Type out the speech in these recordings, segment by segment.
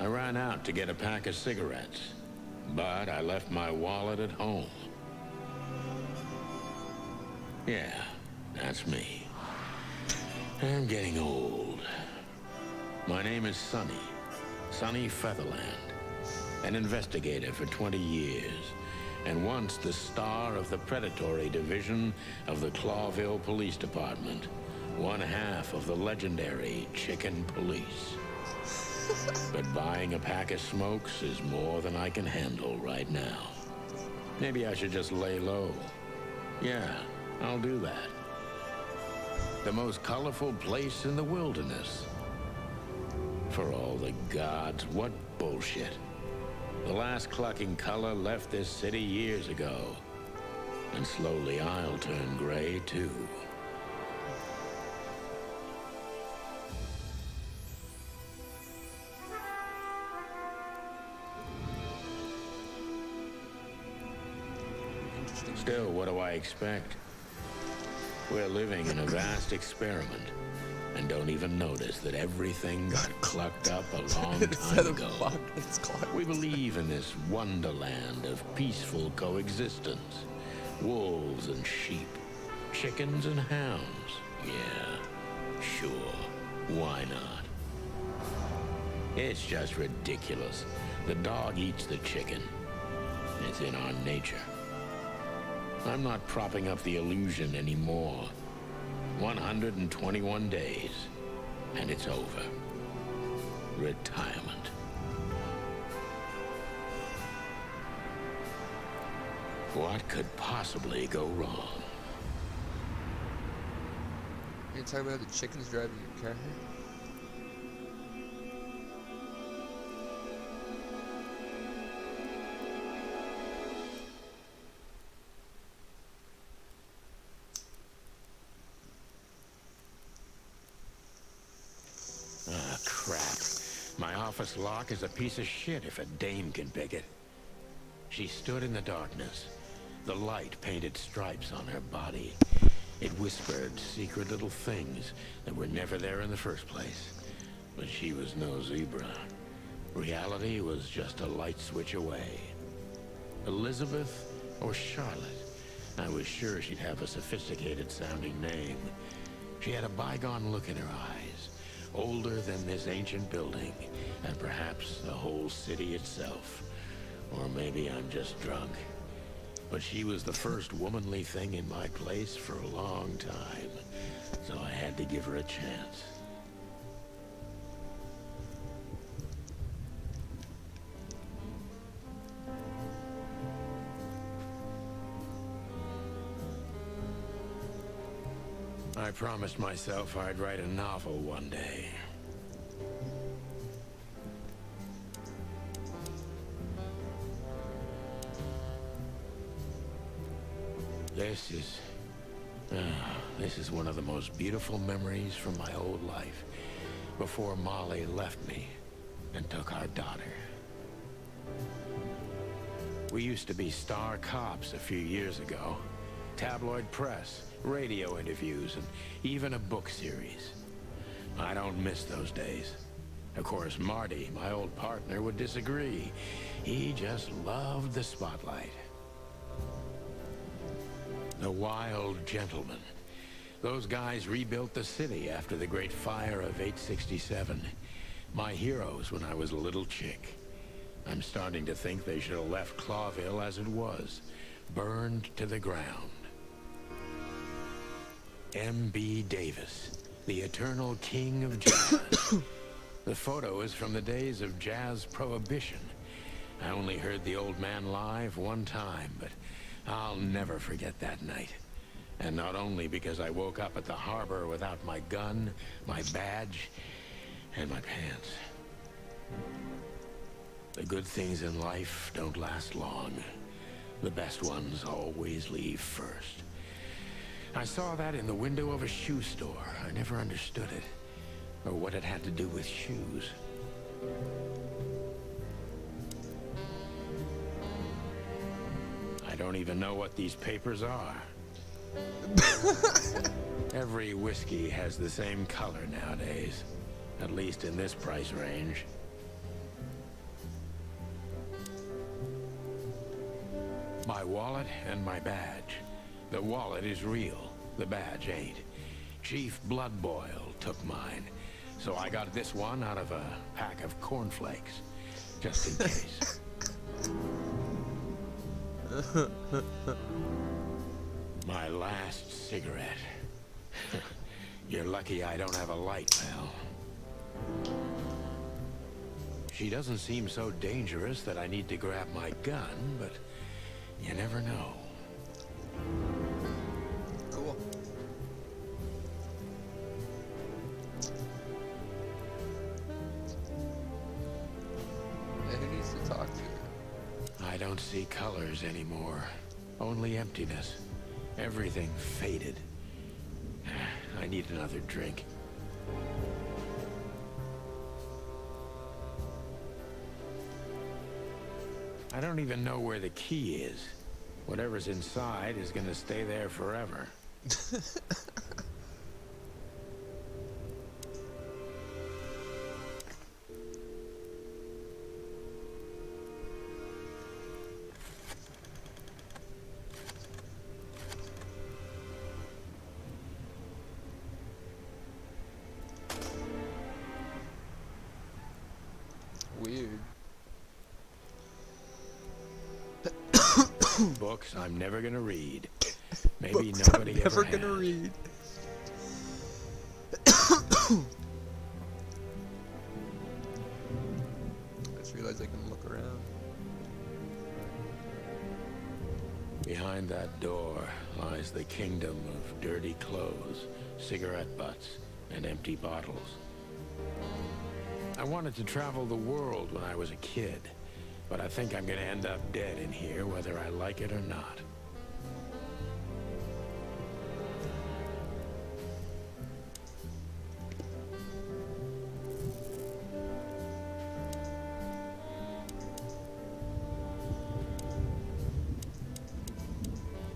I ran out to get a pack of cigarettes, but I left my wallet at home. Yeah, that's me. I'm getting old. My name is Sonny. Sonny Featherland. An investigator for 20 years. And once the star of the predatory division of the Clawville Police Department. One half of the legendary Chicken Police. But buying a pack of smokes is more than I can handle right now. Maybe I should just lay low. Yeah, I'll do that. The most colorful place in the wilderness. For all the gods, what bullshit. The last clucking color left this city years ago. And slowly I'll turn gray too. Still, what do I expect? We're living in a vast experiment, and don't even notice that everything got clucked up a long time ago. We believe in this wonderland of peaceful coexistence. Wolves and sheep, chickens and hounds. Yeah, sure, why not? It's just ridiculous. The dog eats the chicken. It's in our nature. I'm not propping up the illusion anymore. 121 days, and it's over. Retirement. What could possibly go wrong? You talking about the chickens driving your car? Ah, crap. My office lock is a piece of shit if a dame can pick it. She stood in the darkness. The light painted stripes on her body. It whispered secret little things that were never there in the first place. But she was no zebra. Reality was just a light switch away. Elizabeth or Charlotte? I was sure she'd have a sophisticated sounding name. She had a bygone look in her eyes. Older than this ancient building, and perhaps the whole city itself. Or maybe I'm just drunk. But she was the first womanly thing in my place for a long time, so I had to give her a chance. I promised myself I'd write a novel one day. This is one of the most beautiful memories from my old life, before Molly left me and took our daughter. We used to be star cops a few years ago. Tabloid press, radio interviews, and even a book series. I don't miss those days. Of course, Marty, my old partner, would disagree. He just loved the spotlight. The Wild Gentlemen. Those guys rebuilt the city after the Great Fire of 867. My heroes when I was a little chick. I'm starting to think they should have left Clawville as it was, burned to the ground. M.B. Davis, the eternal king of jazz. The photo is from the days of jazz prohibition. I only heard the old man live one time, but I'll never forget that night. And not only because I woke up at the harbor without my gun, my badge, and my pants. The good things in life don't last long. The best ones always leave first. I saw that in the window of a shoe store. I never understood it, or what it had to do with shoes. I don't even know what these papers are. Every whiskey has the same color nowadays, at least in this price range. My wallet and my badge. The wallet is real, the badge ain't. Chief Bloodboil took mine, so I got this one out of a pack of cornflakes, just in case. My last cigarette. You're lucky I don't have a light, pal. She doesn't seem so dangerous that I need to grab my gun, but you never know. Cool. And who needs to talk to you? I don't see colors anymore. Only emptiness. Everything faded. I need another drink. I don't even know where the key is. Whatever's inside is gonna stay there forever. Weird. Books I'm never gonna read. Maybe Books nobody I'm never ever gonna has. read. I just realized I can look around. Behind that door lies the kingdom of dirty clothes, cigarette butts, and empty bottles. I wanted to travel the world when I was a kid, but I think I'm gonna end up dead in here whether I like it or not.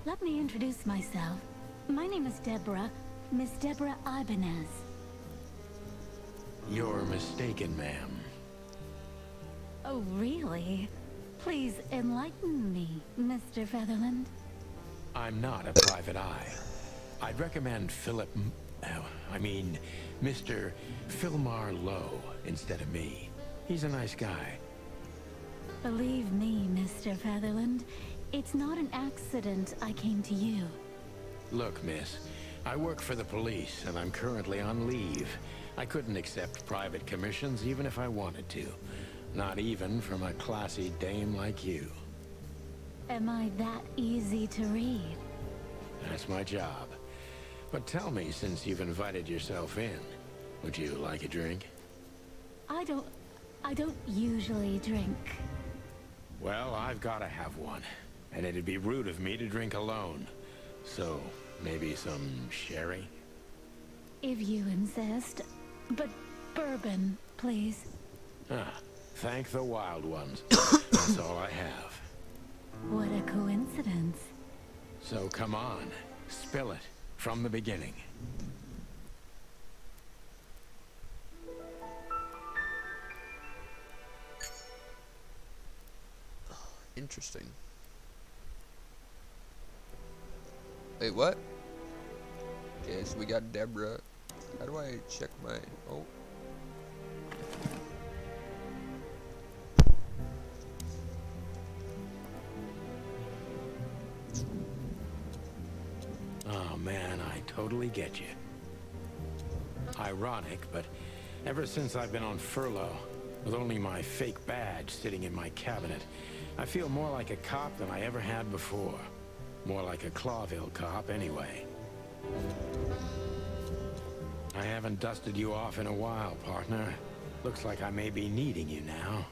Let me introduce myself. My name is Deborah, Miss Deborah Ibanez. You're mistaken, ma'am. Oh, really? Please enlighten me, Mr. Featherland. I'm not a private eye. I'd recommend Mr. Philmar Lowe instead of me. He's a nice guy. Believe me, Mr. Featherland, it's not an accident I came to you. Look, miss, I work for the police, and I'm currently on leave. I couldn't accept private commissions even if I wanted to. Not even from a classy dame like you. Am I that easy to read? That's my job. But tell me, since you've invited yourself in, would you like a drink? I don't usually drink. Well, I've gotta have one. And it'd be rude of me to drink alone. So, maybe some sherry? If you insist. But bourbon, please. Ah, thank the wild ones. That's all I have. What a coincidence. So come on, spill it from the beginning. Interesting. Wait, what? Okay, so we got Deborah. How do I check my... Oh. Oh man, I totally get you. Ironic, but ever since I've been on furlough, with only my fake badge sitting in my cabinet, I feel more like a cop than I ever had before. More like a Clawville cop, anyway. I haven't dusted you off in a while, partner. Looks like I may be needing you now.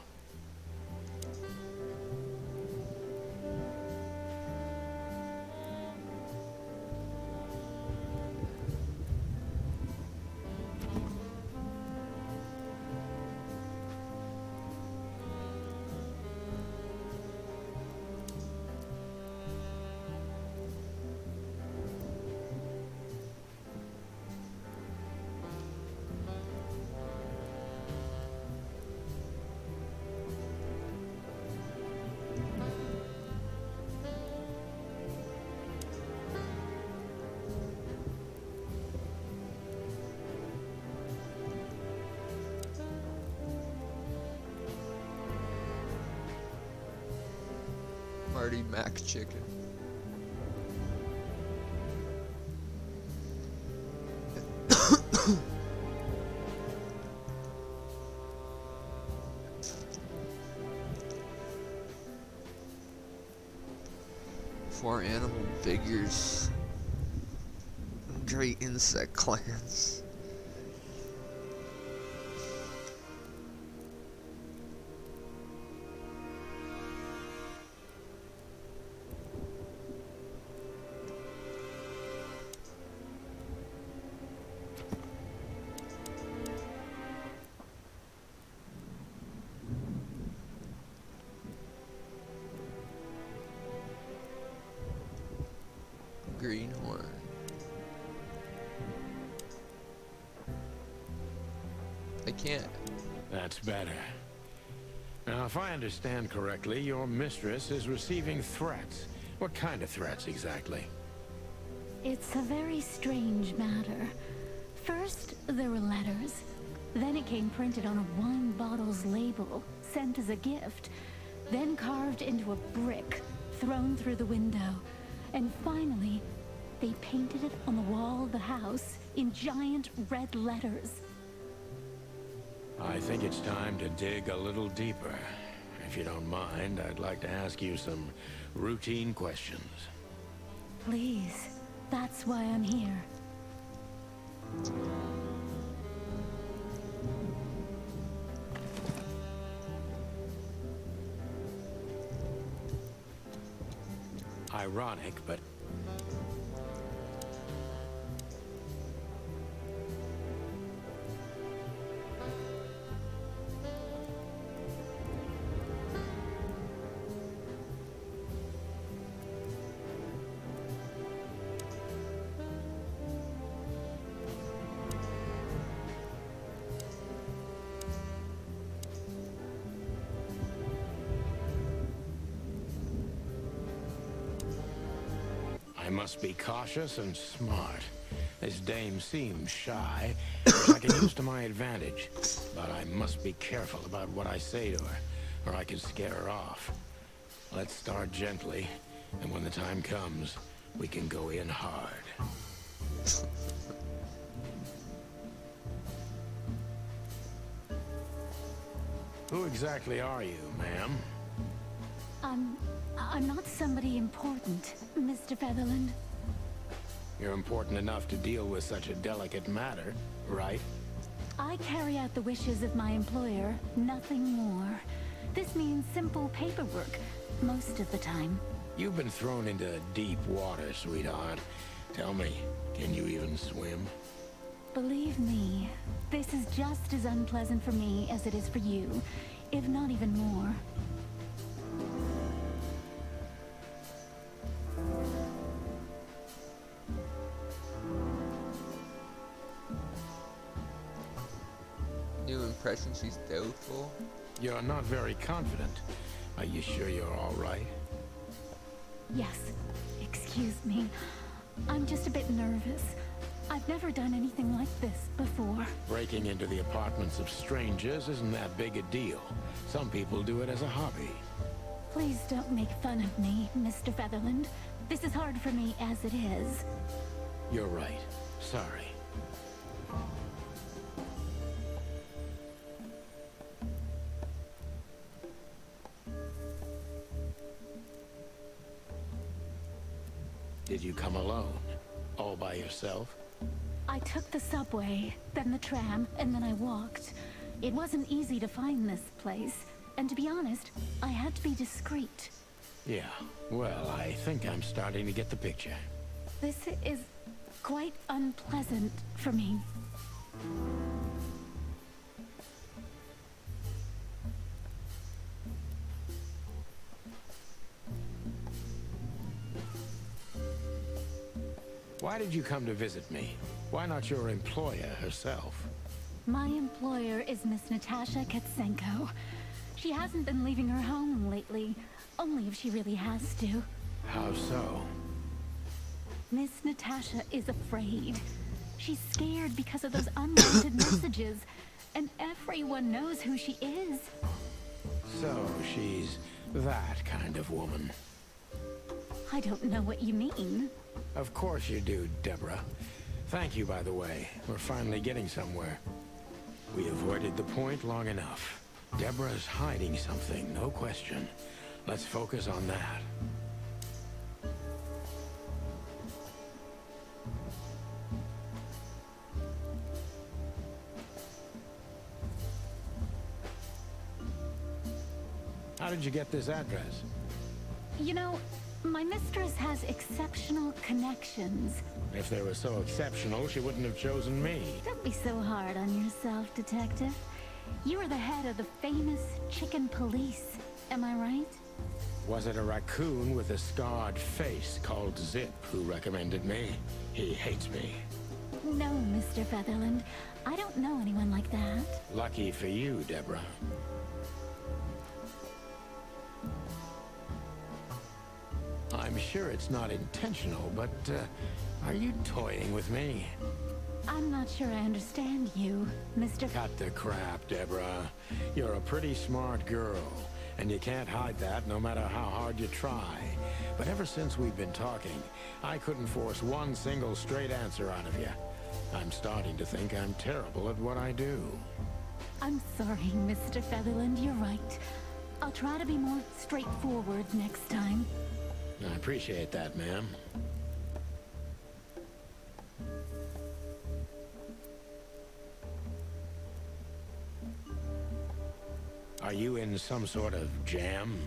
Party Mac Chicken. Four animal figures. Great insect clans. Greenhorn. I can't. That's better. Now, if I understand correctly, your mistress is receiving threats. What kind of threats exactly? It's a very strange matter. First, there were letters. Then it came printed on a wine bottle's label, sent as a gift. Then carved into a brick, thrown through the window. And finally, they painted it on the wall of the house in giant red letters. I think it's time to dig a little deeper. If you don't mind, I'd like to ask you some routine questions. Please, that's why I'm here. Ironic, but... I must be cautious and smart. This dame seems shy, which I can use to my advantage. But I must be careful about what I say to her, or I can scare her off. Let's start gently, and when the time comes, we can go in hard. Who exactly are you, ma'am? I'm not somebody important, Mr. Featherland. You're important enough to deal with such a delicate matter, right? I carry out the wishes of my employer, nothing more. This means simple paperwork, most of the time. You've been thrown into deep water, sweetheart. Tell me, can you even swim? Believe me, this is just as unpleasant for me as it is for you, if not even more. New impression, she's doubtful. You're not very confident. Are you sure you're all right? Yes, excuse me. I'm just a bit nervous. I've never done anything like this before. Breaking into the apartments of strangers isn't that big a deal. Some people do it as a hobby. Please don't make fun of me, Mr. Featherland. This is hard for me as it is. You're right. Sorry. Did you come alone? All by yourself? I took the subway, then the tram, and then I walked. It wasn't easy to find this place. And to be honest, I had to be discreet. Yeah, well, I think I'm starting to get the picture. This is quite unpleasant for me. Why did you come to visit me? Why not your employer herself? My employer is Miss Natasha Katsenko. She hasn't been leaving her home lately, only if she really has to. How so? Miss Natasha is afraid. She's scared because of those unwanted messages, and everyone knows who she is. So she's that kind of woman. I don't know what you mean. Of course you do, Deborah. Thank you, by the way. We're finally getting somewhere. We avoided the point long enough. Deborah's hiding something, no question. Let's focus on that. How did you get this address? You know, my mistress has exceptional connections. If they were so exceptional, she wouldn't have chosen me. Don't be so hard on yourself, Detective. You are the head of the famous chicken police, am I right? Was it a raccoon with a scarred face called Zip who recommended me? He hates me. No, Mr. Featherland. I don't know anyone like that. Lucky for you, Deborah. I'm sure it's not intentional, but are you toying with me? I'm not sure I understand you, Mr. Cut the crap, Deborah. You're a pretty smart girl, and you can't hide that no matter how hard you try. But ever since we've been talking, I couldn't force one single straight answer out of you. I'm starting to think I'm terrible at what I do. I'm sorry, Mr. Featherland, you're right. I'll try to be more straightforward next time. I appreciate that, ma'am. Are you in some sort of jam?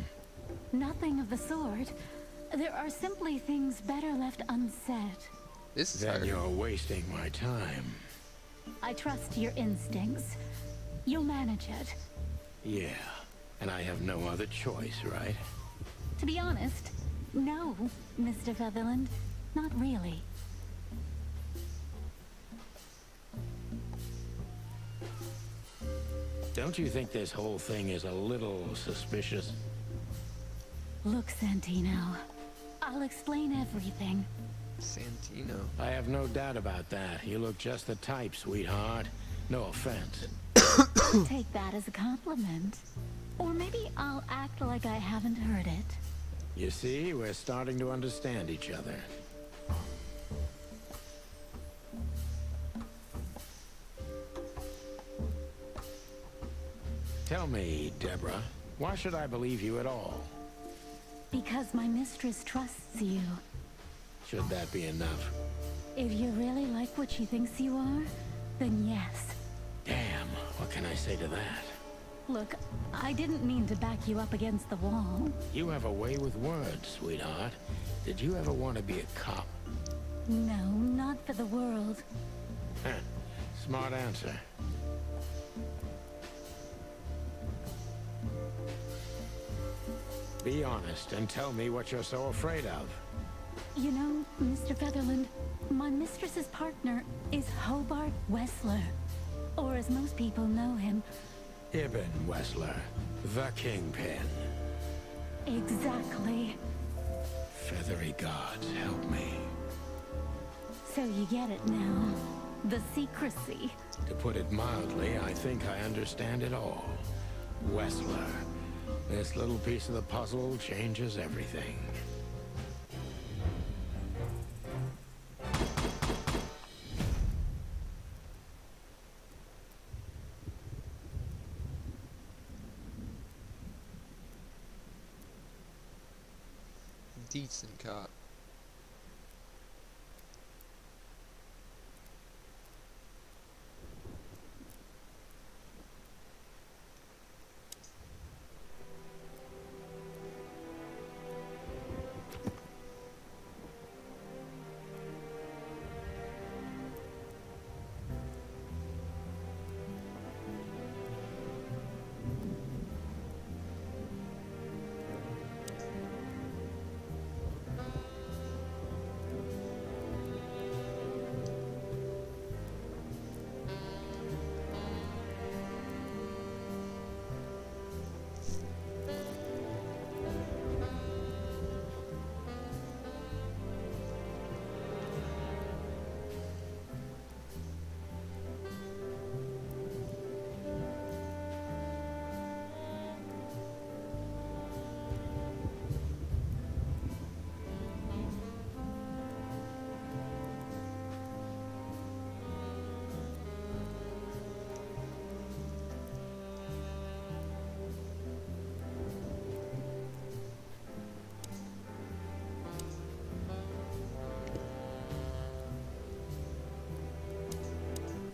Nothing of the sort. There are simply things better left unsaid. This is Then hard. you're wasting my time. I trust your instincts. You'll manage it. Yeah, and I have no other choice, right? To be honest, no, Mr. Featherland. Not really. Don't you think this whole thing is a little suspicious? Look, Santino. I'll explain everything. Santino. I have no doubt about that. You look just the type, sweetheart. No offense. I'll take that as a compliment. Or maybe I'll act like I haven't heard it. You see, we're starting to understand each other. Tell me, Deborah, why should I believe you at all? Because my mistress trusts you. Should that be enough? If you really like what she thinks you are, then yes. Damn, what can I say to that? Look, I didn't mean to back you up against the wall. You have a way with words, sweetheart. Did you ever want to be a cop? No, not for the world. Heh, smart answer. Be honest and tell me what you're so afraid of. You know, Mr. Featherland, my mistress's partner is Hobart Wessler. Or as most people know him, Ibn Wessler, the Kingpin. exactly. Feathery gods, help me. So you get it now. The secrecy. To put it mildly, I think I understand it all. Wessler. This little piece of the puzzle changes everything. Decent cop.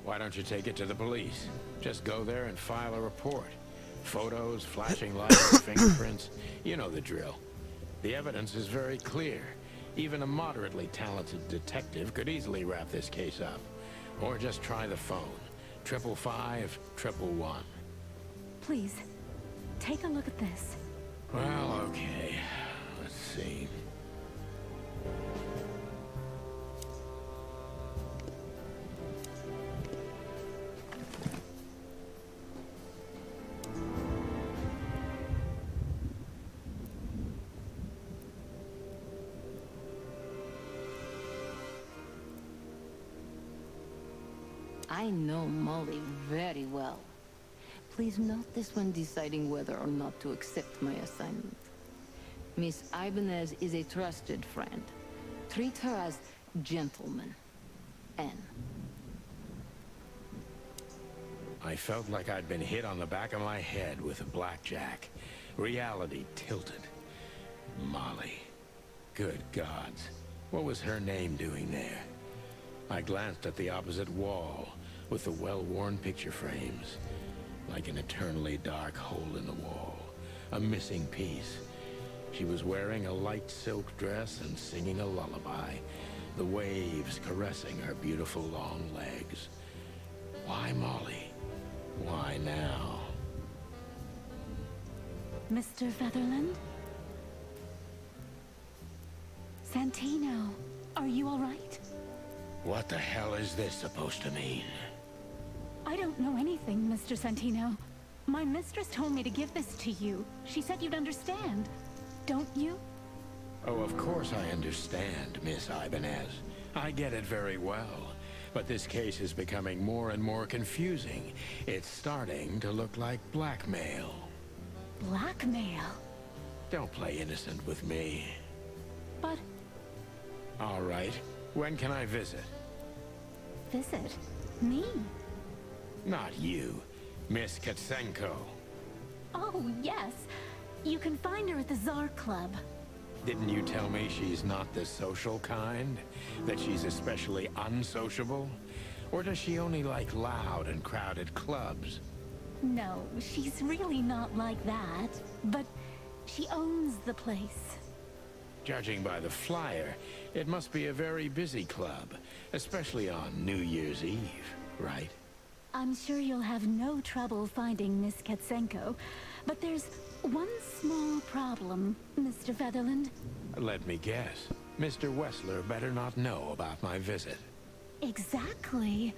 Why don't you take it to the police? Just go there and file a report. Photos, flashing lights, fingerprints. You know the drill. The evidence is very clear. Even a moderately talented detective could easily wrap this case up. Or just try the phone. 555-111. Please, take a look at this. Well, okay. Let's see. I know Molly very well. Please note this when deciding whether or not to accept my assignment. Miss Ibanez is a trusted friend. Treat her as gentleman. N. I felt like I'd been hit on the back of my head with a blackjack. Reality tilted. Molly. Good gods. What was her name doing there? I glanced at the opposite wall, with the well-worn picture frames. Like an eternally dark hole in the wall. A missing piece. She was wearing a light silk dress and singing a lullaby. The waves caressing her beautiful long legs. Why Molly? Why now? Mr. Featherland? Santino, are you all right? What the hell is this supposed to mean? I don't know anything, Mr. Santino. My mistress told me to give this to you. She said you'd understand. Don't you? Oh, of course I understand, Miss Ibanez. I get it very well. But this case is becoming more and more confusing. It's starting to look like blackmail. Blackmail? Don't play innocent with me. But... All right. When can I visit? Visit? Me? Not you. Miss Katsenko. Oh, yes. You can find her at the Tsar Club. Didn't you tell me she's not the social kind? That she's especially unsociable? Or does she only like loud and crowded clubs? No, she's really not like that. But she owns the place. Judging by the flyer, it must be a very busy club. Especially on New Year's Eve, right? I'm sure you'll have no trouble finding Miss Katsenko. But there's one small problem, Mr. Featherland. Let me guess. Mr. Wessler better not know about my visit. Exactly.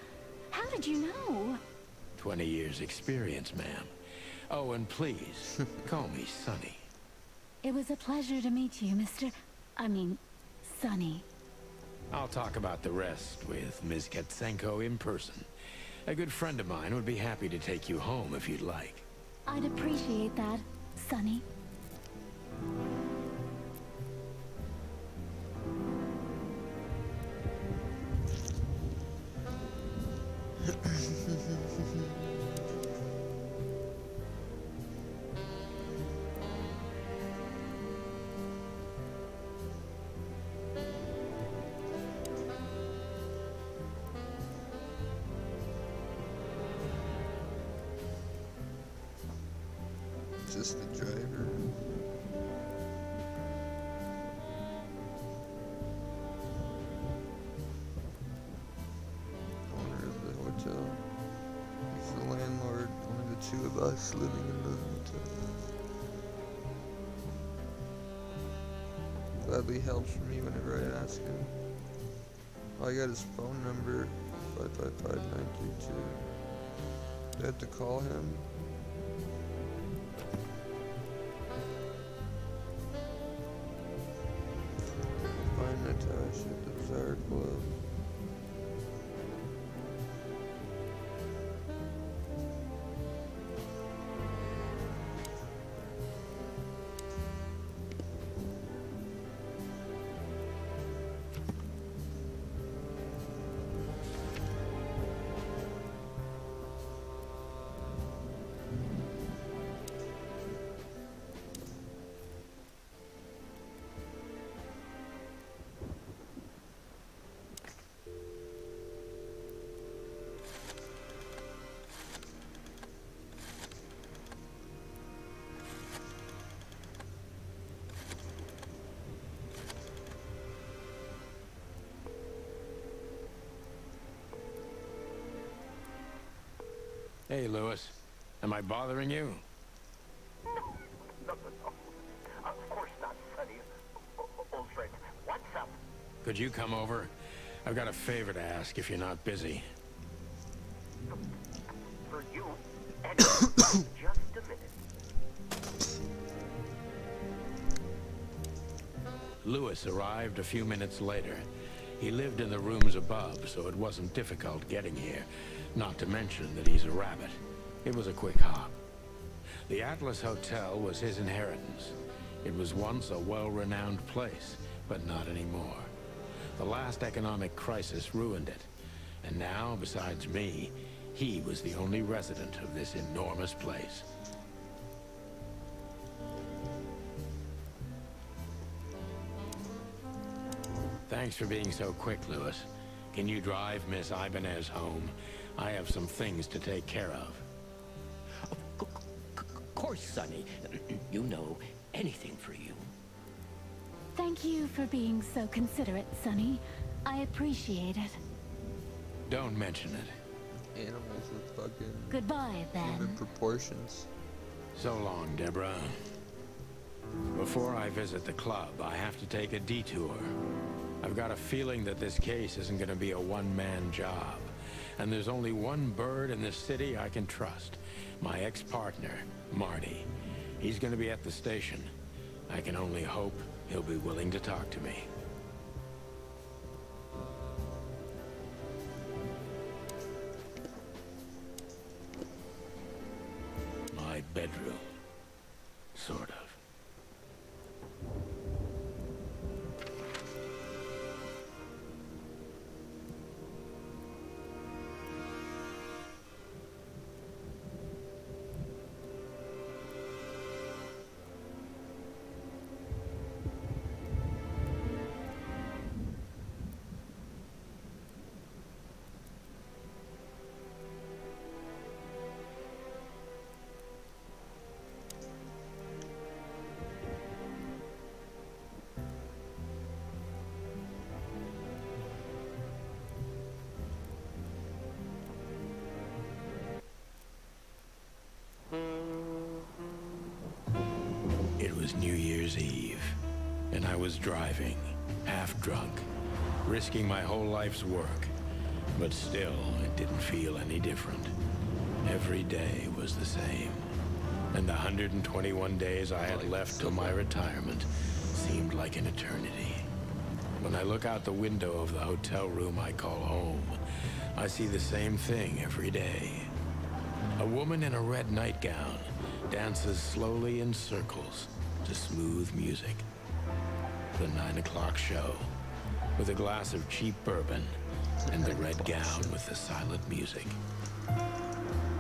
How did you know? 20 years experience, ma'am. Oh, and please, call me Sonny. It was a pleasure to meet you, Sonny. I'll talk about the rest with Ms. Katsenko in person. A good friend of mine would be happy to take you home if you'd like. I'd appreciate that, Sonny. Just the driver. Owner of the hotel. He's the landlord, one of the two of us living in the hotel. Gladly helps me whenever I ask him. Oh, I got his phone number, 555-932. Do I have to call him? Find Natasha at the Tsar Club. Hey, Lewis. Am I bothering you? No, no. Of course not, Sonny. Old friend, what's up? Could you come over? I've got a favor to ask if you're not busy. For you, and just a minute. Lewis arrived a few minutes later. He lived in the rooms above, so it wasn't difficult getting here. Not to mention that he's a rabbit. It was a quick hop. The Atlas Hotel was his inheritance. It was once a well-renowned place, but not anymore. The last economic crisis ruined it. And now, besides me, he was the only resident of this enormous place. Thanks for being so quick, Lewis. Can you drive Miss Ibanez home? I have some things to take care of. Of course, Sonny. You know, anything for you. Thank you for being so considerate, Sonny. I appreciate it. Don't mention it. Animals are fucking Goodbye, human then. proportions. So long, Deborah. Before I visit the club, I have to take a detour. I've got a feeling that this case isn't going to be a one-man job. And there's only one bird in this city I can trust. My ex-partner, Marty. He's going to be at the station. I can only hope he'll be willing to talk to me. My bedroom. Sort of. It was New Year's Eve, and I was driving, half drunk, risking my whole life's work. But still, it didn't feel any different. Every day was the same. And the 121 days I had left till my retirement seemed like an eternity. When I look out the window of the hotel room I call home, I see the same thing every day. A woman in a red nightgown dances slowly in circles to smooth music. The 9 o'clock show, with a glass of cheap bourbon and the red gown with the silent music.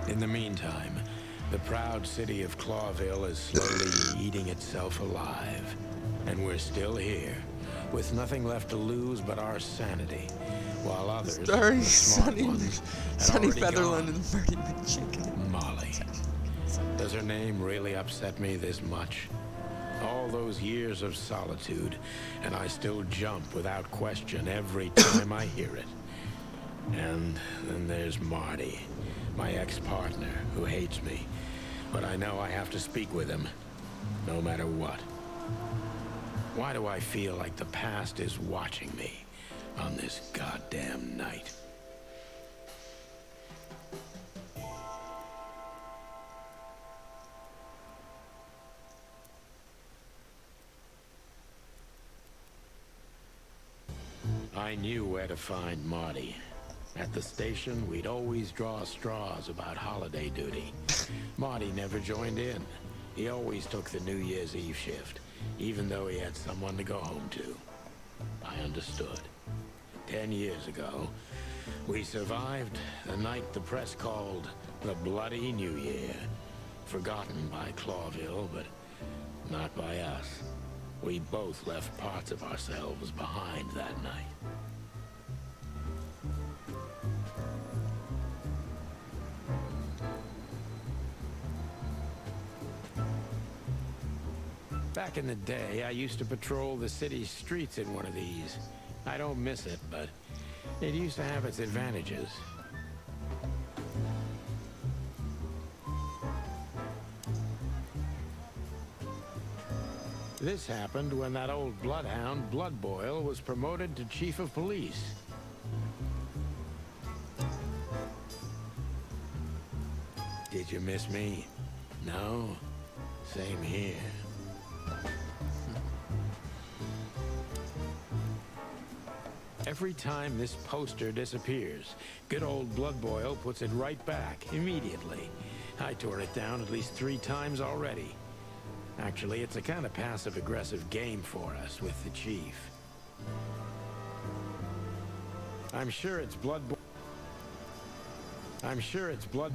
In the meantime, the proud city of Clawville is slowly eating itself alive. And we're still here, with nothing left to lose but our sanity, while others, Starring the smart Sonny ones, had Sonny already Featherland gone. and Marty McChicken. Molly. Does her name really upset me this much? All those years of solitude, and I still jump without question every time I hear it. And then there's Marty, my ex-partner, who hates me. But I know I have to speak with him, no matter what. Why do I feel like the past is watching me on this goddamn night? I knew where to find Marty. At the station, we'd always draw straws about holiday duty. Marty never joined in. He always took the New Year's Eve shift, even though he had someone to go home to. I understood. 10 years ago, we survived the night the press called the Bloody New Year. Forgotten by Clawville, but not by us. We both left parts of ourselves behind that night. Back in the day, I used to patrol the city's streets in one of these. I don't miss it, but it used to have its advantages. This happened when that old bloodhound, Blood Boil, was promoted to chief of police. Did you miss me? No? Same here. Every time this poster disappears, good old Blood Boil puts it right back, immediately. I tore it down at least 3 times already. Actually, it's a kind of passive-aggressive game for us with the chief. I'm sure it's Blood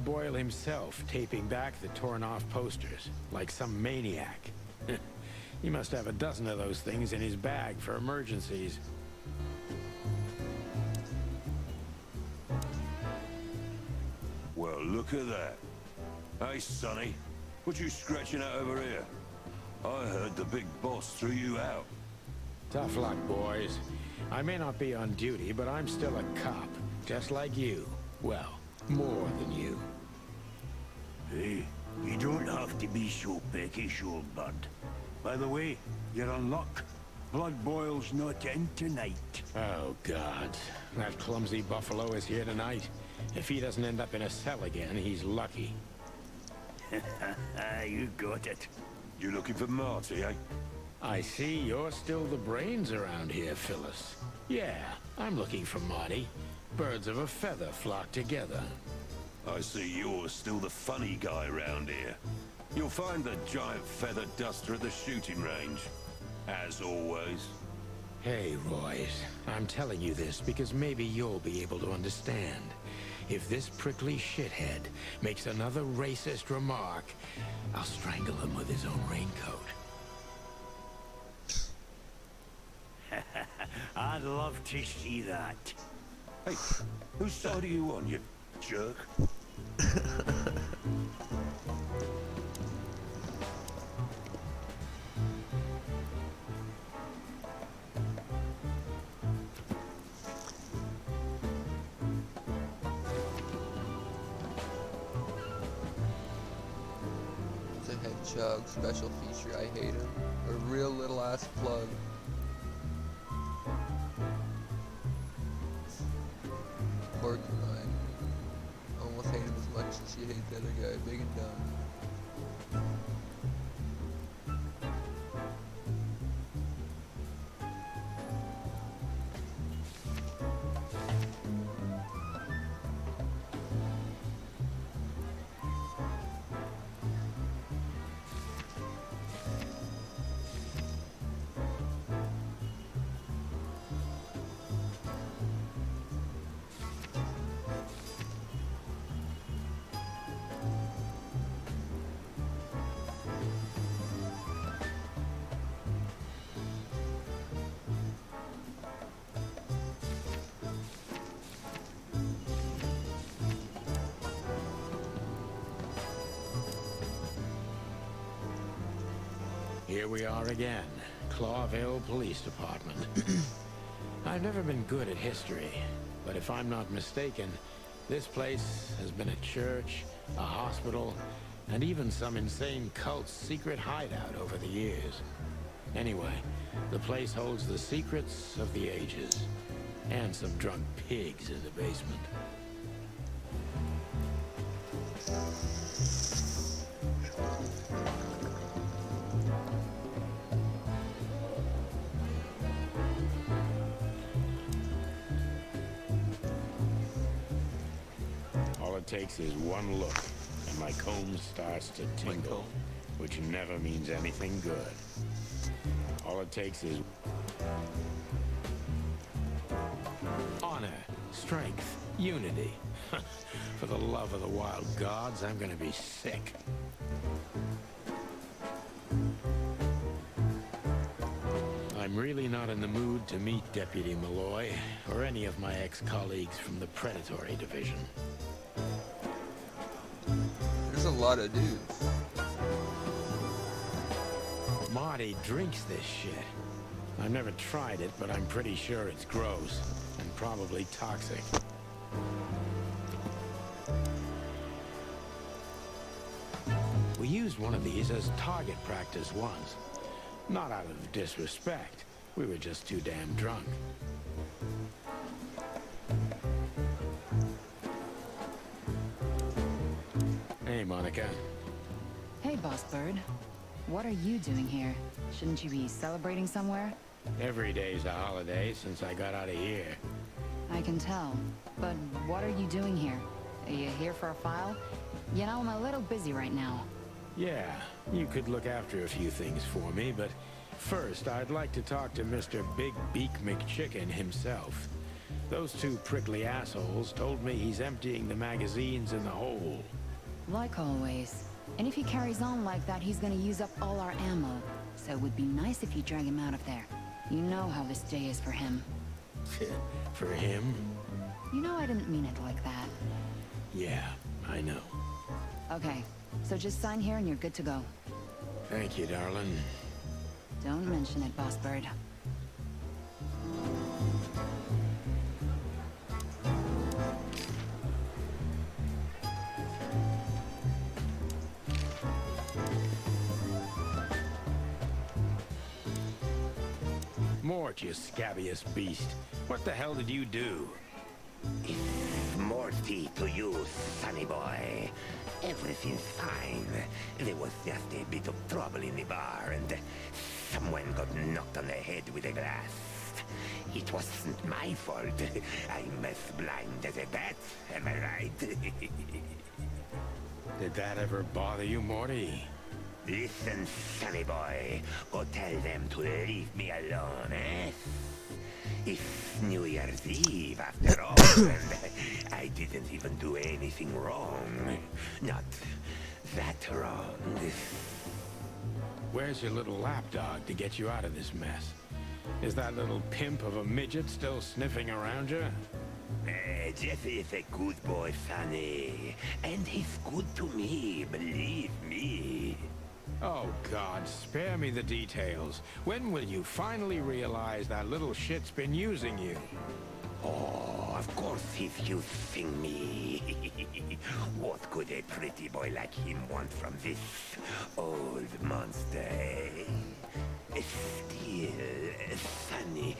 Boil himself taping back the torn-off posters, like some maniac. He must have a dozen of those things in his bag for emergencies. Well, look at that. Hey, Sonny, what you scratching out over here? I heard the big boss threw you out. Tough luck, boys. I may not be on duty, but I'm still a cop, just like you. Well, more than you. Hey, you don't have to be so peckish, old bud. By the way, you're on luck. Blood Boil's not in tonight. Oh, God. That clumsy buffalo is here tonight. If he doesn't end up in a cell again, he's lucky. You got it. You looking for Marty, eh? I see you're still the brains around here, Phyllis. Yeah, I'm looking for Marty. Birds of a feather flock together. I see you're still the funny guy around here. You'll find the giant feather duster at the shooting range. As always. Hey, Royce. I'm telling you this because maybe you'll be able to understand. If this prickly shithead makes another racist remark, I'll strangle him with his own raincoat. I'd love to see that. Hey, whose side are you on, you jerk? It's a hedgehog special feature. I hate him. A real little ass plug. Porcupine. Almost hate him as much as you hate the other guy. Big and dumb. Here we are again, Clawville Police Department. I've never been good at history, but if I'm not mistaken, this place has been a church, a hospital, and even some insane cult's secret hideout over the years. Anyway, the place holds the secrets of the ages, and some drunk pigs in the basement. All it takes is one look, and my comb starts to tingle, which never means anything good. All it takes is honor, strength, unity. For the love of the wild gods, I'm gonna be sick. I'm really not in the mood to meet Deputy Malloy, or any of my ex-colleagues from the Predatory Division. There's a lot of dudes. Marty drinks this shit. I've never tried it, but I'm pretty sure it's gross, and probably toxic. We used one of these as target practice once. Not out of disrespect. We were just too damn drunk. Hey, Monica. Hey, Boss Bird. What are you doing here? Shouldn't you be celebrating somewhere? Every day's a holiday since I got out of here. I can tell. But what are you doing here? Are you here for a file? You know, I'm a little busy right now. Yeah, you could look after a few things for me, but first I'd like to talk to Mr. Big Beak McChicken himself. Those two prickly assholes told me he's emptying the magazines in the hole. Like always. And if he carries on like that, he's gonna use up all our ammo. So it would be nice if you drag him out of there. You know how this day is for him. For him? You know I didn't mean it like that. Yeah, I know. Okay, so just sign here and you're good to go. Thank you, darling. Don't mention it, Boss Bird. Mort, you scabbiest beast. What the hell did you do? It's Morty to you, sonny boy. Everything's fine. There was just a bit of trouble in the bar, and someone got knocked on the head with a glass. It wasn't my fault. I'm as blind as a bat, am I right? Did that ever bother you, Morty? Listen, sonny boy. Go tell them to leave me alone, eh? It's New Year's Eve, after all, and I didn't even do anything wrong. Not that wrong. Where's your little lapdog to get you out of this mess? Is that little pimp of a midget still sniffing around you? Jesse is a good boy, Sonny. And he's good to me, believe me. Oh, God, spare me the details. When will you finally realize that little shit's been using you? Oh, of course he's using me. What could a pretty boy like him want from this old monster, eh? Still, Sonny,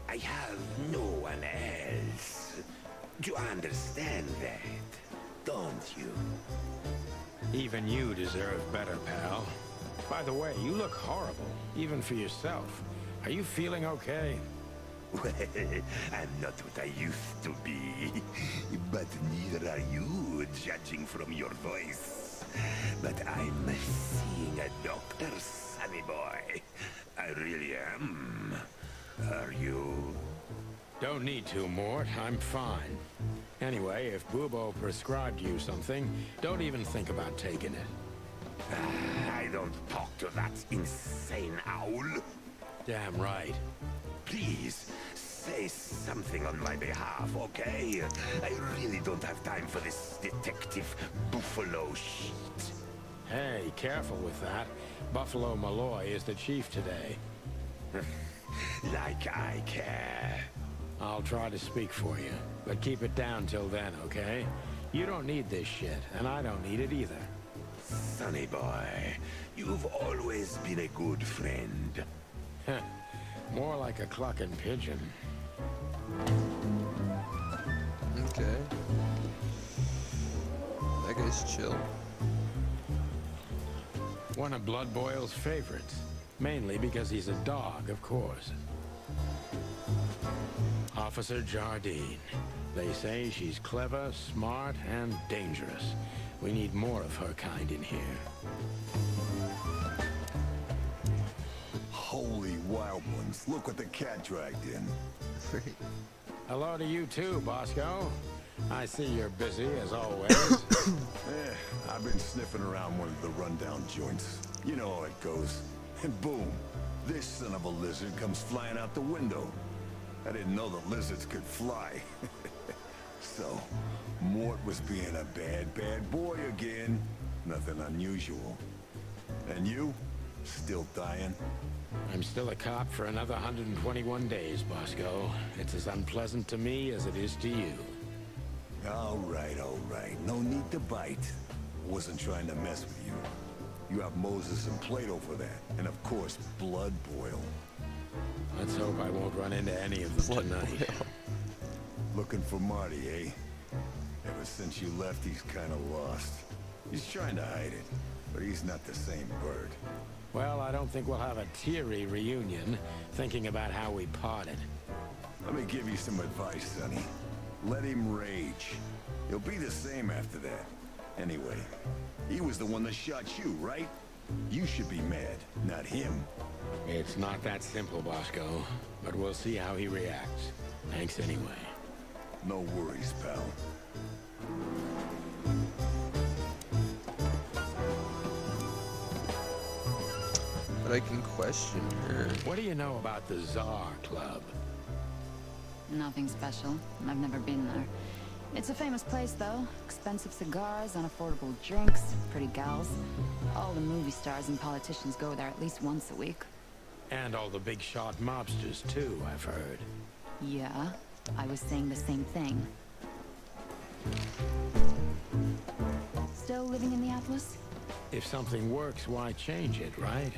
I have no one else. Do you understand that? Don't you? Even you deserve better, pal. By the way, you look horrible, even for yourself. Are you feeling okay? Well, I'm not what I used to be. But neither are you, judging from your voice. But I'm seeing a doctor, sonny boy. I really am. Are you? Don't need to, Mort. I'm fine. Anyway, if Bubo prescribed you something, don't even think about taking it. I don't talk to that insane owl. Damn right. Please, say something on my behalf, okay? I really don't have time for this detective buffalo shit. Hey, careful with that. Buffalo Malloy is the chief today. Like I care. I'll try to speak for you, but keep it down till then, okay? You don't need this shit, and I don't need it either. Sonny boy, you've always been a good friend. More like a clucking pigeon. Okay. That guy's chill. One of Blood Boyle's favorites. Mainly because he's a dog, of course. Officer Jardine. They say she's clever, smart, and dangerous. We need more of her kind in here. Holy wild ones, look what the cat dragged in. Hello to you too, Bosco. I see you're busy, as always. I've been sniffing around one of the rundown joints. You know how it goes. And boom, this son of a lizard comes flying out the window. I didn't know the lizards could fly. So, Mort was being a bad boy again. Nothing unusual. And you? Still dying? I'm still a cop for another 121 days, Bosco. It's as unpleasant to me as it is to you. All right. No need to bite. Wasn't trying to mess with you. You have Moses and Plato for that. And of course, Blood Boil. Let's hope I won't run into any of them tonight. Looking for Marty, eh? Ever since you left, he's kind of lost. He's trying to hide it, but he's not the same bird. Well, I don't think we'll have a teary reunion, thinking about how we parted. Let me give you some advice, Sonny. Let him rage. He'll be the same after that. Anyway, he was the one that shot you, right? You should be mad, not him. It's not that simple, Bosco, but we'll see how he reacts. Thanks anyway. No worries, pal. But I can question her. What do you know about the Czar Club? Nothing special. I've never been there. It's a famous place, though. Expensive cigars, unaffordable drinks, pretty gals. All the movie stars and politicians go there at least once a week. And all the big shot mobsters, too, I've heard. Yeah, I was saying the same thing. Still living in the Atlas? If something works, why change it, right?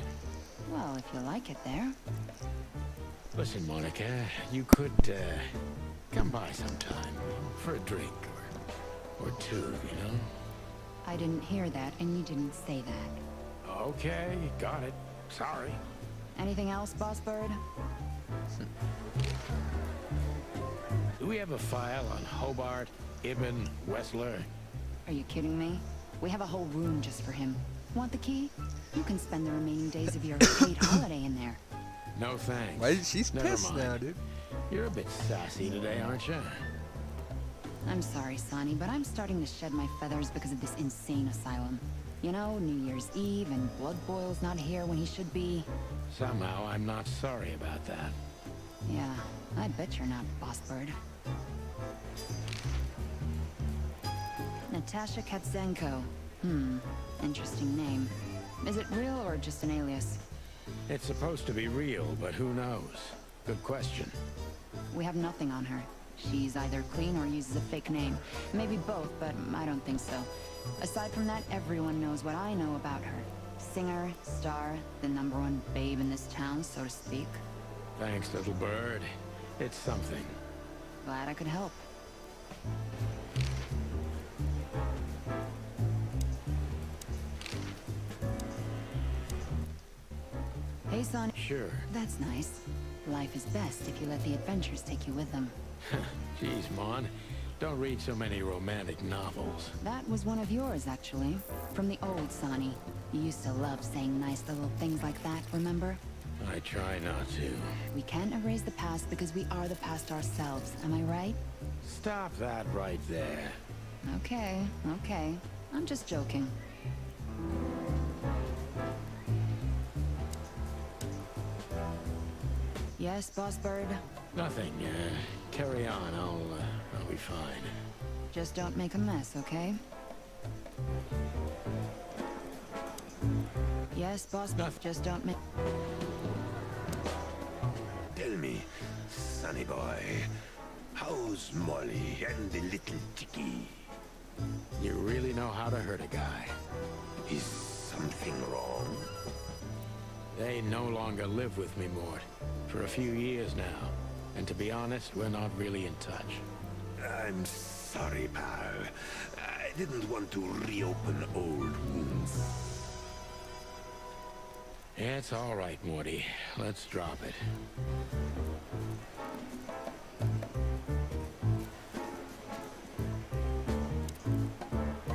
Well, if you like it there. Listen, Monica, you could, come by sometime for a drink or two, you know? I didn't hear that, and you didn't say that. Okay, got it. Sorry. Anything else, Boss Bird? Do we have a file on Hobart, Ibn, Wessler? Are you kidding me? We have a whole room just for him. Want the key? You can spend the remaining days of your paid holiday in there. No thanks. Why? She's Never pissed mind. now, dude. You're a bit sassy today, aren't you? I'm sorry, Sonny, but I'm starting to shed my feathers because of this insane asylum. You know, New Year's Eve and Blood Boil's not here when he should be. Somehow I'm not sorry about that. Yeah, I bet you're not, Boss Bird. Natasha Katzenko. Interesting name. Is it real or just an alias? It's supposed to be real, but who knows? Good question. We have nothing on her. She's either clean or uses a fake name. Maybe both, but I don't think so. Aside from that, everyone knows what I know about her. Singer, star, the #1 babe in this town, so to speak. Thanks, little bird. It's something. Glad I could help. Hey, son. Sure. That's nice. Life is best if you let the adventures take you with them. Jeez, Mon. Don't read so many romantic novels. That was one of yours, actually. From the old Sonny. You used to love saying nice little things like that, remember? I try not to. We can't erase the past because we are the past ourselves, am I right? Stop that right there. Okay, okay. I'm just joking. Yes, Boss Bird? Nothing. Carry on. I'll be fine. Just don't make a mess, okay? Yes, Boss? Nothing. Just don't make... Tell me, sonny boy, how's Molly and the little chickie? You really know how to hurt a guy. Is something wrong? They no longer live with me, Mort. For a few years now. And to be honest, we're not really in touch. I'm sorry, pal. I didn't want to reopen old wounds. It's all right, Morty. Let's drop it.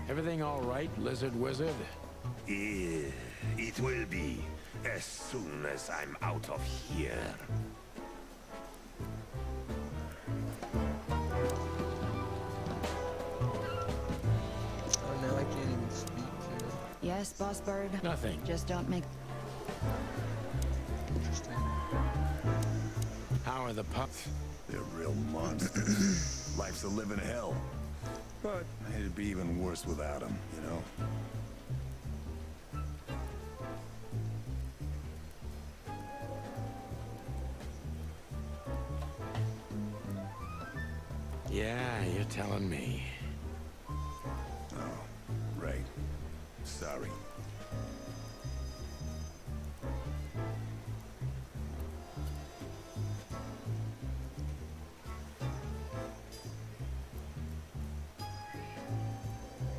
Everything all right, Lizard Wizard? It will be as soon as I'm out of here. Oh, now I can't even speak to her. Yes, Boss Bird? Nothing. Just don't make... Interesting. How are the pups? They're real monsters. Life's a living hell. But it'd be even worse without them, you know? Yeah, you're telling me. Oh, right. Sorry.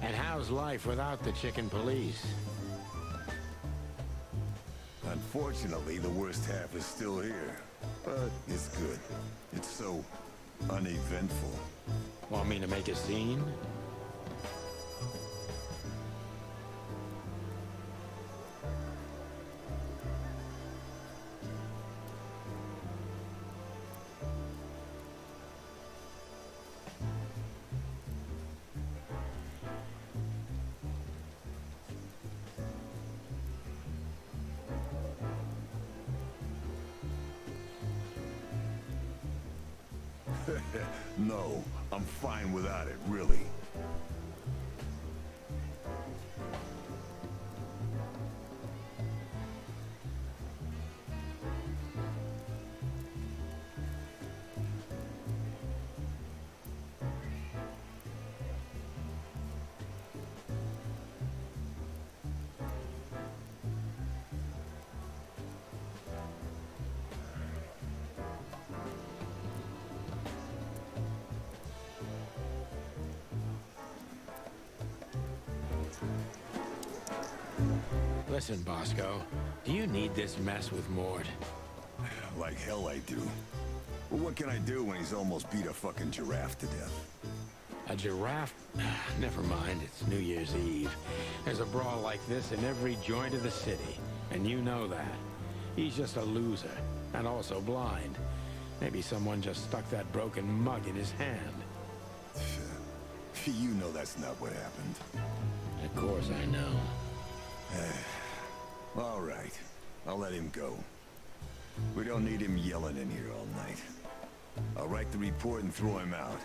And how's life without the chicken police? Unfortunately, the worst half is still here. But it's good. It's so uneventful. Want me to make a scene? No, I'm fine without it, really. Listen, Bosco, do you need this mess with Mort? Like hell I do. But what can I do when he's almost beat a fucking giraffe to death? A giraffe? Never mind, it's New Year's Eve. There's a brawl like this in every joint of the city, and you know that. He's just a loser, and also blind. Maybe someone just stuck that broken mug in his hand. You know that's not what happened. Of course I know. All right, I'll let him go. We don't need him yelling in here all night. I'll write the report and throw him out.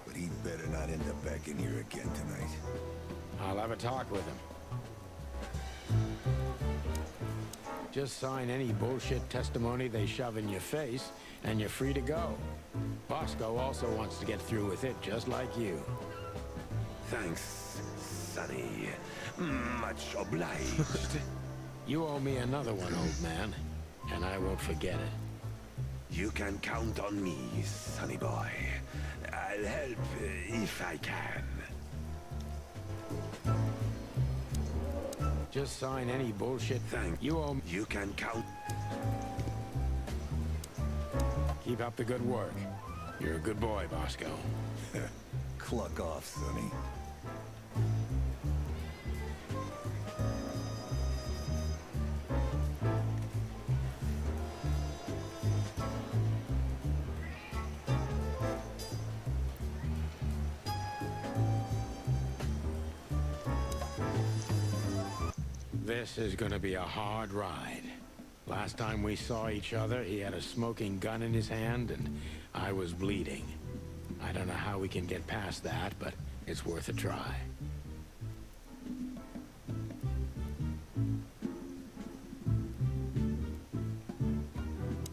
But he'd better not end up back in here again tonight. I'll have a talk with him. Just sign any bullshit testimony they shove in your face, and you're free to go. Bosco also wants to get through with it, just like you. Thanks, Sonny. Much obliged. You owe me another one, old man, and I won't forget it. You can count on me, Sonny boy. I'll help if I can. Just sign any bullshit thing. You owe me. You can count. Keep up the good work. You're a good boy, Bosco. Cluck off, Sonny. This is gonna be a hard ride. Last time we saw each other, he had a smoking gun in his hand, and I was bleeding. I don't know how we can get past that, but it's worth a try.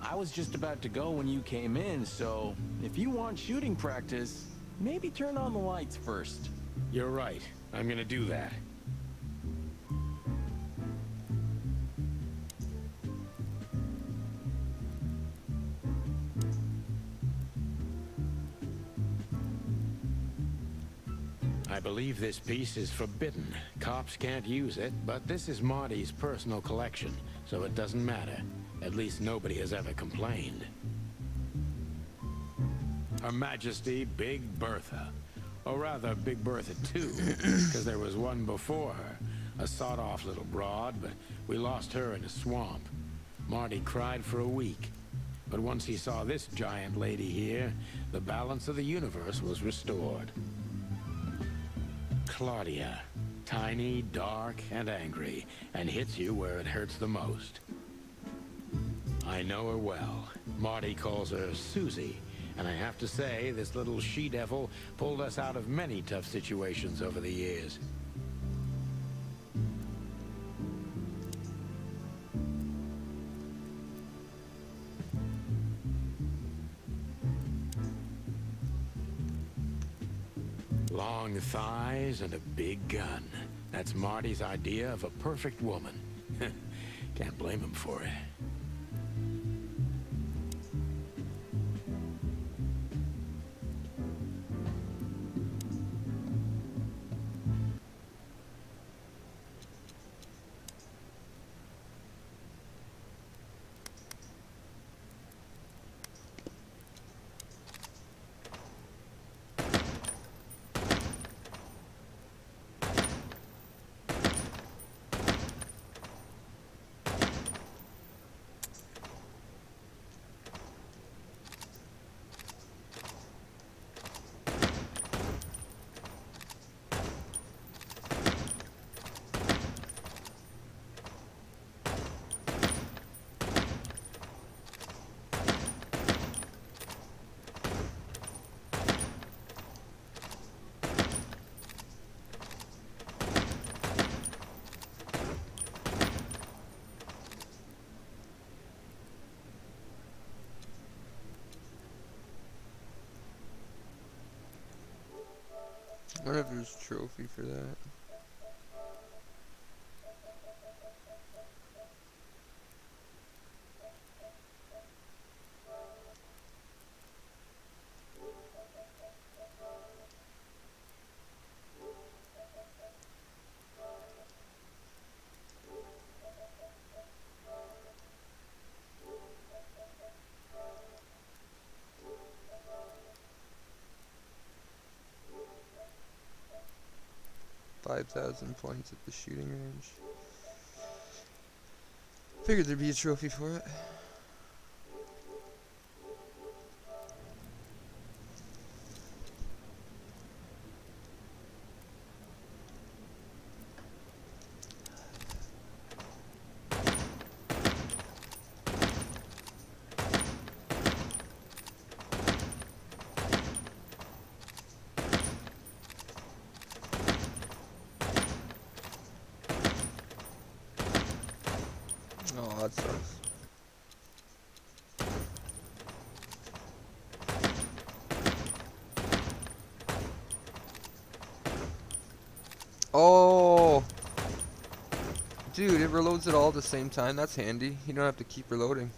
I was just about to go when you came in, so if you want shooting practice, maybe turn on the lights first. You're right. I'm gonna do that. I believe this piece is forbidden. Cops can't use it, but this is Marty's personal collection, so it doesn't matter. At least nobody has ever complained. Her Majesty Big Bertha. Or rather, Big Bertha 2, because there was one before her. A sawed-off little broad, but we lost her in a swamp. Marty cried for a week. But once he saw this giant lady here, the balance of the universe was restored. Claudia. Tiny, dark, and angry, and hits you where it hurts the most. I know her well. Marty calls her Susie, and I have to say, this little she-devil pulled us out of many tough situations over the years. Long thighs and a big gun. That's Marty's idea of a perfect woman. Can't blame him for it. wonder if there's a trophy for that. $5,000 points at the shooting range. Figured there'd be a trophy for it. Oh, that sucks. Oh! Dude, it reloads it all at the same time. That's handy. You don't have to keep reloading.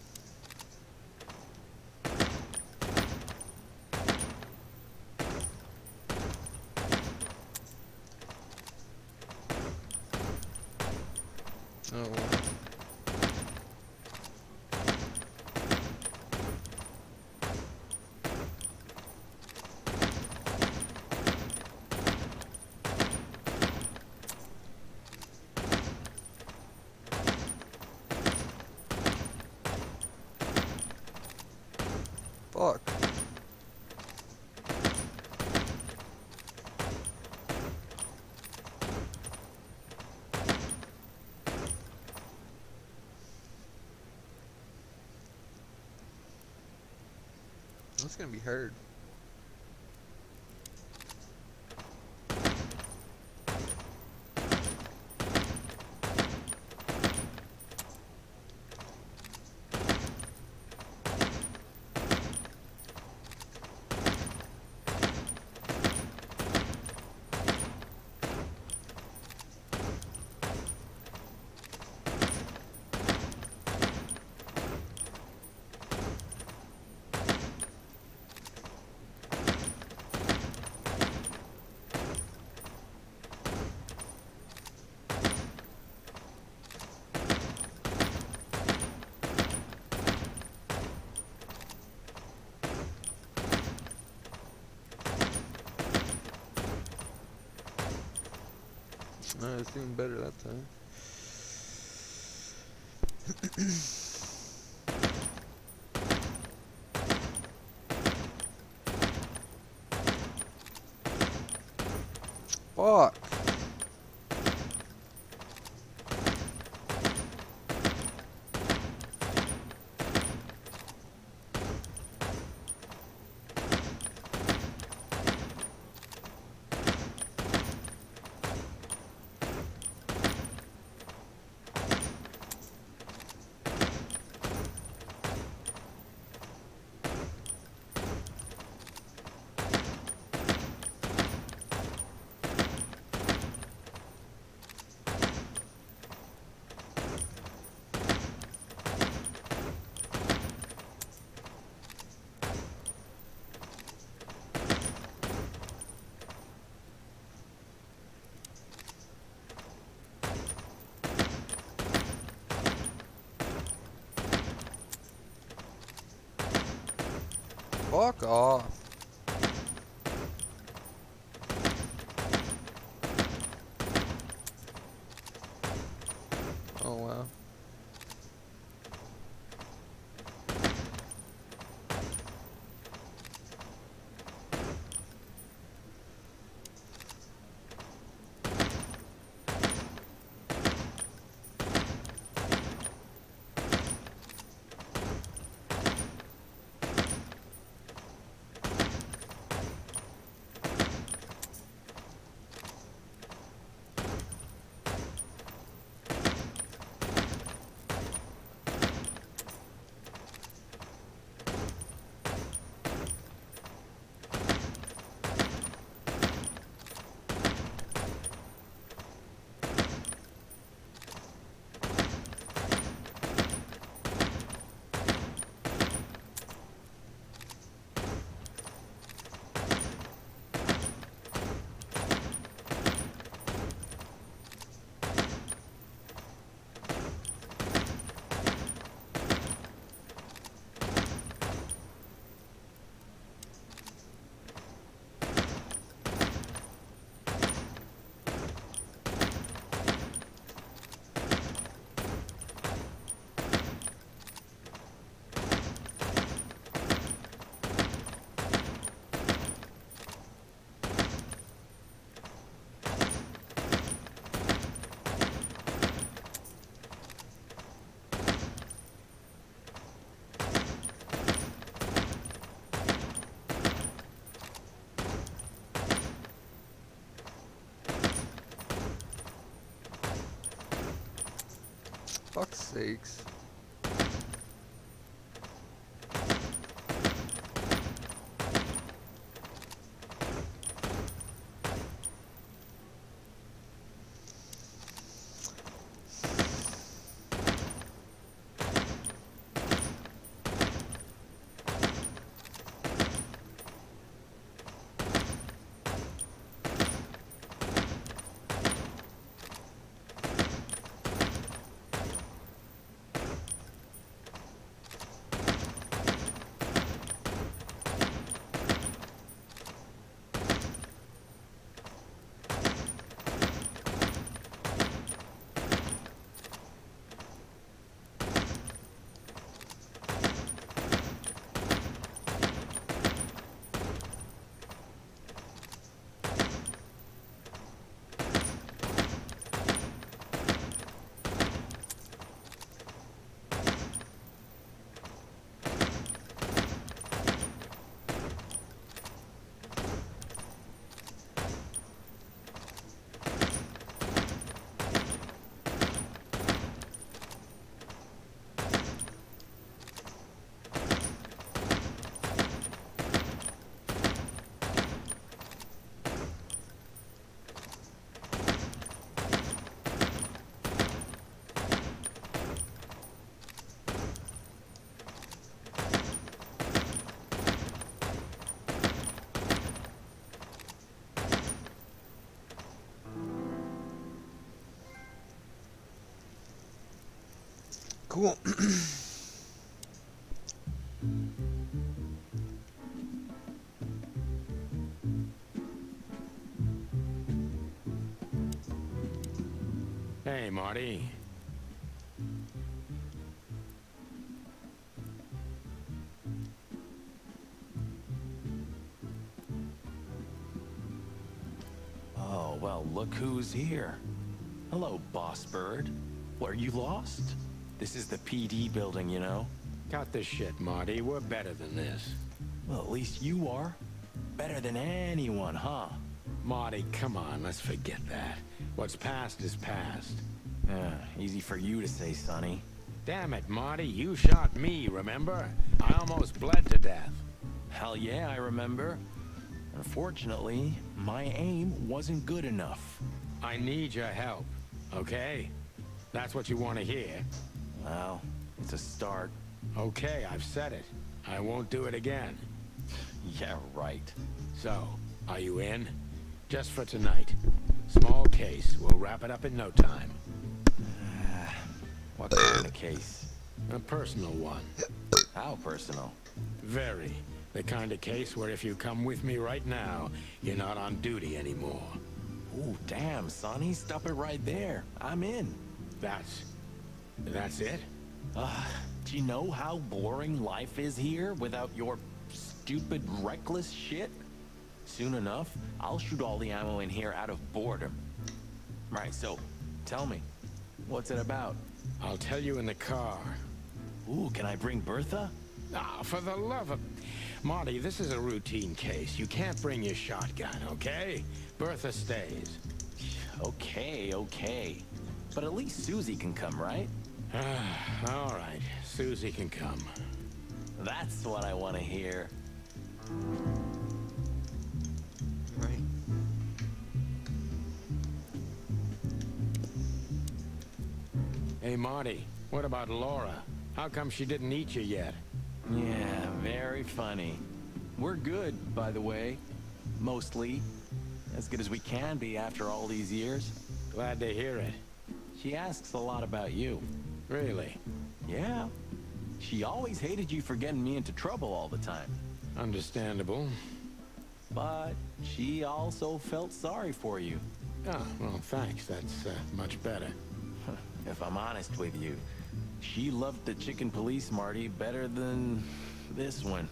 Oh, wow. Fuck. That's gonna be hard. It's doing better that time. Fuck. Fuck off. Oh wow. fuck's sakes. Cool. Hey, Marty. Oh, well, look who's here. Hello, Boss Bird. What, are you lost? This is the PD building, you know? Cut the shit, Marty. We're better than this. Well, at least you are. Better than anyone, huh? Marty, come on, let's forget that. What's past is past. Easy for you to say, Sonny. Damn it, Marty, you shot me, remember? I almost bled to death. Hell yeah, I remember. Unfortunately, my aim wasn't good enough. I need your help, okay? That's what you want to hear. Well, it's a start. Okay, I've said it. I won't do it again. Yeah, right. So, are you in? Just for tonight. Small case. We'll wrap it up in no time. What kind of case? A personal one. How personal? Very. The kind of case where if you come with me right now, you're not on duty anymore. Ooh, damn, Sonny, stop it right there. I'm in. That's it? Do you know how boring life is here without your stupid, reckless shit? Soon enough, I'll shoot all the ammo in here out of boredom. Right, so, tell me, what's it about? I'll tell you in the car. Ooh, can I bring Bertha? Ah, for the love of... Marty, this is a routine case. You can't bring your shotgun, okay? Bertha stays. Okay. But at least Susie can come, right? All right, Susie can come. That's what I want to hear. Right. Hey, Marty, what about Laura? How come she didn't eat you yet? Yeah, very funny. We're good, by the way. Mostly. As good as we can be after all these years. Glad to hear it. She asks a lot about you. Really? Yeah. She always hated you for getting me into trouble all the time. Understandable. But she also felt sorry for you. Oh, well, thanks. That's much better. If I'm honest with you, she loved the chicken police, Marty, better than this one.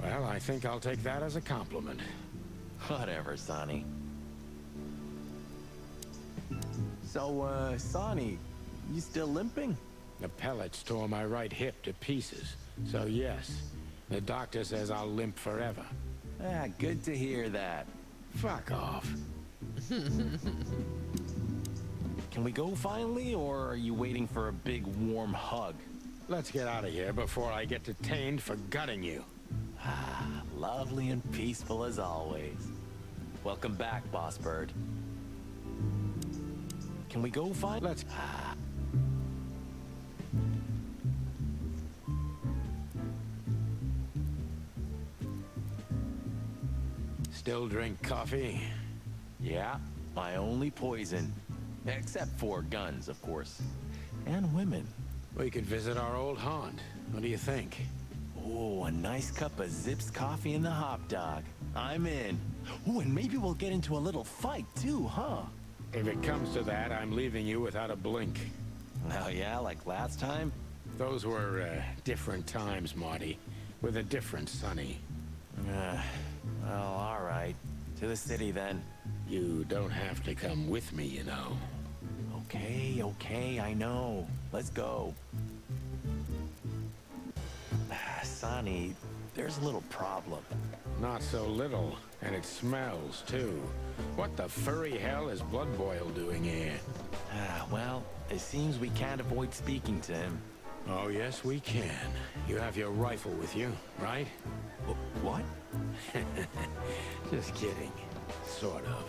Well, I think I'll take that as a compliment. Whatever, Sonny. So, Sonny, you still limping? The pellets tore my right hip to pieces. So, yes, the doctor says I'll limp forever. Ah, good to hear that. Fuck off. Can we go finally, or are you waiting for a big warm hug? Let's get out of here before I get detained for gutting you. Ah, lovely and peaceful as always. Welcome back, Boss Bird. Can we go find? Let's... Still drink coffee? Yeah, my only poison. Except for guns, of course. And women. We could visit our old haunt. What do you think? Oh, a nice cup of Zips coffee and the hot dog. I'm in. Oh, and maybe we'll get into a little fight too, huh? If it comes to that, I'm leaving you without a blink. Oh yeah, like last time? Those were, different times, Marty. With a different Sonny. Well, all right. To the city, then. You don't have to come with me, you know. Okay, I know. Let's go. Sonny, there's a little problem. Not so little, and it smells, too. What the furry hell is Blood Boil doing here? Well, it seems we can't avoid speaking to him. Oh, yes, we can. You have your rifle with you, right? What? Just kidding. Sort of.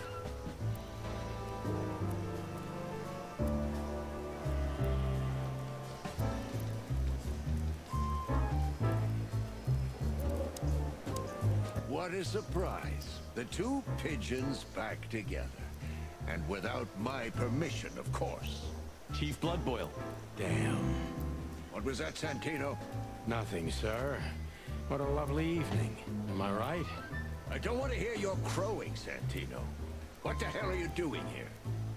What a surprise. The two pigeons back together. And without my permission, of course. Chief Blood Boil. Damn. What was that, Santino? Nothing, sir. What a lovely evening. Am I right? I don't want to hear your crowing, Santino. What the hell are you doing here?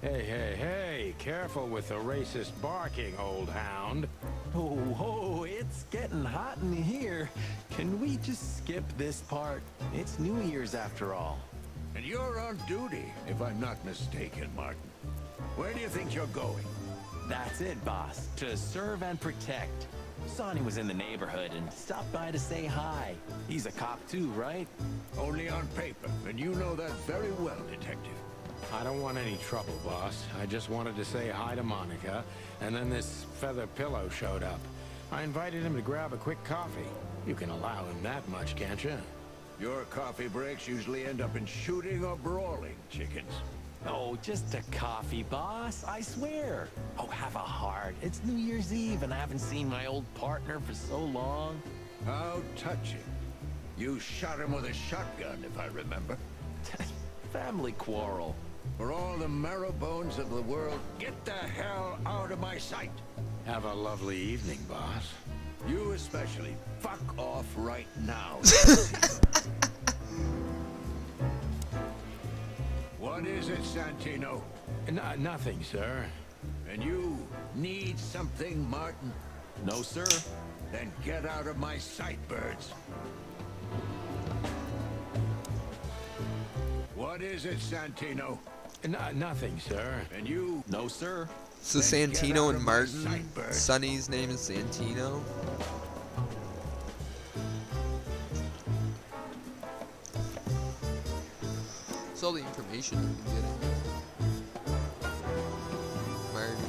Hey, careful with the racist barking, old hound. Oh, it's getting hot in here. Can we just skip this part? It's New Year's after all. And you're on duty, if I'm not mistaken, Martin. Where do you think you're going? That's it, boss. To serve and protect. Sonny was in the neighborhood and stopped by to say hi. He's a cop too, right? Only on paper, and you know that very well, Detective. I don't want any trouble, boss. I just wanted to say hi to Monica, and then this feather pillow showed up. I invited him to grab a quick coffee. You can allow him that much, can't you? Your coffee breaks usually end up in shooting or brawling, chickens. Oh, just a coffee, boss. I swear. Oh, have a heart. It's New Year's Eve, and I haven't seen my old partner for so long. How touching. You shot him with a shotgun, if I remember. Family quarrel. For all the marrow bones of the world, get the hell out of my sight. Have a lovely evening, boss. You especially. Fuck off right now. What is it, Santino? Nothing, sir. And you need something, Martin? No, sir. Then get out of my sight, birds. What is it, Santino? Nothing, sir. And you? No, sir. So Then get Santino out and of my Martin, sight, bird. Sonny's name is Santino. That's all the information I've been getting. Marty.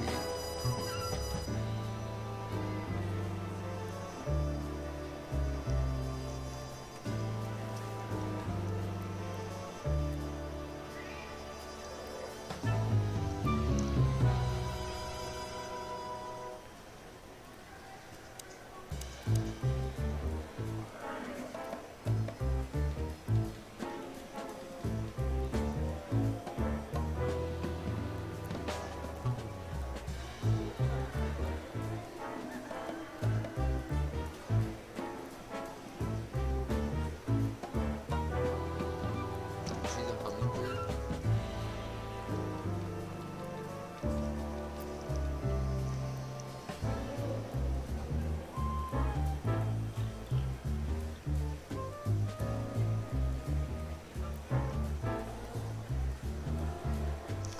She's a hummingbird.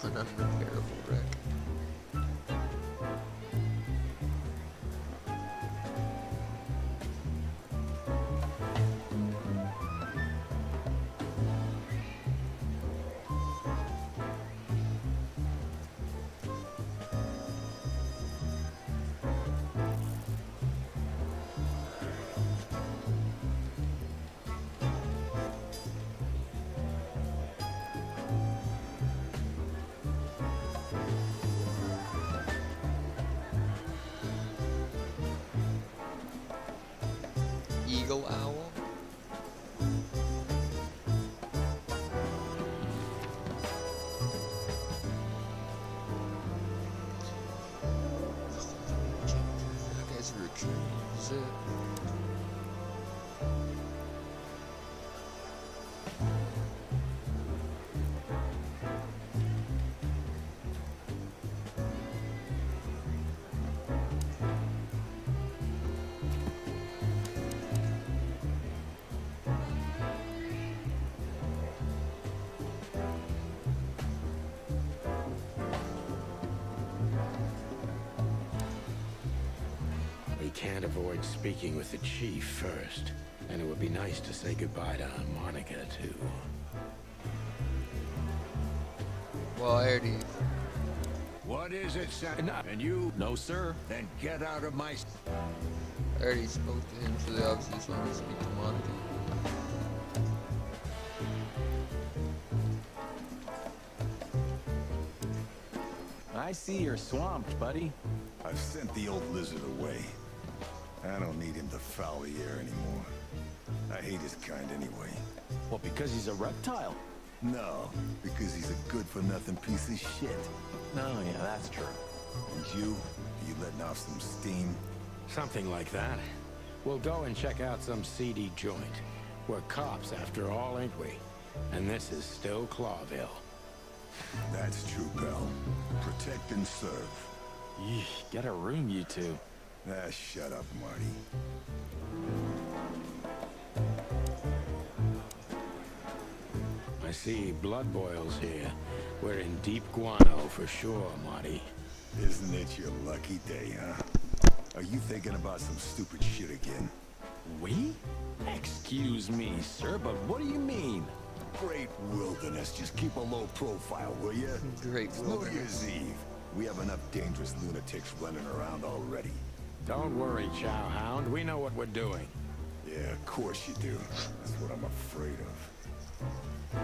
An unrepairable wreck. eagle owl. That guy's a recruit. Is it? We can't avoid speaking with the chief first. And it would be nice to say goodbye to Monica, too. Well, I already. What is it, son? And you? No, sir. Then get out of my... I already spoke to him, so they obviously just want to speak to Monica. I see you're swamped, buddy. I've sent the old lizard away. I don't need him to foul the air anymore. I hate his kind anyway. Well, because he's a reptile. No, because he's a good-for-nothing piece of shit. No, yeah, that's true. And you letting off some steam? Something like that. We'll go and check out some seedy joint. We're cops, after all, ain't we? And this is still Clawville. That's true, pal. Protect and serve. Yeesh, get a room, you two. Ah, shut up, Marty. I see blood boils here. We're in deep guano for sure, Marty. Isn't it your lucky day, huh? Are you thinking about some stupid shit again? We? Excuse me, sir, but what do you mean? Great wilderness. Just keep a low profile, will you? Great It's New wilderness. Year's Eve. We have enough dangerous lunatics running around already. Don't worry, Chowhound. We know what we're doing. Yeah, of course you do. That's what I'm afraid of.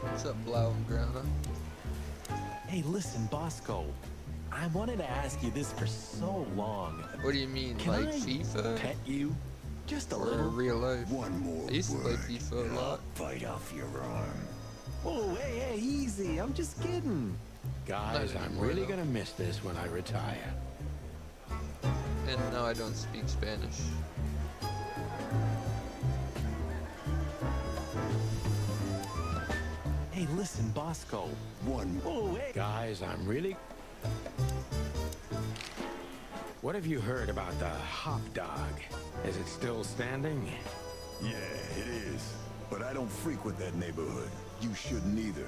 What's up, Blau and Grana? Hey, listen, Bosco. I wanted to ask you this for so long. What do you mean, Can like I FIFA? pet you? Just a Or little. real life? One more I used to play word, FIFA a and lot. I'll bite off your arm. Oh, hey, easy. I'm just kidding. Guys, Not I'm anymore, really though. gonna miss this when I retire. And now I don't speak Spanish. Hey, listen, Bosco. One Oh, hey. Guys, I'm really... What have you heard about the hop dog? Is it still standing? Yeah, it is. But I don't frequent that neighborhood. You shouldn't either.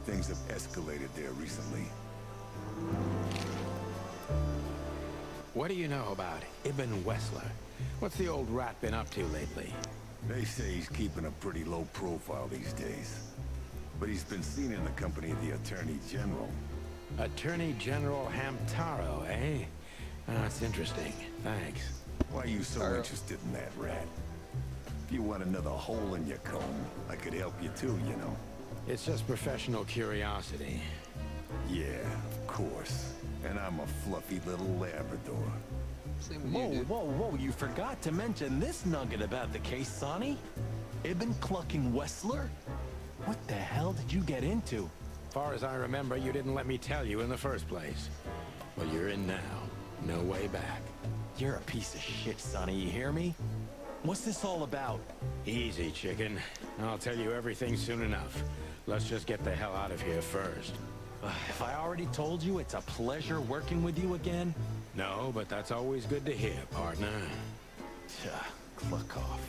Things have escalated there recently. What do you know about Ibn Wessler? What's the old rat been up to lately? They say he's keeping a pretty low profile these days. But he's been seen in the company of the Attorney General. Attorney General Hamtaro, eh? That's interesting. Thanks. Why are you so Taro. interested in that rat? If you want another hole in your comb, I could help you too, you know. It's just professional curiosity. Yeah, of course. And I'm a fluffy little Labrador. Same with Whoa, you, dude. whoa, you forgot to mention this nugget about the case, Sonny. Ibn Clucking Wessler? What the hell did you get into? Far as I remember, you didn't let me tell you in the first place. Well, you're in now. No way back. You're a piece of shit, Sonny, you hear me? What's this all about? Easy, chicken. I'll tell you everything soon enough. Let's just get the hell out of here first. If I already told you it's a pleasure working with you again? No, but that's always good to hear, partner. Cluck off.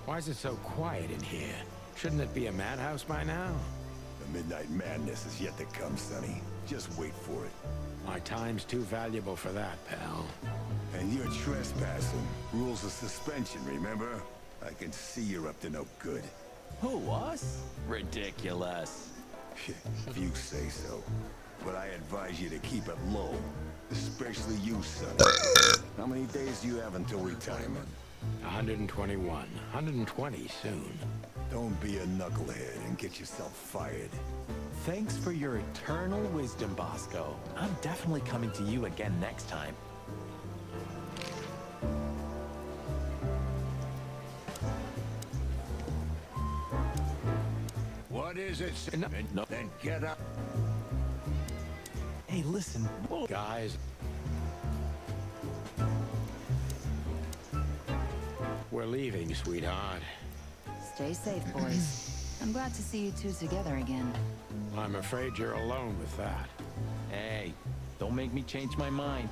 Why is it so quiet in here? Shouldn't it be a madhouse by now? The midnight madness is yet to come, Sonny. Just wait for it. My time's too valuable for that, pal. And you're trespassing. Rules of suspension, remember? I can see you're up to no good. Who, us? Ridiculous. If you say so. But I advise you to keep it low. Especially you, Sonny. How many days do you have until retirement? 121. 120 soon. Don't be a knucklehead and get yourself fired. Thanks for your eternal wisdom, Bosco. I'm definitely coming to you again next time. What is it? No. Then get up. Hey, listen, Guys, we're leaving, sweetheart. Stay safe, boys. I'm glad to see you two together again. I'm afraid you're alone with that. hey, don't make me change my mind.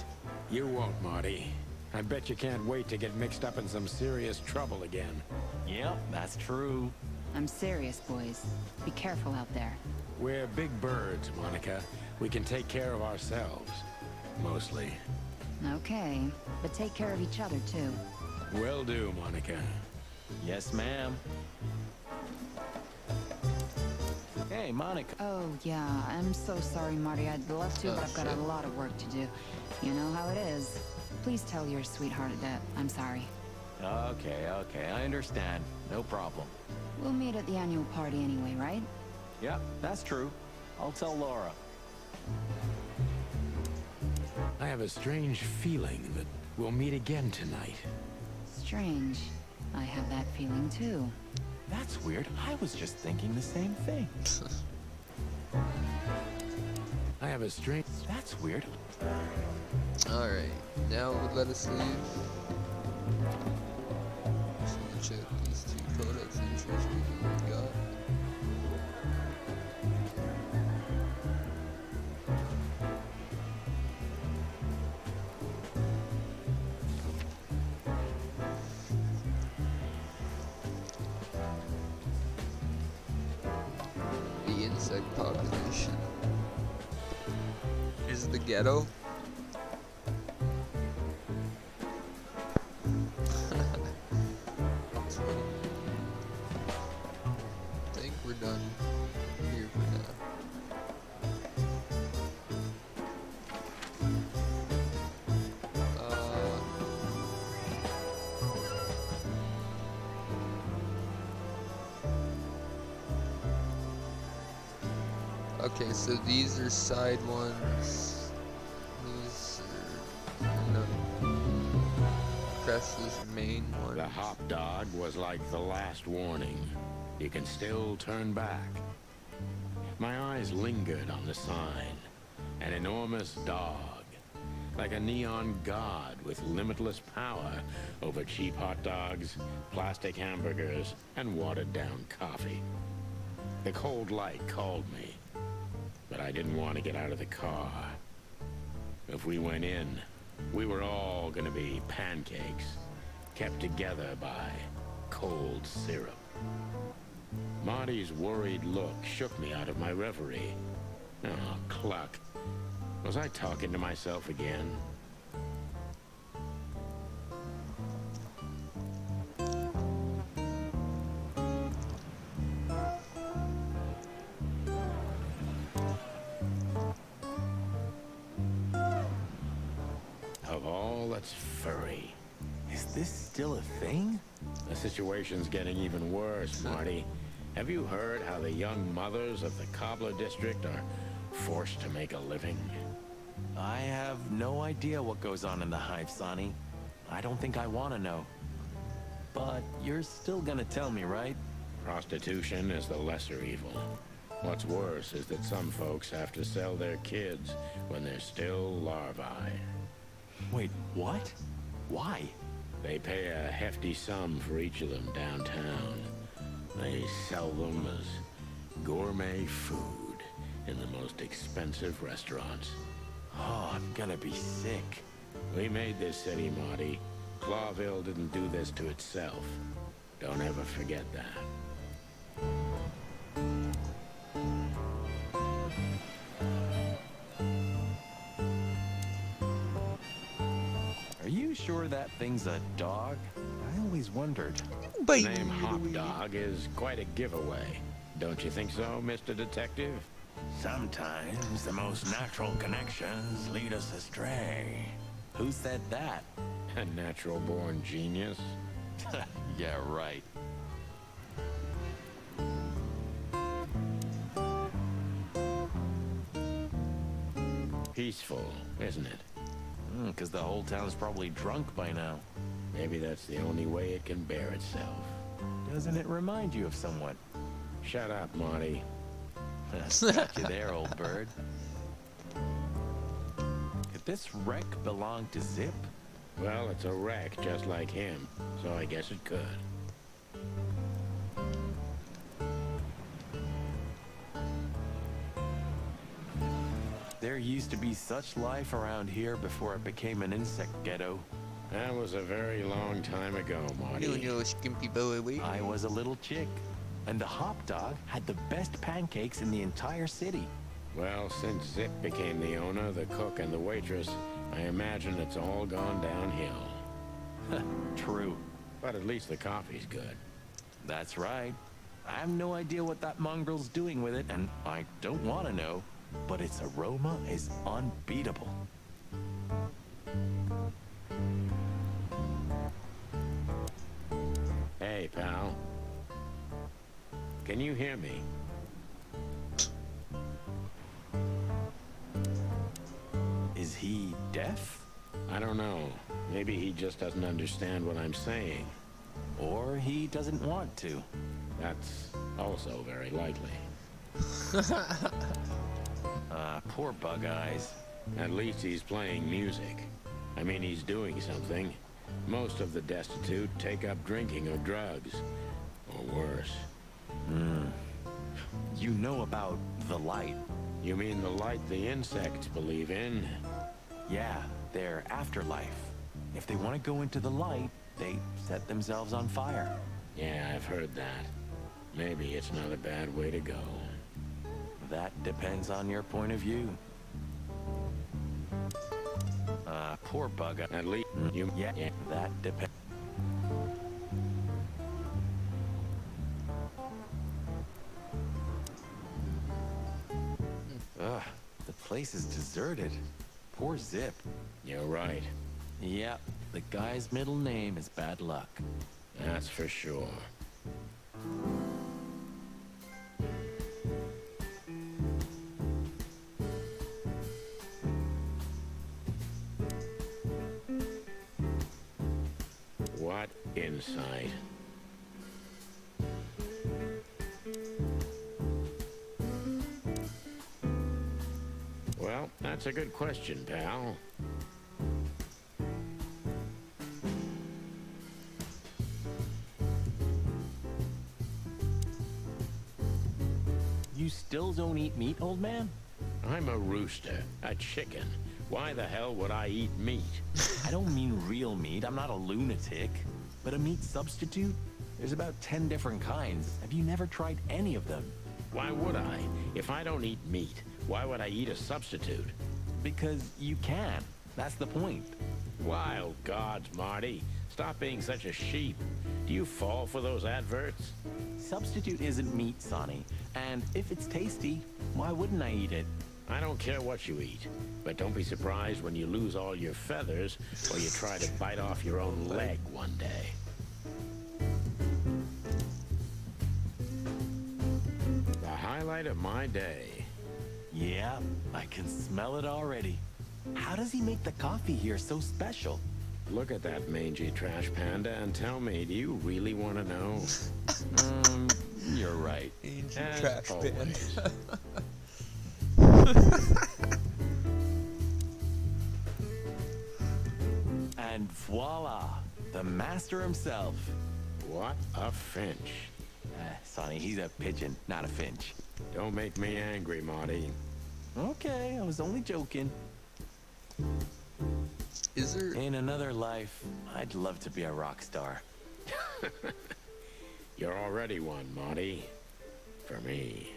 You won't, Marty. I bet you can't wait to get mixed up in some serious trouble again. Yep, that's true. I'm serious, boys. Be careful out there. We're big birds, Monica. We can take care of ourselves. Mostly. Okay, but take care of each other, too. Will do, Monica. Yes, ma'am. Hey, Monica. Oh, yeah, I'm so sorry, Marty. I'd love to, but I've got a lot of work to do. You know how it is. Please tell your sweetheart that I'm sorry. Okay, I understand. No problem. We'll meet at the annual party anyway, right? Yep, that's true. I'll tell Laura. I have a strange feeling that we'll meet again tonight. Strange. I have that feeling, too. That's weird. I was just thinking the same thing. I have a strange... That's weird. Alright, now it would let us leave. So we'll check these two codex entries we got. The insect population. Is the ghetto? That's funny. I think we're done here for now. Okay, so these are side ones. These are Crest's main ones. The hop dog was like the last warning. You can still turn back. My eyes lingered on the sign. An enormous dog. Like a neon god with limitless power over cheap hot dogs, plastic hamburgers, and watered-down coffee. The cold light called me. But I didn't want to get out of the car. If we went in, we were all gonna be pancakes, kept together by cold syrup. Marty's worried look shook me out of my reverie. Oh, cluck. Was I talking to myself again? Of all that's furry. Is this still a thing? The situation's getting even worse, Marty. Have you heard how the young mothers of the Cobbler District are forced to make a living? I have no idea what goes on in the hive, Sonny. I don't think I want to know. But you're still gonna tell me, right? Prostitution is the lesser evil. What's worse is that some folks have to sell their kids when they're still larvae. Wait, what? Why? They pay a hefty sum for each of them downtown. They sell them as gourmet food in the most expensive restaurants. Oh, I'm gonna be sick. We made this city, Marty. Clawville didn't do this to itself. Don't ever forget that. Are you sure that thing's a dog? I always wondered. The name Hop Dog is quite a giveaway. Don't you think so, Mr. Detective? Sometimes the most natural connections lead us astray. Who said that? A natural-born genius. Yeah, right. peaceful, isn't it? Because the whole town's probably drunk by now. Maybe that's the only way it can bear itself. Doesn't it remind you of someone? Shut up, Marty. Got you there, old bird. Could this wreck belong to Zip? Well, it's a wreck just like him, so I guess it could. There used to be such life around here before it became an insect ghetto. That was a very long time ago, Marty. No, skimpy boy. I was a little chick, and the hop dog had the best pancakes in the entire city. Well, since Zip became the owner, the cook, and the waitress, I imagine it's all gone downhill. True. But at least the coffee's good. That's right. I have no idea what that mongrel's doing with it, and I don't want to know, but its aroma is unbeatable. Hey, pal. Can you hear me? Is he deaf? I don't know. Maybe he just doesn't understand what I'm saying. Or he doesn't want to. That's also very likely. Poor Bug Eyes. At least he's playing music. I mean, he's doing something. Most of the destitute take up drinking or drugs. Or worse. You know about the light. You mean the light the insects believe in? Yeah, their afterlife. If they want to go into the light, they set themselves on fire. Yeah, I've heard that. Maybe it's not a bad way to go. That depends on your point of view. Poor Bug Eye. At least you... Yeah, that depends. Ugh, the place is deserted. Poor Zip. You're right. Yep, the guy's middle name is Bad Luck. That's for sure. What insight? Well, that's a good question, pal. You still don't eat meat, old man? I'm a rooster, a chicken. Why the hell would I eat meat? I don't mean real meat. I'm not a lunatic. But a meat substitute? There's about 10 different kinds. Have you never tried any of them? Why would I? If I don't eat meat, why would I eat a substitute? Because you can. That's the point. Wild gods, Marty. Stop being such a sheep. Do you fall for those adverts? Substitute isn't meat, Sonny. And if it's tasty, why wouldn't I eat it? I don't care what you eat, but don't be surprised when you lose all your feathers or you try to bite off your own leg one day. The highlight of my day. Yeah, I can smell it already. How does he make the coffee here so special? Look at that mangy trash panda and tell me, do you really want to know? You're right. Mangy As trash always. panda. And voila, the master himself. What a finch. Sonny, he's a pigeon, not a finch. Don't make me angry, Marty. Okay, I was only joking. Is there... In another life, I'd love to be a rock star. You're already one, Marty. For me.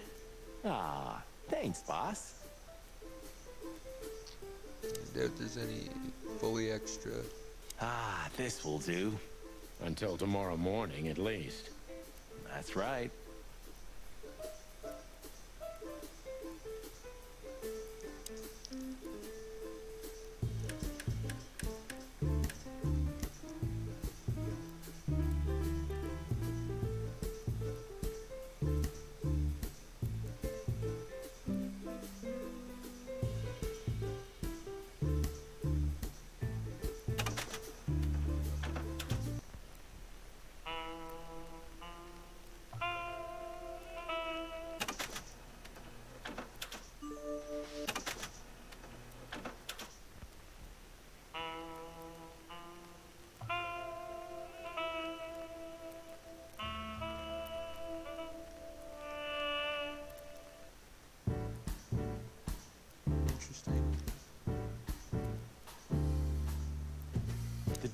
Ah, thanks, boss. I doubt there's any fully extra. Ah, this will do. Until tomorrow morning, at least. That's right.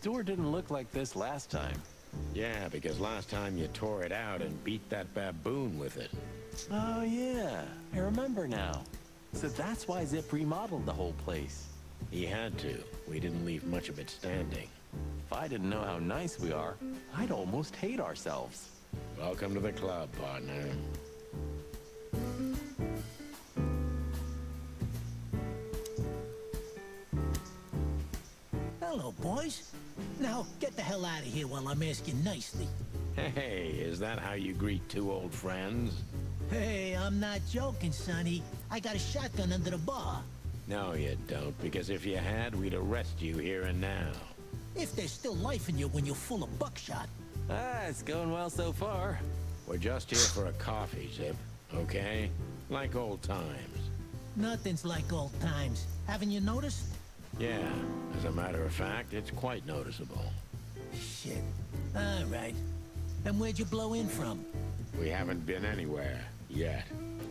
door didn't look like this last time. Yeah, because last time you tore it out and beat that baboon with it. Oh, yeah. I remember now. So that's why Zip remodeled the whole place. He had to. We didn't leave much of it standing. If I didn't know how nice we are, I'd almost hate ourselves. Welcome to the club, partner. Hello, boys. Now, get the hell out of here while I'm asking nicely. Hey, is that how you greet two old friends? Hey, I'm not joking, Sonny. I got a shotgun under the bar. No, you don't, because if you had, we'd arrest you here and now. If there's still life in you when you're full of buckshot. Ah, it's going well so far. We're just here for a coffee, Zip, okay? Like old times. Nothing's like old times. Haven't you noticed? Yeah, as a matter of fact, it's quite noticeable. Shit. All right. And where'd you blow in from? We haven't been anywhere yet,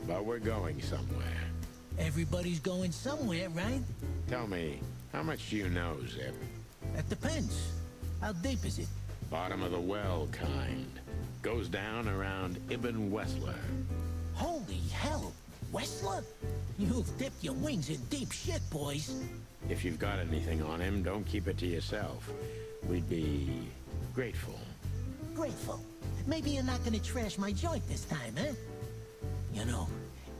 but we're going somewhere. Everybody's going somewhere, right? Tell me, how much do you know, Zip? That depends. How deep is it? Bottom of the well kind. Goes down around Ibn Wessler. Holy hell! Wessler? You've dipped your wings in deep shit, boys. If you've got anything on him, don't keep it to yourself. We'd be grateful. Grateful. Maybe you're not gonna trash my joint this time, eh? You know,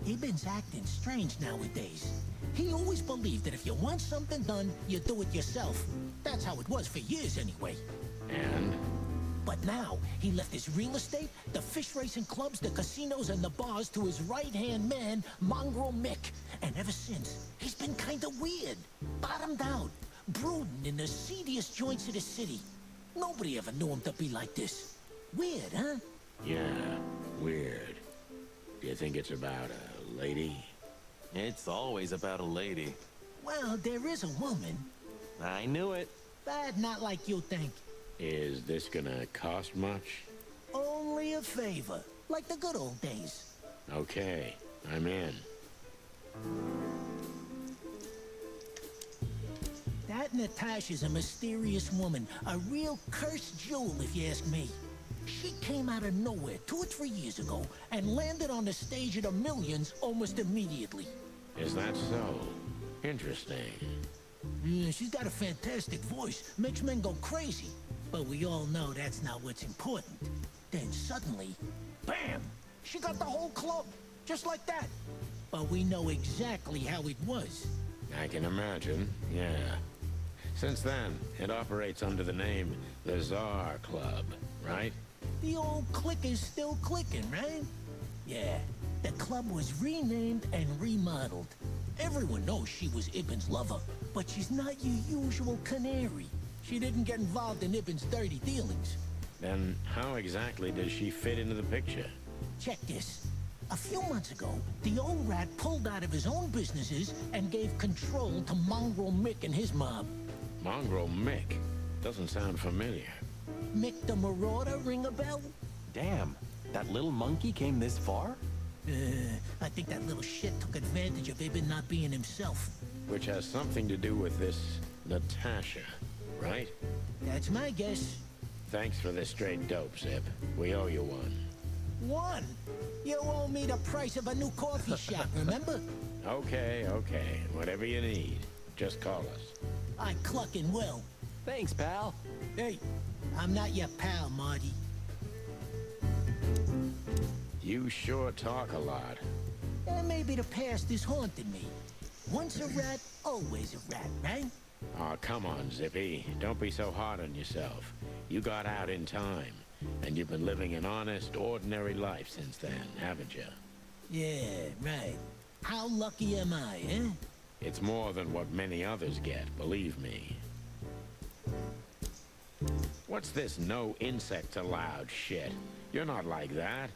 Ibn's acting strange nowadays. He always believed that if you want something done, you do it yourself. That's how it was for years anyway. And? But now, he left his real estate, the fish racing clubs, the casinos, and the bars to his right-hand man, Mongrel Mick. And ever since, he's been kinda weird. Bottomed out, brooding in the seediest joints of the city. Nobody ever knew him to be like this. Weird, huh? Yeah, weird. Do you think it's about a lady? It's always about a lady. Well, there is a woman. I knew it. But not like you think. Is this gonna cost much? Only a favor, like the good old days. Okay, I'm in. That Natasha's a mysterious woman, a real cursed jewel if you ask me. She came out of nowhere 2 or 3 years ago and landed on the stage of the millions almost immediately. Is that so? Interesting. Yeah, she's got a fantastic voice, makes men go crazy. But we all know that's not what's important. Then suddenly, bam! She got the whole club, just like that. But we know exactly how it was. I can imagine, yeah. Since then, it operates under the name the Czar Club, right? The old click is still clicking, right? Yeah, the club was renamed and remodeled. Everyone knows she was Ibn's lover, but she's not your usual canary. She didn't get involved in Ibn's dirty dealings. Then how exactly does she fit into the picture? Check this. A few months ago, the old rat pulled out of his own businesses and gave control to Mongrel Mick and his mob. Mongrel Mick? Doesn't sound familiar. Mick the Marauder, ring a bell? Damn, that little monkey came this far? I think that little shit took advantage of Ibn not being himself. Which has something to do with this Natasha, right? That's my guess. Thanks for this straight dope, Zip. We owe you one. One? You owe me the price of a new coffee shop, remember? Okay, okay. Whatever you need. Just call us. I clucking will. Thanks, pal. Hey, I'm not your pal, Marty. You sure talk a lot. And maybe the past is haunting me. Once a rat, always a rat, right? Aw, come on, Zippy. Don't be so hard on yourself. You got out in time, and you've been living an honest, ordinary life since then, haven't you? Yeah, right. How lucky am I, eh? It's more than what many others get, believe me. What's this no insects allowed shit? You're not like that.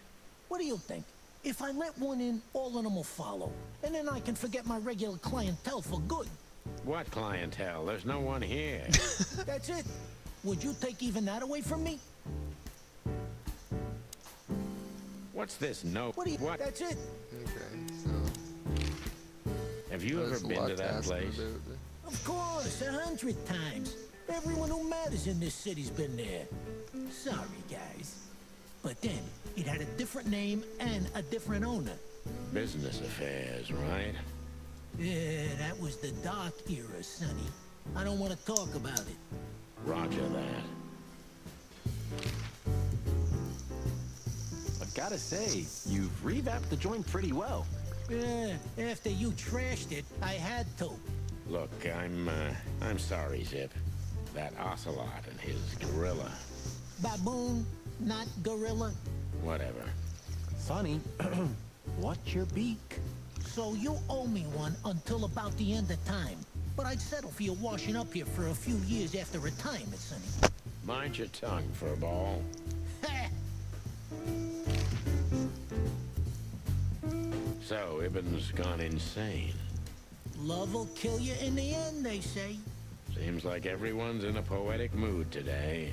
What do you think? If I let one in, all of them will follow. And then I can forget my regular clientele for good. What clientele? There's no one here. That's it. Would you take even that away from me? What's this no... What do you... What? That's it. Okay, so... Have you ever there's a been lot to that ask him place? about. Of course, 100 times. Everyone who matters in this city's been there. Sorry, guys. But then, it had a different name and a different owner. Business affairs, right? Yeah, that was the dark era, Sonny. I don't want to talk about it. Roger that. I gotta say, you've revamped the joint pretty well. Yeah, after you trashed it, I had to. Look, I'm sorry, Zip. That ocelot and his gorilla. Baboon, not gorilla. Whatever. Sonny, what's your beak? So you owe me one until about the end of time. But I'd settle for you washing up here for a few years after retirement, Sonny. Mind your tongue, furball. So, Ibn's gone insane. Love will kill you in the end, they say. Seems like everyone's in a poetic mood today.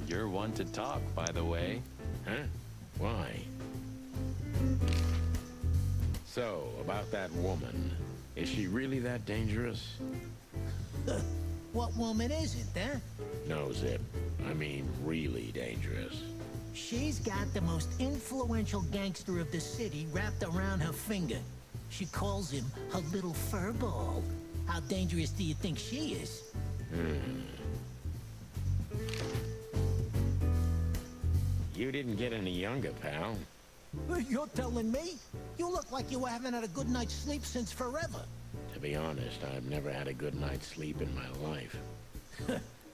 You're one to talk, by the way. Huh? Why? So, about that woman. Is she really that dangerous? What woman is it, huh? No, Zip. I mean, really dangerous. She's got the most influential gangster of the city wrapped around her finger. She calls him her little furball. How dangerous do you think she is? You didn't get any younger, pal. You're telling me? You look like you haven't had a good night's sleep since forever. To be honest, I've never had a good night's sleep in my life.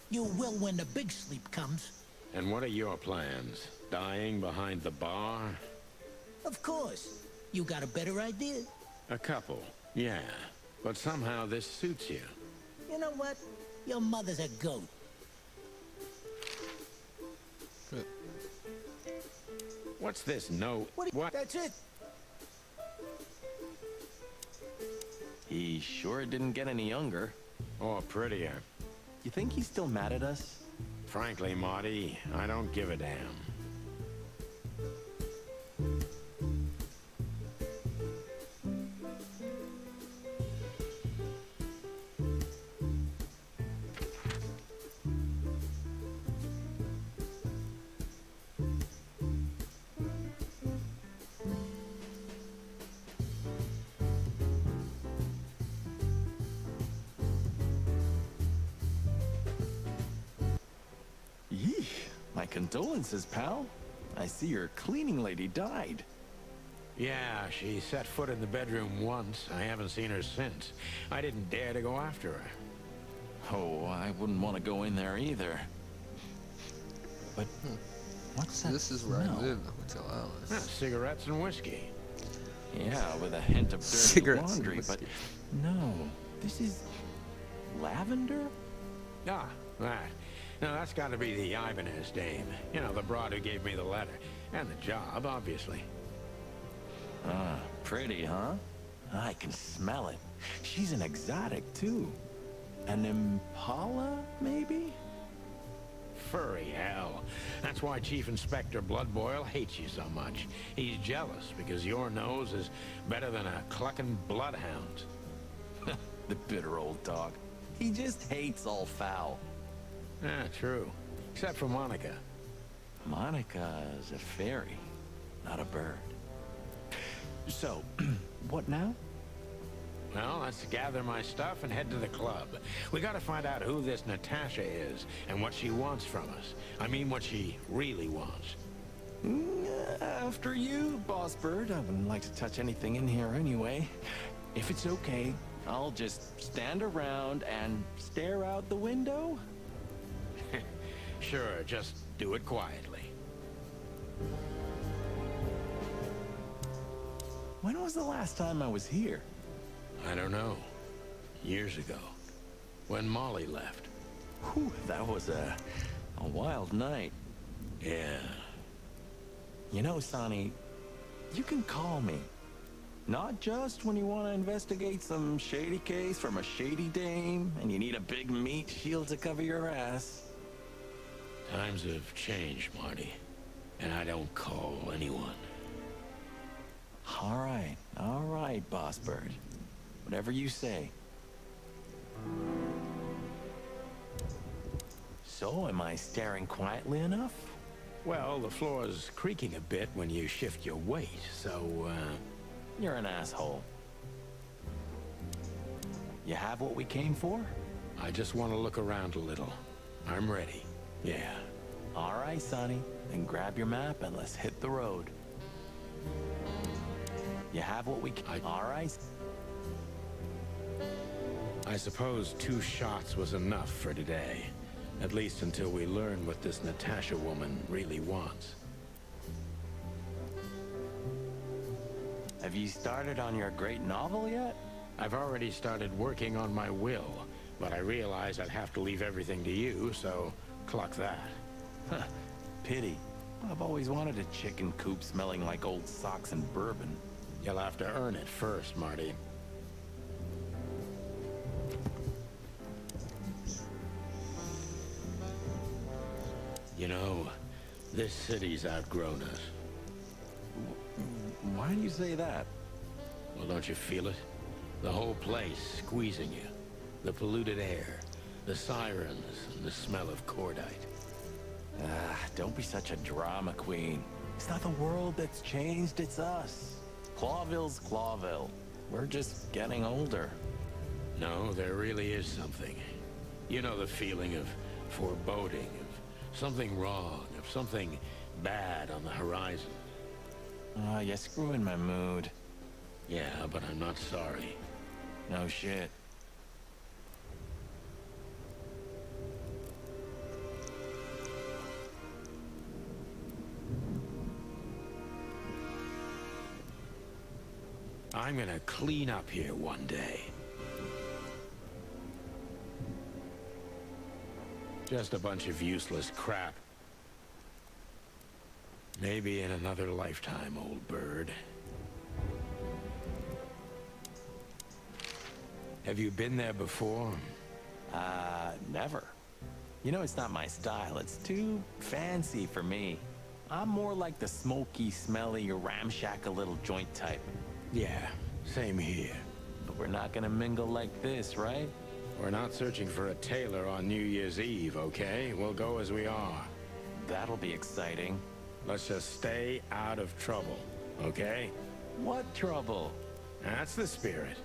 You will when the big sleep comes. And what are your plans? Dying behind the bar? Of course. You got a better idea? A couple, yeah. But somehow this suits you. You know what? Your mother's a goat. What's this note? What? That's it. He sure didn't get any younger. Or prettier. You think he's still mad at us? Frankly, Marty, I don't give a damn. Yeesh. My condolences, pal. I see your cleaning lady died. Yeah, she set foot in the bedroom once. I haven't seen her since. I didn't dare to go after her. Oh, I wouldn't want to go in there either. But what's that This is where smell? I live, the Hotel Alice. Cigarettes and whiskey. Yeah, with a hint of dirty Cigarettes and laundry, but whiskey. no, this is lavender? Ah, that. Now, that's got to be the Ibanez dame. You know, the broad who gave me the letter. And the job, obviously. Ah, pretty, huh? I can smell it. She's an exotic, too. An impala, maybe? Furry hell. That's why Chief Inspector Bloodboil hates you so much. He's jealous because your nose is better than a clucking bloodhound. The bitter old dog. He just hates all foul. Ah, true. Except for Monica. Monica's a fairy, not a bird. So, what now? Well, let's gather my stuff and head to the club. We gotta find out who this Natasha is and what she wants from us. I mean, what she really wants. After you, Boss Bird. I wouldn't like to touch anything in here anyway. If it's okay, I'll just stand around and stare out the window. Sure, just do it quietly. When was the last time I was here? I don't know. Years ago. When Molly left. Whew, that was a wild night. Yeah. You know, Sonny, you can call me. Not just when you want to investigate some shady case from a shady dame and you need a big meat shield to cover your ass. Times have changed, Marty. And I don't call anyone. All right, Boss Bird. Whatever you say. So, am I staring quietly enough? Well, the floor's creaking a bit when you shift your weight, so, You're an asshole. You have what we came for? I just want to look around a little. I'm ready. Yeah. All right, Sonny. Then grab your map and let's hit the road. You have what we can. All right. I suppose 2 shots was enough for today. At least until we learn what this Natasha woman really wants. Have you started on your great novel yet? I've already started working on my will, but I realize I'd have to leave everything to you, so cluck that. Huh. Pity. I've always wanted a chicken coop smelling like old socks and bourbon. You'll have to earn it first, Marty. You know, this city's outgrown us. Why do you say that? Well, don't you feel it? The whole place squeezing you. The polluted air, the sirens, and the smell of cordite. Don't be such a drama queen. It's not the world that's changed, it's us. Clawville's Clawville. We're just getting older. No, there really is something. You know the feeling of foreboding, of something wrong, of something bad on the horizon. You're screwing my mood. Yeah, but I'm not sorry. No shit. I'm gonna clean up here one day. Just a bunch of useless crap. Maybe in another lifetime, old bird. Have you been there before? Never. You know, it's not my style. It's too fancy for me. I'm more like the smoky, smelly, ramshackle little joint type. Yeah, same here. But we're not gonna mingle like this, right? We're not searching for a tailor on New Year's Eve, okay? We'll go as we are. That'll be exciting. Let's just stay out of trouble, okay? What trouble? That's the spirit.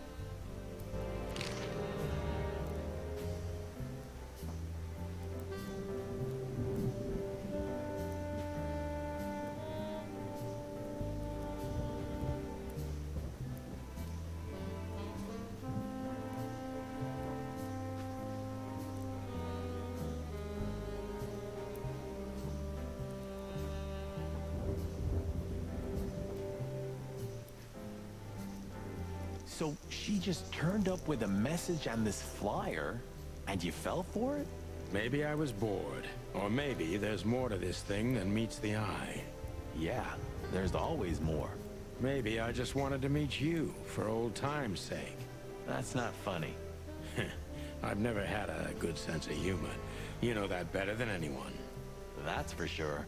So she just turned up with a message and this flyer, and you fell for it? Maybe I was bored. Or maybe there's more to this thing than meets the eye. Yeah, there's always more. Maybe I just wanted to meet you, for old time's sake. That's not funny. I've never had a good sense of humor. You know that better than anyone. That's for sure.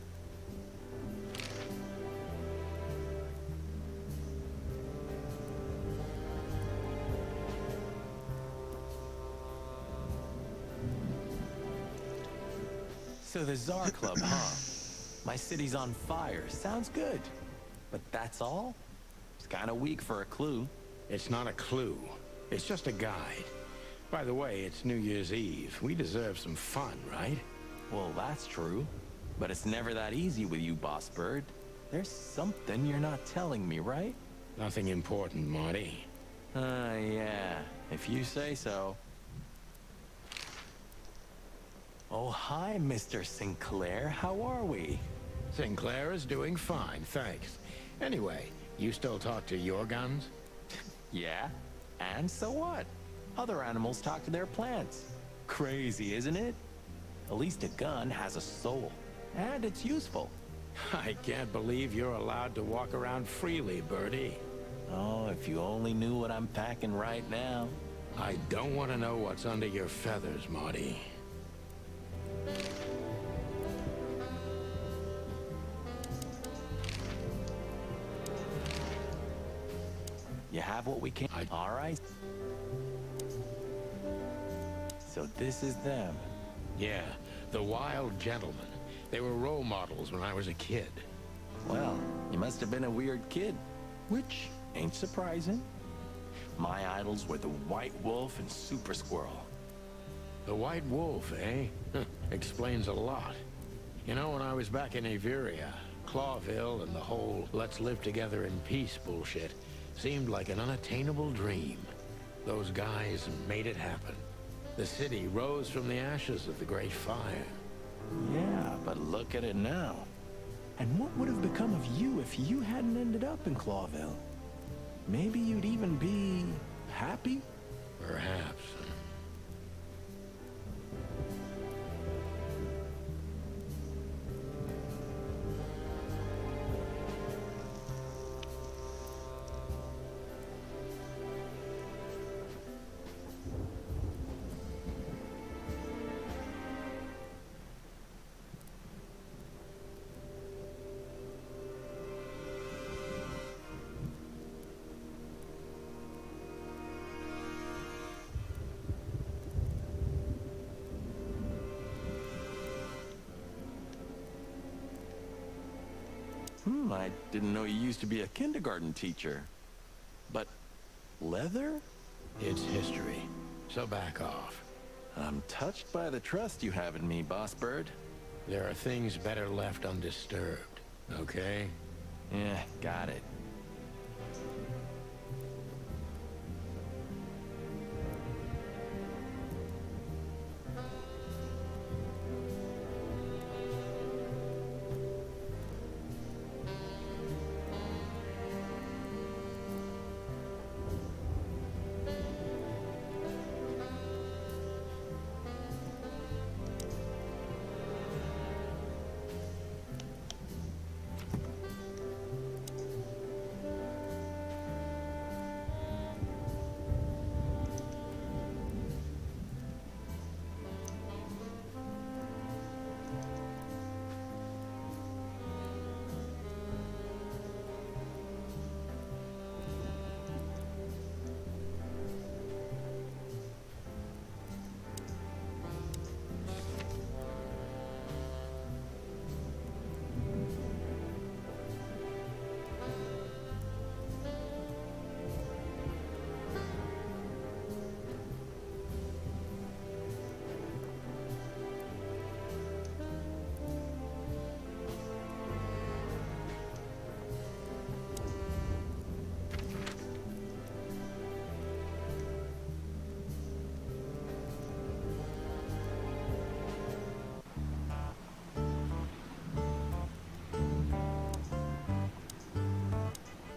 So the Tsar Club, huh? My city's on fire. Sounds good. But that's all? It's kind of weak for a clue. It's not a clue. It's just a guide. By the way, it's New Year's Eve. We deserve some fun, right? Well, that's true. But it's never that easy with you, Boss Bird. There's something you're not telling me, right? Nothing important, Marty. Yeah. If you say so. Oh, hi, Mr. Sinclair. How are we? Sinclair is doing fine, thanks. Anyway, you still talk to your guns? Yeah. And so what? Other animals talk to their plants. Crazy, isn't it? At least a gun has a soul. And it's useful. I can't believe you're allowed to walk around freely, Birdie. Oh, if you only knew what I'm packing right now. I don't want to know what's under your feathers, Marty. You have what we can. All right. So this is them. Yeah, The Wild Gentlemen. They were role models when I was a kid. Well, you must have been a weird kid, which ain't surprising. My idols were the White Wolf and Super Squirrel. The White Wolf, eh? Explains a lot. You know, when I was back in Averia, Clawville and the whole let's live together in peace bullshit seemed like an unattainable dream. Those guys made it happen. The city rose from the ashes of the Great Fire. Yeah, but look at it now. And what would have become of you if you hadn't ended up in Clawville? Maybe you'd even be happy? Perhaps. I didn't know you used to be a kindergarten teacher. But leather? It's history, so back off. I'm touched by the trust you have in me, Boss Bird. There are things better left undisturbed, okay? Yeah, got it.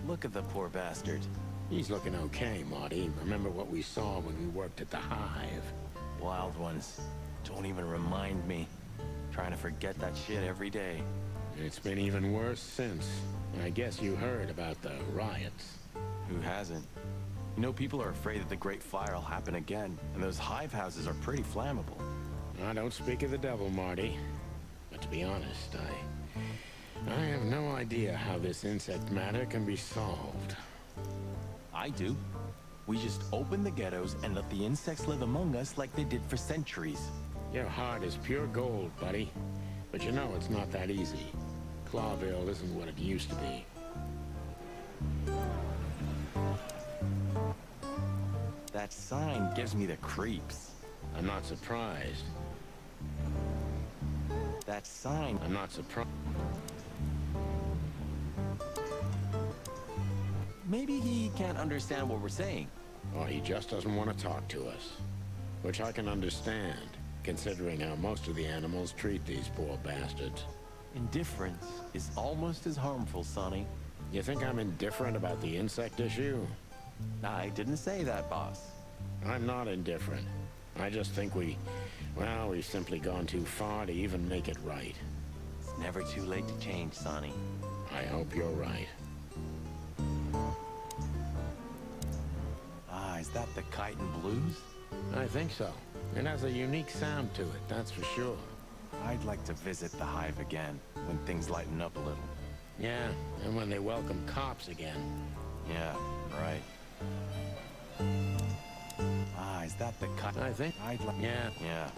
Look at the poor bastard. He's looking okay, Marty. Remember what we saw when we worked at the Hive? Wild ones. Don't even remind me. Trying to forget that shit every day. It's been even worse since. I guess you heard about the riots. Who hasn't? You know, people are afraid that the Great Fire will happen again, and those hive houses are pretty flammable. I don't speak of the devil, Marty. But to be honest, I have no idea how this insect matter can be solved. I do. We just open the ghettos and let the insects live among us like they did for centuries. Your heart is pure gold, buddy. But you know it's not that easy. Clawville isn't what it used to be. That sign gives me the creeps. I'm not surprised. That sign... I'm not surprised. Maybe he can't understand what we're saying. Or he just doesn't want to talk to us. Which I can understand, considering how most of the animals treat these poor bastards. Indifference is almost as harmful, Sonny. You think I'm indifferent about the insect issue? I didn't say that, boss. I'm not indifferent. I just think we've simply gone too far to even make it right. It's never too late to change, Sonny. I hope you're right. Is that the Kite and Blues? I think so. It has a unique sound to it, that's for sure. I'd like to visit the Hive again, when things lighten up a little. Yeah, and when they welcome cops again. Yeah, right. Is that the Kite? I think. I'd like... Yeah. Yeah.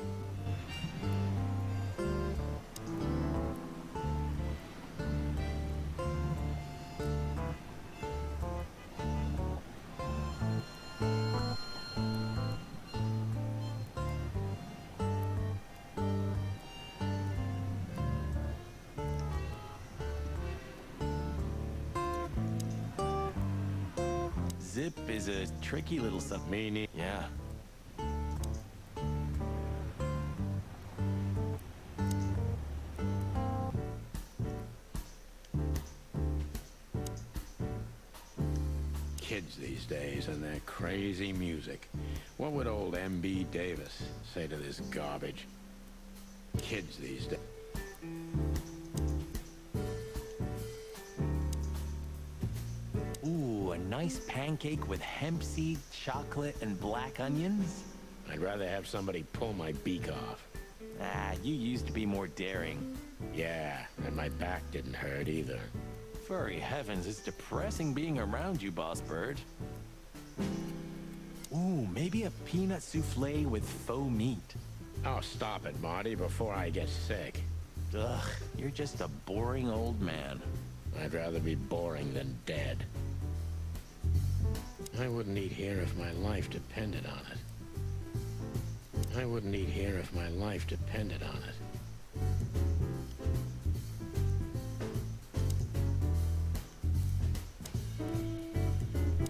Zip is a tricky little something. Meanie. Yeah. Kids these days and their crazy music. What would old M.B. Davis say to this garbage? Kids these days. Ooh, a nice pancake with hemp seed, chocolate, and black onions? I'd rather have somebody pull my beak off. Ah, you used to be more daring. Yeah, and my back didn't hurt either. Furry heavens, it's depressing being around you, Boss Bird. Ooh, maybe a peanut souffle with faux meat. Oh, stop it, Marty, before I get sick. Ugh, you're just a boring old man. I'd rather be boring than dead. I wouldn't eat here if my life depended on it. I wouldn't eat here if my life depended on it.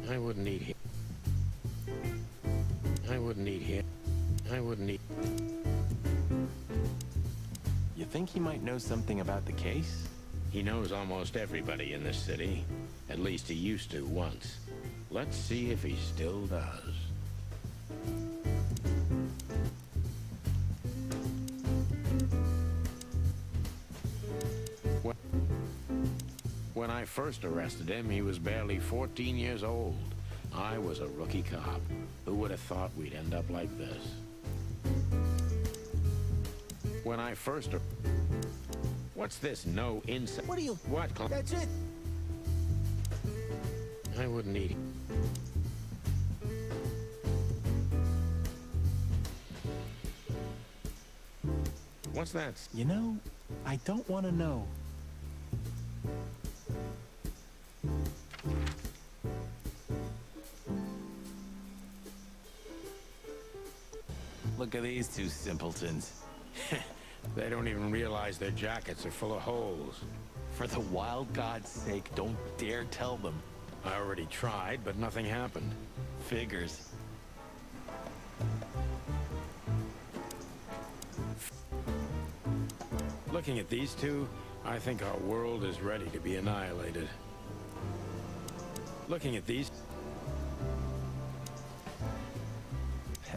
I wouldn't eat here. I wouldn't eat here. I wouldn't eat. You think he might know something about the case? He knows almost everybody in this city. At least he used to once. Let's see if he still does. When I first arrested him, he was barely 14 years old. I was a rookie cop. Who would have thought we'd end up like this? When I first... What's this? No insect... What do you... What? That's it. I wouldn't eat... What's that? You know, I don't want to know. Look at these two simpletons. They don't even realize their jackets are full of holes. For the wild God's sake, don't dare tell them. I already tried, but nothing happened. Figures. Looking at these two, I think our world is ready to be annihilated. Looking at these...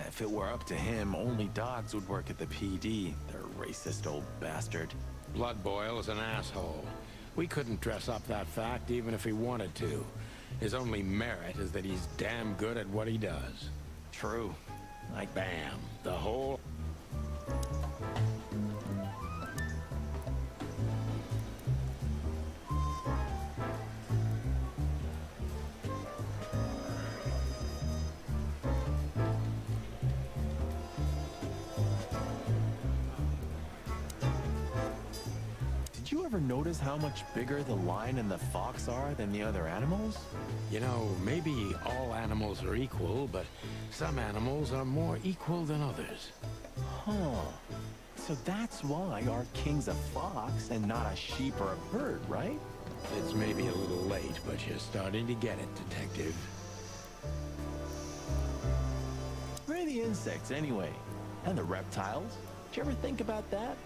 If it were up to him, only dogs would work at the PD. They're a racist old bastard. Blood Boil is an asshole. We couldn't dress up that fact even if he wanted to. His only merit is that he's damn good at what he does. True. Like Bam. The whole... Did you ever notice how much bigger the lion and the fox are than the other animals? You know, maybe all animals are equal, but some animals are more equal than others. Huh. So that's why our king's a fox and not a sheep or a bird, right? It's maybe a little late, but you're starting to get it, Detective. Where are the insects, anyway? And the reptiles? Did you ever think about that?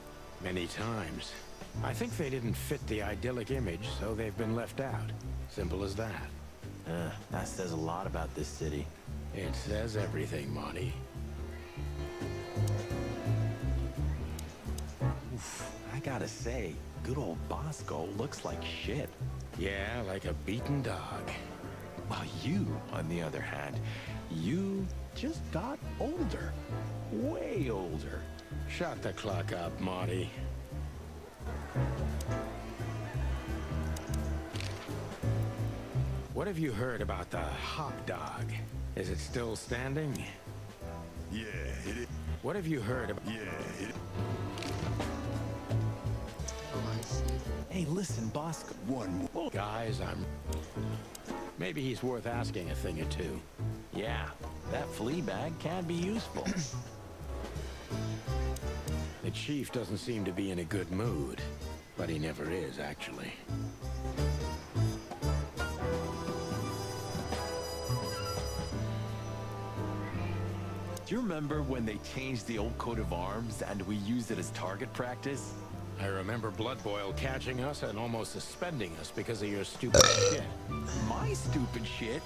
Many times. I think they didn't fit the idyllic image, so they've been left out. Simple as that. That says a lot about this city. It says everything, Monty. Oof, I gotta say, good old Bosco looks like shit. Yeah, like a beaten dog. While you, on the other hand, you just got older. Way older. Shut the clock up, Marty. What have you heard about the hop dog? Is it still standing? Yeah, it is. What have you heard about... Yeah, it... Oh, I see. Hey, listen, Bosco. One more. Guys, maybe he's worth asking a thing or two. Yeah, that flea bag can be useful. The chief doesn't seem to be in a good mood, but he never is, actually. Do you remember when they changed the old coat of arms and we used it as target practice? I remember Blood Boil catching us and almost suspending us because of your stupid shit. My stupid shit?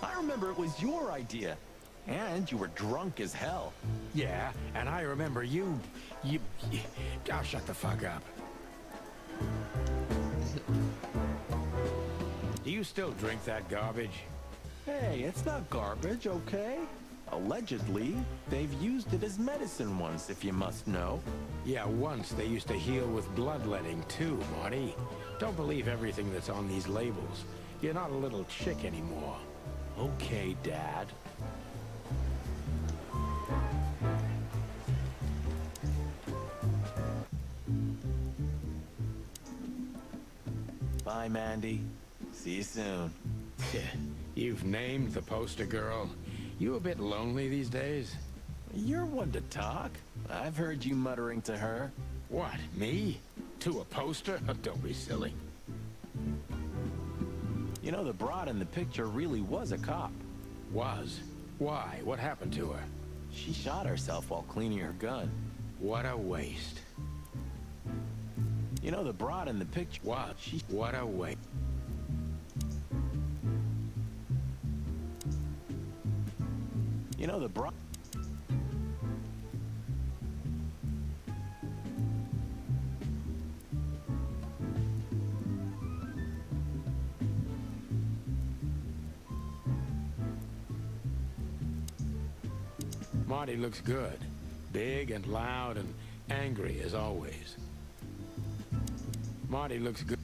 I remember it was your idea. And you were drunk as hell. Yeah, and I remember you... Oh, shut the fuck up. Do you still drink that garbage? Hey, it's not garbage, okay? Allegedly, they've used it as medicine once, if you must know. Yeah, once they used to heal with bloodletting too, Marty. Don't believe everything that's on these labels. You're not a little chick anymore. Okay, Dad. Bye, Mandy. See you soon. You've named the poster girl. You a bit lonely these days? You're one to talk. I've heard you muttering to her. What, me? To a poster? Don't be silly. You know, the broad in the picture really was a cop. Was? Why? What happened to her? She shot herself while cleaning her gun. What a waste. You know, the broad in the picture... What? What a waste. You know, the broad... Marty looks good. Big and loud and angry as always. Marty looks good.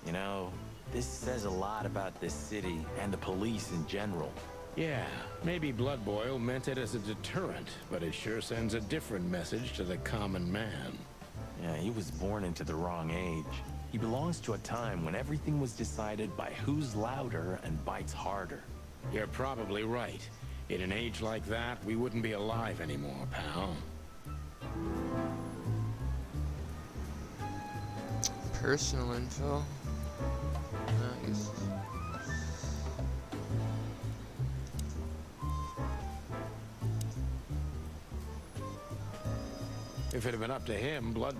You know, this says a lot about this city and the police in general. Yeah, maybe Blood Boil meant it as a deterrent, but it sure sends a different message to the common man. Yeah, he was born into the wrong age. He belongs to a time when everything was decided by who's louder and bites harder. You're probably right. In an age like that, we wouldn't be alive anymore, pal. Personal info. Nice. If it had been up to him, Blood...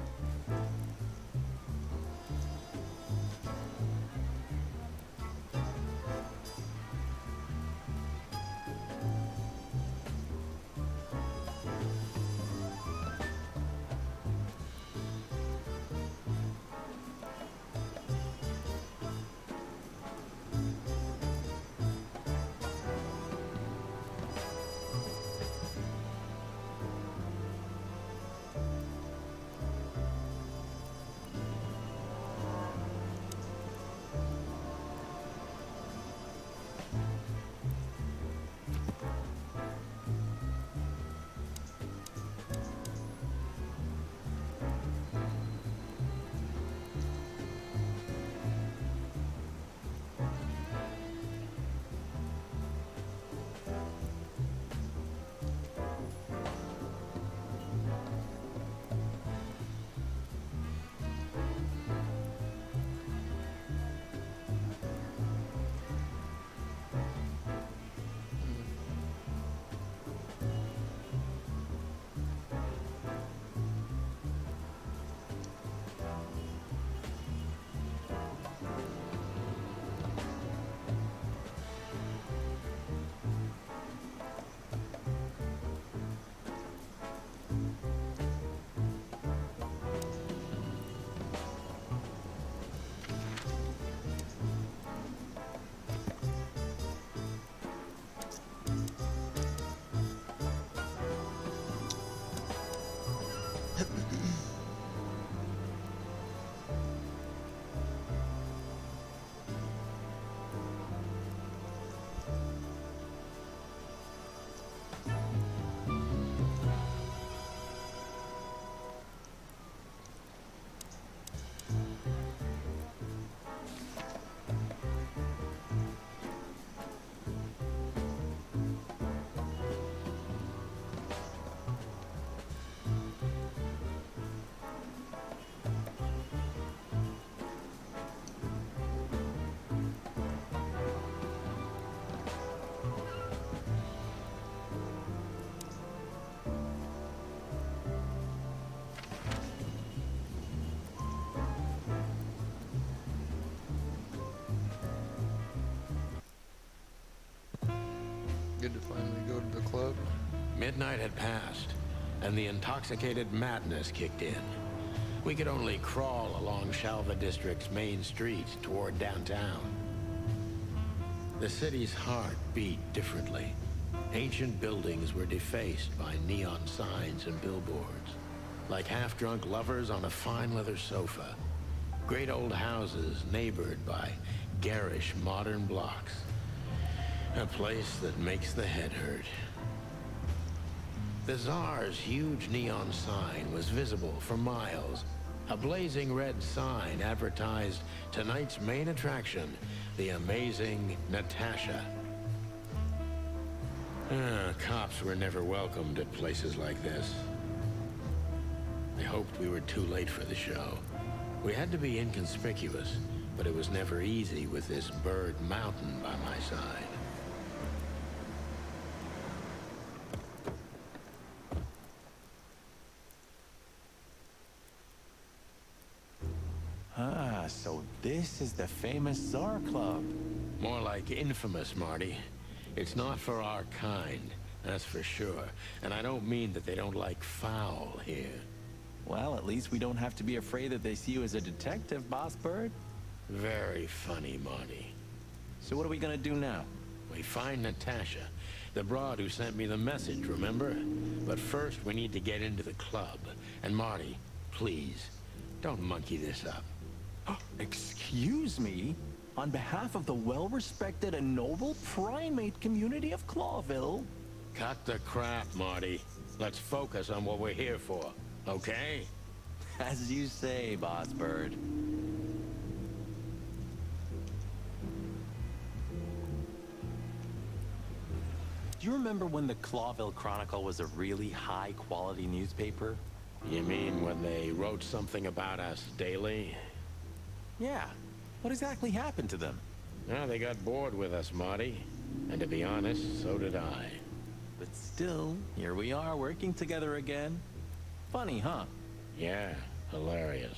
get to finally go to the club. Midnight had passed, and the intoxicated madness kicked in. We could only crawl along Shalva District's main street toward downtown. The city's heart beat differently. Ancient buildings were defaced by neon signs and billboards, like half-drunk lovers on a fine leather sofa. Great old houses neighbored by garish modern blocks. A place that makes the head hurt. The Tsar's huge neon sign was visible for miles. A blazing red sign advertised tonight's main attraction, the amazing Natasha. Cops were never welcomed at places like this. I hoped we were too late for the show. We had to be inconspicuous, but it was never easy with this bird mountain by my side. Ah, so this is the famous Tsar Club. More like infamous, Marty. It's not for our kind, that's for sure. And I don't mean that they don't like foul here. Well, at least we don't have to be afraid that they see you as a detective, Boss Bird. Very funny, Marty. So what are we gonna do now? We find Natasha, the broad who sent me the message, remember? But first, we need to get into the club. And Marty, please, don't monkey this up. Excuse me? On behalf of the well-respected and noble primate community of Clawville? Cut the crap, Marty. Let's focus on what we're here for, okay? As you say, Boss Bird. Do you remember when the Clawville Chronicle was a really high-quality newspaper? You mean when they wrote something about us daily? Yeah. What exactly happened to them? Well, they got bored with us, Marty. And to be honest, so did I. But still, here we are working together again. Funny, huh? Yeah, hilarious.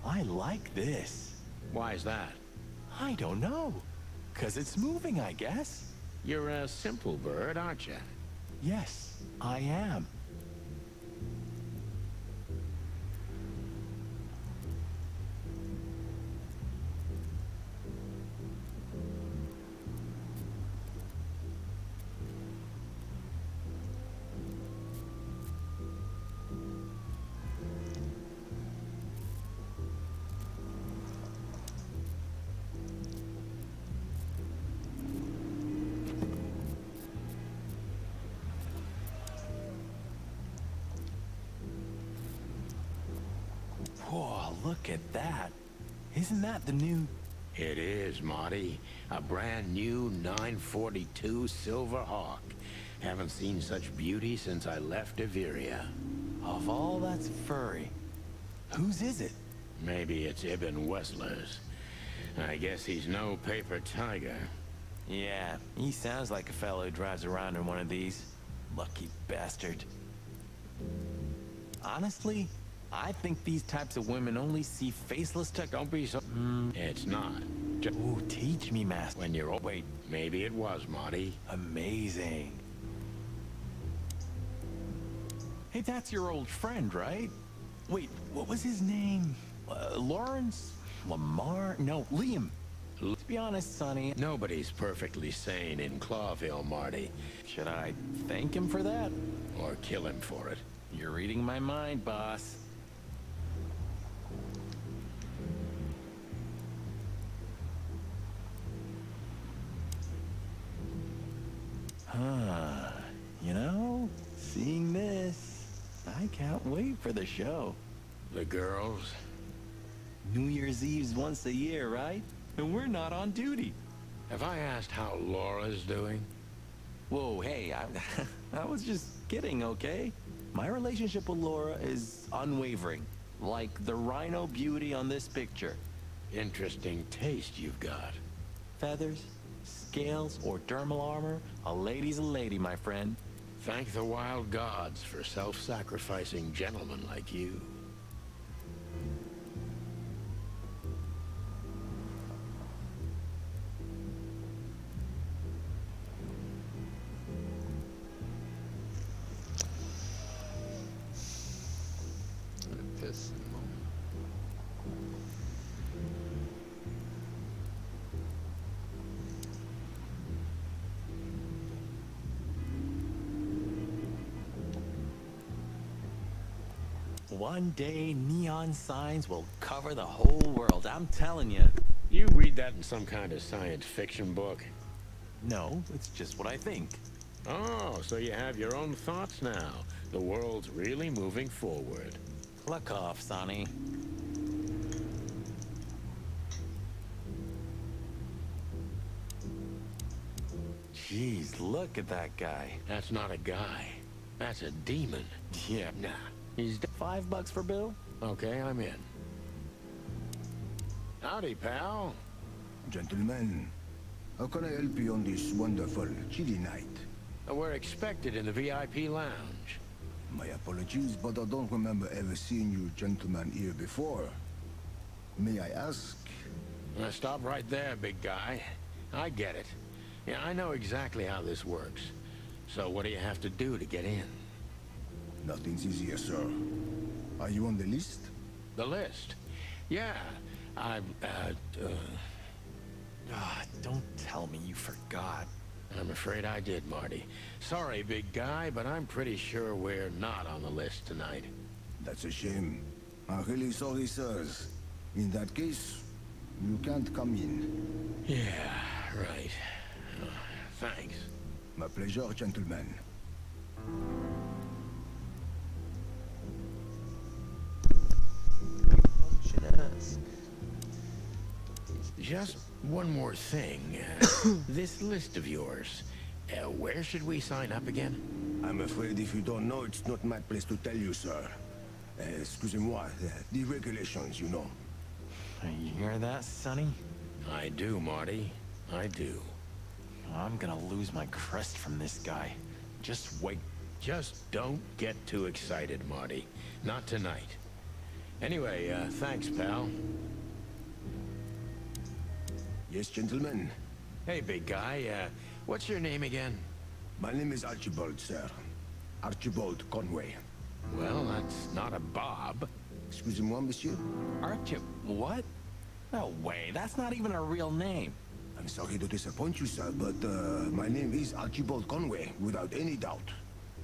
I like this. Why is that? I don't know. 'Cause it's moving, I guess. You're a simple bird, aren't you? Yes, I am. look at that. Isn't that the new... It is, Marty. A brand new 942 Silver Hawk. Haven't seen such beauty since I left Iveria. Of all that's furry, whose is it? Maybe it's Ibn Wessler's. I guess he's no paper tiger. Yeah, he sounds like a fellow who drives around in one of these. Lucky bastard. Honestly, I think these types of women only see faceless Don't be so... It's not. Ooh, teach me, master. When you're... Wait, maybe it was, Marty. Amazing. Hey, that's your old friend, right? Wait, what was his name? Lawrence? Lamar? No, Liam. Let's be honest, Sonny. Nobody's perfectly sane in Clawville, Marty. Should I thank him for that? Or kill him for it. You're reading my mind, boss. You know, seeing this, I can't wait for the show. The girls? New Year's Eve's once a year, right? And we're not on duty. Have I asked how Laura's doing? Whoa, hey, I was just kidding, okay? My relationship with Laura is unwavering, like the rhino beauty on this picture. Interesting taste you've got. Feathers, scales, or dermal armor, a lady's a lady, my friend. Thank the wild gods for self-sacrificing gentlemen like you. Piss in a moment. One day, neon signs will cover the whole world, I'm telling you. You read that in some kind of science fiction book? No, it's just what I think. Oh, so you have your own thoughts now. The world's really moving forward. Cluck off, Sonny. Jeez, look at that guy. That's not a guy. That's a demon. Yeah. Nah, he's... $5 for Bill? Okay, I'm in. Howdy, pal. Gentlemen, how can I help you on this wonderful, chilly night? We're expected in the VIP lounge. My apologies, but I don't remember ever seeing you gentlemen here before. May I ask? Stop right there, big guy. I get it. Yeah, I know exactly how this works. So what do you have to do to get in? Nothing's easier, sir. Are you on the list? The list? Yeah, Don't tell me you forgot. I'm afraid I did, Marty. Sorry, big guy, but I'm pretty sure we're not on the list tonight. That's a shame. I'm really sorry, sirs. In that case, you can't come in. Yeah, right. Thanks. My pleasure, gentlemen. Should ask. Just one more thing. This list of yours, where should we sign up again? I'm afraid if you don't know, it's not my place to tell you, sir. Excusez-moi, the regulations, you know. You hear that, Sonny? I do, Marty. I do. I'm gonna lose my crest from this guy. Just wait. Just don't get too excited, Marty. Not tonight. Anyway, thanks, pal. Yes, gentlemen. Hey, big guy, what's your name again? My name is Archibald, sir. Archibald Conway. Well, that's not a Bob. Excusez-moi, monsieur? Archie, what? No way, that's not even a real name. I'm sorry to disappoint you, sir, but my name is Archibald Conway, without any doubt.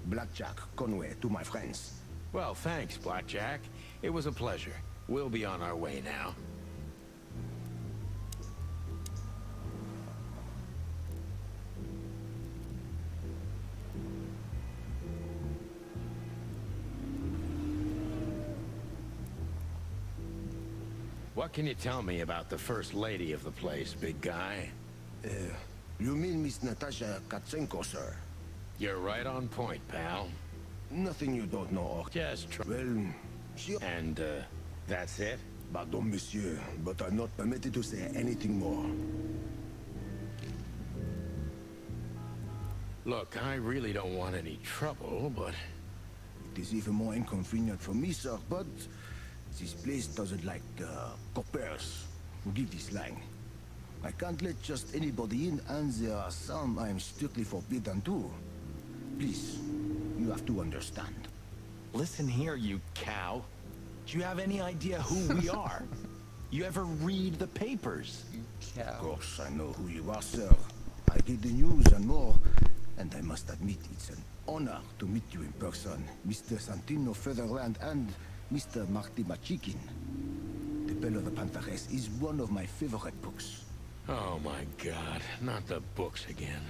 Blackjack Conway to my friends. Well, thanks, Blackjack. It was a pleasure. We'll be on our way now. What can you tell me about the first lady of the place, big guy? You mean Miss Natasha Katsenko, sir? You're right on point, pal. Nothing you don't know. Just try. Well, she... And, that's it? Pardon, monsieur, but I'm not permitted to say anything more. Look, I really don't want any trouble, but... It is even more inconvenient for me, sir, but... This place doesn't like, coppers. Forgive this slang. I can't let just anybody in, and there are some I am strictly forbidden to. Please, you have to understand. Listen here, you cow. Do you have any idea who we are? You ever read the papers? Of course, I know who you are, sir. I get the news and more, and I must admit it's an honor to meet you in person, Mr. Santino Featherland and Mr. Marty Machikin. The Bell of the Pantheress is one of my favorite books. Oh my god, not the books again.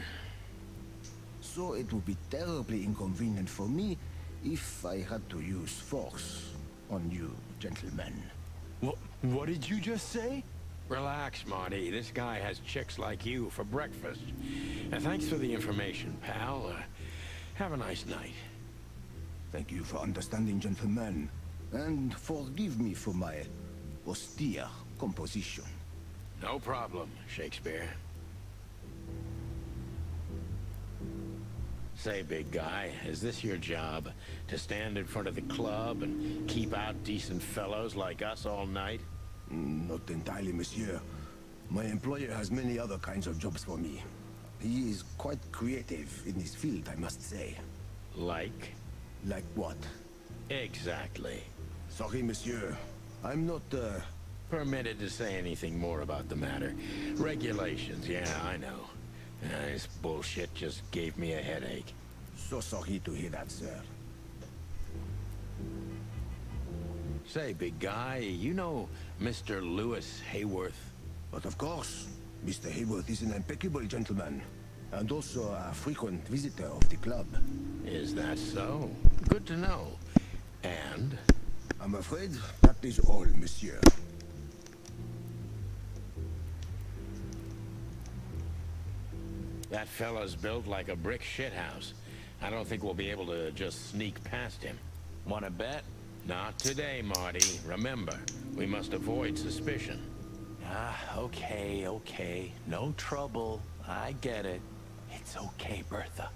So it would be terribly inconvenient for me if I had to use force on you, gentlemen. What did you just say? Relax, Marty. This guy has chicks like you for breakfast. And thanks for the information, pal. Have a nice night. Thank you for understanding, gentlemen. And forgive me for my austere composition. No problem, Shakespeare. Say, big guy, is this your job? To stand in front of the club and keep out decent fellows like us all night? Not entirely, monsieur. My employer has many other kinds of jobs for me. He is quite creative in his field, I must say. Like? Like what? Exactly. Sorry, monsieur. I'm not, permitted to say anything more about the matter. Regulations, yeah, I know. This bullshit just gave me a headache. So sorry to hear that, sir. Say, big guy, you know Mr. Lewis Hayworth? But of course, Mr. Hayworth is an impeccable gentleman, and also a frequent visitor of the club. Is that so? Good to know. And? I'm afraid that is all, monsieur. That fella's built like a brick shithouse. I don't think we'll be able to just sneak past him. Wanna bet? Not today, Marty. Remember, we must avoid suspicion. Okay. No trouble. I get it. It's okay, Bertha.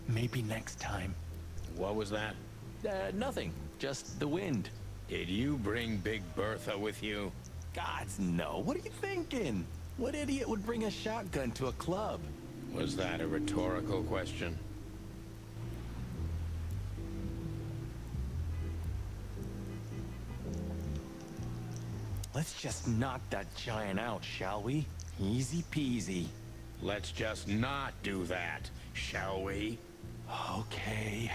Maybe next time. What was that? Nothing. Just the wind. Did you bring Big Bertha with you? Gods, no. What are you thinking? What idiot would bring a shotgun to a club? Was that a rhetorical question? Let's just knock that giant out, shall we? Easy peasy. Let's just not do that, shall we? Okay.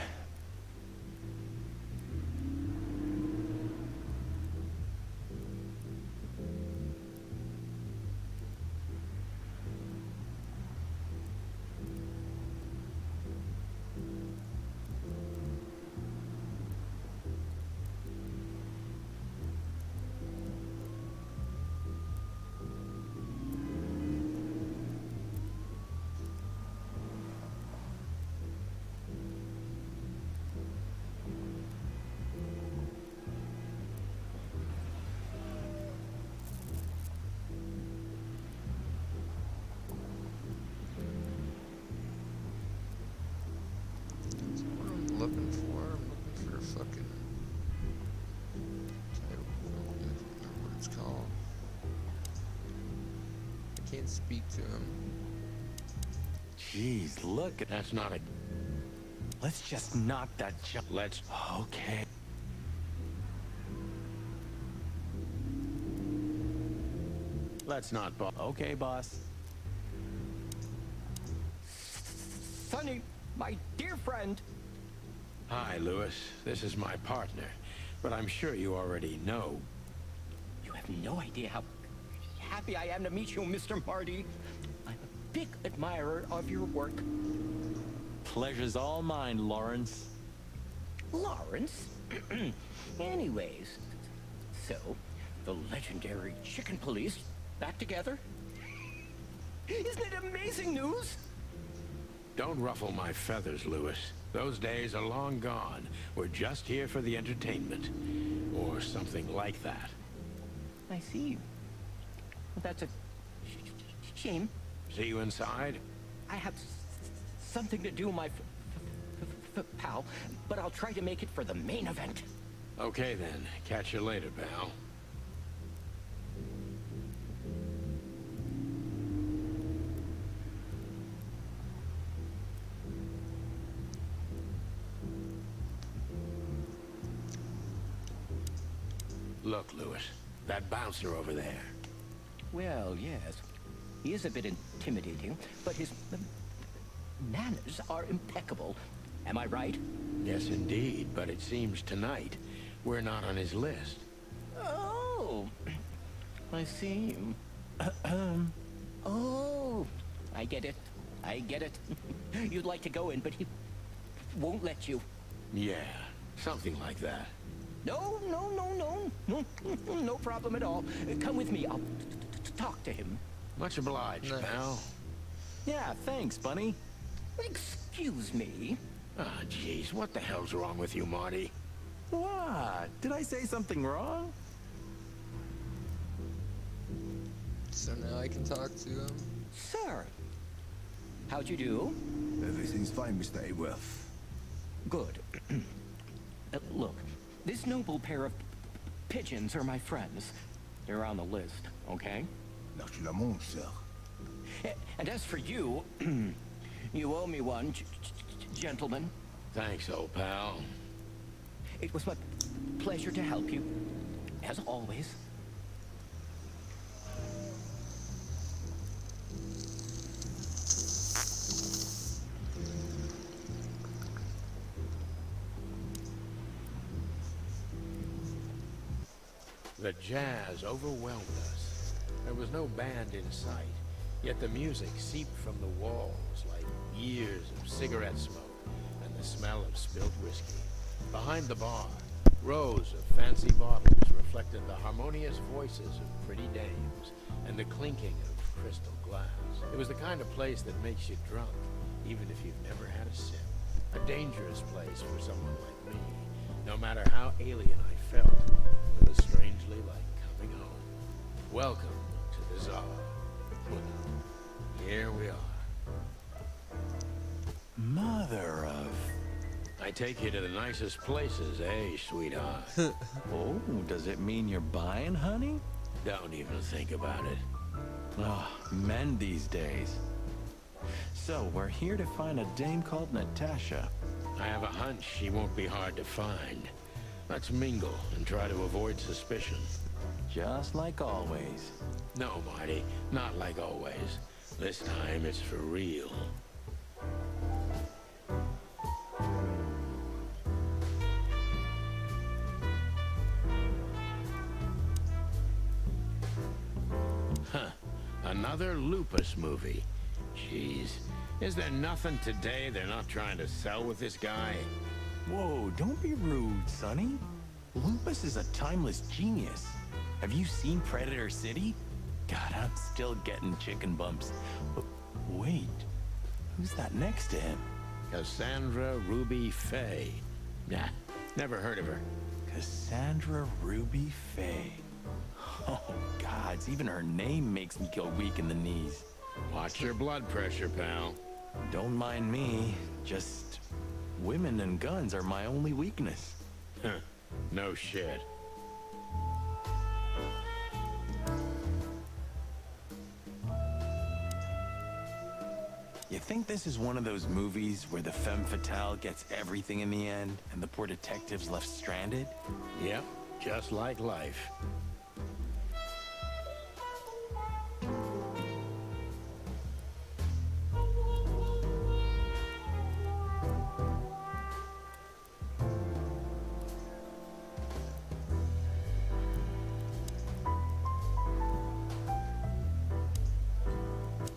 Looking for a fucking title. I don't remember what it's called. I can't speak to him. Jeez, look. That's not a... Let's just knock that Let's... Okay. Let's not... Okay, boss. Sonny, my dear friend. Hi, Lewis. This is my partner. But I'm sure you already know. You have no idea how happy I am to meet you, Mr. Marty. I'm a big admirer of your work. Pleasure's all mine, Lawrence. Lawrence? Anyways, so, the legendary chicken police back together. Isn't it amazing news? Don't ruffle my feathers, Lewis. Those days are long gone. We're just here for the entertainment. Or something like that. I see. Well, that's a shame. See you inside? I have something to do, my pal, but I'll try to make it for the main event. Okay then. Catch you later, pal. Look, Lewis, that bouncer over there. Well, yes. He is a bit intimidating, but his manners are impeccable. Am I right? Yes, indeed, but it seems tonight we're not on his list. Oh, I see. Oh, I get it. I get it. You'd like to go in, but he won't let you. Yeah, something like that. No, no, no, no. No problem at all. Come with me. I'll talk to him. Much obliged, pal. Yeah, thanks, Bunny. Excuse me. Ah, jeez, what the hell's wrong with you, Marty? What? Did I say something wrong? So now I can talk to him. Sir, how'd you do? Everything's fine, Mr. Aworth. Good. Look, this noble pair of pigeons are my friends. They're on the list, okay? Naturellement, sir. And as for you, you owe me one, gentlemen. Thanks, old pal. It was my pleasure to help you, as always. The jazz overwhelmed us. There was no band in sight, yet the music seeped from the walls like years of cigarette smoke and the smell of spilled whiskey. Behind the bar, rows of fancy bottles reflected the harmonious voices of pretty dames and the clinking of crystal glass. It was the kind of place that makes you drunk, even if you've never had a sip. A dangerous place for someone like me. No matter how alien I felt, it was strangely like coming home. Welcome to the Czar. Here we are. Mother of... I take you to the nicest places, eh, sweetheart? Oh, does it mean you're buying, honey? Don't even think about it. Oh, men these days. So, we're here to find a dame called Natasha. I have a hunch she won't be hard to find. Let's mingle and try to avoid suspicion. Just like always. No, Marty, not like always. This time it's for real. Huh. Another Lupus movie. Jeez. Is there nothing today they're not trying to sell with this guy? Whoa, don't be rude, Sonny. Lupus is a timeless genius. Have you seen Predator City? God, I'm still getting chicken bumps. But wait, who's that next to him? Cassandra Ruby Faye. Nah, never heard of her. Cassandra Ruby Faye. Oh, gods, even her name makes me go weak in the knees. Watch your blood pressure, pal. Don't mind me, just women and guns are my only weakness. Huh, no shit. You think this is one of those movies where the femme fatale gets everything in the end and the poor detective's left stranded? Yep, just like life.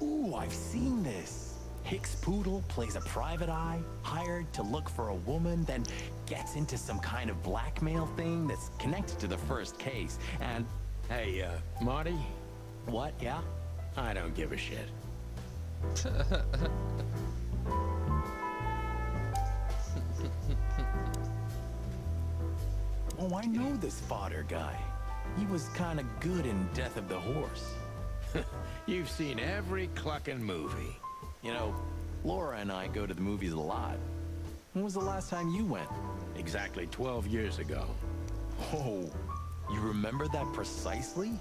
Ooh, I've seen this. Hicks Poodle plays a private eye, hired to look for a woman, then gets into some kind of blackmail thing that's connected to the first case. And Hey, Marty? What, yeah? I don't give a shit. Oh, I know this fodder guy. He was kind of good in Death of the Horse. You've seen every clucking movie. You know, Laura and I go to the movies a lot. When was the last time you went? Exactly 12 years ago. Oh, you remember that precisely?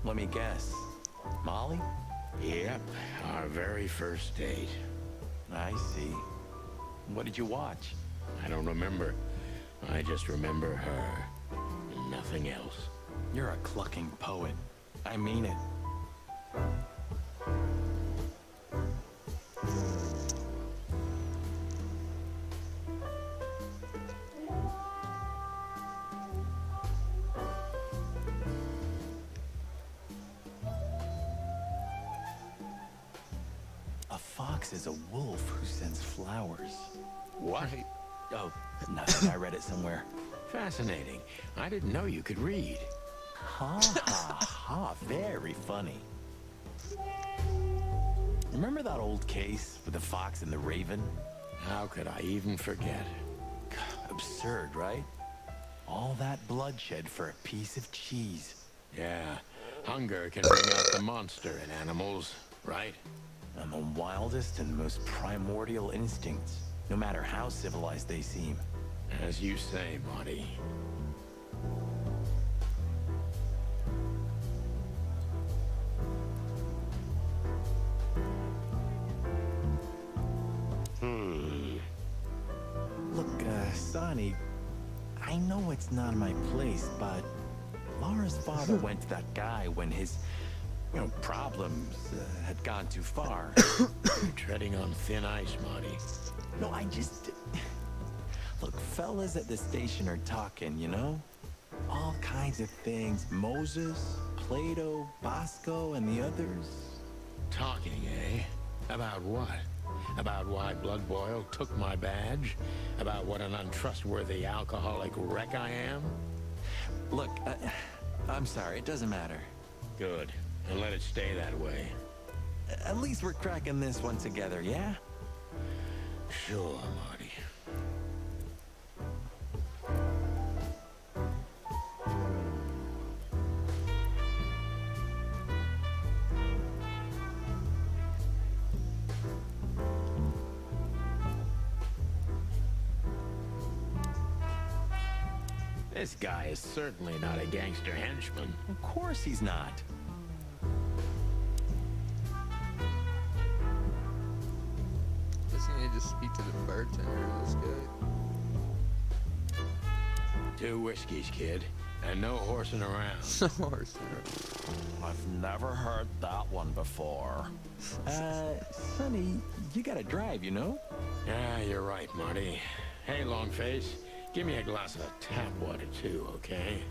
Let me guess. Molly? Yep, our very first date. I see. What did you watch? I don't remember. I just remember her. And nothing else. You're a clucking poet. I mean it. A fox is a wolf who sends flowers. What? Oh, nothing. I read it somewhere. Fascinating. I didn't know you could read. Ha ha ha, very funny. Remember that old case with the fox and the raven? How could I even forget? Absurd, right? All that bloodshed for a piece of cheese. Yeah, hunger can bring out the monster in animals, right? And the wildest and most primordial instincts, no matter how civilized they seem. As you say, Marty. Look, Sonny, I know it's not my place, but Laura's father went to that guy when his, problems had gone too far. You're treading on thin ice, Marty. No, I just... Look, fellas at the station are talking, you know? All kinds of things. Moses, Plato, Bosco, and the others. Talking, eh? About what? About why Blood Boil took my badge? About what an untrustworthy alcoholic wreck I am? Look, I'm sorry, it doesn't matter. Good. And let it stay that way. At least we're cracking this one together, yeah? Sure, Marty. This guy is certainly not a gangster henchman. Of course he's not. Doesn't he just speak to the bartender, this guy? 2 whiskeys, kid. And no horsing around. No horsing around. I've never heard that one before. Sonny, you gotta drive, you know? Yeah, you're right, Marty. Hey, Longface, give me a glass of tap water, too, okay?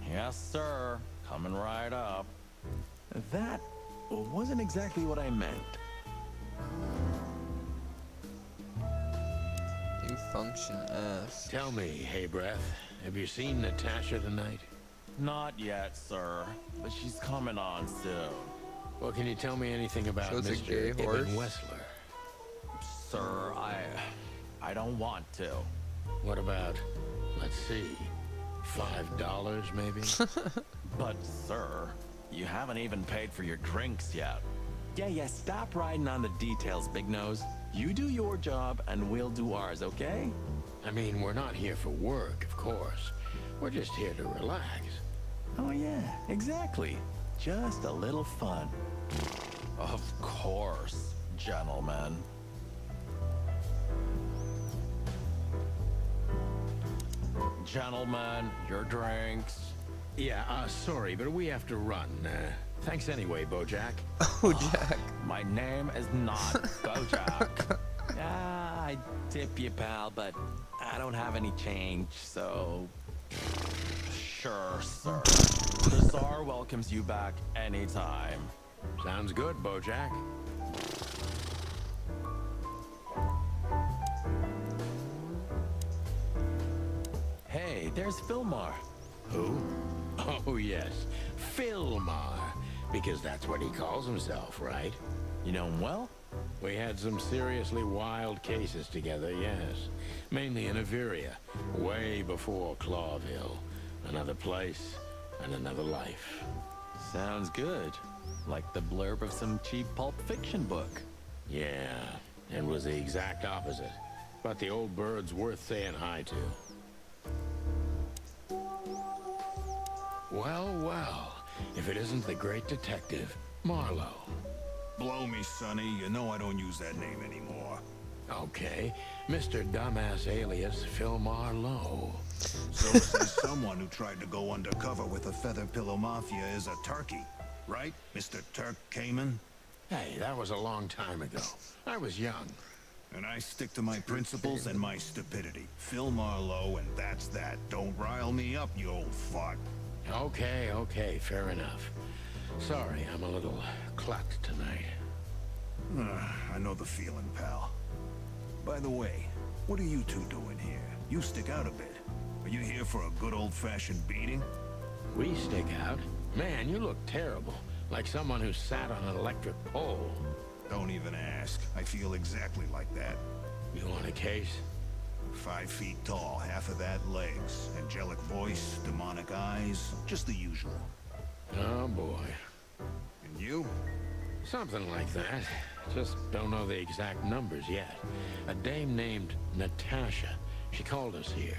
Yes, sir. Coming right up. That wasn't exactly what I meant. You function ass. Tell me, hey, Breath, have you seen Natasha tonight? Not yet, sir. But she's coming on soon. Well, can you tell me anything about So it's a Mr. gay horse? Ibn Wessler? Sir, I don't want to. What about, let's see, $5 maybe? But, sir, you haven't even paid for your drinks yet. Yeah, stop riding on the details, Big Nose. You do your job, and we'll do ours, okay? I mean, we're not here for work, of course. We're just here to relax. Oh, yeah, exactly. Just a little fun. Of course, gentlemen. Gentlemen, your drinks. Yeah, sorry, but we have to run. Thanks anyway, Bojack. Oh, Jack. My name is not Bojack. I tip you, pal, but I don't have any change, so... Sure, sir. The Tsar welcomes you back anytime. Sounds good, Bojack. Hey, there's Fillmore. Who? Oh, yes. Philmar. Because that's what he calls himself, right? You know him well? We had some seriously wild cases together, yes. Mainly in Averia, way before Clawville. Another place and another life. Sounds good. Like the blurb of some cheap pulp fiction book. Yeah, it was the exact opposite. But the old bird's worth saying hi to. Well, well, if it isn't the great detective, Marlowe. Blow me, Sonny. You know I don't use that name anymore. Okay, Mr. Dumbass alias Philmar Lowe. So says someone who tried to go undercover with a Feather Pillow Mafia is a turkey. Right, Mr. Turk Cayman? Hey, that was a long time ago. I was young. And I stick to my principles and my stupidity. Phil Marlowe, and that's that. Don't rile me up, you old fart. Okay, fair enough. Sorry, I'm a little clucked tonight. I know the feeling, pal. By the way, what are you two doing here? You stick out a bit. Are you here for a good old-fashioned beating? We stick out? Man, you look terrible. Like someone who sat on an electric pole. Don't even ask. I feel exactly like that. You want a case? 5 feet tall, half of that legs. Angelic voice, demonic eyes, just the usual. Oh boy. And you? Something like that. Just don't know the exact numbers yet. A dame named Natasha. She called us here.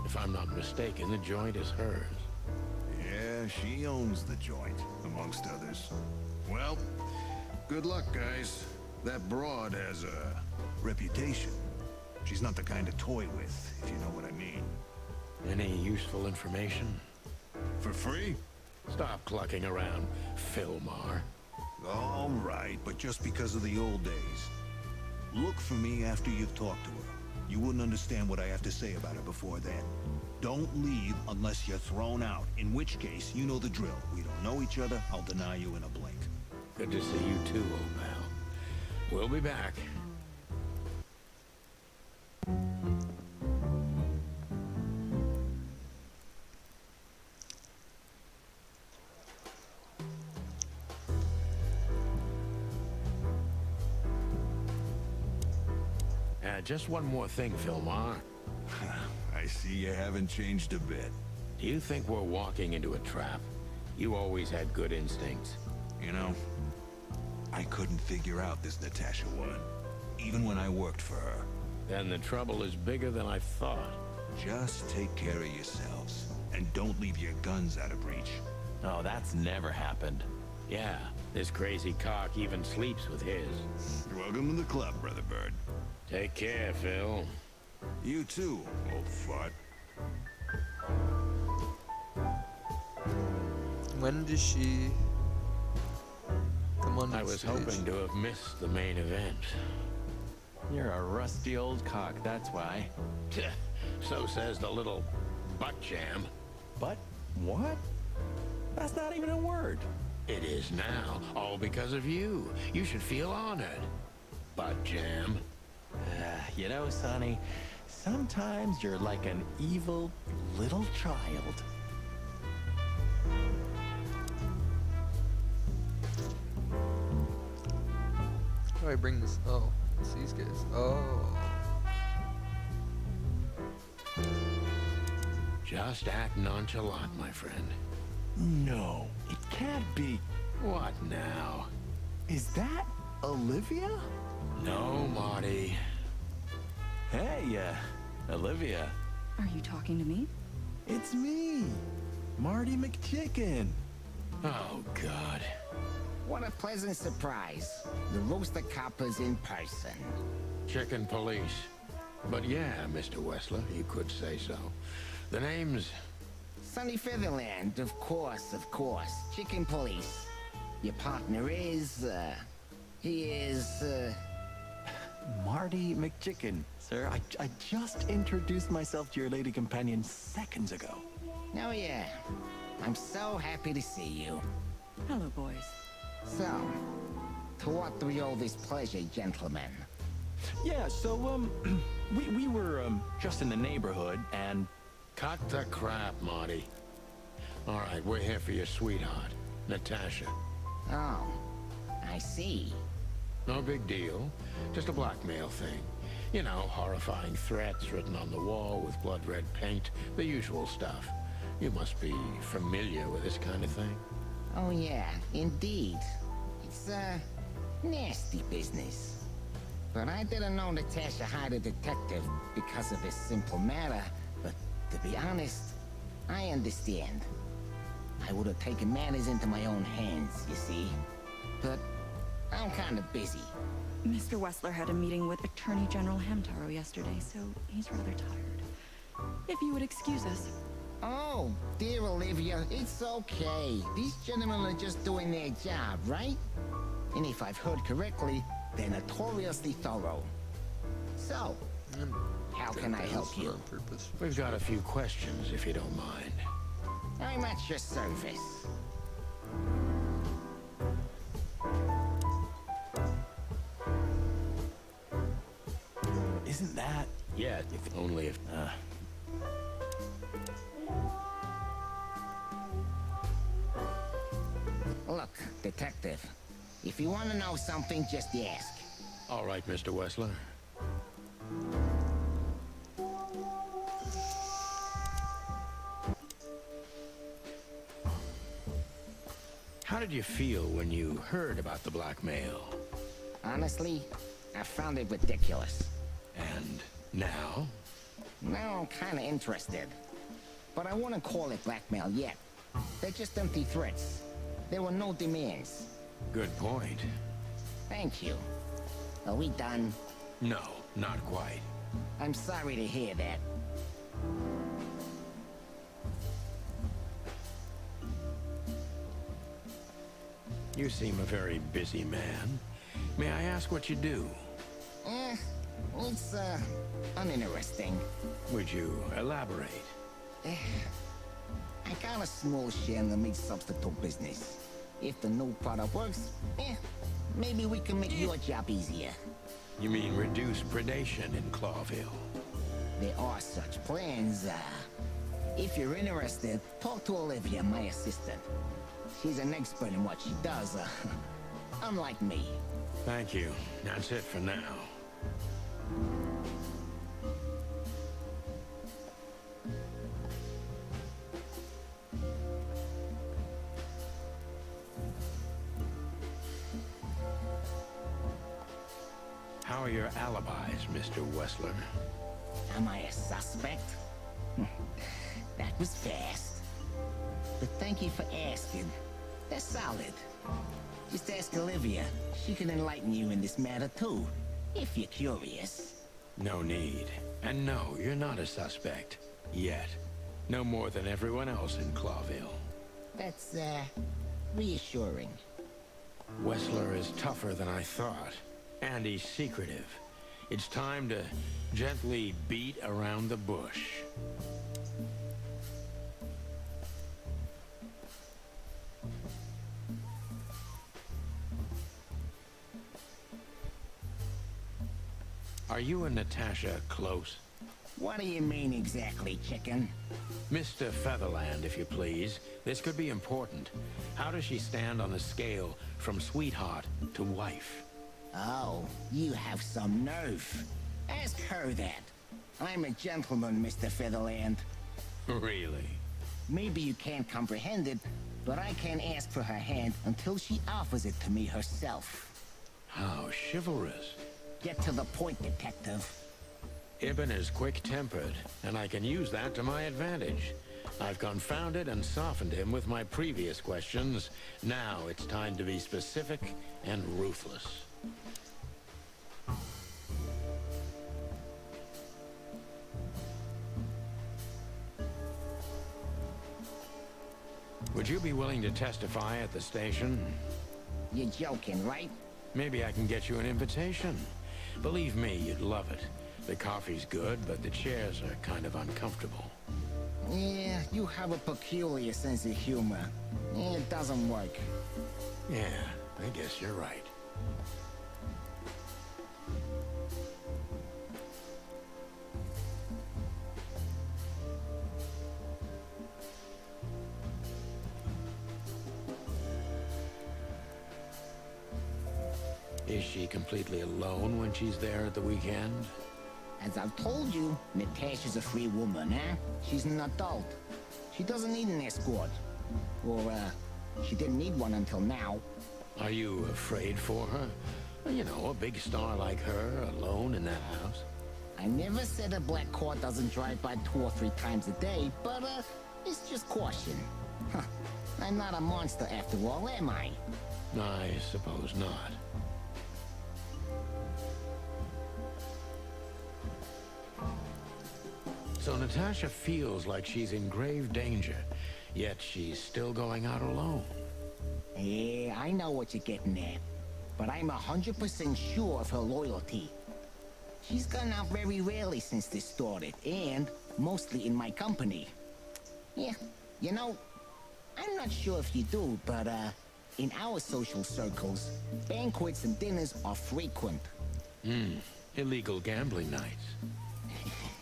If I'm not mistaken, the joint is hers. Yeah, she owns the joint, amongst others. Well, good luck, guys. That broad has a reputation. She's not the kind to toy with, if you know what I mean. Any useful information? For free? Stop clucking around, Philmar. All right, but just because of the old days. Look for me after you've talked to her. You wouldn't understand what I have to say about her before then. Don't leave unless you're thrown out, in which case, you know the drill. We don't know each other, I'll deny you in a blink. Good to see you too, old pal. We'll be back. Just one more thing, Philmar. I see you haven't changed a bit. Do you think we're walking into a trap? You always had good instincts. You know, I couldn't figure out this Natasha one, even when I worked for her. Then the trouble is bigger than I thought. Just take care of yourselves, and don't leave your guns out of reach. Oh, that's never happened. Yeah, this crazy cock even sleeps with his. You're welcome to the club, Brother Bird. Take care, Phil. You too, old fart. When does she come on I was stage? hoping to have missed the main event. You're a rusty old cock, that's why. So says the little butt jam. But what? That's not even a word. It is now, all because of you. You should feel honored. Butt jam. You know, Sonny, sometimes you're like an evil little child. How do I bring this? Oh, it's these guys. Oh. Just act nonchalant, my friend. No, it can't be. What now? Is that Olivia? No, Marty. Hey, Olivia. Are you talking to me? It's me, Marty McChicken. Oh, God. What a pleasant surprise. The Rooster Cop is in person. Chicken police. But yeah, Mr. Wessler, you could say so. The name's... Sunny Featherland, of course. Chicken police. Your partner is, he is, Marty McChicken, sir. I just introduced myself to your lady companion seconds ago. Oh yeah. I'm so happy to see you. Hello, boys. So, to what do we owe this pleasure, gentlemen? Yeah, so, we were, just in the neighborhood, and... Cut the crap, Marty. All right, we're here for your sweetheart, Natasha. Oh, I see. No big deal. Just a blackmail thing. You know, horrifying threats written on the wall with blood-red paint. The usual stuff. You must be familiar with this kind of thing. Oh yeah, indeed. It's, nasty business. But I didn't know Natasha hired a detective because of this simple matter. But to be honest, I understand. I would have taken matters into my own hands, you see. But I'm kind of busy. Mr. Wessler had a meeting with Attorney General Hamtaro yesterday, so he's rather tired. If you would excuse us. Oh, dear Olivia, it's okay. These gentlemen are just doing their job, right? And if I've heard correctly, they're notoriously thorough. So, how can I help you? We've got a few questions, if you don't mind. I'm at your service. Isn't that... Yeah, if only if... Look, detective, if you want to know something, just ask. All right, Mr. Wessler. How did you feel when you heard about the blackmail? Honestly, I found it ridiculous. And now? Now I'm kind of interested. But I wouldn't call it blackmail yet. They're just empty threats. There were no demands. Good point. Thank you. Are we done? No, not quite. I'm sorry to hear that. You seem a very busy man. May I ask what you do? It's, uninteresting. Would you elaborate? I got a small share in the meat substitute business. If the new product works, maybe we can make your job easier. You mean reduce predation in Clawville? There are such plans. If you're interested, talk to Olivia, my assistant. She's an expert in what she does, unlike me. Thank you. That's it for now. How are your alibis, Mr. Wessler? Am I a suspect? That was fast. But thank you for asking. They're solid. Just ask Olivia. She can enlighten you in this matter too, if you're curious. No need. And no, you're not a suspect. Yet. No more than everyone else in Clawville. That's, reassuring. Wessler is tougher than I thought. And he's secretive. It's time to gently beat around the bush. Are you and Natasha close? What do you mean exactly, chicken? Mr. Featherland, if you please. This could be important. How does she stand on the scale from sweetheart to wife? Oh, you have some nerve. Ask her that. I'm a gentleman, Mr. Featherland. Really? Maybe you can't comprehend it, but I can't ask for her hand until she offers it to me herself. How chivalrous. Get to the point, detective. Ibn is quick-tempered, and I can use that to my advantage. I've confounded and softened him with my previous questions. Now it's time to be specific and ruthless. Would you be willing to testify at the station? You're joking, right? Maybe I can get you an invitation. Believe me, you'd love it. The coffee's good, but the chairs are kind of uncomfortable. Yeah, you have a peculiar sense of humor. It doesn't work. Yeah, I guess you're right. Is she completely alone when she's there at the weekend? As I've told you, Natasha's a free woman, huh? She's an adult. She doesn't need an escort. Or, she didn't need one until now. Are you afraid for her? You know, a big star like her, alone in that house. I never said a black car doesn't drive by 2 or 3 times a day, but, it's just caution. Huh. I'm not a monster after all, am I? I suppose not. So Natasha feels like she's in grave danger, yet she's still going out alone. Yeah, I know what you're getting at. But I'm 100% sure of her loyalty. She's gone out very rarely since this started, and mostly in my company. Yeah, you know, I'm not sure if you do, but, in our social circles, banquets and dinners are frequent. Illegal gambling nights.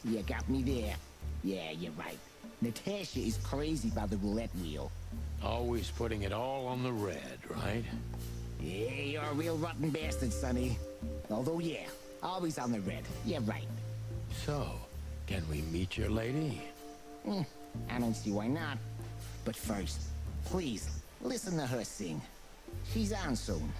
You got me there. Yeah, you're right. Natasha is crazy about the roulette wheel. Always putting it all on the red, right? Yeah, you're a real rotten bastard, Sonny. Although, yeah, always on the red. Yeah, right. So, can we meet your lady? I don't see why not. But first, please, listen to her sing. She's on soon.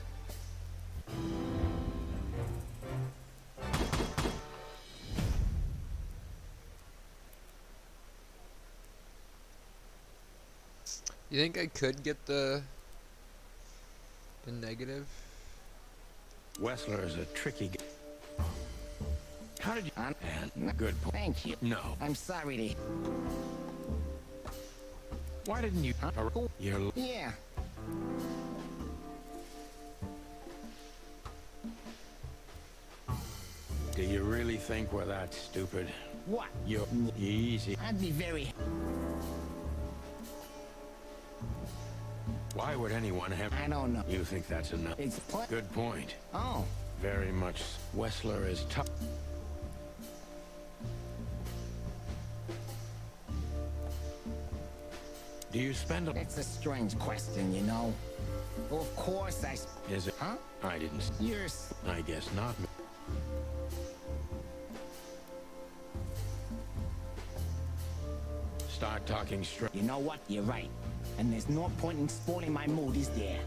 You think I could get the negative? Wessler is a tricky guy. How did you... And good point. Thank you. No. I'm sorry to... Why didn't you... You're... Yeah. Do you really think we're that stupid? What? You're easy. I'd be very... Why would anyone have... I don't know. You think that's enough? It's... Good point. Oh. Very much. Wessler is tough. Do you spend a... That's a strange question, you know. Well, of course I... Is it? Huh? I didn't... Yours. I guess not. Start talking straight. You know what? You're right. And there's no point in spoiling my mood, is there?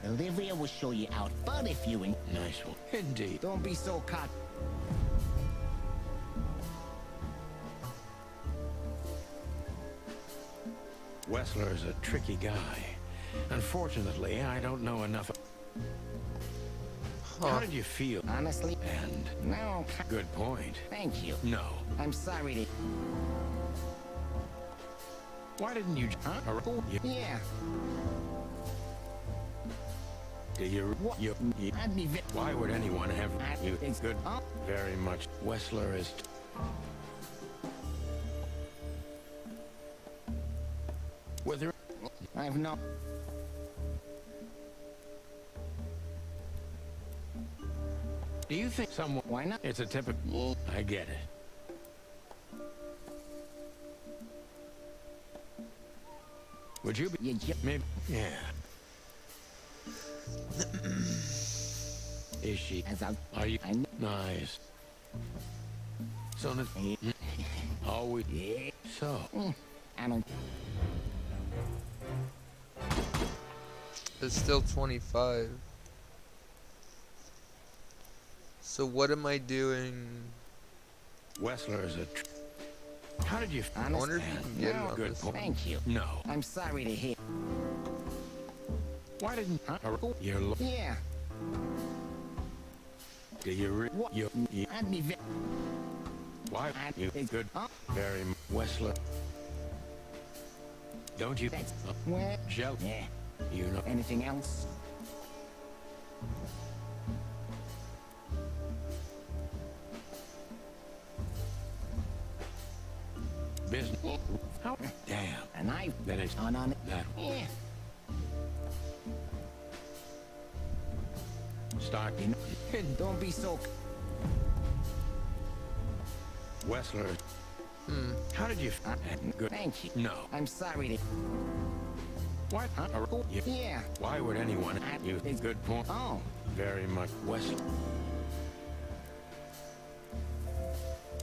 Olivia will show you out, but if you... Nice one. Indeed. Don't be so cocky. Wessler is a tricky guy. Unfortunately, I don't know enough. How did you feel? Honestly? And... No. Good point. Thank you. No. I'm sorry to... Why didn't you... Huh? Yeah. Do you... I'd be... Why would anyone have... You... It's good. Oh. Very much. Wessler is... Whether... I've no... Do you think someone... Why not? It's a typical... I get it. Would you be... Maybe... Yeah. Is she... Are you... Nice. So... Always... So... I don't... It's still 25. So what am I doing? Wessler is a... How did you... I wonder if you can get it on Good this. point. Thank you. No. I'm sorry to hear... Why didn't... You're... Yeah. Do you... You... I'd be... Why? You... Good. Oh. Very... Wessler. Don't you... That's... Well... Gel... Yeah. You know... Anything else? Business... How... Damn. And I... That is... On it. That... Yeah. Start... Don't be so... Wessler... How did you... Good. Thank you. No. I'm sorry to... Why? Yeah. Why would anyone... You... Good point. Oh. very much. West.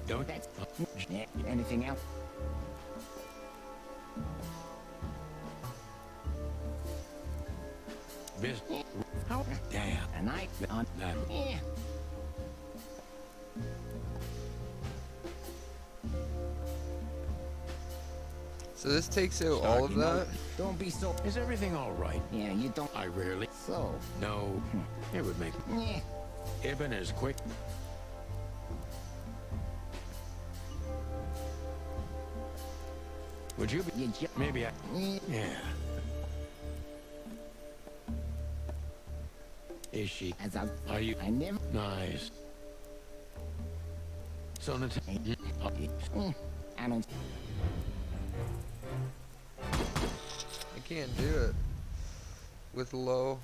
Don't. That's... Anything else? Business. Oh, damn. And I... on that. Yeah. So this takes out all of that? Don't be so... Is everything all right? Yeah, you don't... I rarely... So... No. It would make... Yeah. Ibn is quick. Would you be... Maybe I... Yeah. Is she... As I... Are you... I never... Nice. So, I don't... I can't do it with low.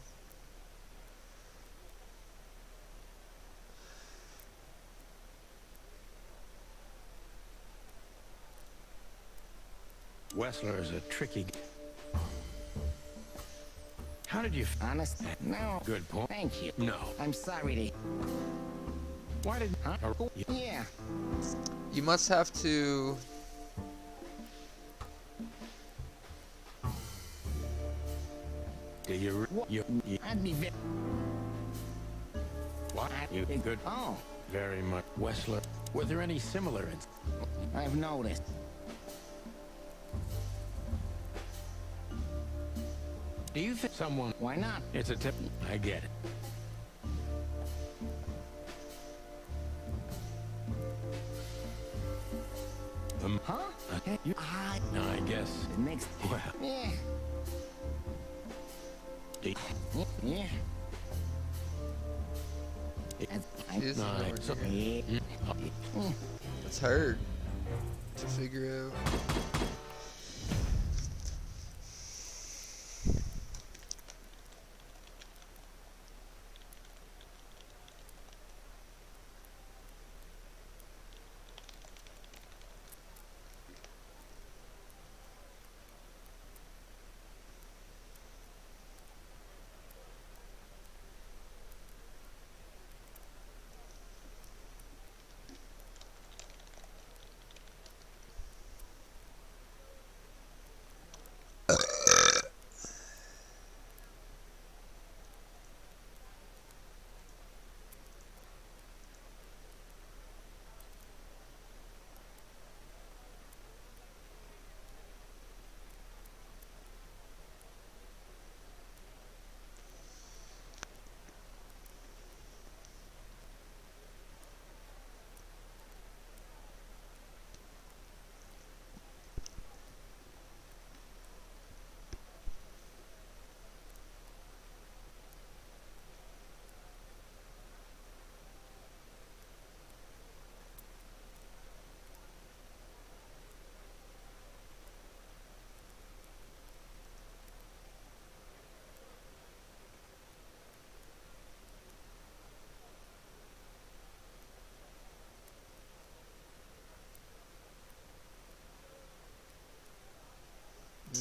Wessler is a tricky... How did you... Honest? No. Good point. Thank you. No. I'm sorry to... Why did... Huh? Yeah. You must have to... Do you... I'd be very... What? You good? Oh. Very much. Wessler. Were there any similar... I've noticed. Do you think someone... Why not? It's a tip. I get it. Huh? No, I guess. The next... Well... Yeah. Yeah. This is No, not so, working. It's hard to figure out.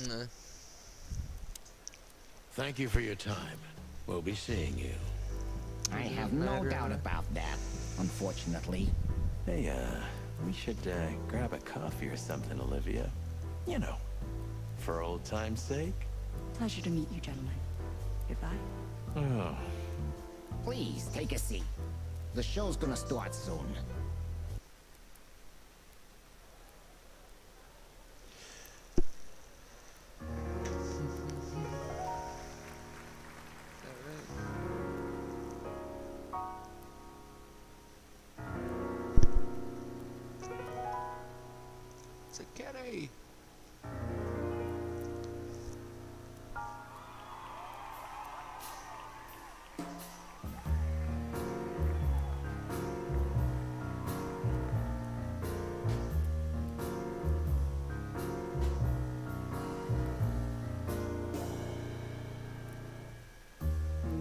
Nah. Thank you for your time. We'll be seeing you. I have no doubt about that, unfortunately. Hey, we should, grab a coffee or something, Olivia. You know, for old time's sake. Pleasure to meet you, gentlemen. Goodbye. Oh. Please, take a seat. The show's gonna start soon. It's a kitty.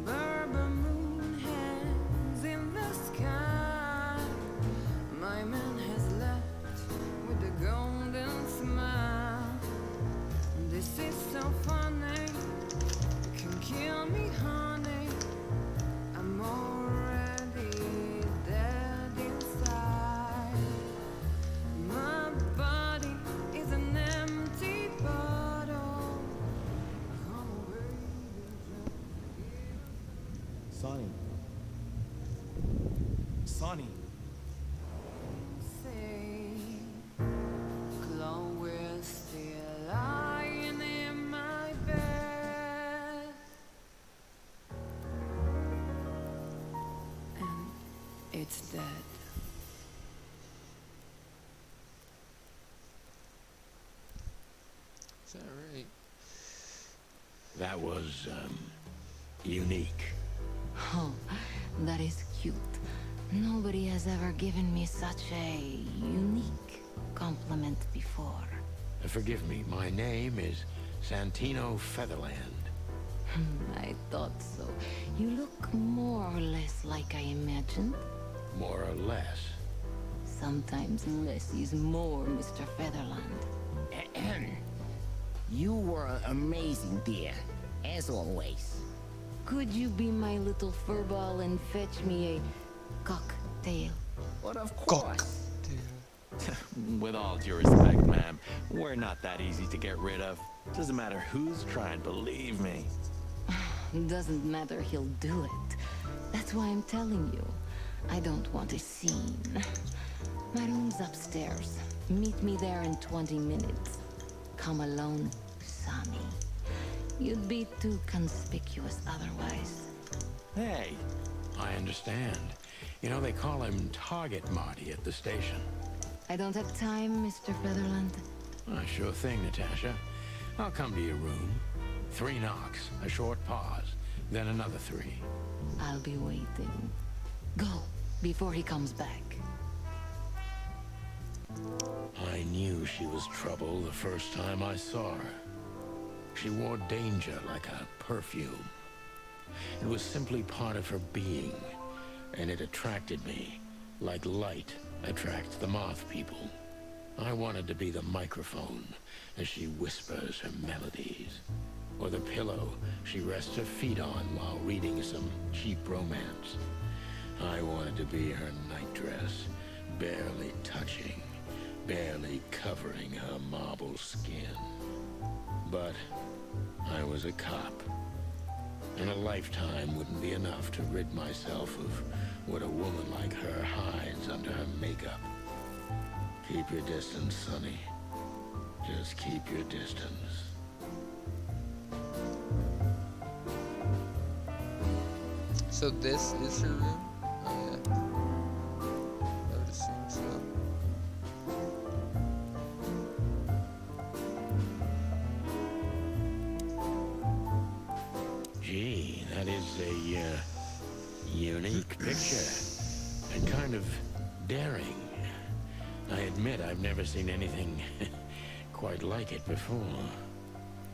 Bourbon moon hangs in the sky. My man has left with a golden smile. funny. Chloe's still lying in my bed, and it's dead. Is that right? That was, unique. Oh, that is cute. Nobody has ever given me such a unique compliment before. Forgive me, my name is Santino Featherland. I thought so. You look more or less like I imagined. More or less. Sometimes less is more, Mr. Featherland. You were amazing, dear. As always. Could you be my little furball and fetch me a cocktail? But of course. With all due respect, ma'am, we're not that easy to get rid of. Doesn't matter who's trying, believe me. Doesn't matter, he'll do it. That's why I'm telling you. I don't want a scene. My room's upstairs. Meet me there in 20 minutes. Come alone, Sonny. You'd be too conspicuous otherwise. Hey. I understand. You know, they call him Target Marty at the station. I don't have time, Mr. Featherland. Sure thing, Natasha. I'll come to your room. 3 knocks, a short pause, then another 3. I'll be waiting. Go, before he comes back. I knew she was trouble the first time I saw her. She wore danger like a perfume. It was simply part of her being, and it attracted me, like light attracts the moth people. I wanted to be the microphone as she whispers her melodies, or the pillow she rests her feet on while reading some cheap romance. I wanted to be her nightdress, barely touching, barely covering her marble skin. But I was a cop, and a lifetime wouldn't be enough to rid myself of what a woman like her hides under her makeup. Keep your distance, Sonny. Just keep your distance. So this is her room? Oh yeah. I would assume so. Gee, that is a, unique picture. And kind of daring. I admit I've never seen anything quite like it before.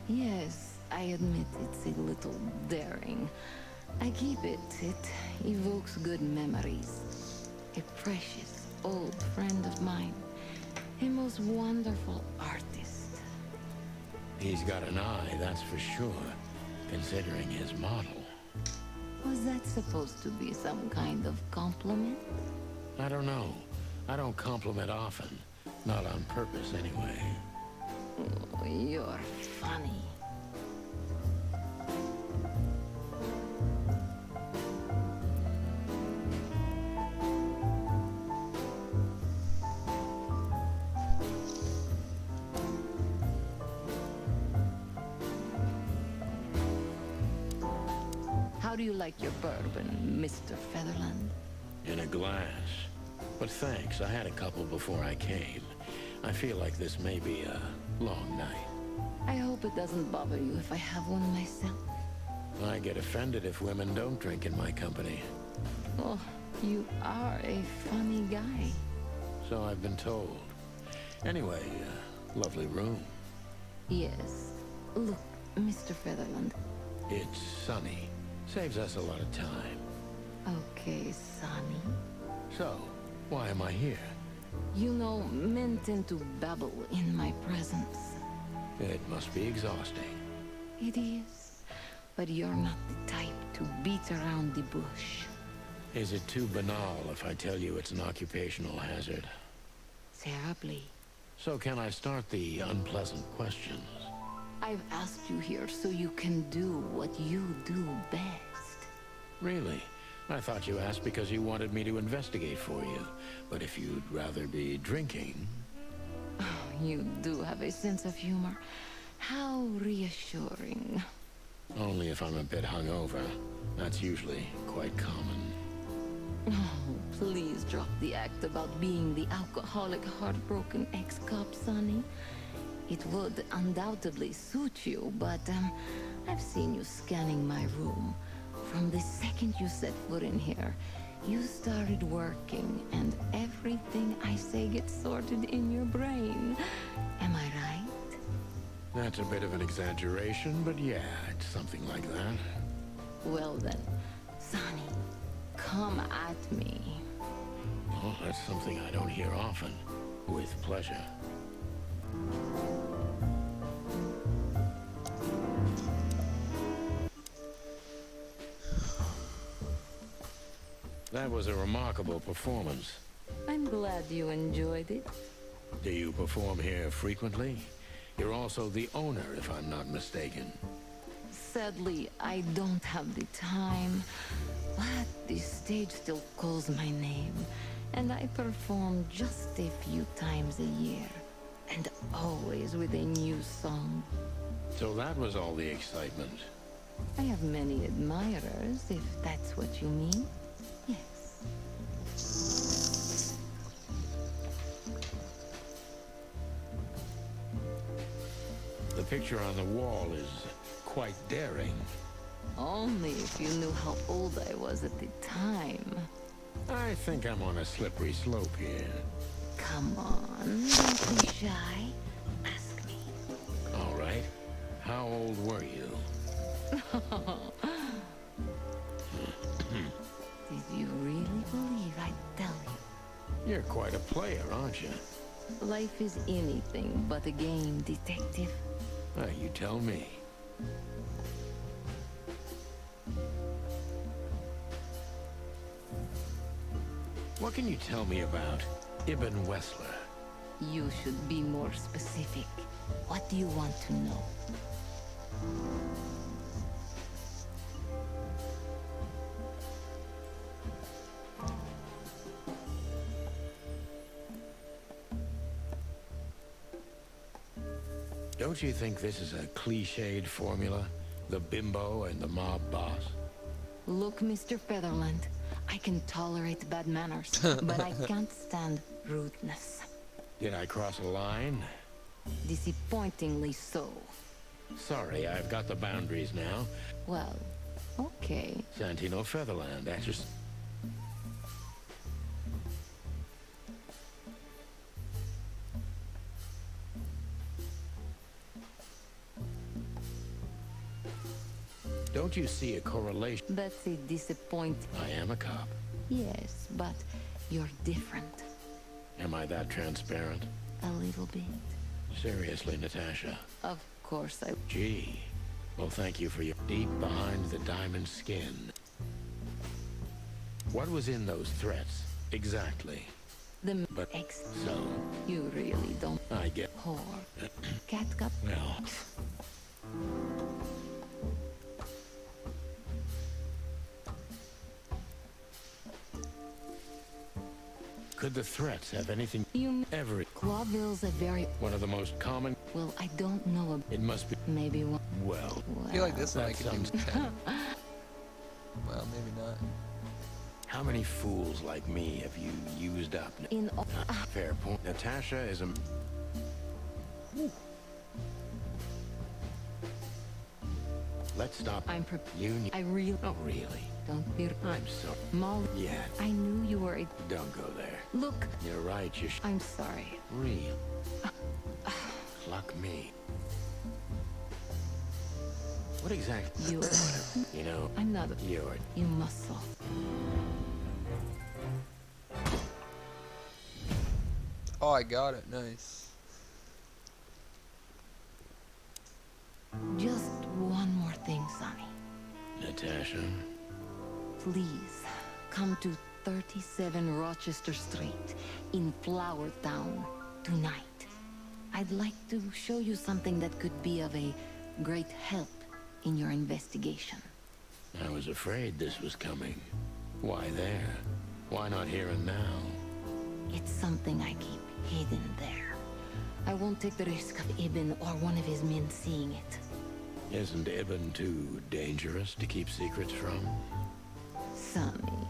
Yes, I admit it's a little daring. I keep it. It evokes good memories. A precious old friend of mine. A most wonderful artist. He's got an eye, that's for sure, considering his model. Was that supposed to be some kind of compliment? I don't know. I don't compliment often. Not on purpose, anyway. Oh, you're funny. How do you like your bourbon, Mr. Featherland? In a glass. But thanks, I had a couple before I came. I feel like this may be a long night. I hope it doesn't bother you if I have one myself. I get offended if women don't drink in my company. Oh, you are a funny guy. So I've been told. Anyway, lovely room. Yes. Look, Mr. Featherland. It's sunny. Saves us a lot of time. Okay, Sonny. So, why am I here? You know, men tend to babble in my presence. It must be exhausting. It is. But you're not the type to beat around the bush. Is it too banal if I tell you it's an occupational hazard? Terribly. So can I start the unpleasant questions? I've asked you here so you can do what you do best. Really? I thought you asked because you wanted me to investigate for you. But if you'd rather be drinking... You do have a sense of humor. How reassuring. Only if I'm a bit hungover. That's usually quite common. Oh, please drop the act about being the alcoholic, heartbroken ex-cop, Sonny. It would undoubtedly suit you, but I've seen you scanning my room. From the second you set foot in here, you started working, and everything I say gets sorted in your brain. Am I right? That's a bit of an exaggeration, but yeah, it's something like that. Well then, Sonny, come at me. Oh, that's something I don't hear often. With pleasure. That was a remarkable performance. I'm glad you enjoyed it. Do you perform here frequently? You're also the owner, if I'm not mistaken. Sadly, I don't have the time, but the stage still calls my name, and I perform just a few times a year, and always with a new song. So that was all the excitement. I have many admirers, if that's what you mean. Yes. The picture on the wall is quite daring. Only if you knew how old I was at the time. I think I'm on a slippery slope here. Come on, don't be shy. Ask me. All right. How old were you? Did you really believe I'd tell you? You're quite a player, aren't you? Life is anything but a game, detective. You tell me. What can you tell me about Ibn Wessler? You should be more specific. What do you want to know? Don't you think this is a cliched formula? The bimbo and the mob boss? Look, Mr. Featherland, I can tolerate bad manners, but I can't stand rudeness. Did I cross a line? Disappointingly so. Sorry, I've got the boundaries now. Well, okay. Santino Featherland, that's just... Don't you see a correlation? That's a disappointing... I am a cop. Yes, but you're different. Am I that transparent? A little bit. Seriously, Natasha. Of course I... Gee. Well, thank you for your deep behind the diamond skin. What was in those threats, exactly? But so... You really don't... I get... Whore. Catcup. Well... Could the threats have anything... Every... Clawville's a very... One of the most common... Well, I don't know... It must be... Maybe one... Well... I feel like this one I that could do sounds... 10. Well, maybe not. How many fools like me have you used up? In... Fair point. Natasha is a... Let's stop. I'm You... I really... Oh, really? Don't be... I'm sorry. Molly... Yeah. I knew you were a... Don't go there. Look... You're right, you I'm sorry. Real. Cluck me. What exactly? You... You know... I'm not... You're... You muscle. Oh, I got it. Nice. Just one more thing, Sonny. Natasha? Please, come to 37 Rochester Street in Flower Town tonight. I'd like to show you something that could be of a great help in your investigation. I was afraid this was coming. Why there? Why not here and now? It's something I keep hidden there. I won't take the risk of Ibn or one of his men seeing it. Isn't Ibn too dangerous to keep secrets from? Sonny,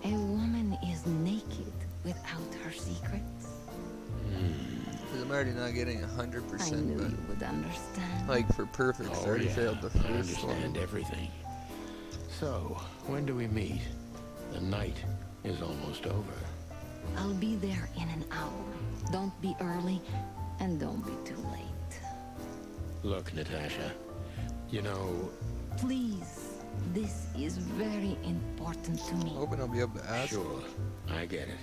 a woman is naked without her secrets. Because I'm already not getting 100%. I knew you would understand. Like for perfects, I already failed the I first one. understand everything. So, when do we meet? The night is almost over. I'll be there in an hour. Don't be early, and don't be too late. Look, Natasha, you know... Please, this is very important to me. Hoping I'll be able to ask. Sure, I get it.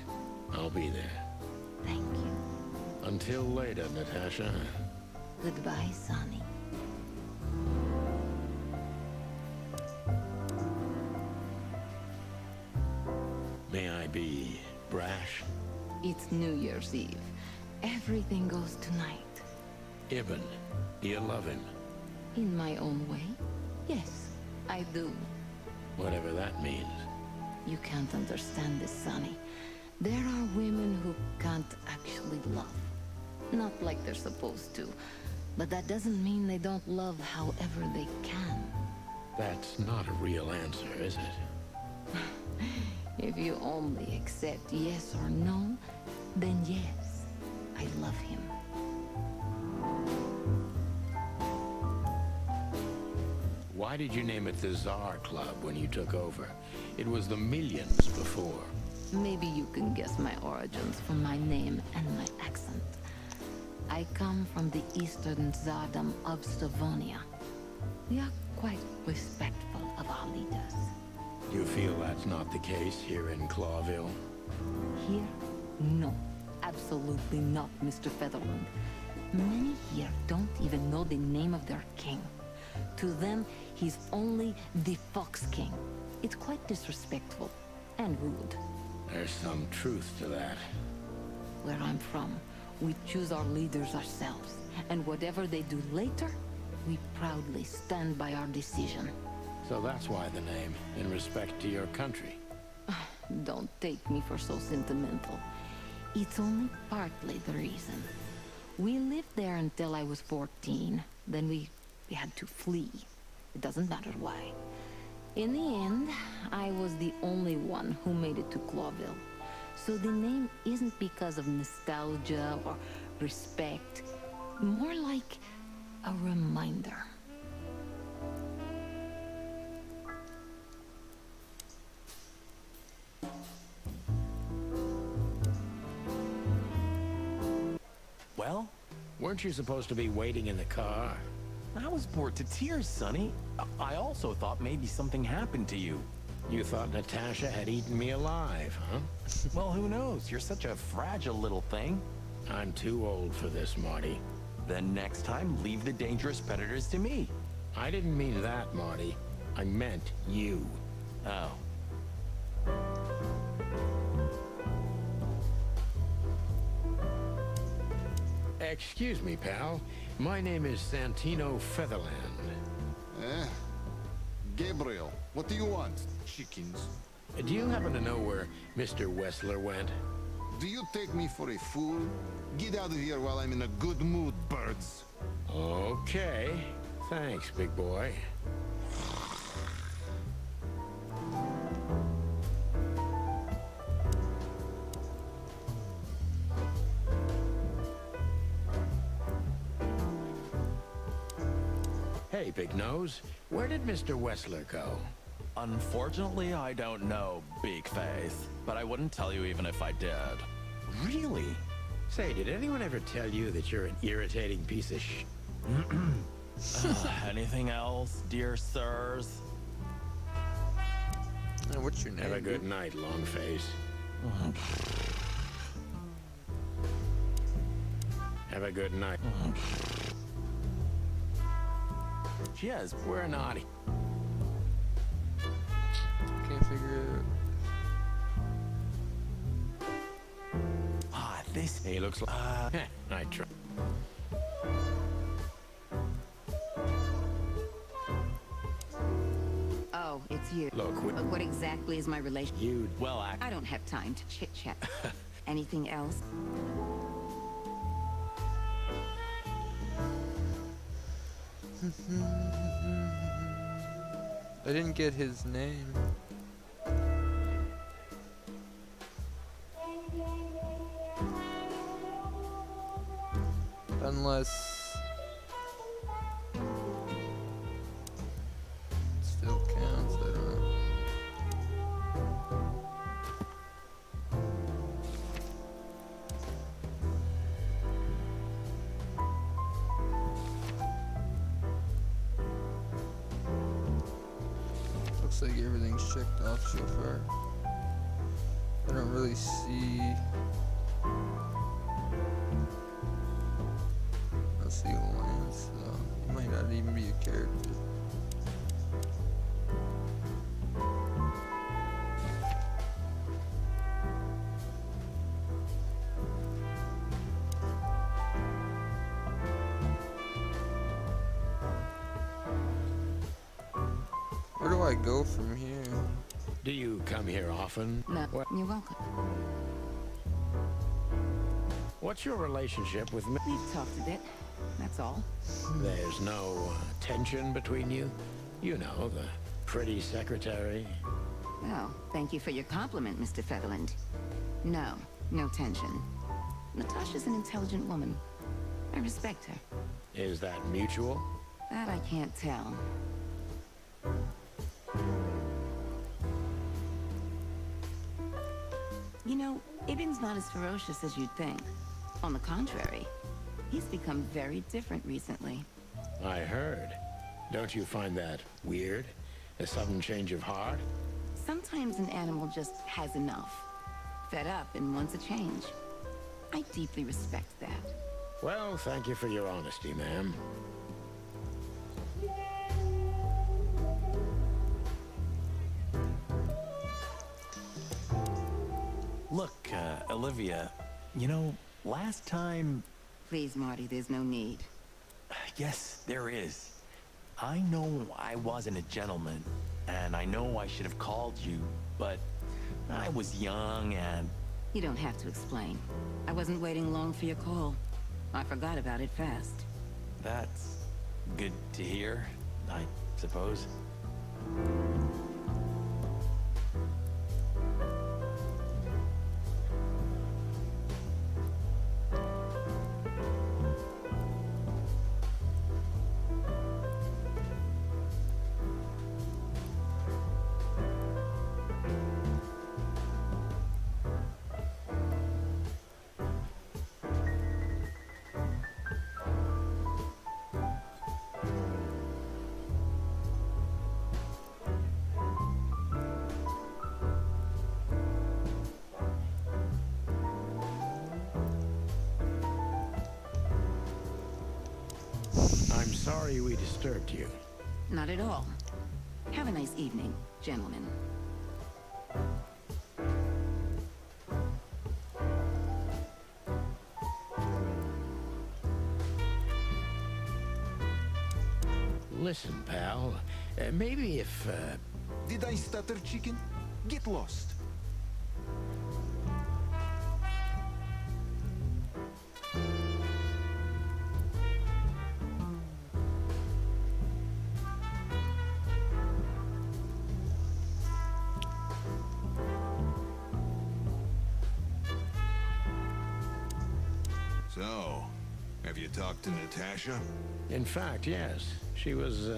I'll be there. Thank you. Until later, Natasha. Goodbye, Sonny. May I be brash? It's New Year's Eve. Everything goes tonight. Ibn, do you love him? In my own way? Yes, I do. Whatever that means. You can't understand this, Sonny. There are women who can't actually love. Not like they're supposed to. But that doesn't mean they don't love however they can. That's not a real answer, is it? If you only accept yes or no, then yes, I love him. Why did you name it the Tsar Club when you took over? It was the Millions before. Maybe you can guess my origins from my name and my accent. I come from the eastern Tsardom of Stavonia. We are quite respectful of our leaders. You feel that's not the case here in Clawville? Here? No. Absolutely not, Mr. Featherland. Many here don't even know the name of their king. To them, he's only the Fox King. It's quite disrespectful and rude. There's some truth to that. Where I'm from, we choose our leaders ourselves. And whatever they do later, we proudly stand by our decision. So that's why the name, in respect to your country. Don't take me for so sentimental. It's only partly the reason. We lived there until I was 14. Then we had to flee. It doesn't matter why. In the end, I was the only one who made it to Clawville. So the name isn't because of nostalgia or respect. More like a reminder. Well? Weren't you supposed to be waiting in the car? I was bored to tears, Sonny. I also thought maybe something happened to you. You thought Natasha had eaten me alive, huh? Well, who knows? You're such a fragile little thing. I'm too old for this, Marty. Then next time, leave the dangerous predators to me. I didn't mean that, Marty. I meant you. Oh. Excuse me, pal. My name is Santino Featherland. Gabriel, what do you want? Chickens. Do you happen to know where Mr. Wessler went? Do you take me for a fool? Get out of here while I'm in a good mood, birds. Okay. Thanks, big boy. Hey, Big Nose. Where did Mr. Wessler go? Unfortunately, I don't know, Big Face. But I wouldn't tell you even if I did. Really? Say, did anyone ever tell you that you're an irritating piece of Anything else, dear sirs? What's your name? Have a good night, Longface. Have a good night. Cheers. We're naughty. Can't figure it Ah, this... He looks like... I try. Oh, it's you. Look, What exactly is my relation? Well, I don't have time to chit-chat. Anything else? I didn't get his name. Unless it still counts, I don't know. Looks like everything's checked off so far. I don't really see Lance, though. He might not even be a character. Where do I go from here? Do you come here often? No, you're welcome. What's your relationship with me? We've talked a bit, that's all. There's no tension between you? You know, the pretty secretary. Oh, thank you for your compliment, Mr. Featherland. No, no tension. Natasha's an intelligent woman. I respect her. Is that mutual? That I can't tell. You know, Ibn's not as ferocious as you'd think. On the contrary, he's become very different recently. I heard. Don't you find that weird? A sudden change of heart? Sometimes an animal just has enough. Fed up and wants a change. I deeply respect that. Well, thank you for your honesty, ma'am. Look, Olivia, you know, last time... Please, Marty, there's no need. Yes, there is. I know I wasn't a gentleman, and I know I should have called you, but I was young and... You don't have to explain. I wasn't waiting long for your call. I forgot about it fast. That's good to hear, I suppose. I'm sorry we disturbed you. Not at all. Have a nice evening, gentlemen. Listen, pal. Maybe if, Did I stutter, chicken? Get lost. So, have you talked to Natasha? In fact, yes. She was,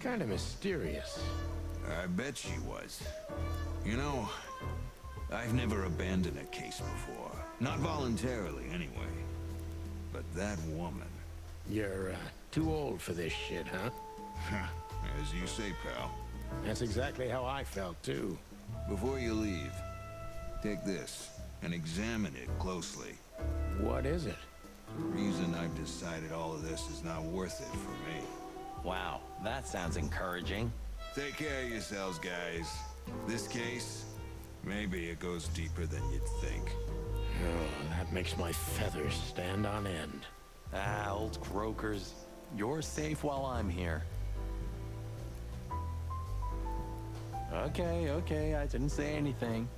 kind of mysterious. I bet she was. You know, I've never abandoned a case before. Not voluntarily, anyway. But that woman... You're, too old for this shit, huh? As you say, pal. That's exactly how I felt, too. Before you leave, take this and examine it closely. What is it? The reason I've decided all of this is not worth it for me. Wow, that sounds encouraging. Take care of yourselves, guys. This case, maybe it goes deeper than you'd think. Oh, that makes my feathers stand on end. Ah, old croakers. You're safe while I'm here. Okay, I didn't say anything.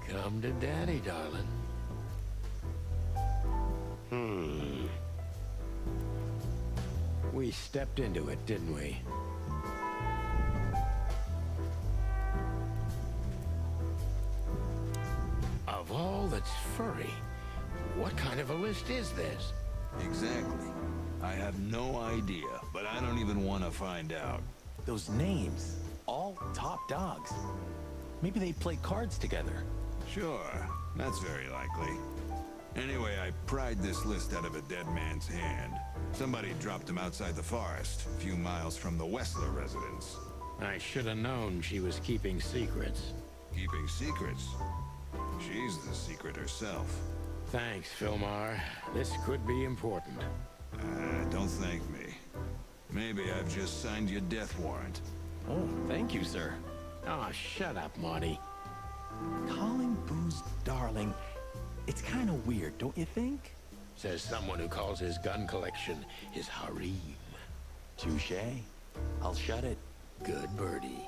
Come to daddy, darling. We stepped into it, didn't we? Of all that's furry, what kind of a list is this? Exactly. I have no idea, but I don't even want to find out. Those names, all top dogs. Maybe they play cards together. Sure, that's very likely. Anyway, I pried this list out of a dead man's hand. Somebody dropped him outside the forest, a few miles from the Wessler residence. I should have known she was keeping secrets. Keeping secrets? She's the secret herself. Thanks, Filmar. This could be important. Don't thank me. Maybe I've just signed your death warrant. Oh, thank you, sir. Oh, shut up, Marty. Calling booze darling, it's kind of weird, don't you think? Says someone who calls his gun collection his harem. Touché. I'll shut it. Good birdie.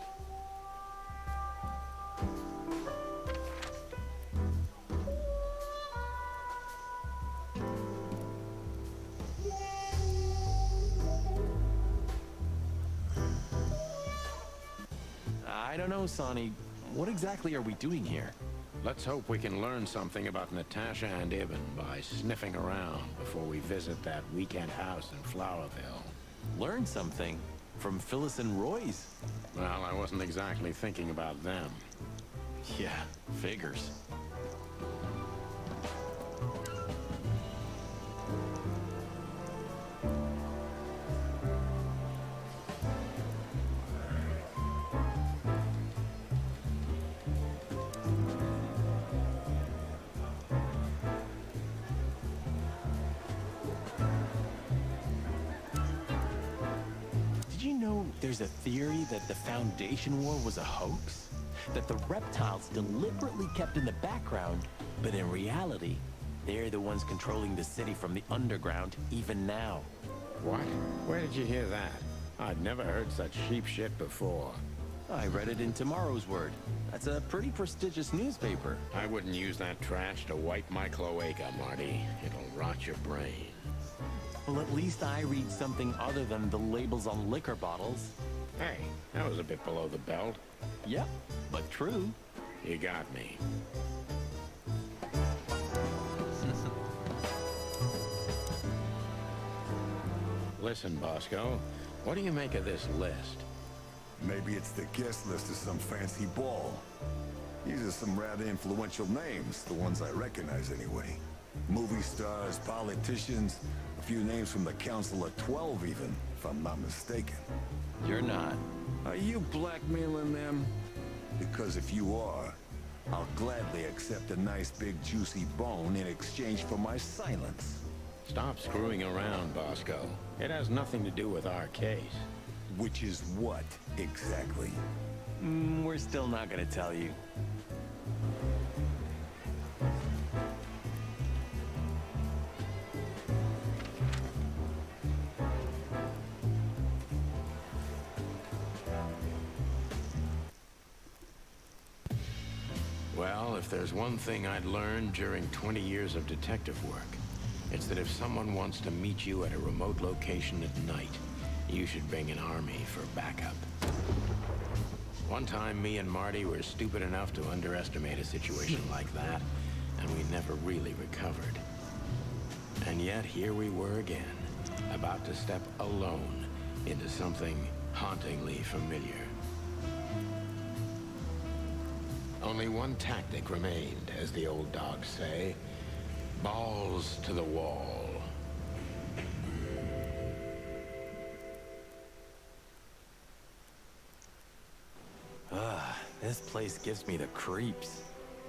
I don't know, Sonny. What exactly are we doing here? Let's hope we can learn something about Natasha and Ibn by sniffing around before we visit that weekend house in Flowerville. Learn something? From Phyllis and Roy's? Well, I wasn't exactly thinking about them. Yeah, figures. There's a theory that the Foundation War was a hoax? That the reptiles deliberately kept in the background, but in reality, they're the ones controlling the city from the underground even now. What? Where did you hear that? I'd never heard such sheep shit before. I read it in Tomorrow's Word. That's a pretty prestigious newspaper. I wouldn't use that trash to wipe my cloaca, Marty. It'll rot your brain. Well, at least I read something other than the labels on liquor bottles. Hey, that was a bit below the belt. Yep, but true. You got me. Listen, Bosco, what do you make of this list? Maybe it's the guest list of some fancy ball. These are some rather influential names, the ones I recognize anyway. Movie stars, politicians, a few names from the Council of 12 even, if I'm not mistaken. You're not. Are you blackmailing them? Because if you are, I'll gladly accept a nice big juicy bone in exchange for my silence. Stop screwing around, Bosco. It has nothing to do with our case. Which is what, exactly? We're still not gonna tell you. Well, if there's one thing I'd learned during 20 years of detective work, it's that if someone wants to meet you at a remote location at night, you should bring an army for backup. One time, me and Marty were stupid enough to underestimate a situation like that, and we never really recovered. And yet, here we were again, about to step alone into something hauntingly familiar. Only one tactic remained, as the old dogs say. Balls to the wall. This place gives me the creeps.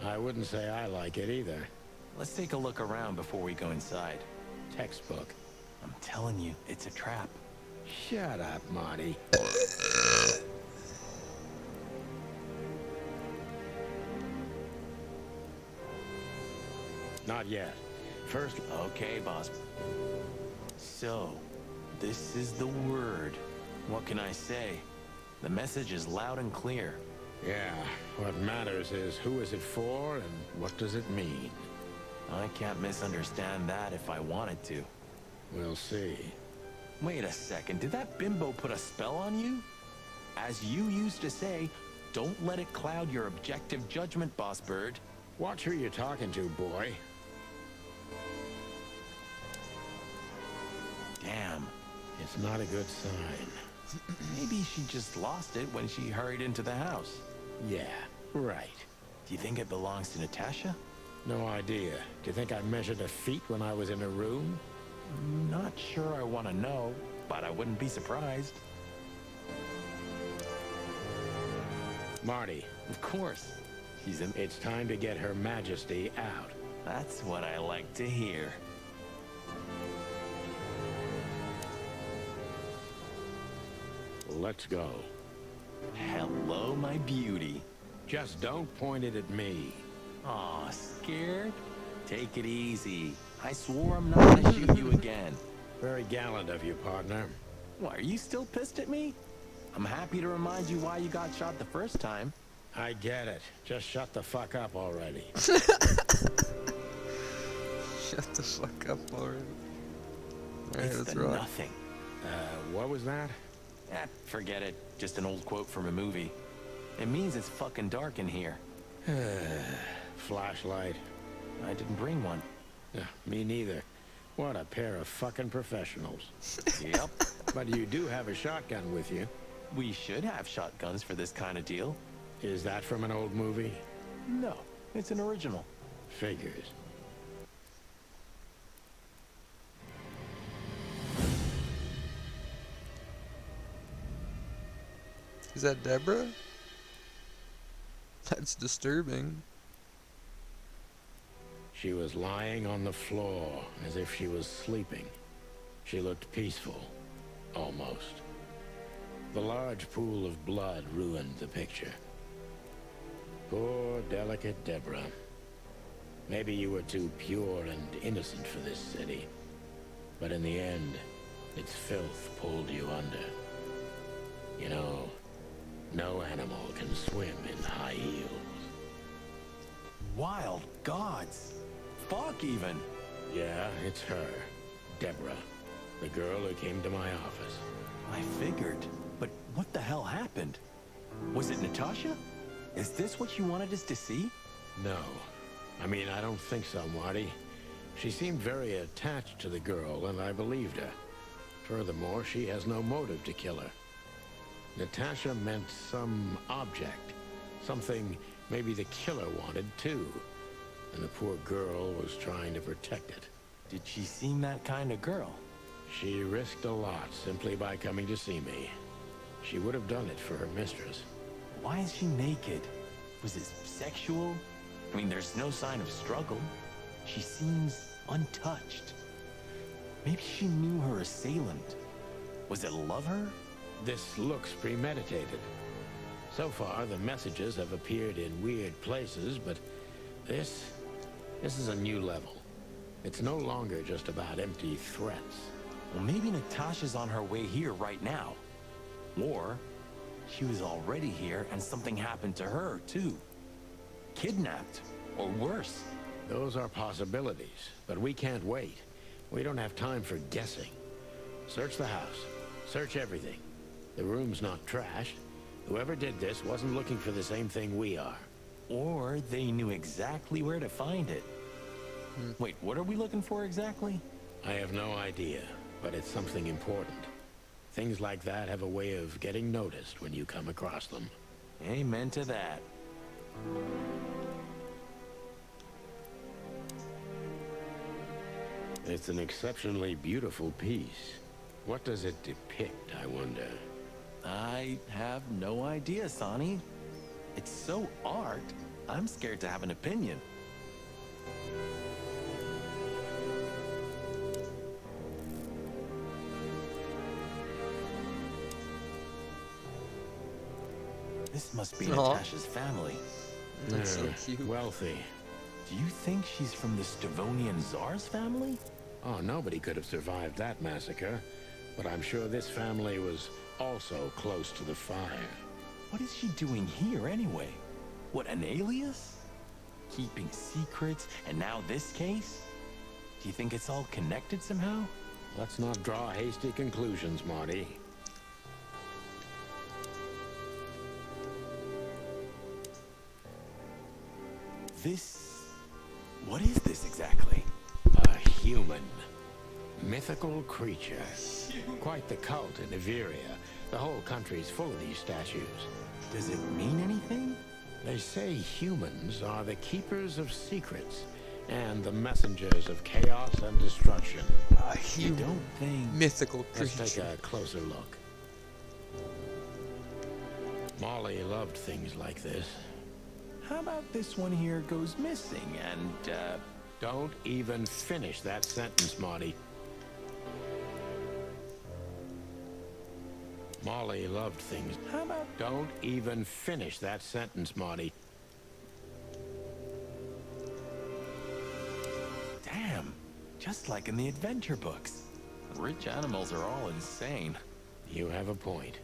I wouldn't say I like it either. Let's take a look around before we go inside. Textbook. I'm telling you, it's a trap. Shut up, Marty. Not yet. First... Okay, boss. So, this is the word. What can I say? The message is loud and clear. Yeah, what matters is who is it for and what does it mean? I can't misunderstand that if I wanted to. We'll see. Wait a second, did that bimbo put a spell on you? As you used to say, don't let it cloud your objective judgment, Boss Bird. Watch who you're talking to, boy. Damn. It's not a good sign. Maybe she just lost it when she hurried into the house. Yeah, right. Do you think it belongs to Natasha? No idea. Do you think I measured her feet when I was in her room? Not sure I want to know, but I wouldn't be surprised. Marty. Of course. It's time to get Her Majesty out. That's what I like to hear. Let's go. Hello, my beauty. Just don't point it at me. Aw, scared? Take it easy. I swore I'm not gonna shoot you again. Very gallant of you, partner. Why, are you still pissed at me? I'm happy to remind you why you got shot the first time. I get it. Just shut the fuck up already. Shut the fuck up already. Alright, let's roll. Nothing. What was that? Forget it. Just an old quote from a movie. It means it's fucking dark in here. Flashlight. I didn't bring one. Me neither. What a pair of fucking professionals. Yep. But you do have a shotgun with you. We should have shotguns for this kind of deal. Is that from an old movie? No, it's an original. Figures. Is that Deborah? That's disturbing. She was lying on the floor as if she was sleeping. She looked peaceful. Almost. The large pool of blood ruined the picture. Poor, delicate Deborah. Maybe you were too pure and innocent for this city. But in the end, its filth pulled you under. You know, no animal can swim in high heels. Wild gods. Fuck even. Yeah, it's her. Deborah. The girl who came to my office. I figured. But what the hell happened? Was it Natasha? Is this what you wanted us to see? No. I mean, I don't think so, Marty. She seemed very attached to the girl, and I believed her. Furthermore, she has no motive to kill her. Natasha meant some object. Something maybe the killer wanted, too. And the poor girl was trying to protect it. Did she seem that kind of girl? She risked a lot simply by coming to see me. She would have done it for her mistress. Why is she naked? Was it sexual? I mean, there's no sign of struggle. She seems untouched. Maybe she knew her assailant. Was it lover? This looks premeditated. So far, the messages have appeared in weird places, but this is a new level. It's no longer just about empty threats. Well, maybe Natasha's on her way here right now. Or she was already here and something happened to her, too. Kidnapped, or worse. Those are possibilities, but we can't wait. We don't have time for guessing. Search the house. Search everything. The room's not trashed. Whoever did this wasn't looking for the same thing we are. Or they knew exactly where to find it. Wait, what are we looking for exactly? I have no idea, but it's something important. Things like that have a way of getting noticed when you come across them. Amen to that. It's an exceptionally beautiful piece. What does it depict, I wonder? I have no idea, Sonny. It's so art, I'm scared to have an opinion. This must be Natasha's family. That's so cute. Wealthy. Do you think she's from the Stavonian Tsar's family? Oh, nobody could have survived that massacre. But I'm sure this family was also close to the fire. What is she doing here anyway? What, an alias? Keeping secrets, and now this case? Do you think it's all connected somehow? Let's not draw hasty conclusions, Marty. What is this exactly? A human. Mythical creature. Quite the cult in Iveria. The whole country's full of these statues. Does it mean anything? They say humans are the keepers of secrets and the messengers of chaos and destruction. You don't think... Mythical creature. Let's take a closer look. Molly loved things like this. How about this one here goes missing and, Don't even finish that sentence, Marty. Molly loved things. How about... Don't even finish that sentence, Marty. Damn, just like in the adventure books. Rich animals are all insane. You have a point.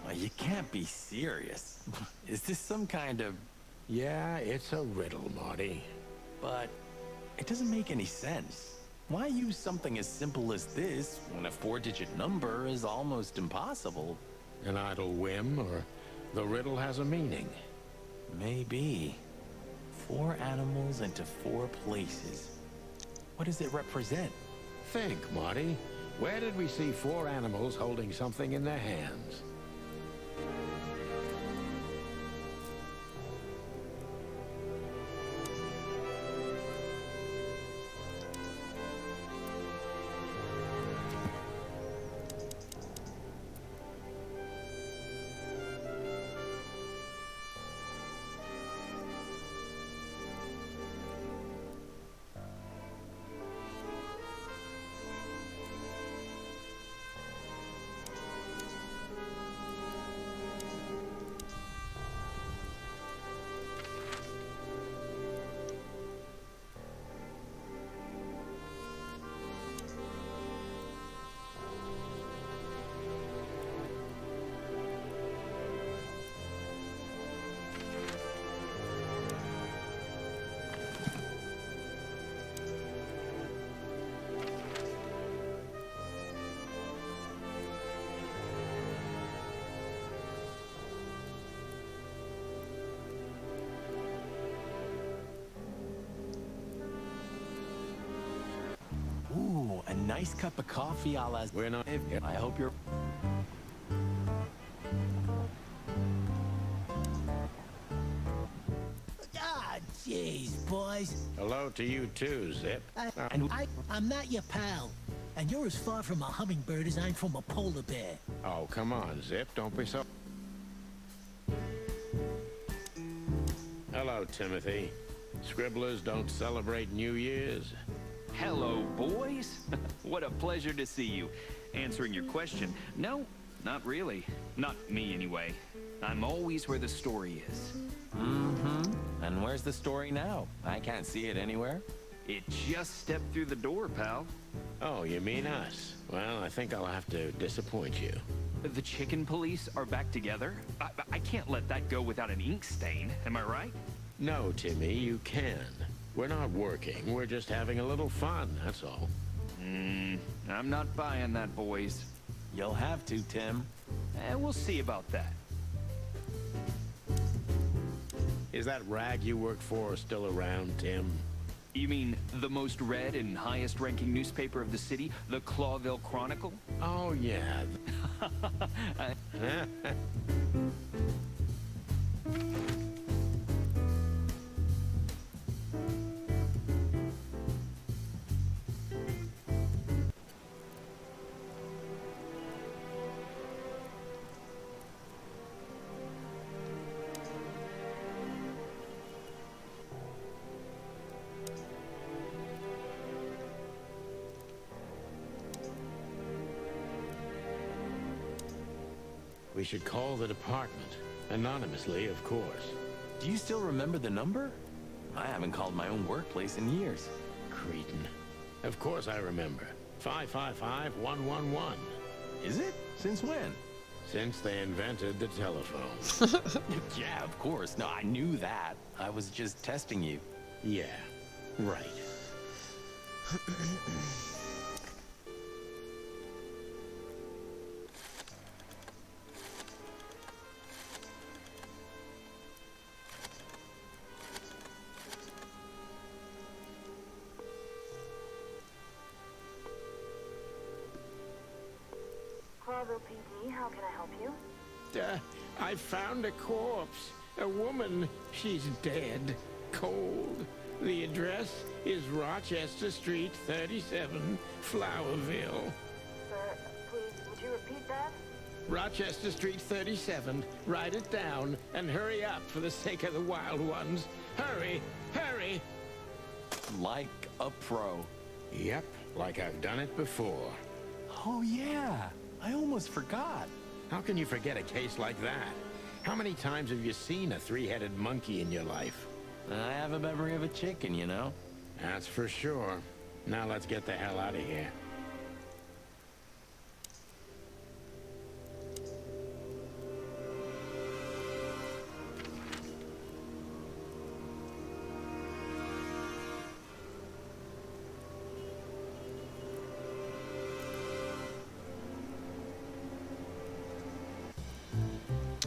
Well, you can't be serious. Is this some kind of... Yeah, it's a riddle, Marty. But it doesn't make any sense. Why use something as simple as this when a 4-digit number is almost impossible? An idle whim, or the riddle has a meaning? Maybe. 4 animals into 4 places. What does it represent? Think, Marty. Where did we see 4 animals holding something in their hands? Ooh, a nice cup of coffee a la... We're not... I hope you're... Ah, jeez, boys. Hello to you too, Zip. I'm not your pal. And you're as far from a hummingbird as I'm from a polar bear. Oh, come on, Zip. Don't be so... Hello, Timothy. Scribblers don't celebrate New Year's. Hello, boys. What a pleasure to see you. Answering your question, no, not really. Not me, anyway. I'm always where the story is. Mm-hmm. And where's the story now? I can't see it anywhere. It just stepped through the door, pal. Oh, you mean us? Well, I think I'll have to disappoint you. The chicken police are back together? I can't let that go without an ink stain, am I right? No, Timmy, you can. We're not working. We're just having a little fun, that's all. I'm not buying that, boys. You'll have to, Tim. We'll see about that. Is that rag you work for still around, Tim? You mean the most read and highest-ranking newspaper of the city, the Clawville Chronicle? Oh, yeah. we should call the department. Anonymously, of course. Do you still remember the number? I haven't called my own workplace in years. Cretin. Of course I remember. 555-111. Is it? Since when? Since they invented the telephone. Yeah, of course. No, I knew that. I was just testing you. Yeah, right. Bravo PD, how can I help you? I found a corpse. A woman. She's dead. Cold. The address is Rochester Street, 37, Flowerville. Sir, please, would you repeat that? Rochester Street, 37. Write it down and hurry up for the sake of the wild ones. Hurry! Hurry! Like a pro. Yep, like I've done it before. Oh, yeah. I almost forgot. How can you forget a case like that? How many times have you seen a three-headed monkey in your life? I have a memory of a chicken, you know? That's for sure. Now let's get the hell out of here.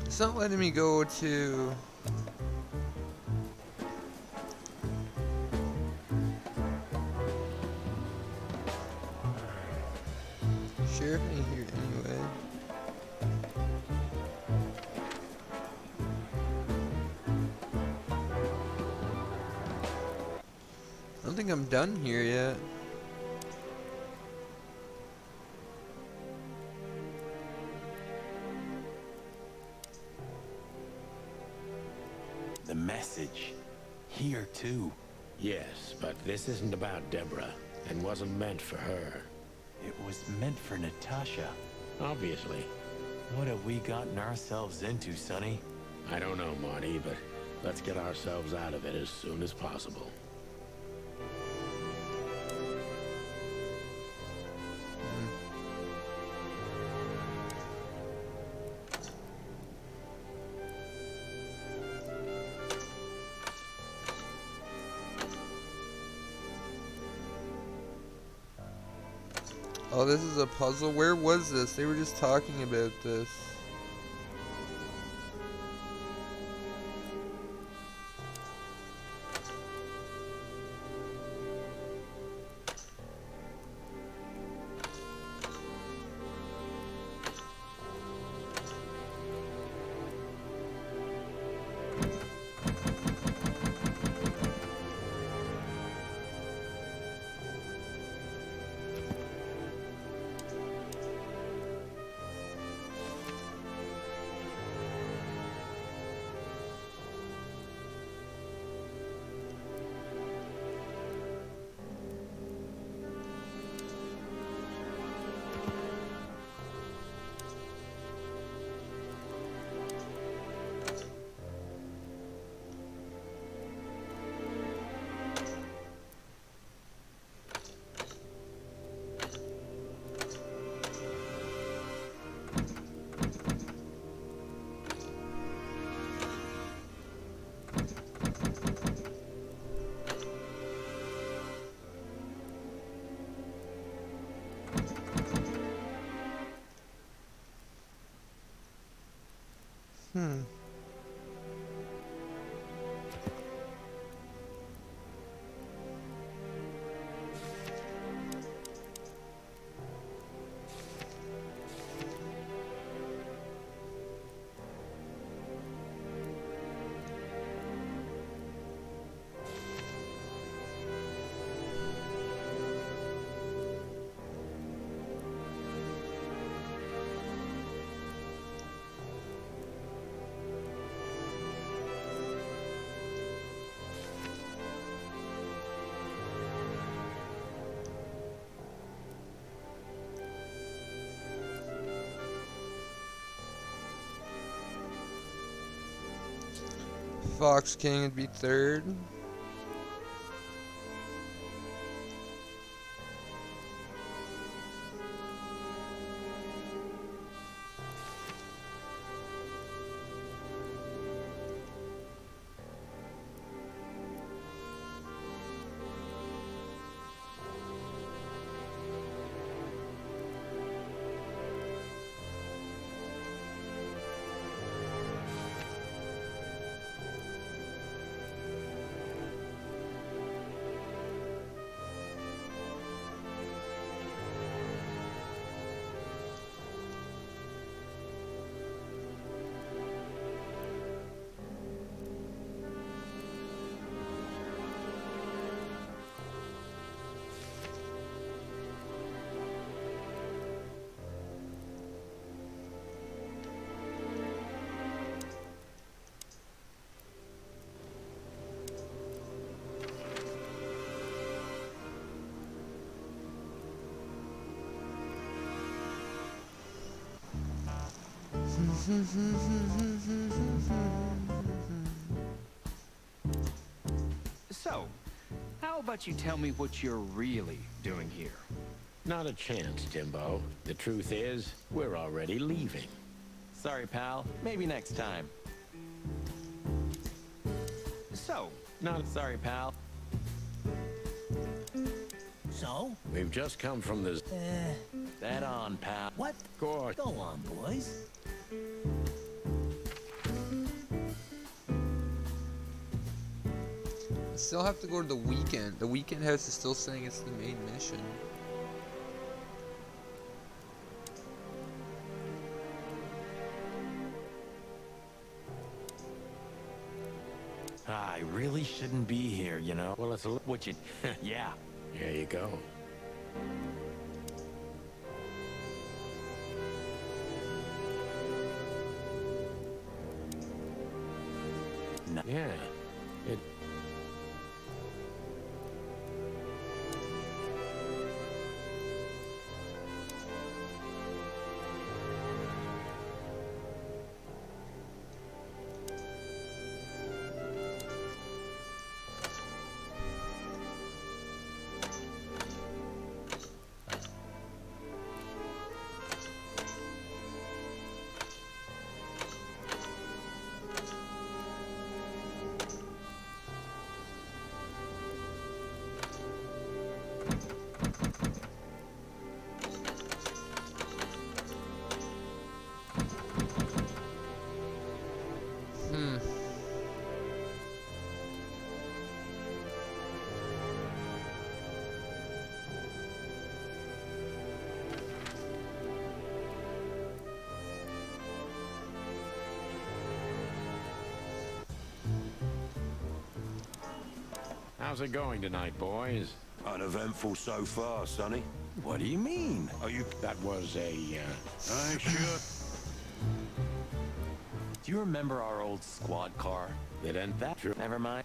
It's not letting me go to... Sheriff ain't here anyway. I don't think I'm done here yet. The message. Here, too. Yes, but this isn't about Deborah, and wasn't meant for her. It was meant for Natasha. Obviously. What have we gotten ourselves into, Sonny? I don't know, Marty, but let's get ourselves out of it as soon as possible. Oh, this is a puzzle? Where was this? They were just talking about this. Fox King would be third. So, how about you tell me what you're really doing here? Not a chance, Timbo. The truth is, we're already leaving. Sorry, pal. Maybe next time. So, Not sorry, pal. So? We've just come from the... That on, pal. What? Court. Go on, boys. I still have to go to the weekend. The weekend house is still saying it's the main mission. I really shouldn't be here, you know? Well, it's a... What you... Yeah. There you go. No. Yeah. It... How's it going tonight, boys? Uneventful so far, Sonny. What do you mean? Are you... That was a, I sure... Do you remember our old squad car? That ain't that true. Never mind.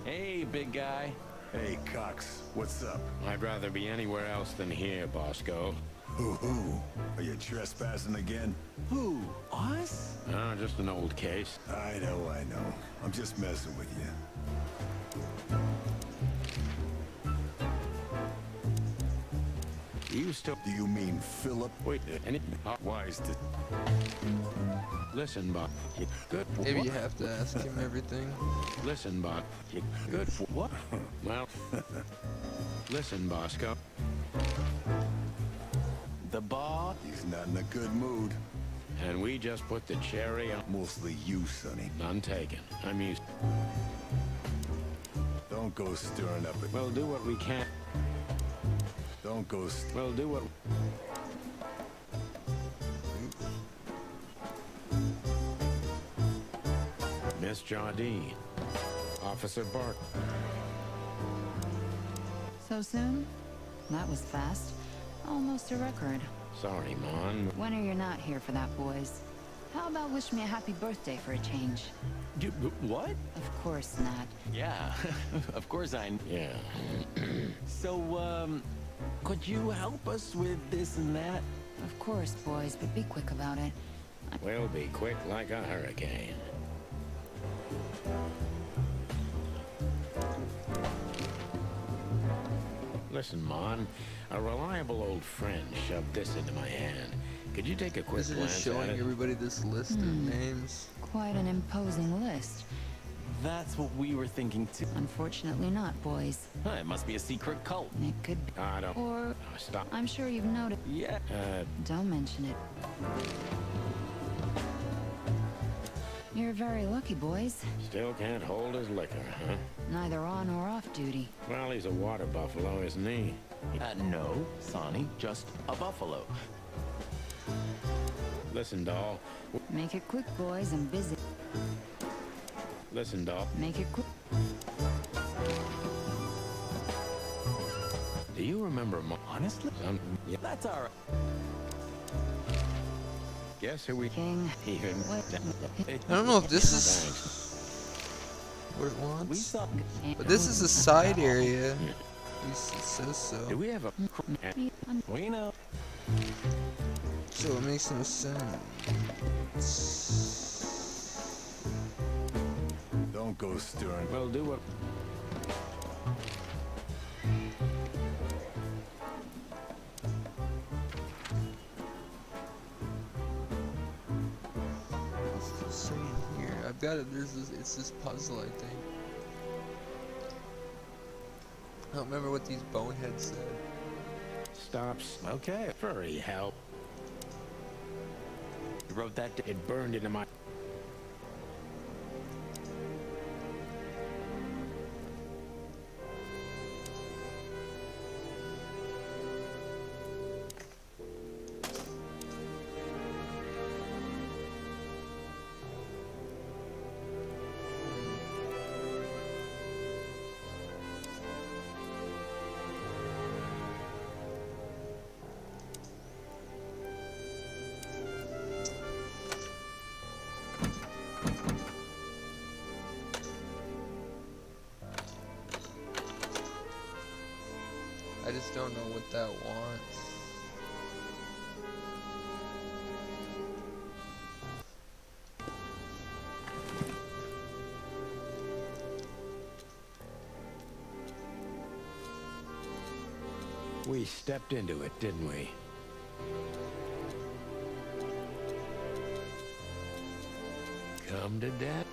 Hey, big guy. Hey, Cox. What's up? I'd rather be anywhere else than here, Bosco. Who? Are you trespassing again? Who? Us? Ah, just an old case. I know. I'm just messing with you. You still... Do you mean Philip? Wait, any... Why is the... Listen, Bob. You good for Maybe what? you have to ask him everything. Listen, Bob. You good for what? Well, listen, Bosco. The boss? He's not in a good mood. And we just put the cherry on... Mostly you, Sonny. None taken. I'm used... Don't go stirring up it. We'll do what we can. Don't go... We'll do what... Miss Jardine. Officer Bart. So soon? That was fast. Almost a record. Sorry, Mon. When are you not here for that, boys? How about wish me a happy birthday for a change? What? Of course not. Yeah, of course I... Yeah. So, could you help us with this and that? Of course, boys, but be quick about it. We'll be quick like a hurricane. Listen, Mon, a reliable old friend shoved this into my hand. Could you take a quick This is glance just showing at it? everybody this list of names. Quite an imposing list. That's what we were thinking too. Unfortunately not, boys. Huh, it must be a secret cult. It could be. I don't... Or... stop. I'm sure you've noticed. Yeah. Don't mention it. You're very lucky, boys. Still can't hold his liquor, huh? Neither on or off duty. Well, he's a water buffalo, isn't he? No, Sonny, just a buffalo. Listen, doll. Make it quick, boys. I'm busy. Listen, doll. Make it quick. Do you remember Honestly? Yeah, that's our... Guess who we... King. Even... I don't know if this is what it wants, but this is a side area. At least it says so. Do we have a... We know. So it makes no sense. Don't go stirring. We'll do what... What's it saying here? I've got it. There's this. It's this puzzle, I think. I don't remember what these boneheads said. Stops. Okay. Furry help. You wrote that down. It burned into my... I just don't know what that wants. We stepped into it, didn't we? Come to death.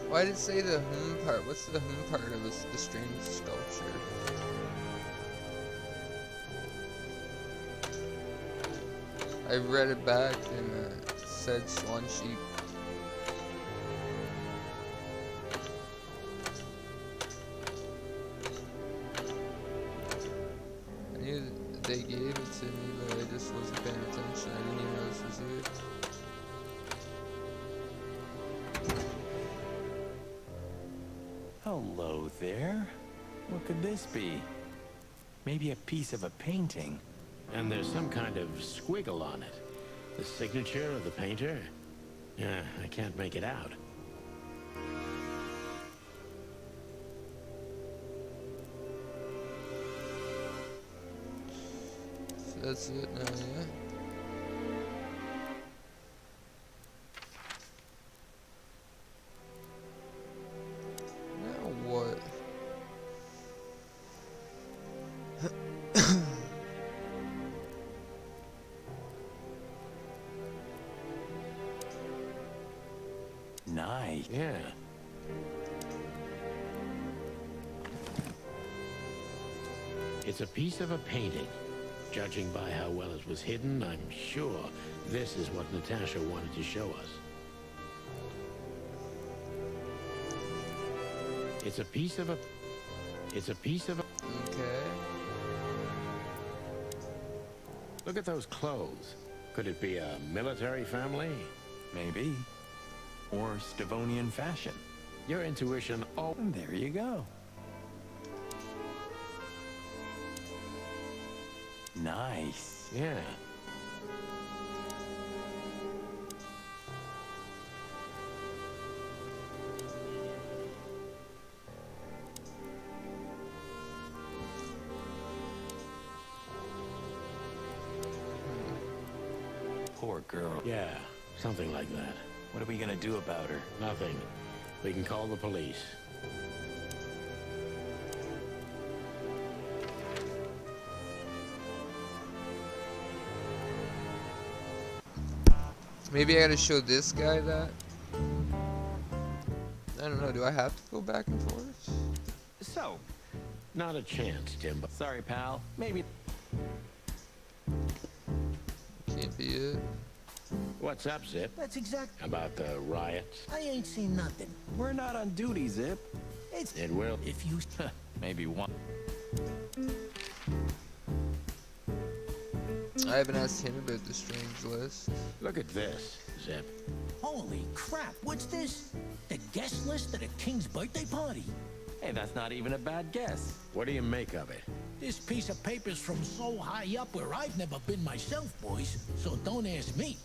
Why did it say the part? What's the part of the strange sculpture? I read it back and it said swan sheep. I knew they gave it to me, but I just wasn't paying attention. I didn't even know this was here. Hello there. What could this be? Maybe a piece of a painting. And there's some kind of squiggle on it. The signature of the painter? Yeah, I can't make it out. So that's it now, yeah? Now what? Nice. Yeah. It's a piece of a painting. Judging by how well it was hidden, I'm sure this is what Natasha wanted to show us. It's a piece of a... Okay. Look at those clothes. Could it be a military family? Maybe. Or Stavonian fashion. Your intuition... Oh, and there you go. Nice. Yeah. Poor girl. Yeah, something like that. What are we gonna do about her? Nothing. We can call the police. Maybe I gotta show this guy that? I don't know, do I have to go back and forth? So, not a chance, Timbo. Sorry, pal. Maybe. Can't be it. What's up, Zip? That's exact. About the riots? I ain't seen nothing. We're not on duty, Zip. It will. If you... Maybe one. I haven't asked him about the strange list. Look at this, Zip. Holy crap, what's this? The guest list at a king's birthday party? Hey, that's not even a bad guess. What do you make of it? This piece of paper's from so high up where I've never been myself, boys, so don't ask me.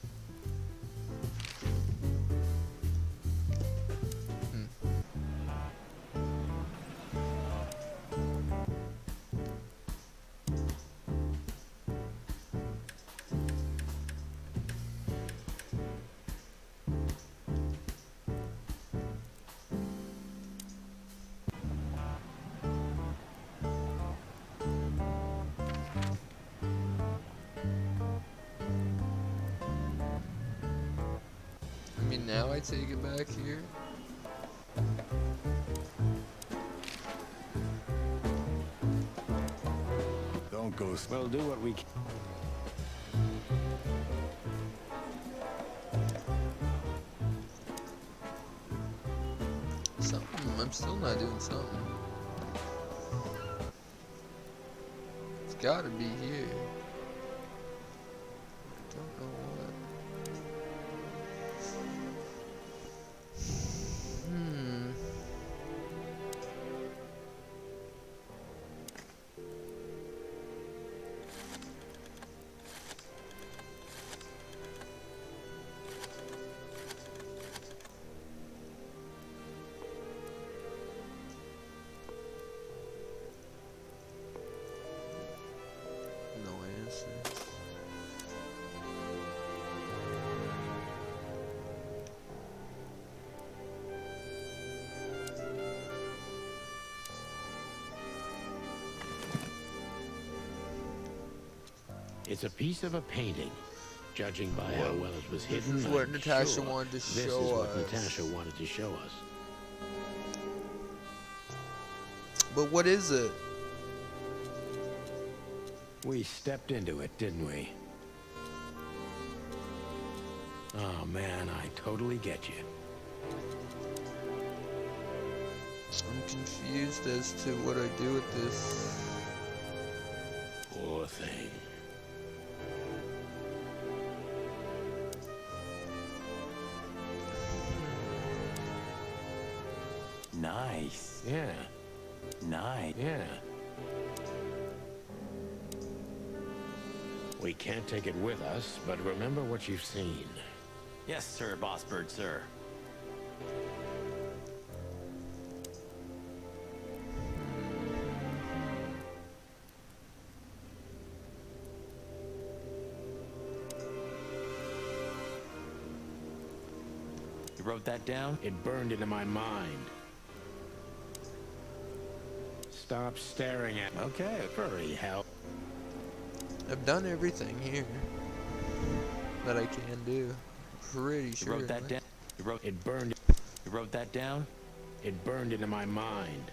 I mean, now I take it back here. Don't go. We'll do what we can. Something. I'm still not doing something. It's gotta be here. Don't know what. No answer. It's a piece of a painting. Judging by how well it was hidden, This is what I'm Natasha sure wanted to this show is what us. Natasha wanted to show us. But what is it? We stepped into it, didn't we? Oh man, I totally get you. I'm confused as to what I do with this. Poor thing. Nice. Yeah. Nice. Yeah. We can't take it with us, but remember what you've seen. Yes, sir, Boss Bird, sir. You wrote that down? It burned into my mind. Stop staring at me. Okay, furry hell. I've done everything here that I can do. Pretty You sure. wrote that down? You wrote it burned. You wrote that down? It burned into my mind.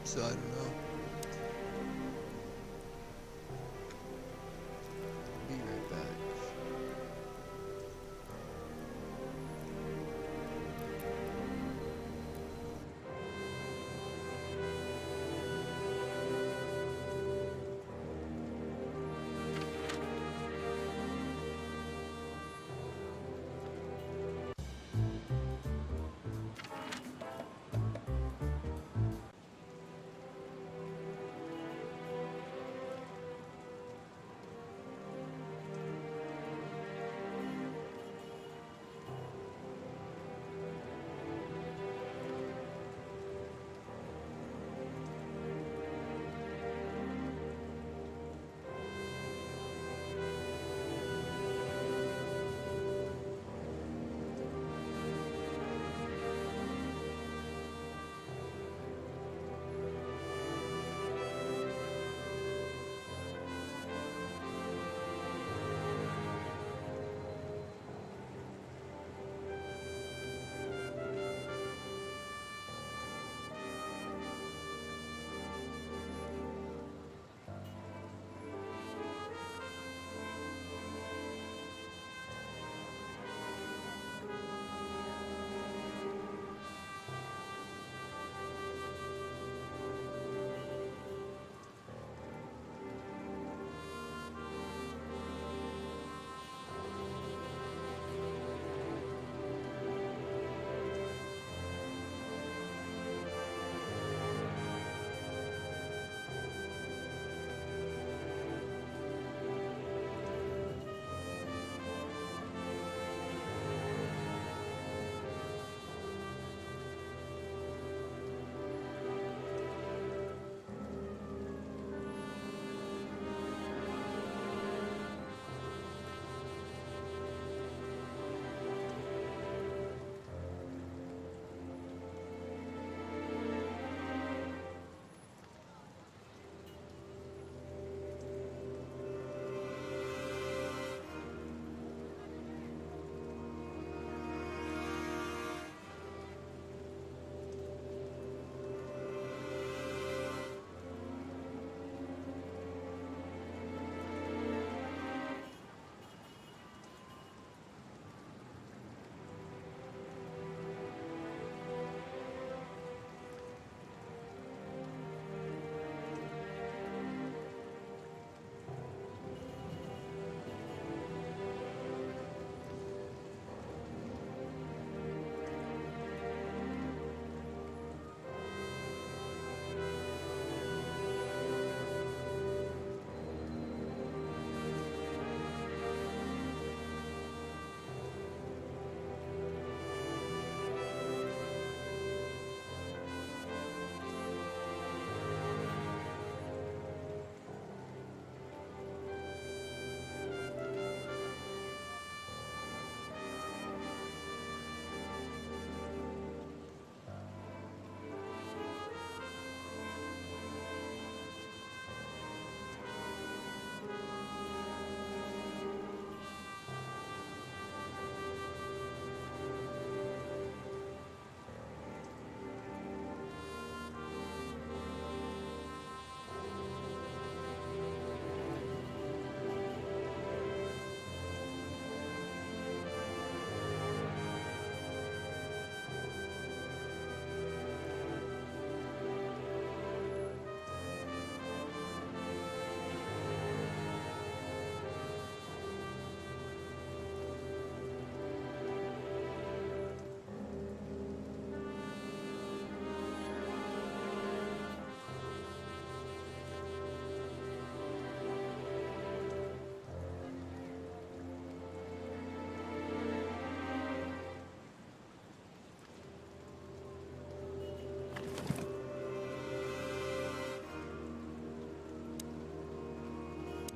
So I don't know. Be right back.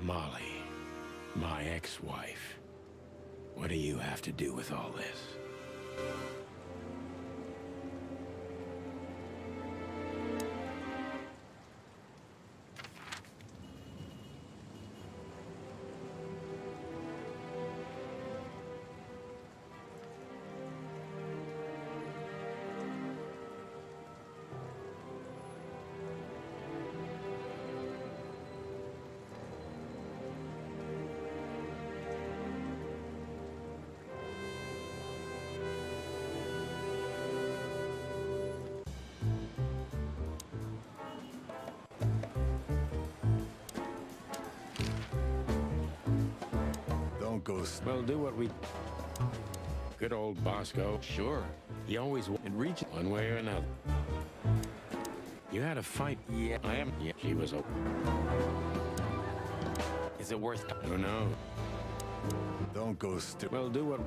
Molly, my ex-wife. What do you have to do with all this? Don't go... Well, do what we... Good old Bosco. Sure. He always and reach one way or another. You had a fight. Yeah, I am. Yeah, she was a... Is it worth... Who knows? Don't go Well, do what...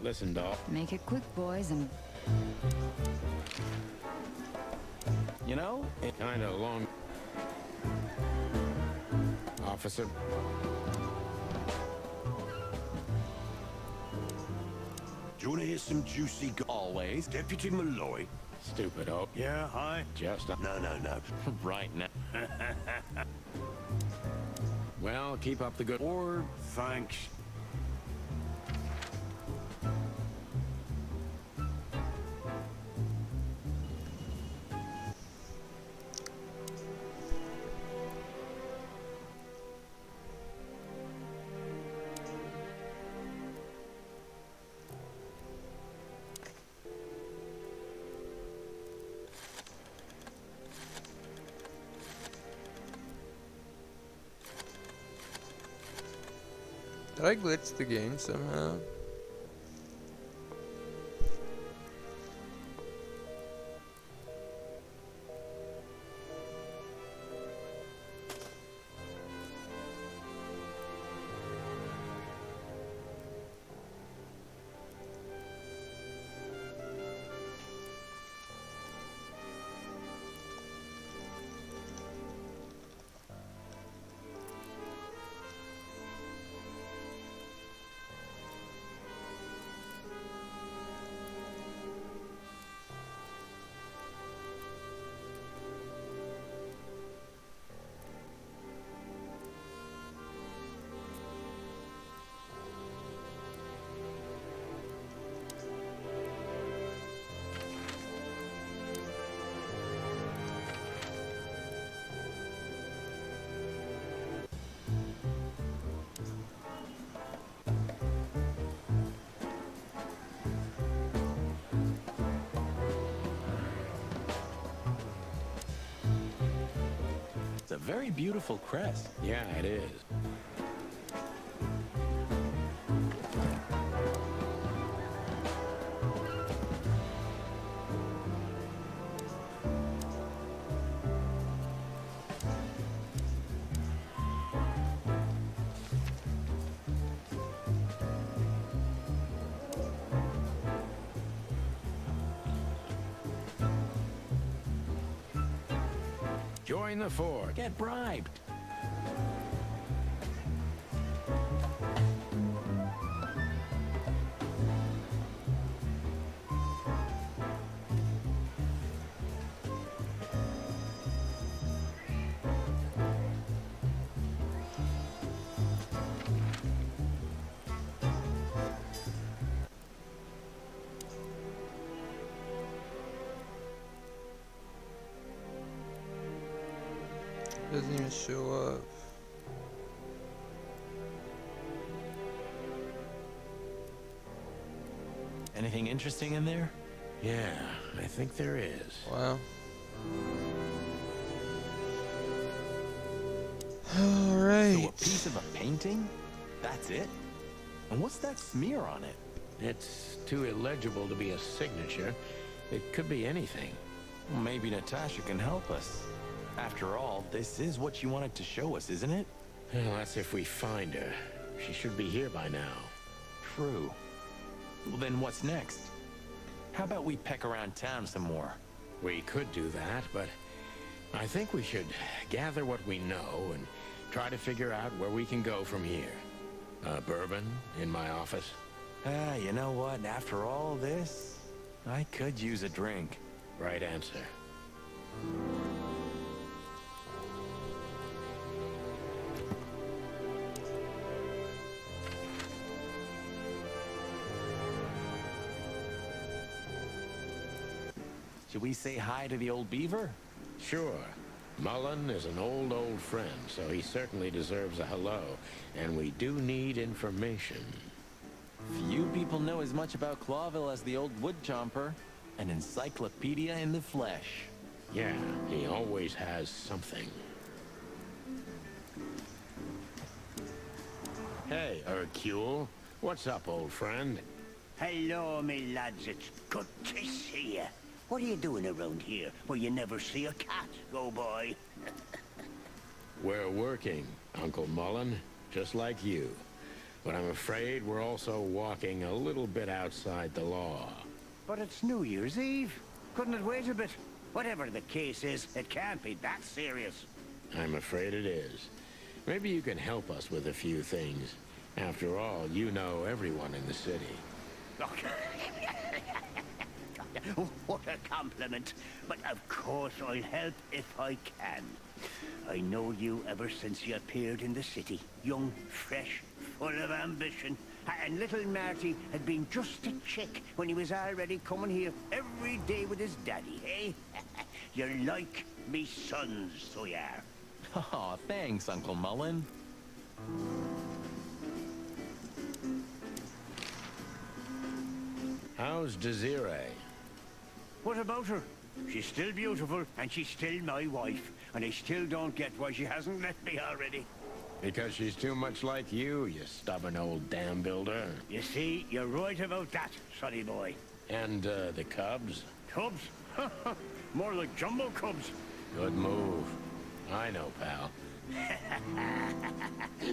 Listen, doll. Make it quick, boys, and... You know, It kind of long... Officer. Do you want to hear some juicy always. Deputy Malloy? Stupid, oh. Yeah, hi. Just... No. Right now. Well, keep up the good... Or thanks. Did I glitch the game somehow? It's a very beautiful crest. Yeah, it is. Join the Ford. Get bribed. Doesn't even show up. Anything interesting in there? Yeah, I think there is. Wow. Alright. So a piece of a painting? That's it? And what's that smear on it? It's too illegible to be a signature. It could be anything. Well, maybe Natasha can help us. After all, this is what you wanted to show us, isn't it? Well, that's if we find her. She should be here by now. True. Well, then what's next? How about we peck around town some more? We could do that, but I think we should gather what we know and try to figure out where we can go from here. Bourbon in my office? You know what? After all this, I could use a drink. Right answer. Should we say hi to the old beaver? Sure. Mullen is an old friend, so he certainly deserves a hello. And we do need information. Few people know as much about Clawville as the old wood chomper. An encyclopedia in the flesh. Yeah, he always has something. Hey, Hercule. What's up, old friend? Hello, me lads. It's good to see you. What are you doing around here where you never see a cat go by? We're working, Uncle Mullen, just like you. But I'm afraid we're also walking a little bit outside the law. But it's New Year's Eve. Couldn't it wait a bit? Whatever the case is, it can't be that serious. I'm afraid it is. Maybe you can help us with a few things. After all, you know everyone in the city. What a compliment. But of course I'll help if I can. I know you ever since you appeared in the city. Young, fresh, full of ambition. And little Marty had been just a chick when he was already coming here every day with his daddy, eh? You're like me sons, so you are. Aw, thanks, Uncle Mullen. How's Desiree? What about her? She's still beautiful, and she's still my wife. And I still don't get why she hasn't left me already. Because she's too much like you stubborn old dam builder. You see, you're right about that, sonny boy. And, the cubs? Cubs? More like jumbo cubs. Good move. I know, pal.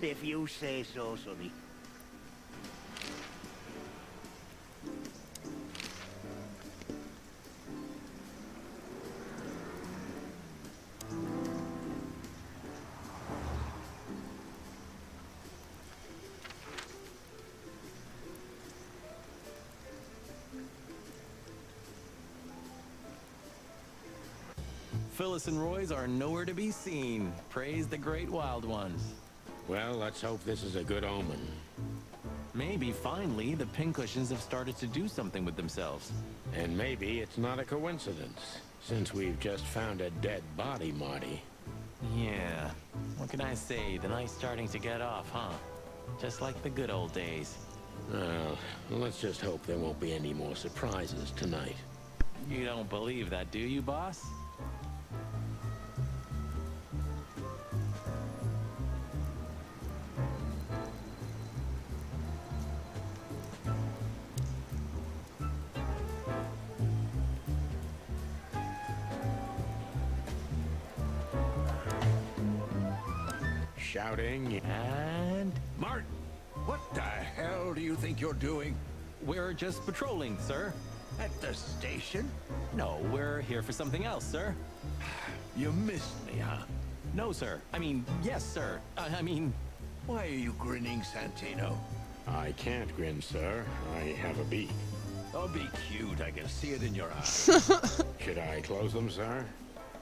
If you say so, sonny. Phyllis and Roy's are nowhere to be seen. Praise the great wild ones. Well, let's hope this is a good omen. Maybe, finally, the pincushions have started to do something with themselves. And maybe it's not a coincidence, since we've just found a dead body, Marty. Yeah. What can I say? The night's starting to get off, huh? Just like the good old days. Well, let's just hope there won't be any more surprises tonight. You don't believe that, do you, boss? Shouting and... Martin! What the hell do you think you're doing? We're just patrolling, sir. At the station? No, we're here for something else, sir. You missed me, huh? No, sir. I mean, yes, sir. I mean... Why are you grinning, Santino? I can't grin, sir. I have a beak. Oh, be cute. I can see it in your eyes. Should I close them, sir?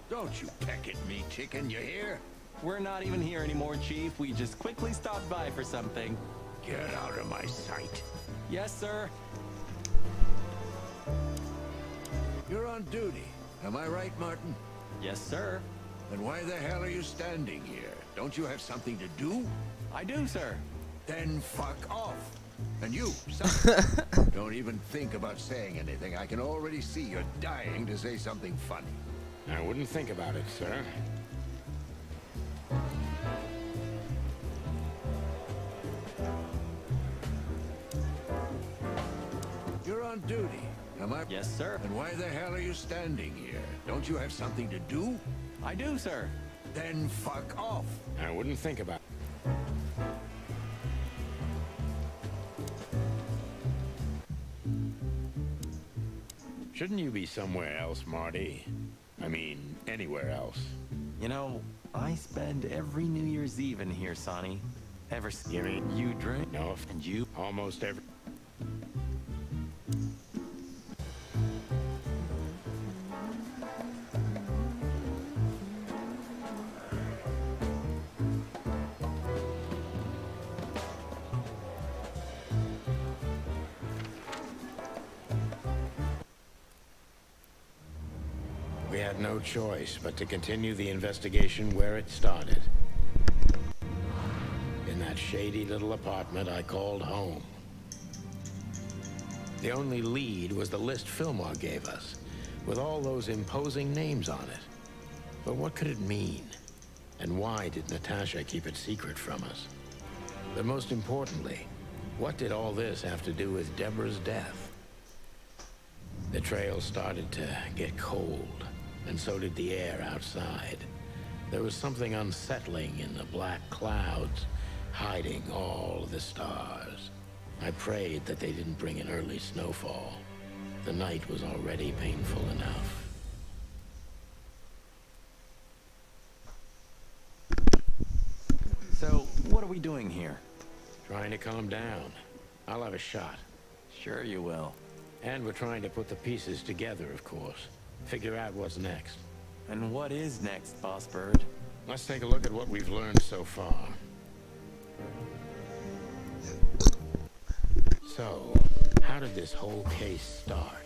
Don't you peck at me, chicken, you hear? We're not even here anymore, Chief. We just quickly stopped by for something. Get out of my sight. Yes, sir. You're on duty. Am I right, Martin? Yes, sir. Then why the hell are you standing here? Don't you have something to do? I do, sir. Then fuck off. And you, son, don't even think about saying anything. I can already see you're dying to say something funny. I wouldn't think about it, sir. You're on duty. Am I? Yes, sir. And why the hell are you standing here? Don't you have something to do? I do, sir. Then fuck off. I wouldn't think about it. Shouldn't you be somewhere else, Marty? I mean, anywhere else. You know, I spend every New Year's Eve in here, Sonny. Ever Gimme. you drink? No. And you? Almost every... We had no choice but to continue the investigation where it started. In that shady little apartment I called home. The only lead was the list Fillmore gave us, with all those imposing names on it. But what could it mean? And why did Natasha keep it secret from us? But most importantly, what did all this have to do with Deborah's death? The trail started to get cold, and so did the air outside. There was something unsettling in the black clouds, hiding all the stars. I prayed that they didn't bring an early snowfall. The night was already painful enough. So, what are we doing here? Trying to calm down. I'll have a shot. Sure you will. And we're trying to put the pieces together, of course. Figure out what's next. And what is next, Boss Bird? Let's take a look at what we've learned so far. So, how did this whole case start?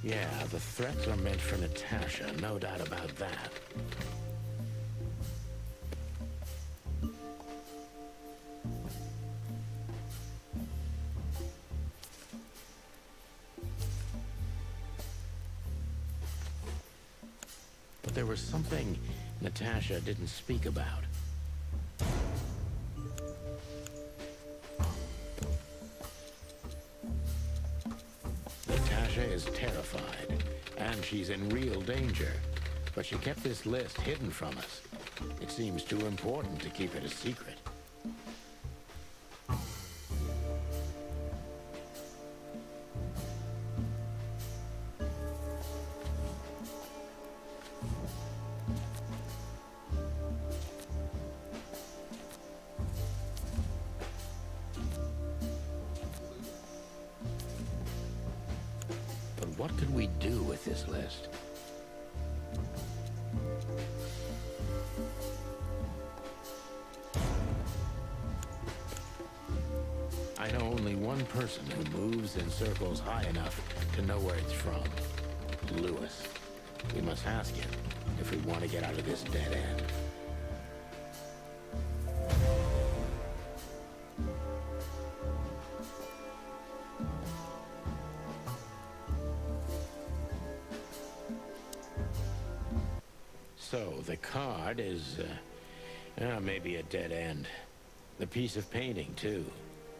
Yeah, the threats are meant for Natasha, no doubt about that. But there was something Natasha didn't speak about. Natasha is terrified, and she's in real danger. But she kept this list hidden from us. It seems too important to keep it a secret. what could we do with this list? I know only one person who moves in circles high enough to know where it's from. Lewis. We must ask him if we want to get out of this dead end. So, the card is, maybe a dead end. The piece of painting, too.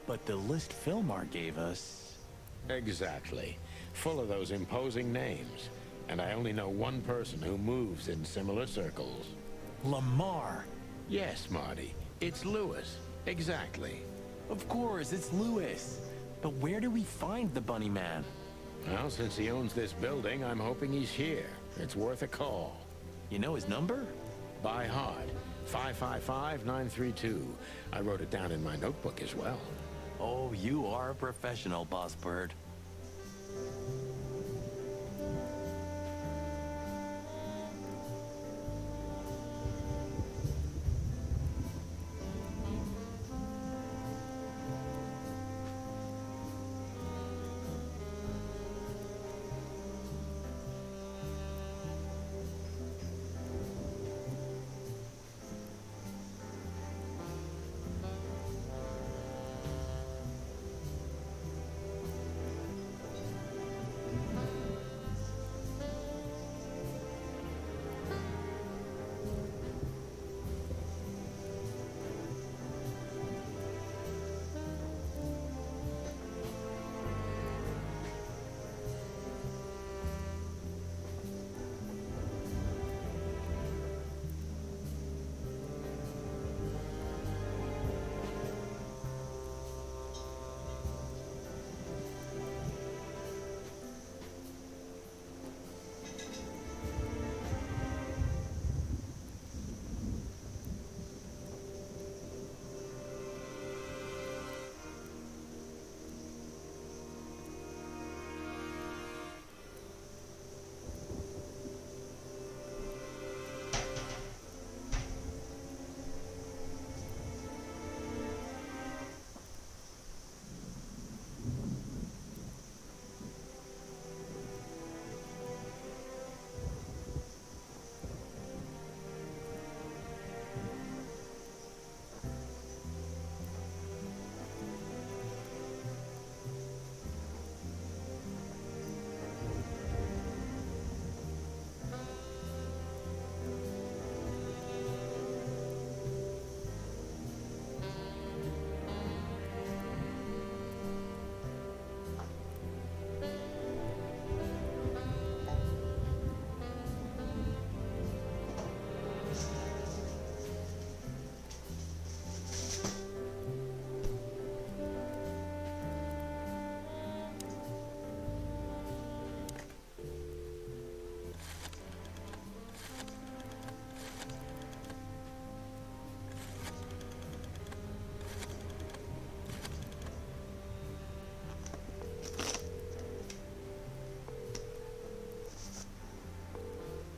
But the list Philmar gave us... Exactly. Full of those imposing names. And I only know one person who moves in similar circles. Lamar. Yes, Marty. It's Lewis. Exactly. Of course, it's Lewis. But where do we find the Bunny Man? Well, since he owns this building, I'm hoping he's here. It's worth a call. You know his number? By heart. 555-932. I wrote it down in my notebook as well. Oh, you are a professional, Boss Bird.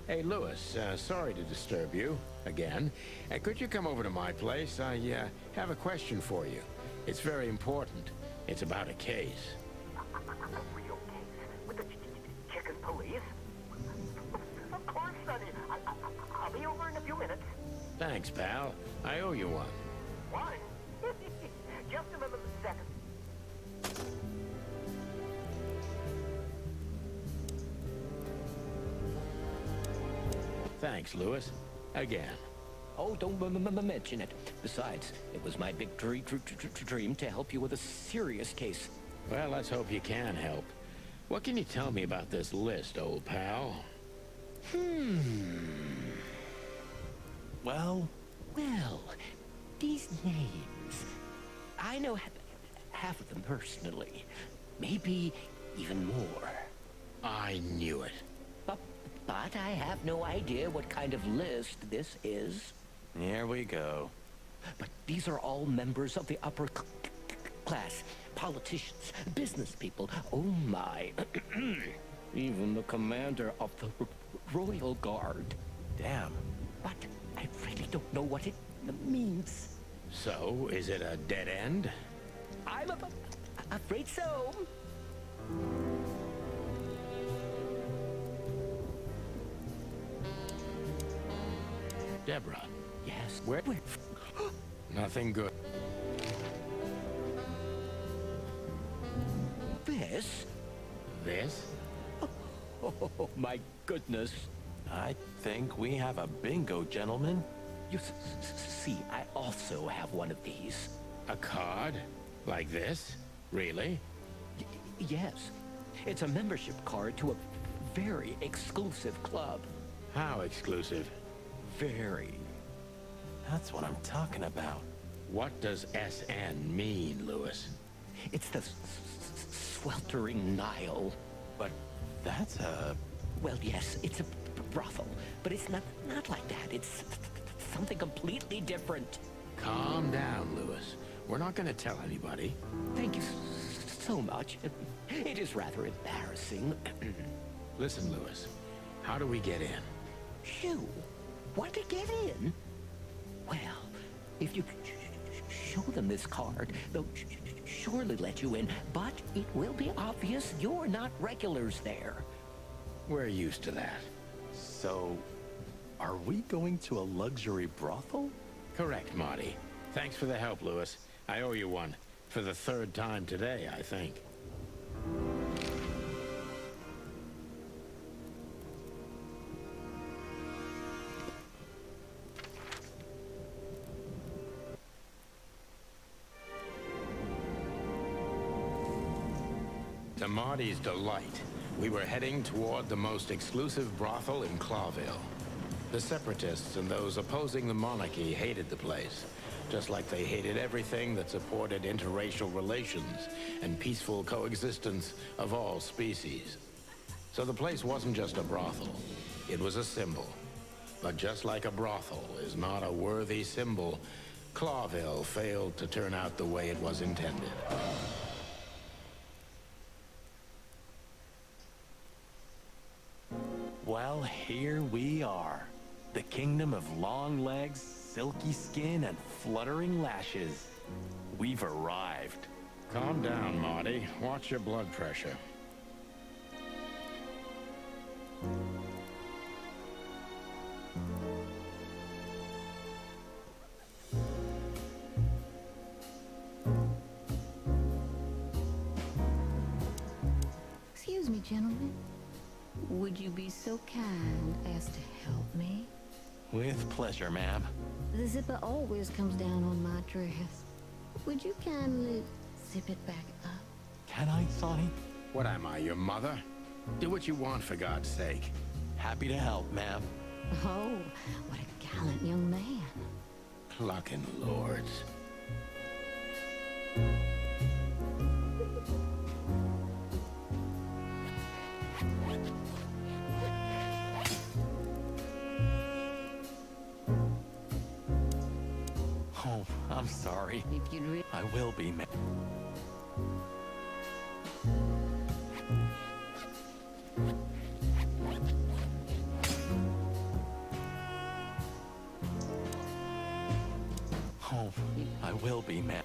Hey, Lewis, sorry to disturb you, again. Could you come over to my place? I, have a question for you. It's very important. It's about a case. A real case? With the chicken police? Of course, Sonny. I'll be over in a few minutes. Thanks, pal. I owe you one. One? Just a second. Thanks, Lewis. Again. Oh, don't mention it. Besides, it was my big dream to help you with a serious case. Well, let's hope you can help. What can you tell me about this list, old pal? Well, these names. I know half of them personally. Maybe even more. I knew it. But I have no idea what kind of list this is. Here we go. But these are all members of the upper class. Politicians, business people. Oh my. Even the commander of the Royal Guard. Damn. But I really don't know what it means. So, is it a dead end? I'm afraid so. Deborah. Yes, Where? Nothing good. This? This? Oh, my goodness. I think we have a bingo, gentlemen. You see, I also have one of these. A card? Like this? Really? Yes. It's a membership card to a very exclusive club. How exclusive? Very. That's what I'm talking about. What does SN mean, Lewis? It's the sweltering Nile. But that's a... Well, yes, it's a brothel, but it's not like that. It's something completely different. Calm down, Lewis. We're not going to tell anybody. Thank you so much. It is rather embarrassing. Listen, Lewis, how do we get in? You want to get in? Well, if you show them this card, they'll surely let you in, but it will be obvious you're not regulars there. We're used to that. So, are we going to a luxury brothel? Correct, Marty. Thanks for the help, Lewis. I owe you one. For the third time today, I think. To Marty's delight, we were heading toward the most exclusive brothel in Clawville. The separatists and those opposing the monarchy hated the place, just like they hated everything that supported interracial relations and peaceful coexistence of all species. So the place wasn't just a brothel, it was a symbol. But just like a brothel is not a worthy symbol, Clawville failed to turn out the way it was intended. Well, here we are. The kingdom of long legs, silky skin, and fluttering lashes. We've arrived. Calm down, Marty. Watch your blood pressure. Excuse me, gentlemen. Would you be so kind as to help me? With pleasure, ma'am. The zipper always comes down on my dress. Would you kindly zip it back up? Can I, Sonny? What am I, your mother? Do what you want, for God's sake. Happy to help, ma'am. Oh, what a gallant young man. Clucking lords. Oh, I'm sorry. If you'd I will be, ma'am. Oh, I will be, ma'am.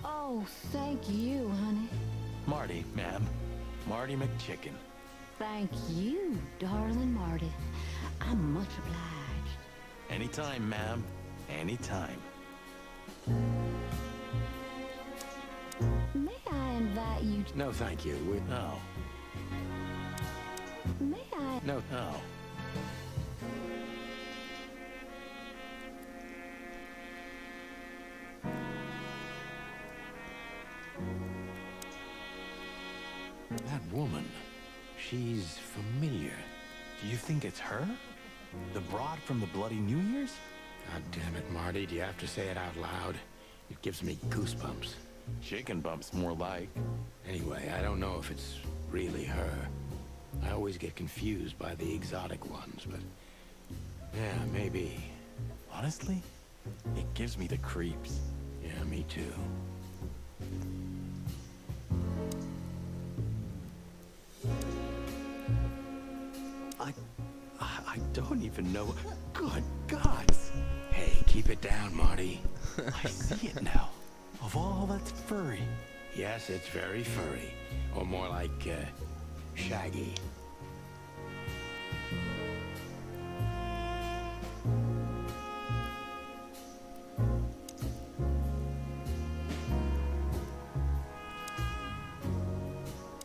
Oh, thank you, honey. Marty, ma'am. Marty McChicken. Thank you, darling Marty. I'm much obliged. Anytime, ma'am. Anytime. May I invite you to... No, thank you. Oh. May I... No. Oh. That woman, she's familiar. Do you think it's her? The broad from the Bloody New Year's? God damn it, Marty. Do you have to say it out loud? It gives me goosebumps. Chicken bumps, more like. Anyway, I don't know if it's really her. I always get confused by the exotic ones, but... yeah, maybe. Honestly, it gives me the creeps. Yeah, me too. I don't even know. Good gods! Hey, keep it down, Marty. I see it now. Of all that's furry. Yes, it's very furry. Or more like, shaggy.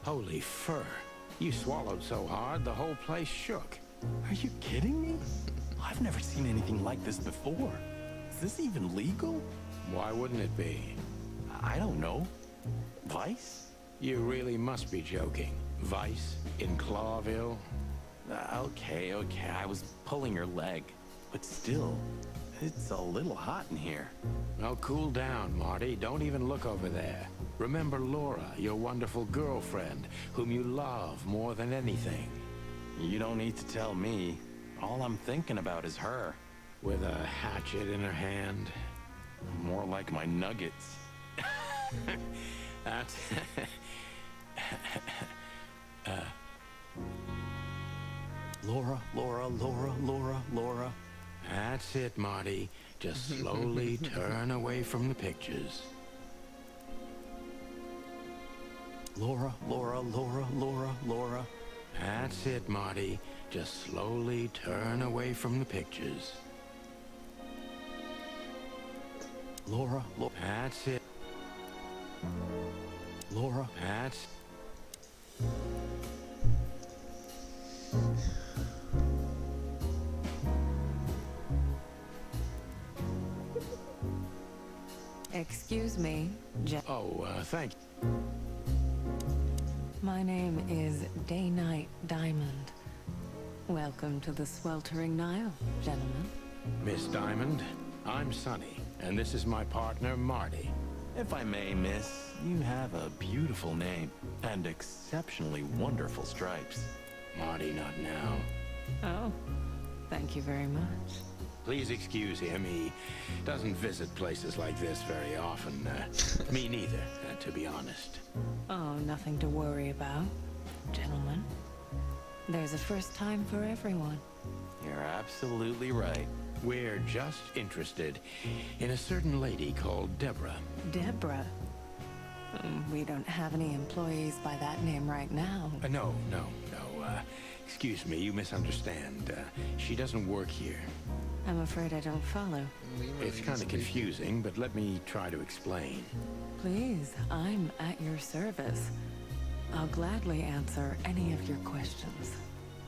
Holy fur. You swallowed so hard, the whole place shook. Are you kidding me? I've never seen anything like this before. Is this even legal? Why wouldn't it be? I don't know. Vice? You really must be joking. Vice in Clawville? Okay, I was pulling your leg. But still, it's a little hot in here. Oh, cool down, Marty. Don't even look over there. Remember Laura, your wonderful girlfriend, whom you love more than anything. You don't need to tell me. All I'm thinking about is her. With a hatchet in her hand. More like my nuggets. That's... Laura. That's it, Marty. Just slowly turn away from the pictures. Laura. That's it, Marty. Just slowly turn away from the pictures. Laura. That's it. Laura. That's... Excuse me, thank you. My name is Day-Night Diamond. Welcome to the sweltering Nile, gentlemen. Miss Diamond, I'm Sonny, and this is my partner, Marty. If I may, miss, you have a beautiful name and exceptionally wonderful stripes. Marty, not now. Oh, thank you very much. Please excuse him. He doesn't visit places like this very often. Me neither, to be honest. Oh, nothing to worry about, gentlemen. There's a first time for everyone. You're absolutely right. We're just interested in a certain lady called Deborah. Deborah? We don't have any employees by that name right now. No. Excuse me, you misunderstand. She doesn't work here. I'm afraid I don't follow. It's kind of confusing, but let me try to explain. Please, I'm at your service. I'll gladly answer any of your questions.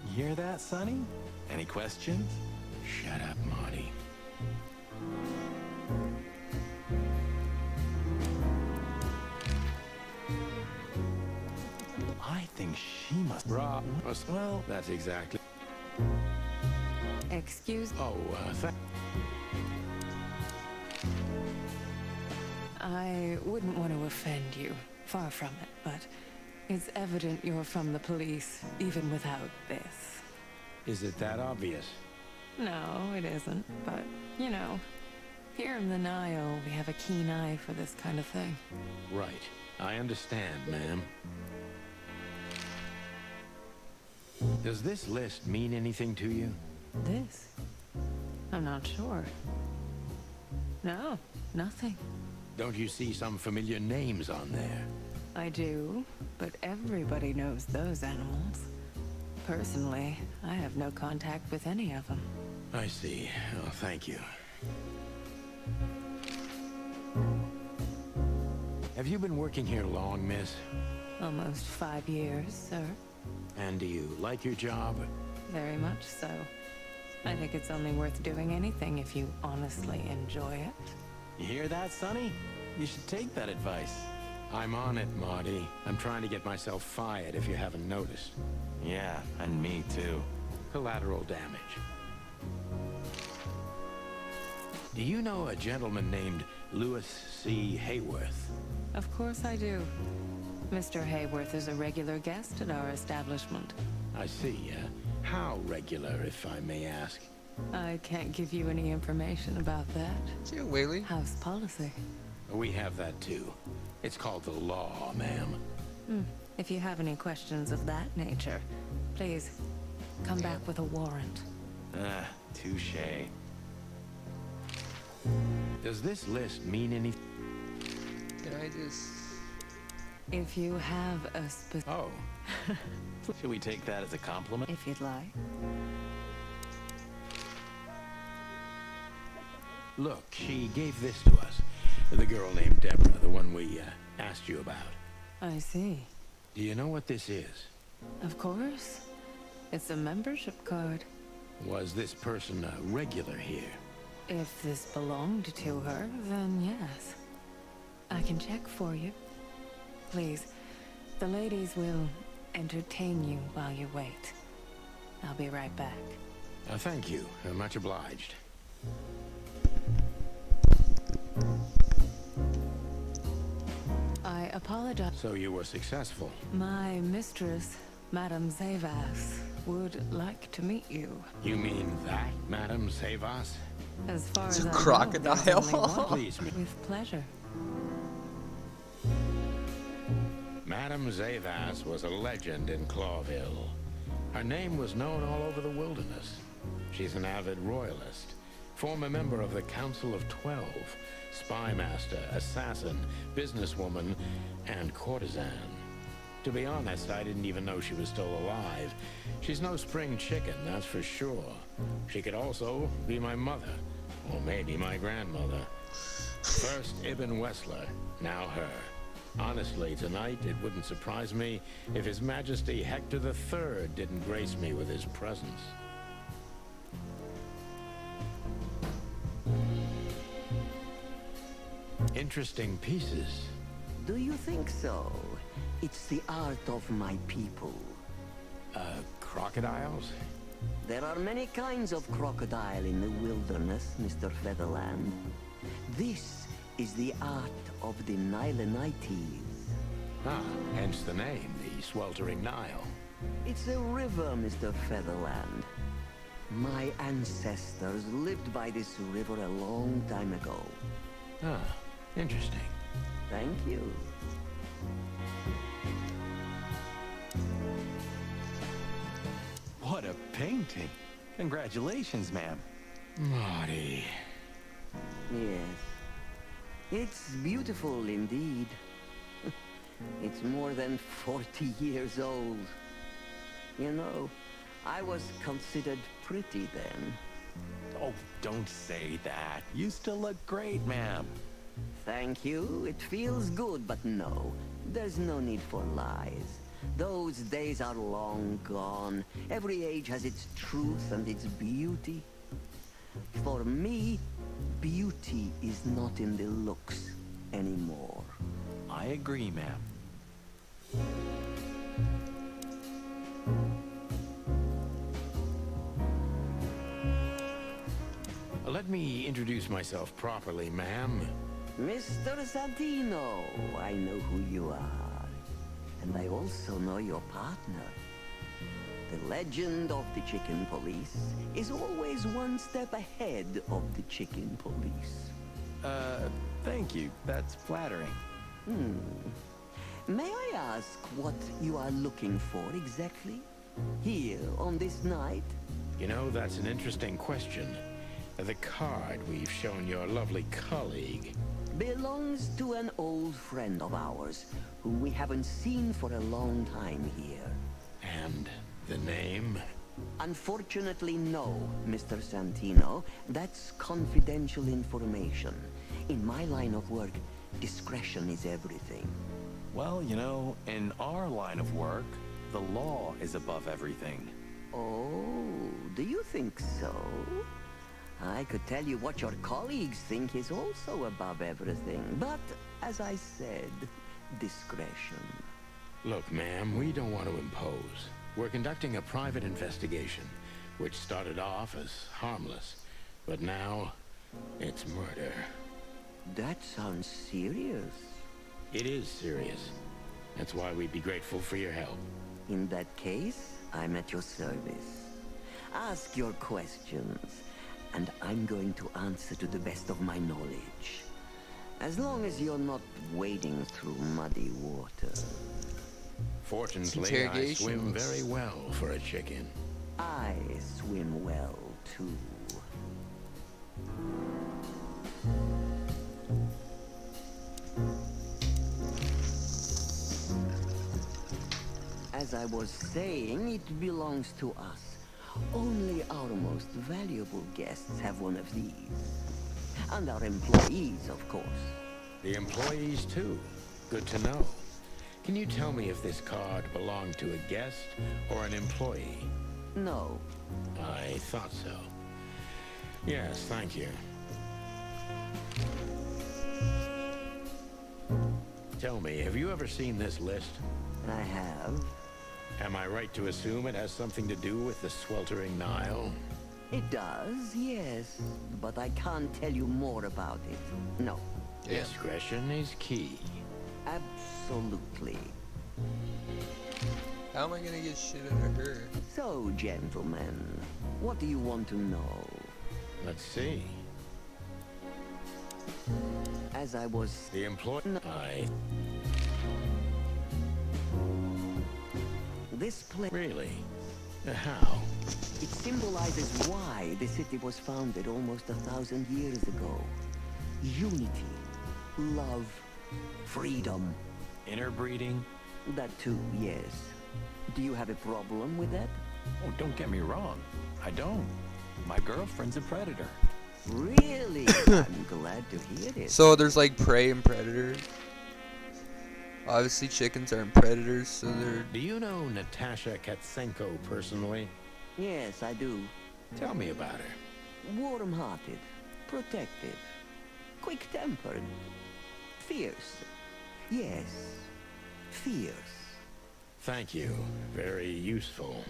You hear that, Sonny? Any questions? Shut up, Marty. I think she must... Well, that's exactly... Excuse... I wouldn't want to offend you. Far from it, but it's evident you're from the police, even without this. Is it that obvious? No, it isn't, but, you know, here in the Nile, we have a keen eye for this kind of thing. Right. I understand, ma'am. Does this list mean anything to you? This? I'm not sure. No, nothing. Don't you see some familiar names on there? I do, but everybody knows those animals. Personally, I have no contact with any of them. I see. Oh, thank you. Have you been working here long, miss? Almost 5 years, sir. And do you like your job? Very much so. I think it's only worth doing anything if you honestly enjoy it. You hear that, Sonny? You should take that advice. I'm on it, Marty. I'm trying to get myself fired, if you haven't noticed. Yeah, and me too. Collateral damage. Do you know a gentleman named Louis C. Hayworth? Of course I do. Mr. Hayworth is a regular guest at our establishment. I see. How regular, if I may ask? I can't give you any information about that. See you, Whaley. House policy. We have that too. It's called the law, ma'am. If you have any questions of that nature, please come back with a warrant. Touche. Does this list mean anything? Can I just... If you have a Oh. Should we take that as a compliment? If you'd like. Look, she gave this to us. The girl named Deborah, the one we asked you about. I see. Do you know what this is? Of course. It's a membership card. Was this person a regular here? If this belonged to her, then yes. I can check for you. Please, the ladies will entertain you while you wait. I'll be right back. Thank you. Much obliged. I apologize. So you were successful. My mistress, Madame Zavas, would like to meet you. You mean that, Madame Savas? As far It's as a I know, crocodile. there's only one. Please, With pleasure. Madame Zavas was a legend in Clawville. Her name was known all over the wilderness. She's an avid royalist, former member of the Council of 12, spy master, assassin, businesswoman, and courtesan. To be honest, I didn't even know she was still alive. She's no spring chicken, that's for sure. She could also be my mother, or maybe my grandmother. First Ibn Wessler, now her. Honestly, tonight, it wouldn't surprise me if His Majesty Hector III didn't grace me with his presence. Interesting pieces. Do you think so? It's the art of my people. Crocodiles? There are many kinds of crocodile in the wilderness, Mr. Featherland. This is the art of the Nilenites. Ah, hence the name, the sweltering Nile. It's a river, Mr. Featherland. My ancestors lived by this river a long time ago. Ah, interesting. Thank you. What a painting. Congratulations, ma'am. Marty. Yes. It's beautiful indeed. It's more than 40 years old. You know, I was considered pretty then. Oh, don't say that. You still look great, ma'am. Thank you. It feels good, but no. There's no need for lies. Those days are long gone. Every age has its truth and its beauty. For me, beauty is not in the looks anymore. I agree, ma'am. Let me introduce myself properly, ma'am. Mr. Santino, I know who you are. And I also know your partner. The legend of the Chicken Police is always one step ahead of the Chicken Police. Thank you. That's flattering. May I ask what you are looking for exactly? Here, on this night? You know, that's an interesting question. The card we've shown your lovely colleague Belongs to an old friend of ours, whom we haven't seen for a long time here. And the name? Unfortunately, no, Mr. Santino. That's confidential information. In my line of work, discretion is everything. Well, you know, in our line of work, the law is above everything. Oh, do you think so? I could tell you what your colleagues think is also above everything, but, as I said, discretion. Look, ma'am, we don't want to impose. We're conducting a private investigation, which started off as harmless, but now it's murder. That sounds serious. It is serious. That's why we'd be grateful for your help. In that case, I'm at your service. Ask your questions, and I'm going to answer to the best of my knowledge. As long as you're not wading through muddy water. Fortunately, I swim very well for a chicken. I swim well, too. As I was saying, it belongs to us. Only our most valuable guests have one of these. And our employees, of course. The employees, too. Good to know. Can you tell me if this card belonged to a guest or an employee? No. I thought so. Yes, thank you. Tell me, have you ever seen this list? I have. Am I right to assume it has something to do with the sweltering Nile? It does, yes. But I can't tell you more about it. No. Discretion is key. Absolutely. How am I gonna get shit out of her? So, gentlemen, what do you want to know? Let's see. As I was... The employee... This place... Really? How? It symbolizes why the city was founded almost 1,000 years ago. Unity, love, freedom. Interbreeding? That too, yes. Do you have a problem with that? Oh, don't get me wrong. I don't. My girlfriend's a predator. Really? I'm glad to hear it. So there's like prey and predators. Obviously chickens aren't predators, so they're... Do you know Natasha Katsenko personally? Yes, I do. Tell me about her. Warm-hearted, protective, quick-tempered, fierce. Yes, fierce. Thank you. Very useful.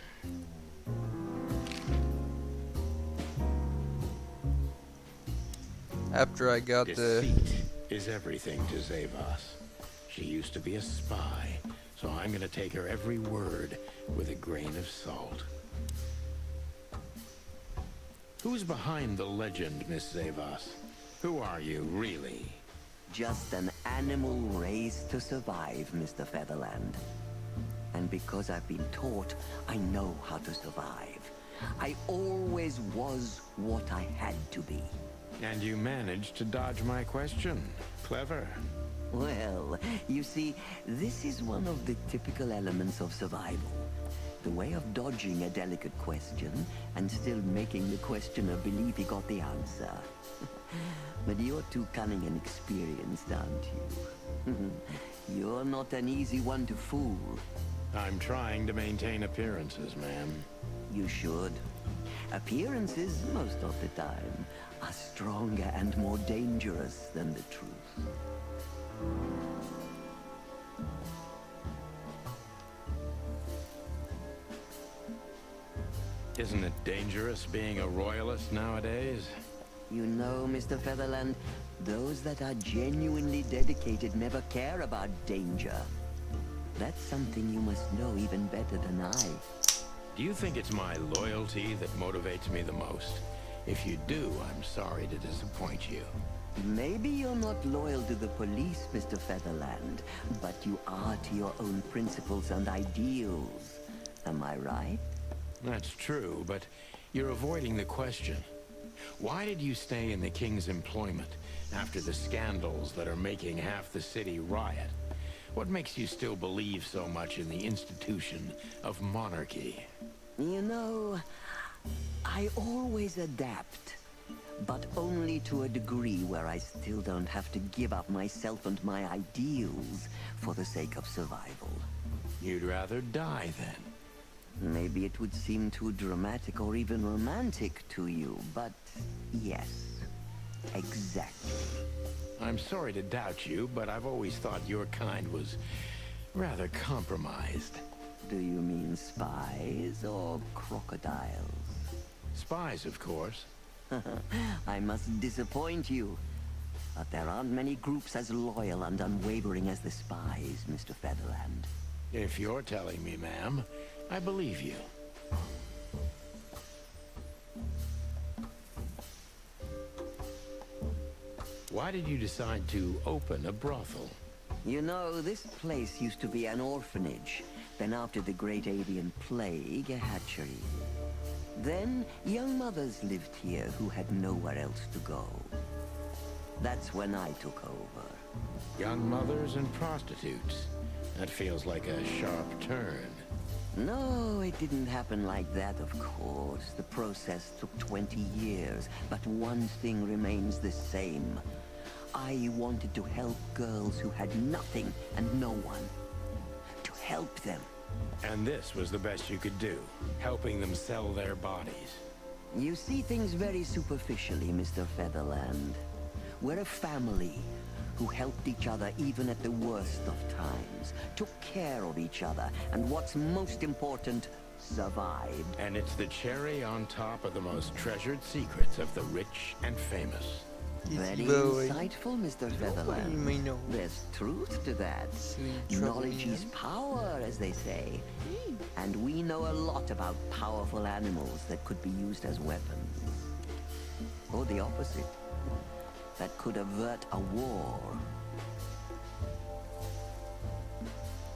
After I got Deceit is everything to Zavos. She used to be a spy, so I'm gonna take her every word with a grain of salt. Who's behind the legend, Miss Zavos? Who are you, really? Just an animal raised to survive, Mr. Featherland. And because I've been taught, I know how to survive. I always was what I had to be. And you managed to dodge my question. Clever. Well, you see, this is one of the typical elements of survival. The way of dodging a delicate question and still making the questioner believe he got the answer. But you're too cunning and experienced, aren't you? You're not an easy one to fool. I'm trying to maintain appearances, ma'am. You should. Appearances, most of the time, are stronger and more dangerous than the truth. Isn't it dangerous being a royalist nowadays? You know, Mr. Featherland, those that are genuinely dedicated never care about danger. That's something you must know even better than I. Do you think it's my loyalty that motivates me the most? If you do, I'm sorry to disappoint you. Maybe you're not loyal to the police, Mr. Featherland, but you are to your own principles and ideals. Am I right? That's true, but you're avoiding the question. Why did you stay in the king's employment after the scandals that are making half the city riot? What makes you still believe so much in the institution of monarchy? You know, I always adapt, but only to a degree where I still don't have to give up myself and my ideals for the sake of survival. You'd rather die then? Maybe it would seem too dramatic or even romantic to you, but yes, exactly. I'm sorry to doubt you, but I've always thought your kind was rather compromised. Do you mean spies or crocodiles? Spies, of course. I must disappoint you. But there aren't many groups as loyal and unwavering as the Spies, Mr. Featherland. If you're telling me, ma'am, I believe you. Why did you decide to open a brothel? You know, this place used to be an orphanage. Then after the Great Avian Plague, a hatchery. Then, young mothers lived here who had nowhere else to go. That's when I took over. Young mothers and prostitutes. That feels like a sharp turn. No, it didn't happen like that, of course. The process took 20 years, but one thing remains the same. I wanted to help girls who had nothing and no one. To help them. And this was the best you could do, helping them sell their bodies. You see things very superficially, Mr. Featherland. We're a family who helped each other even at the worst of times, took care of each other, and what's most important, survived. And it's the cherry on top of the most treasured secrets of the rich and famous. Very insightful, Mr. Featherland. There's truth to that. Knowledge is power, as they say. And we know a lot about powerful animals that could be used as weapons. Or the opposite. That could avert a war.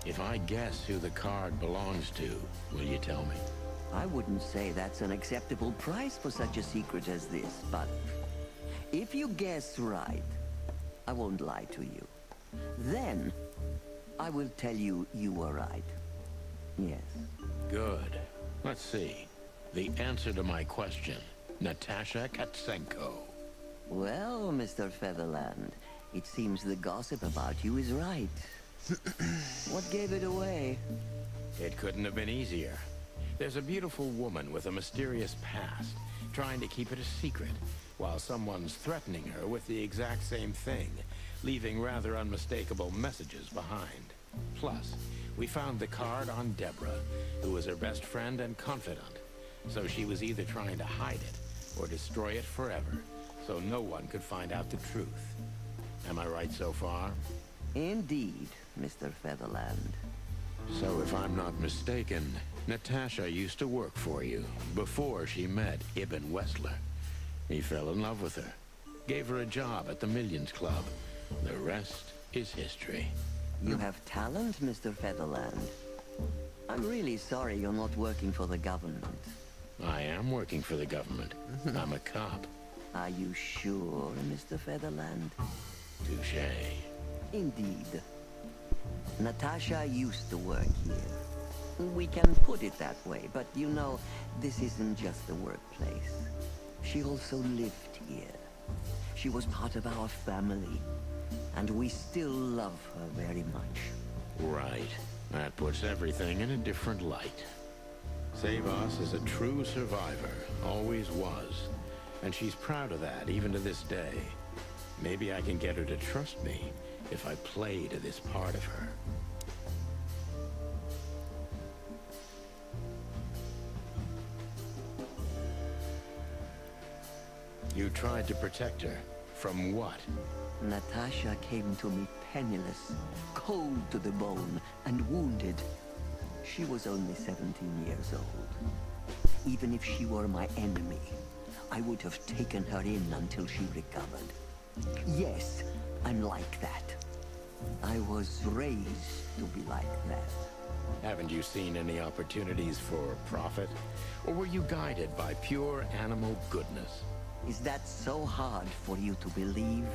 If I guess who the card belongs to, will you tell me? I wouldn't say that's an acceptable price for such a secret as this, but if you guess right, I won't lie to you. Then, I will tell you you were right. Yes. Good. Let's see. The answer to my question. Natasha Katsenko. Well, Mr. Featherland, it seems the gossip about you is right. What gave it away? It couldn't have been easier. There's a beautiful woman with a mysterious past, trying to keep it a secret, while someone's threatening her with the exact same thing, leaving rather unmistakable messages behind. Plus, we found the card on Deborah, who was her best friend and confidant. So she was either trying to hide it, or destroy it forever, so no one could find out the truth. Am I right so far? Indeed, Mr. Featherland. So if I'm not mistaken, Natasha used to work for you before she met Ibn Wessler. He fell in love with her, gave her a job at the Millions Club. The rest is history. You have talent, Mr. Featherland. I'm really sorry you're not working for the government. I am working for the government. I'm a cop. Are you sure, Mr. Featherland? Touché. Indeed. Natasha used to work here. We can put it that way, but you know, this isn't just a workplace. She also lived here. She was part of our family, and we still love her very much. Right. That puts everything in a different light. Savas is a true survivor, always was. And she's proud of that, even to this day. Maybe I can get her to trust me if I play to this part of her. You tried to protect her. From what? Natasha came to me penniless, cold to the bone, and wounded. She was only 17 years old. Even if she were my enemy, I would have taken her in until she recovered. Yes, I'm like that. I was raised to be like that. Haven't you seen any opportunities for profit? Or were you guided by pure animal goodness? Is that so hard for you to believe?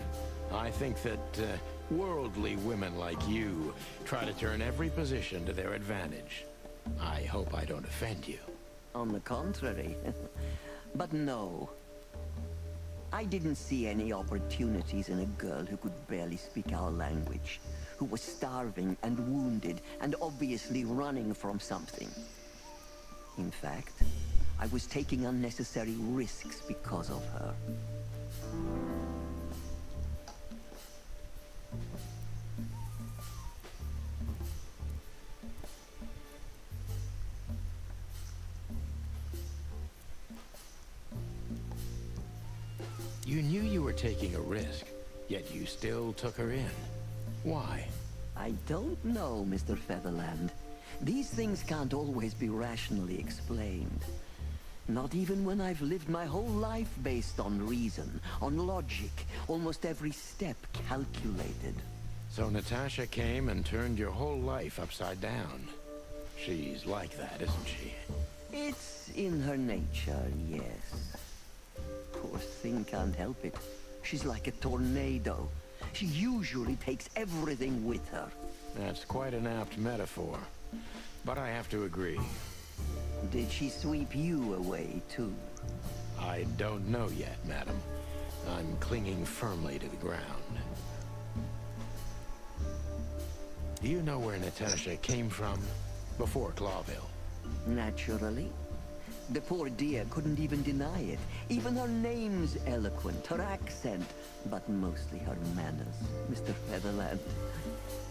I think that worldly women like you try to turn every position to their advantage. I hope I don't offend you. On the contrary. But no. I didn't see any opportunities in a girl who could barely speak our language, who was starving and wounded and obviously running from something. In fact, I was taking unnecessary risks because of her. You knew you were taking a risk. Yet you still took her in. Why? I don't know, Mr. Featherland. These things can't always be rationally explained. Not even when I've lived my whole life based on reason, on logic, almost every step calculated. So Natasha came and turned your whole life upside down. She's like that, isn't she? It's in her nature, yes. Poor thing can't help it. She's like a tornado. She usually takes everything with her. That's quite an apt metaphor. But I have to agree. Did she sweep you away, too? I don't know yet, madam. I'm clinging firmly to the ground. Do you know where Natasha came from before Clawville? Naturally. The poor dear couldn't even deny it. Even her name's eloquent, her accent, but mostly her manners, Mr. Featherland.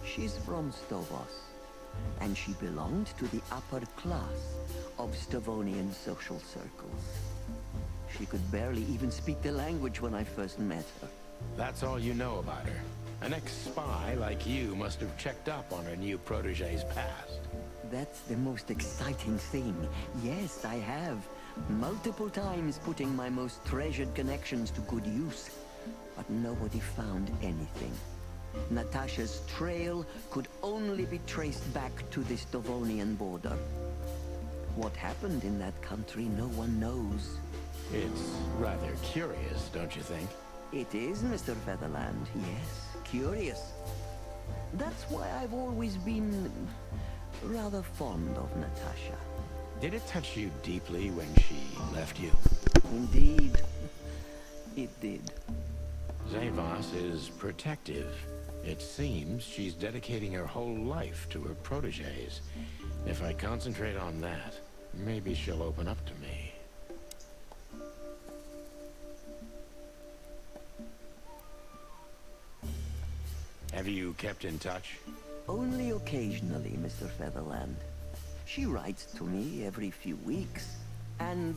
She's from Stovos, and she belonged to the upper class of Stavonian social circles. She could barely even speak the language when I first met her. That's all you know about her. An ex-spy like you must have checked up on her new protege's past. That's the most exciting thing. Yes, I have. Multiple times putting my most treasured connections to good use. But nobody found anything. Natasha's trail could only be traced back to the Stavonian border. What happened in that country, no one knows. It's rather curious, don't you think? It is, Mr. Featherland, yes. Curious. That's why I've always been rather fond of Natasha. Did it touch you deeply when she left you? Indeed, it did. Zavos is protective. It seems she's dedicating her whole life to her proteges. If I concentrate on that, maybe she'll open up to me. Have you kept in touch? Only occasionally, Mr. Featherland. She writes to me every few weeks, and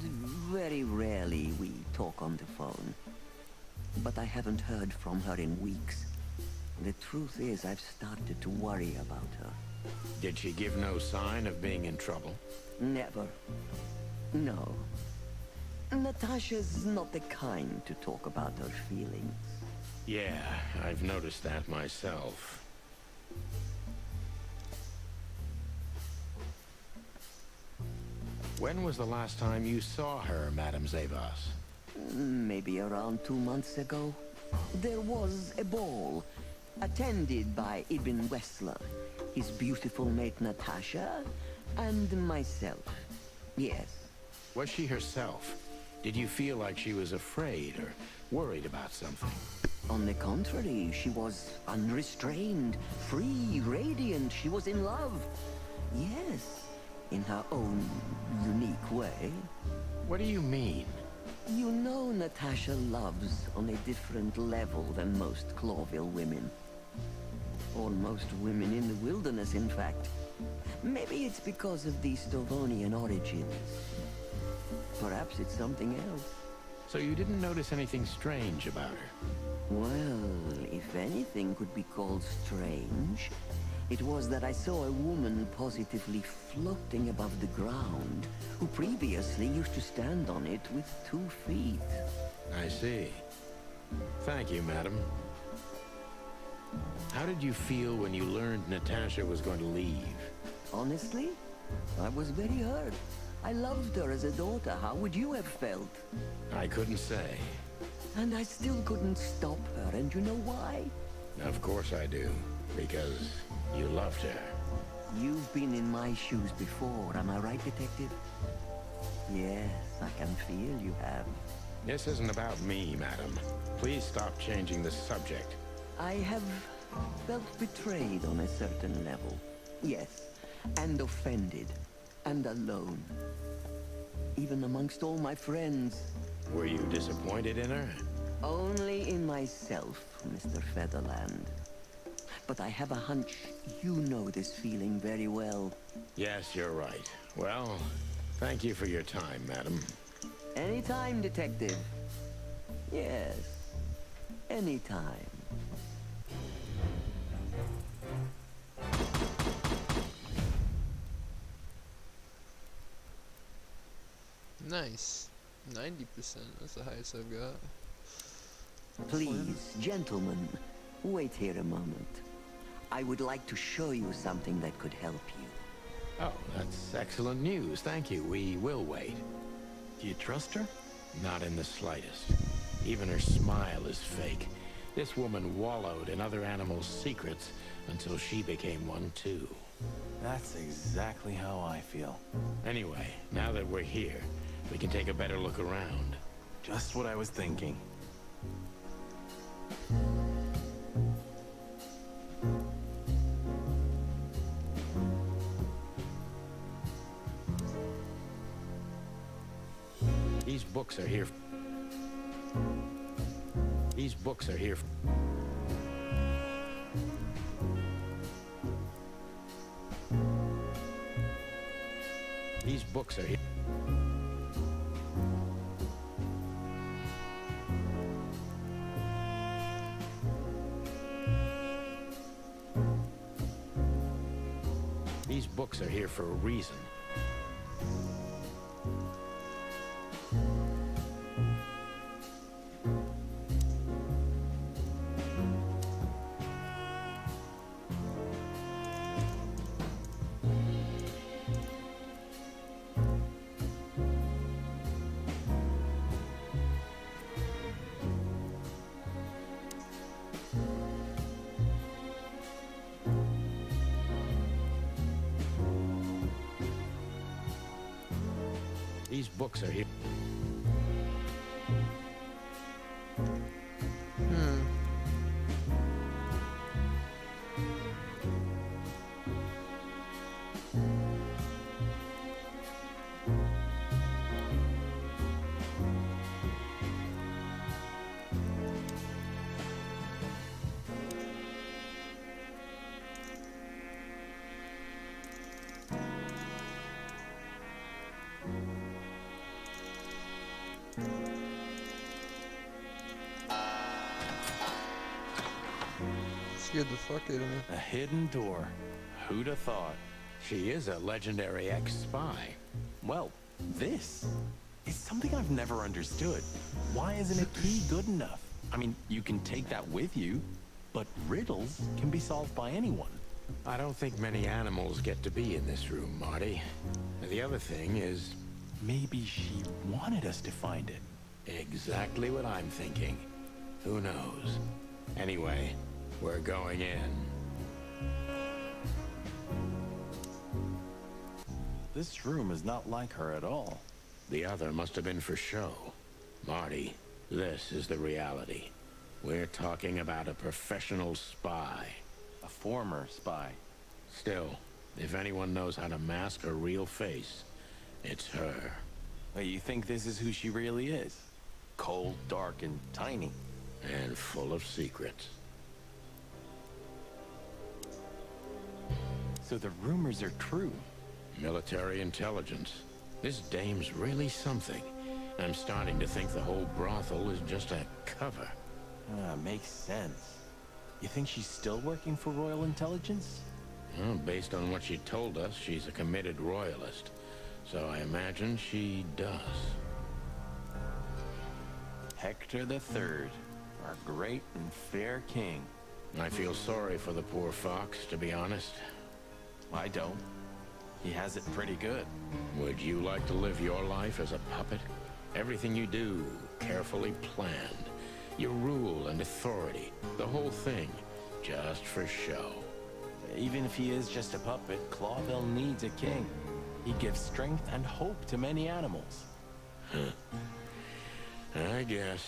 very rarely we talk on the phone. But I haven't heard from her in weeks. The truth is, I've started to worry about her. Did she give no sign of being in trouble? Never. No. Natasha's not the kind to talk about her feelings. Yeah, I've noticed that myself. When was the last time you saw her, Madame Zavos? Maybe around 2 months ago. There was a ball, attended by Ibn Wessler, his beautiful mate Natasha, and myself. Yes. Was she herself? Did you feel like she was afraid or worried about something? On the contrary, she was unrestrained, free, radiant. She was in love. Yes, in her own unique way. What do you mean? You know Natasha loves on a different level than most Clawville women. Or most women in the wilderness, in fact. Maybe it's because of the Stavonian origins. Perhaps it's something else. So you didn't notice anything strange about her? Well, if anything could be called strange, it was that I saw a woman positively floating above the ground, who previously used to stand on it with 2 feet. I see. Thank you, madam. How did you feel when you learned Natasha was going to leave? Honestly, I was very hurt. I loved her as a daughter. How would you have felt? I couldn't say. And I still couldn't stop her, and you know why? Of course I do. Because you loved her. You've been in my shoes before, am I right, Detective? Yes, I can feel you have. This isn't about me, madam. Please stop changing the subject. I have felt betrayed on a certain level. Yes, and offended, and alone. Even amongst all my friends. Were you disappointed in her? Only in myself, Mr. Featherland. But I have a hunch you know this feeling very well. Yes, you're right. Well, thank you for your time, madam. Anytime, Detective. Yes, anytime. Nice. 90%. That's the highest I've got. Please, gentlemen, wait here a moment. I would like to show you something that could help you. Oh, that's excellent news. Thank you. We will wait. Do you trust her? Not in the slightest. Even her smile is fake. This woman wallowed in other animals' secrets until she became one too. That's exactly how I feel. Anyway, now that we're here, we can take a better look around. Just what I was thinking. These books are here. These books are here. These books are here. These books are here for a reason. These books are here. Scared the fuck out of me. A hidden door. Who'd have thought? She is a legendary ex-spy. Well, this is something I've never understood. Why isn't a key good enough? I mean, you can take that with you, but riddles can be solved by anyone. I don't think many animals get to be in this room, Marty. And the other thing is... Maybe she wanted us to find it. Exactly what I'm thinking. Who knows? Anyway, we're going in. This room is not like her at all. The other must have been for show. Marty, this is the reality. We're talking about a professional spy. A former spy. Still, if anyone knows how to mask a real face, it's her. Wait, you think this is who she really is? Cold, dark, and tiny. And full of secrets. So the rumors are true. Military intelligence. This dame's really something. I'm starting to think the whole brothel is just a cover. Makes sense. You think she's still working for Royal Intelligence? Well, based on what she told us, she's a committed royalist. So I imagine she does. Hector III, our great and fair king. I feel sorry for the poor fox, to be honest. I don't. He has it pretty good. Would you like to live your life as a puppet? Everything you do, carefully planned. Your rule and authority, the whole thing, just for show. Even if he is just a puppet, Clawville needs a king. He gives strength and hope to many animals. I guess.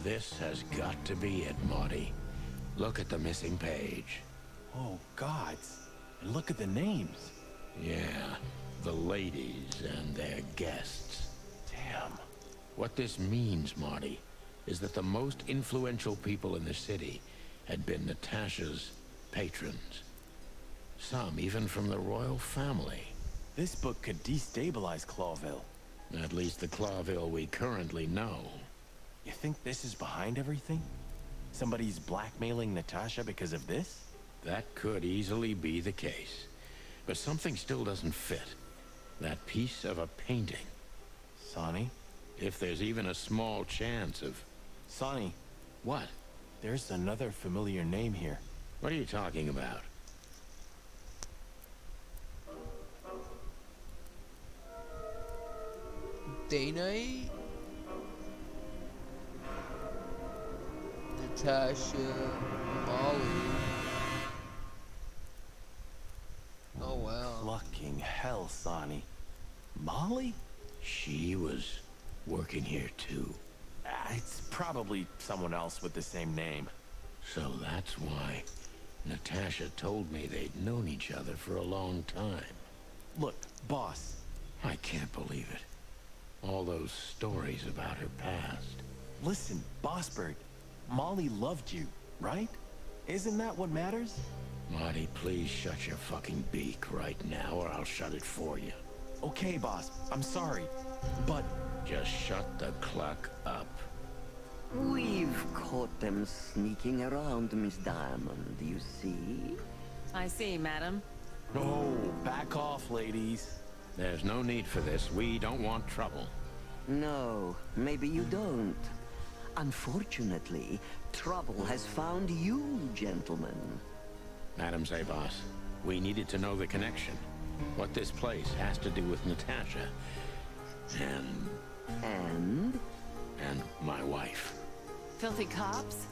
This has got to be it, Marty. Look at the missing page. Oh, gods. And look at the names. Yeah, the ladies and their guests. Damn. What this means, Marty, is that the most influential people in the city had been Natasha's patrons. Some even from the royal family. This book could destabilize Clawville. At least the Clawville we currently know. You think this is behind everything? Somebody's blackmailing Natasha because of this? That could easily be the case. But something still doesn't fit. That piece of a painting. Sonny? If there's even a small chance of... Sonny. What? There's another familiar name here. What are you talking about? Day-Night? Natasha, Molly. Oh wow. Fucking hell, Sonny. Molly? She was working here too. It's probably someone else with the same name. So that's why Natasha told me they'd known each other for a long time. Look, boss. I can't believe it. All those stories about her past. Listen, Bossbird. Molly loved you, right? Isn't that what matters? Marty, please shut your fucking beak right now, or I'll shut it for you. Okay, boss. I'm sorry. But... Just shut the cluck up. We've caught them sneaking around, Miss Diamond, you see? I see, madam. No, back off, ladies. There's no need for this. We don't want trouble. No, maybe you don't. Unfortunately, trouble has found you, gentlemen. Madam Zabos, we needed to know the connection. What this place has to do with Natasha. And my wife. Filthy cops?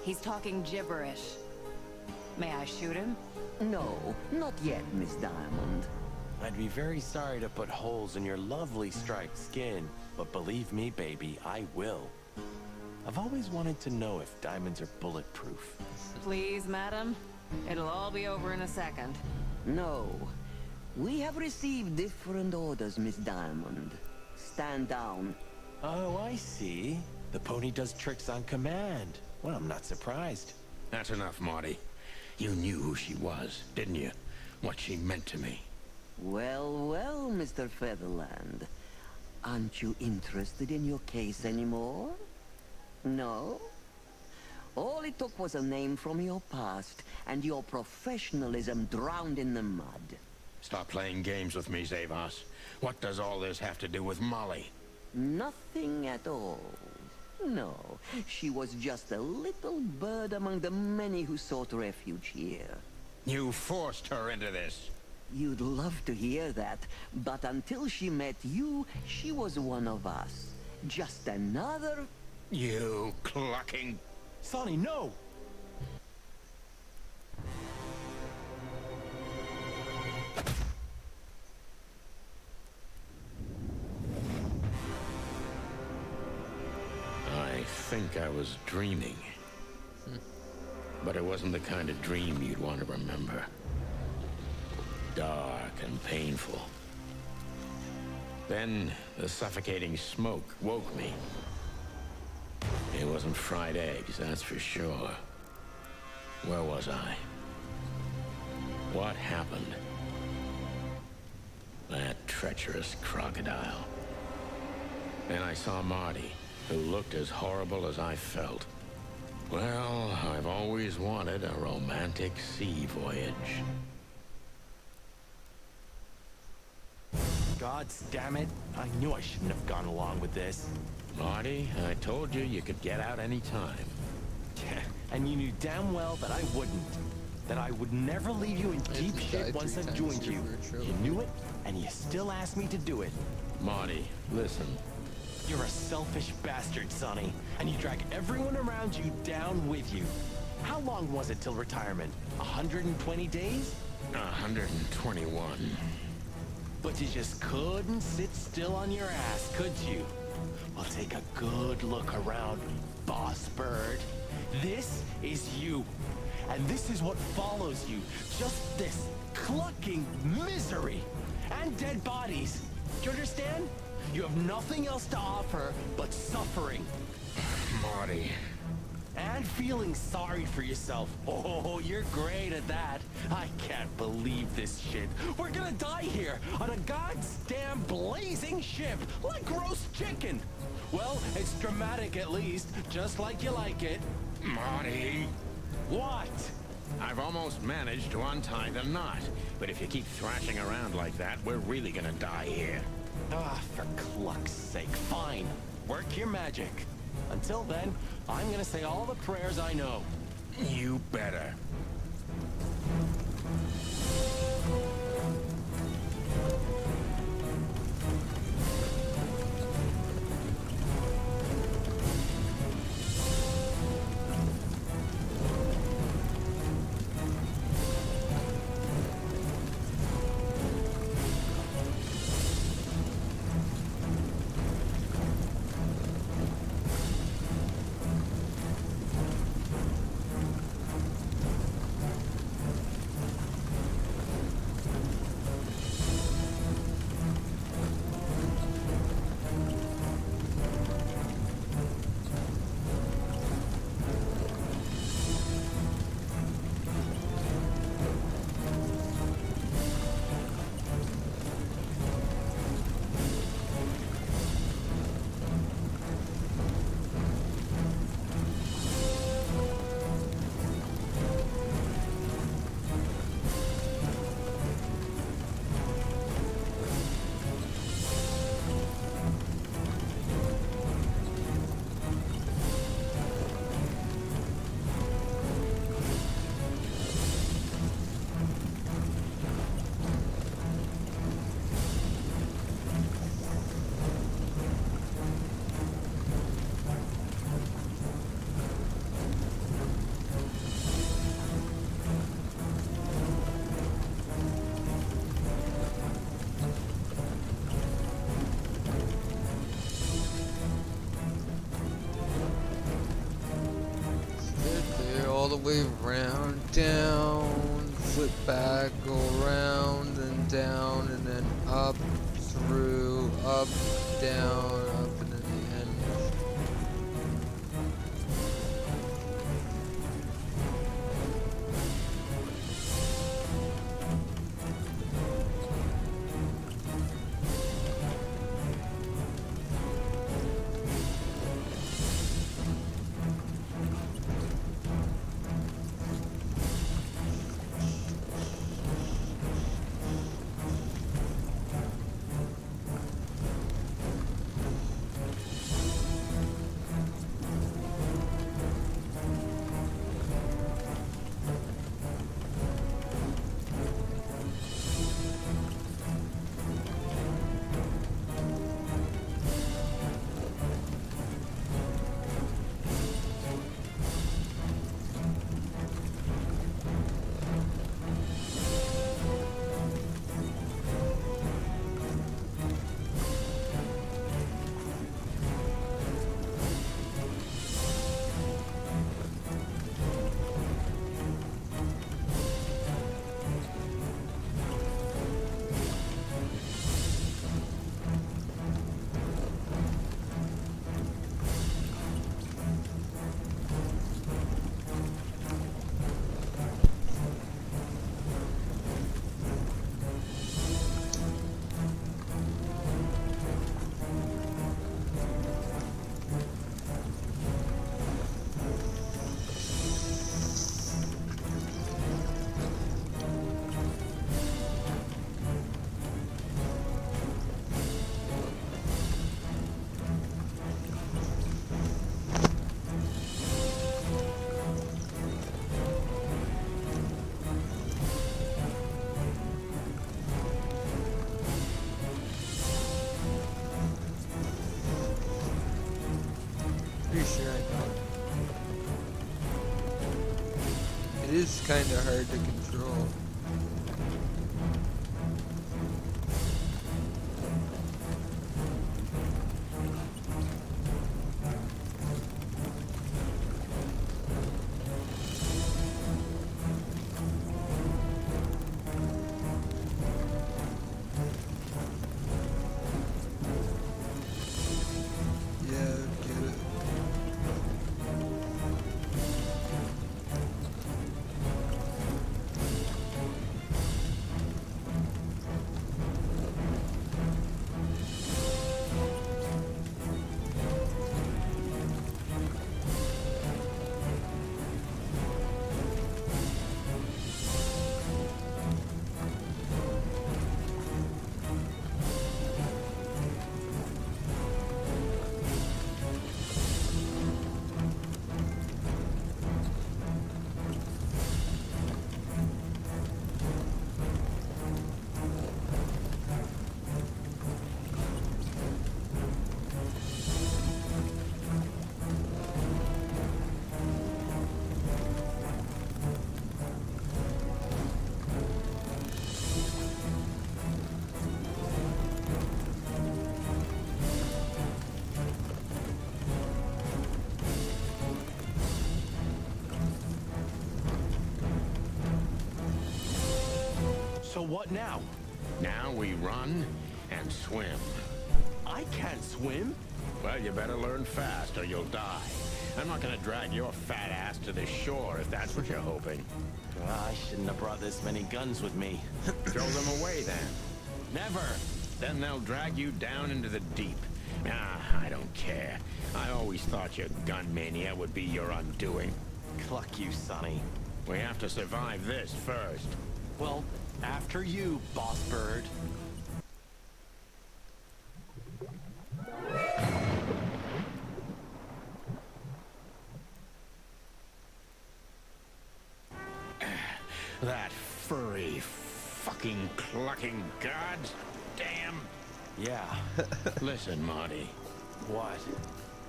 He's talking gibberish. May I shoot him? No, not yet, Miss Diamond. I'd be very sorry to put holes in your lovely striped skin, but believe me, baby, I will. I've always wanted to know if diamonds are bulletproof. Please, madam. It'll all be over in a second. No. We have received different orders, Miss Diamond. Stand down. Oh, I see. The pony does tricks on command. Well, I'm not surprised. That's enough, Marty. You knew who she was, didn't you? What she meant to me. Well, well, Mr. Featherland. Aren't you interested in your case anymore? No? All it took was a name from your past, and your professionalism drowned in the mud. Stop playing games with me, Zavos. What does all this have to do with Molly? Nothing at all. No, she was just a little bird among the many who sought refuge here. You forced her into this. You'd love to hear that, but until she met you, she was one of us. Just another... You clucking... Sonny, no! I think I was dreaming. But it wasn't the kind of dream you'd want to remember. Dark and painful. Then the suffocating smoke woke me. It wasn't fried eggs, that's for sure. Where was I? What happened? That treacherous crocodile. Then I saw Marty, who looked as horrible as I felt. Well, I've always wanted a romantic sea voyage. God damn it. I knew I shouldn't have gone along with this. Marty, I told you you could get out any time. Yeah, and you knew damn well that I wouldn't. That I would never leave you in deep shit once I've joined you. You knew it, and you still asked me to do it. Marty, listen. You're a selfish bastard, Sonny, and you drag everyone around you down with you. How long was it till retirement? 120 days? 121. But you just couldn't sit still on your ass, could you? Well, take a good look around, boss bird. This is you. And this is what follows you. Just this clucking misery. And dead bodies. Do you understand? You have nothing else to offer but suffering. Marty. And feeling sorry for yourself. Oh, you're great at that. I can't believe this shit. We're gonna die here on a goddamn blazing ship like roast chicken. Well, it's dramatic at least, just like you like it. Marty. What? I've almost managed to untie the knot. But if you keep thrashing around like that, we're really gonna die here. Ah, for cluck's sake, fine. Work your magic. Until then, I'm gonna say all the prayers I know. You better. All the way around, down, flip back, go around, then down, and then up, through, up, down, up, and then the end. Pretty sure I know. It is kind of hard to control. So what now? Now we run and swim. I can't swim. Well, you better learn fast or you'll die. I'm not gonna drag your fat ass to the shore if that's what you're hoping. I shouldn't have brought this many guns with me. Throw them away then. Never. Then they'll drag you down into the deep. Ah, I don't care. I always thought your gun mania would be your undoing. Cluck you, Sonny. We have to survive this first. Well, after you, boss bird. That furry, fucking clucking goddamn... Yeah. Listen, Marty. What?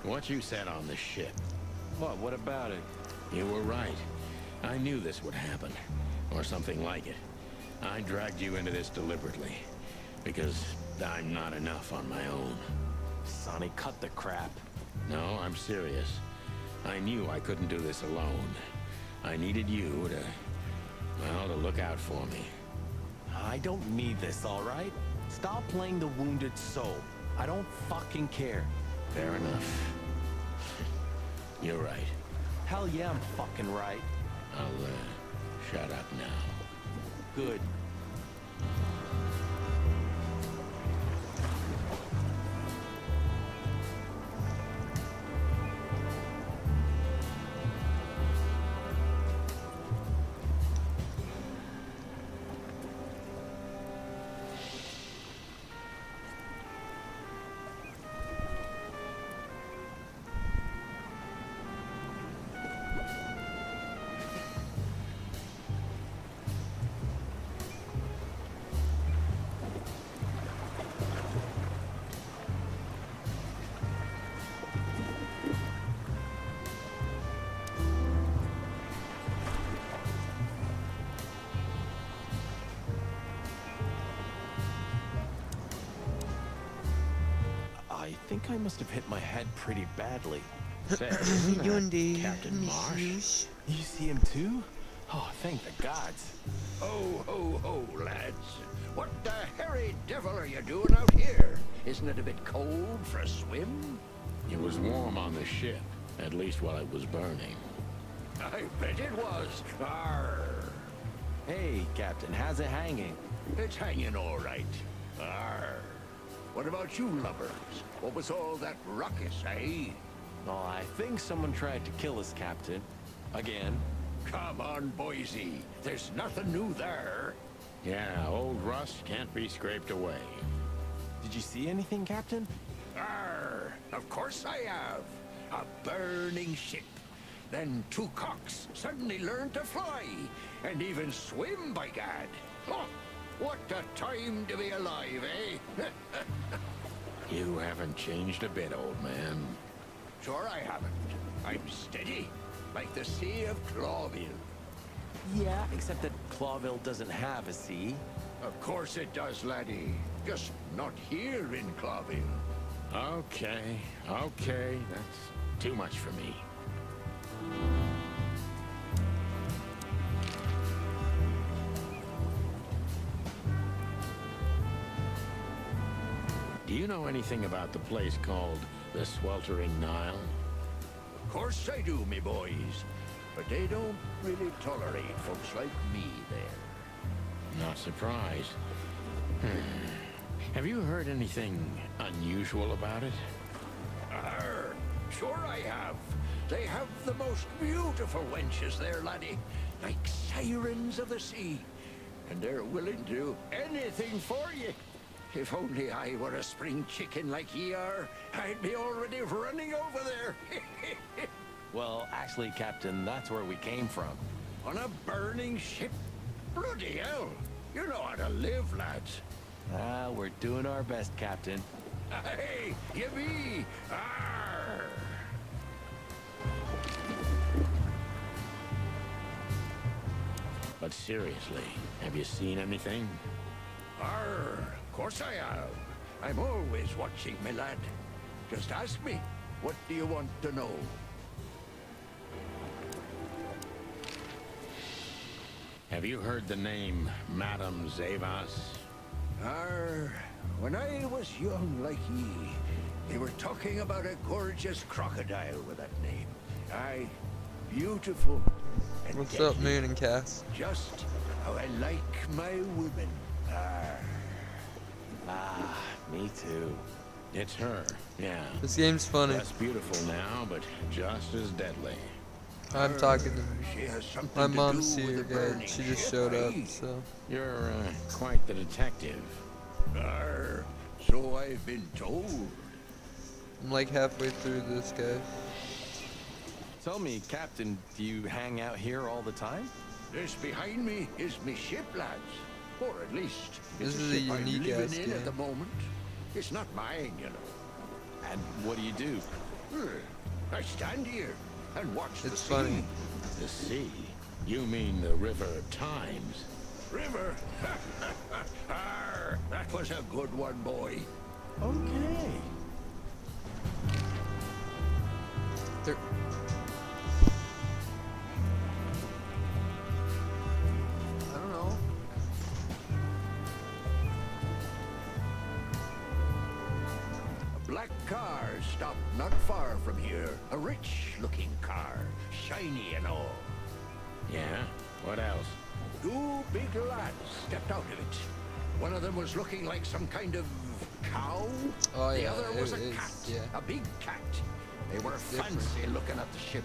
What you said on the ship. What about it? You were right. I knew this would happen. Or something like it. I dragged you into this deliberately. Because I'm not enough on my own. Sonny, cut the crap. No, I'm serious. I knew I couldn't do this alone. I needed you to... well, to look out for me. I don't need this, all right? Stop playing the wounded soul. I don't fucking care. Fair enough. You're right. Hell yeah, I'm fucking right. I'll, shut up now. Good. I think I must have hit my head pretty badly. Say, isn't that Captain Marsh? You see him too? Oh, thank the gods. Ho, ho, ho, lads. What the hairy devil are you doing out here? Isn't it a bit cold for a swim? It was warm on the ship, at least while it was burning. I bet it was. Arr. Hey, Captain, how's it hanging? It's hanging all right. Arr. What about you lubbers? What was all that ruckus, eh? Oh, I think someone tried to kill us, Captain. Again. Come on, Boise. There's nothing new there. Yeah, old rust can't be scraped away. Did you see anything, Captain? Arr, of course I have. A burning ship. Then two cocks suddenly learned to fly. And even swim, by gad. Oh, what a time to be alive, eh? You haven't changed a bit, old man. Sure I haven't. I'm steady, like the Sea of Clawville. Yeah, except that Clawville doesn't have a sea. Of course it does, laddie. Just not here in Clawville. Okay, okay, that's too much for me. Do you know anything about the place called the Sweltering Nile? Of course I do, me boys. But they don't really tolerate folks like me there. Not surprised. Have you heard anything unusual about it? Arr, sure I have. They have the most beautiful wenches there, laddie. Like sirens of the sea. And they're willing to do anything for you. If only I were a spring chicken like ye are, I'd be already running over there. Well, actually, Captain, that's where we came from. On a burning ship? Bloody hell! You know how to live, lads. Ah, we're doing our best, Captain. Hey, you be! Arr! But seriously, have you seen anything? Arr! Of course I have. I'm always watching, my lad. Just ask me, what do you want to know? Have you heard the name Madame Zavas? When I was young like ye, they were talking about a gorgeous crocodile with that name. Aye, beautiful and What's deadly. up, Moon and Cass? Just how I like my women. Me too. It's her, yeah. This game's funny. Less beautiful now, but just as deadly. I'm talking to She has something my to mom's do with here, the guys. burning She just ship, showed up, aye? so. You're quite the detective. So I've been told. I'm like halfway through this, guy. Tell me, Captain, do you hang out here all the time? This behind me is me ship, lads. Or at least, This it's is a ship I'm unique living ass in game. at the moment. It's not mine, you know. And what do you do? I stand here and watch the It's sea. funny. The sea? You mean the River Times? River? That was a good one, boy. Okay. There. I don't know. A black car stopped not far from here. A rich-looking car, shiny and all. Yeah? What else? Two big lads stepped out of it. One of them was looking like some kind of cow. Oh, The yeah, other was a it is, cat, yeah. a big cat. They were different. fancy looking at the ship.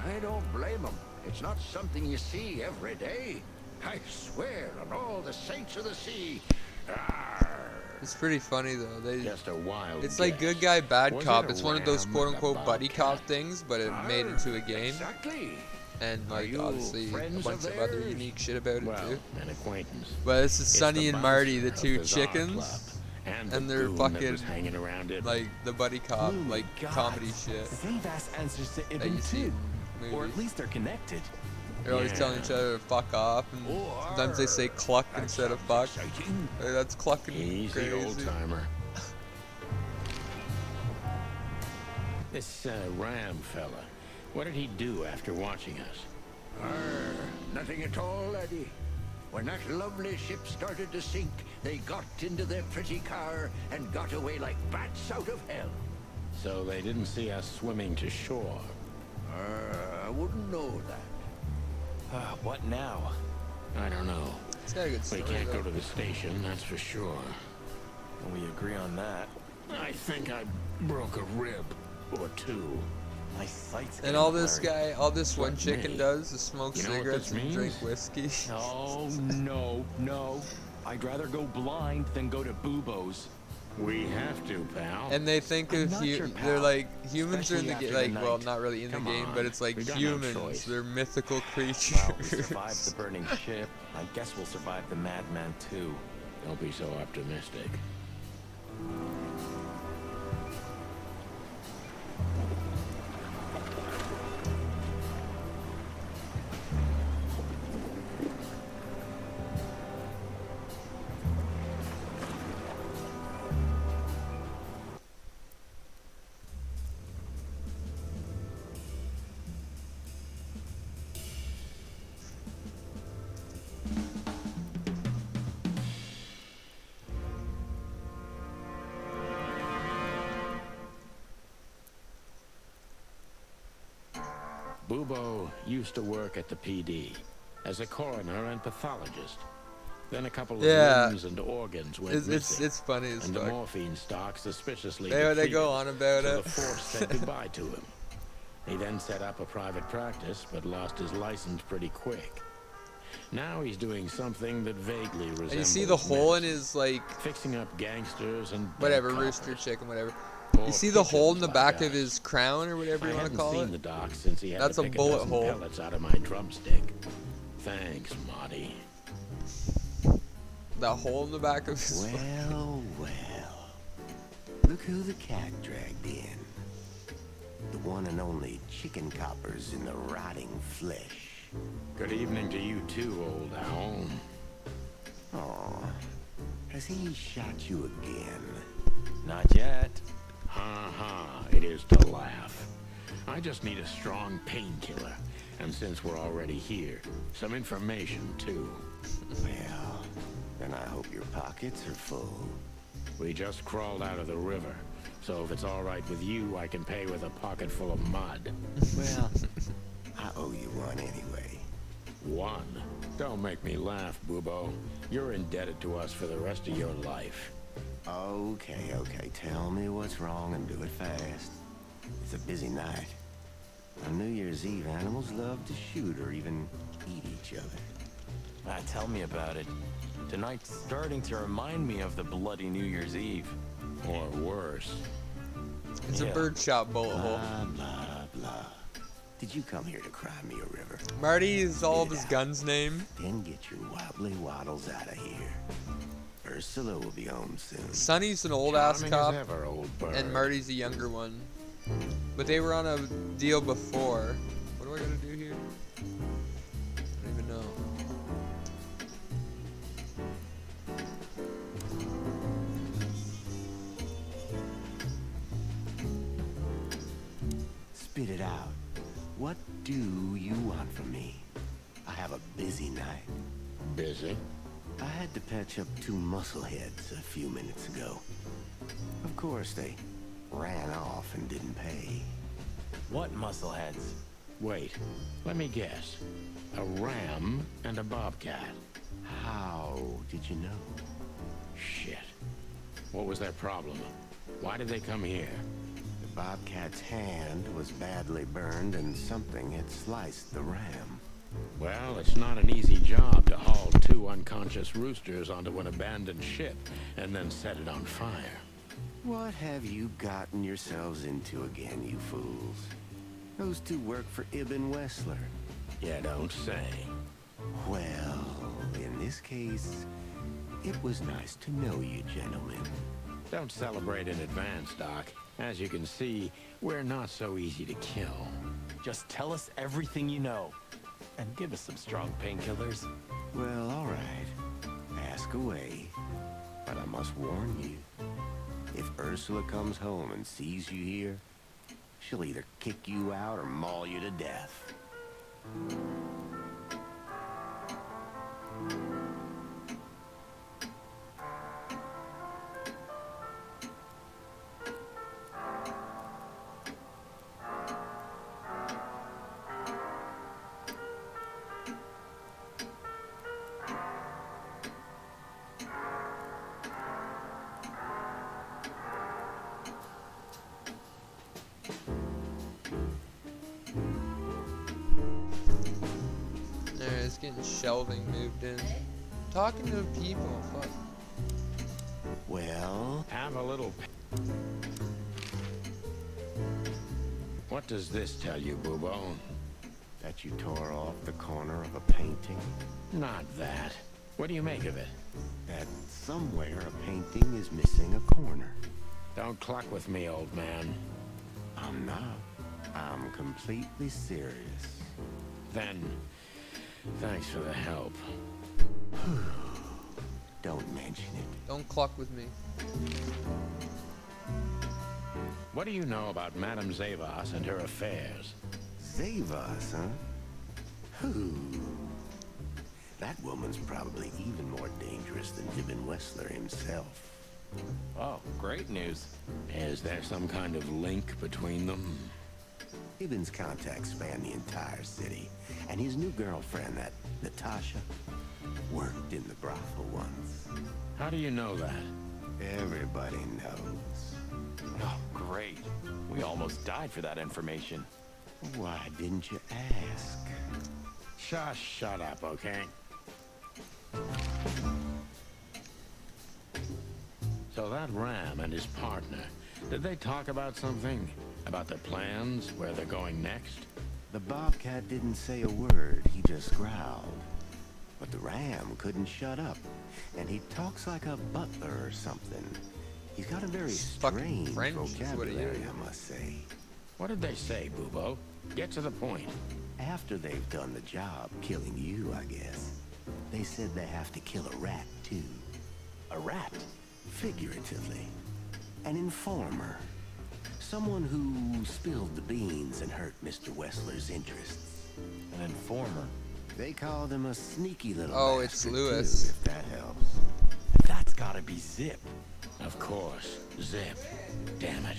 I don't blame them. It's not something you see every day. I swear on all the saints of the sea. It's pretty funny though. Just a wild It's like guess. good guy, bad Was cop. it a It's one of those ram, quote-unquote a buddy cop bobcat? things, but it made into a game. Exactly. And Are like you obviously a friends bunch of of other theirs? unique shit about it Well, too. an acquaintance. But this is It's Sonny the and Marty, the bouncer two of the Czar chickens, Club, and the they're goon that was fucking hanging around it. like the buddy cop, Ooh, like God. comedy shit. Zavas answers to That Ibn you see too. in Or movies. at least they're connected. They're always telling each other to fuck off, and sometimes they say cluck instead of fuck. Like, that's clucking He's crazy. the old timer. This Ram fella, what did he do after watching us? Nothing at all, laddie. When that lovely ship started to sink, they got into their pretty car and got away like bats out of hell. So they didn't see us swimming to shore. I wouldn't know that. What now? I don't know. It's got a good We story, can't though. go to the station, that's for sure. We agree on that. I think I broke a rib or two. My sight's And all this guy, all this one What, chicken me? does is smoke You know what cigarettes this and drink means? whiskey. Oh, no. I'd rather go blind than go to Bubo's. We have to, pal. And they think I'm of not your they're pal, like humans are in the especially game, after like the well, night. not really in Come the game, on, but it's like we got no humans. choice. They're mythical Well, creatures. we survived the burning ship. I guess we'll survive the madman too. Don't be so optimistic. Bubo used to work at the PD as a coroner and pathologist. Then a couple of Yeah. limbs and organs went It's missing. funny as and the fuck. morphine stock suspiciously They depleted, go on about so it. the force said goodbye to him. He then set up a private practice, but lost his license pretty quick. Now he's doing something that vaguely resembles And you see the hole in medicine. his like Fixing up gangsters and dead whatever coppers. rooster chicken, whatever. Or You see the hole in the pigeons, back like of his crown or whatever I you want hadn't to call seen it. the doc since he had That's to a pick bullet dozen hole. pellets out of my drumstick. Thanks, Marty. That hole in the back of his. Well. Look who the cat dragged in. The one and only chicken coppers in the rotting flesh. Good evening to you too, old owl. Oh, has he shot you again? Not yet. Ha ha, it is to laugh. I just need a strong painkiller. And since we're already here, some information, too. Well, then I hope your pockets are full. We just crawled out of the river, so if it's all right with you, I can pay with a pocket full of mud. Well, I owe you one anyway. One? Don't make me laugh, Bubo. You're indebted to us for the rest of your life. Okay, tell me what's wrong and do it fast. It's a busy night. On New Year's Eve, animals love to shoot or even eat each other. Tell me about it. Tonight's starting to remind me of the bloody New Year's Eve. Or worse. It's a birdshot bullet hole. Blah, blah, blah. Did you come here to cry me a river? Marty is all of his gun's name. Then get your wobbly waddles out of here. Ursula will be home soon. Sonny's an old-ass cop, ever, old bird. and Marty's a younger one. But they were on a deal before. What do I gotta do here? I don't even know. Spit it out. What do you want from me? I have a busy night. Busy? I had to patch up 2 muscleheads a few minutes ago. Of course, they ran off and didn't pay. What muscleheads? Wait, let me guess. A ram and a bobcat. How did you know? Shit. What was their problem? Why did they come here? The bobcat's hand was badly burned and something had sliced the ram. Well, it's not an easy job to haul 2 unconscious roosters onto an abandoned ship and then set it on fire. What have you gotten yourselves into again, you fools? Those 2 work for Ibn Wessler. You don't say. Well, in this case, it was nice to know you, gentlemen. Don't celebrate in advance, Doc. As you can see, we're not so easy to kill. Just tell us everything you know. And give us some strong painkillers. Well, all right. Ask away. But I must warn you. If Ursula comes home and sees you here, she'll either kick you out or maul you to death. It's getting shelving moved in. Talking to people, fuck. Well, have a little... What does this tell you, Bubo? That you tore off the corner of a painting? Not that. What do you make of it? That somewhere a painting is missing a corner. Don't cluck with me, old man. I'm not. I'm completely serious. Then, thanks for the help. Don't mention it. Don't cluck with me. What do you know about Madame Zavas and her affairs? Zavas, huh? Who? That woman's probably even more dangerous than Ibn Wessler himself. Oh, great news. Is there some kind of link between them? Ibn's contacts span the entire city, and his new girlfriend, that Natasha, worked in the brothel once. How do you know that? Everybody knows. Oh, great. We almost died for that information. Why didn't you ask? Shush, shut up, okay? So that Ram and his partner, did they talk about something? About their plans, where they're going next? The Bobcat didn't say a word, he just growled. But the Ram couldn't shut up, and he talks like a butler or something. He's got a very strange vocabulary, I must say. What did they say, Bubo? Get to the point. After they've done the job killing you, I guess, they said they have to kill a rat, too. A rat? Figuratively. An informer. Someone who spilled the beans and hurt Mr. Wessler's interests. An informer. They called him a sneaky little Oh, it's bastard, Lewis. too, if that helps. That's gotta be Zip. Of course, Zip. Damn it.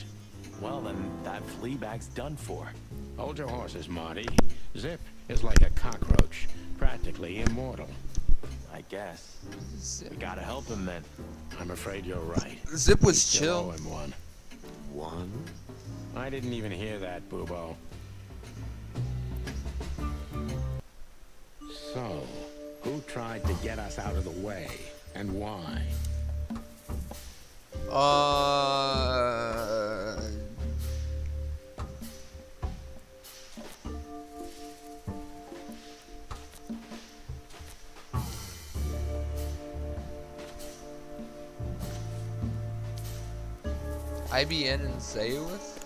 Well, then that flea bag's done for. Hold your horses, Marty. Zip is like a cockroach, practically immortal. I guess. We gotta help him then. I'm afraid you're right. Zip was We still chill. owe him one. One? I didn't even hear that, Boobo. So, who tried to get us out of the way, and why? IBN and Zayuth?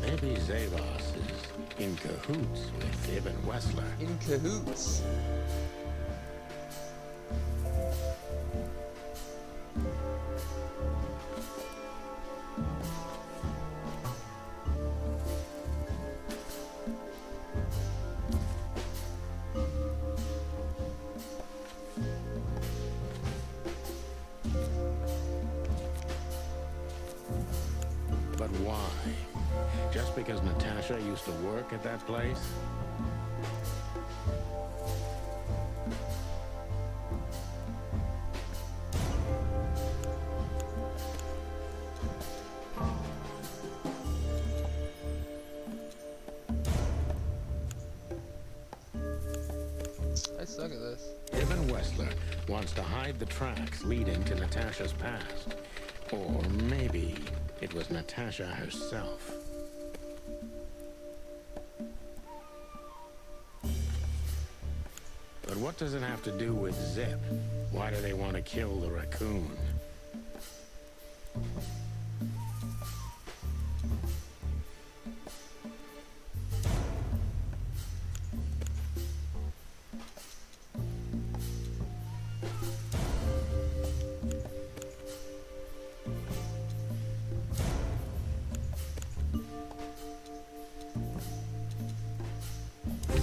Maybe Zavos is in cahoots with Ibn Wessler. In cahoots? But why? Just because Natasha used to work at that place? I suck at this. Ibn Wessler wants to hide the tracks leading to Natasha's past. Or maybe it was Natasha herself. But what does it have to do with Zip? Why do they want to kill the raccoon?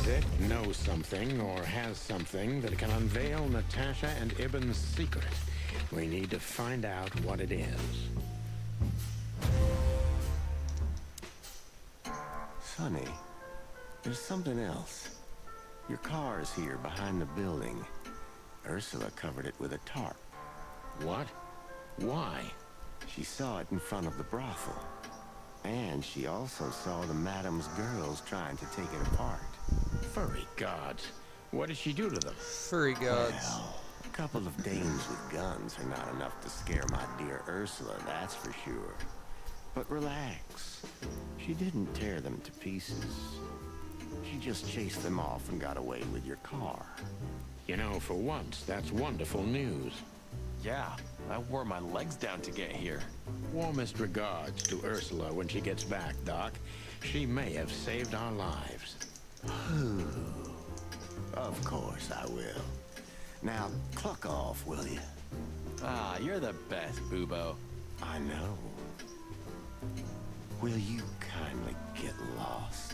Zip knows something or has something that can unveil Natasha and Ibn's secret. We need to find out what it is. Sonny, there's something else. Your car is here behind the building. Ursula covered it with a tarp. What? Why? She saw it in front of the brothel. And she also saw the madam's girls trying to take it apart. Furry gods. What did she do to them? Furry gods. Well, a couple of dames with guns are not enough to scare my dear Ursula, that's for sure. But relax. She didn't tear them to pieces. She just chased them off and got away with your car. You know, for once, that's wonderful news. Yeah, I wore my legs down to get here. Warmest regards to Ursula when she gets back, Doc. She may have saved our lives. Of course I will. Now, cluck off, will you? Ah, you're the best, Boobo. I know. Will you kindly get lost?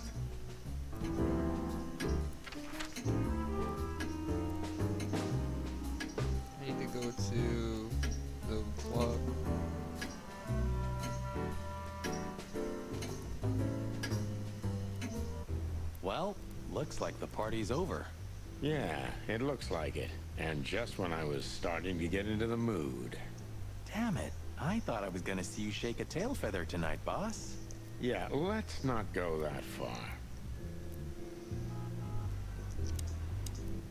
I need to go to the club. Well, looks like the party's over. Yeah, it looks like it. And just when I was starting to get into the mood. Damn it. I thought I was gonna see you shake a tail feather tonight, boss. Yeah, let's not go that far.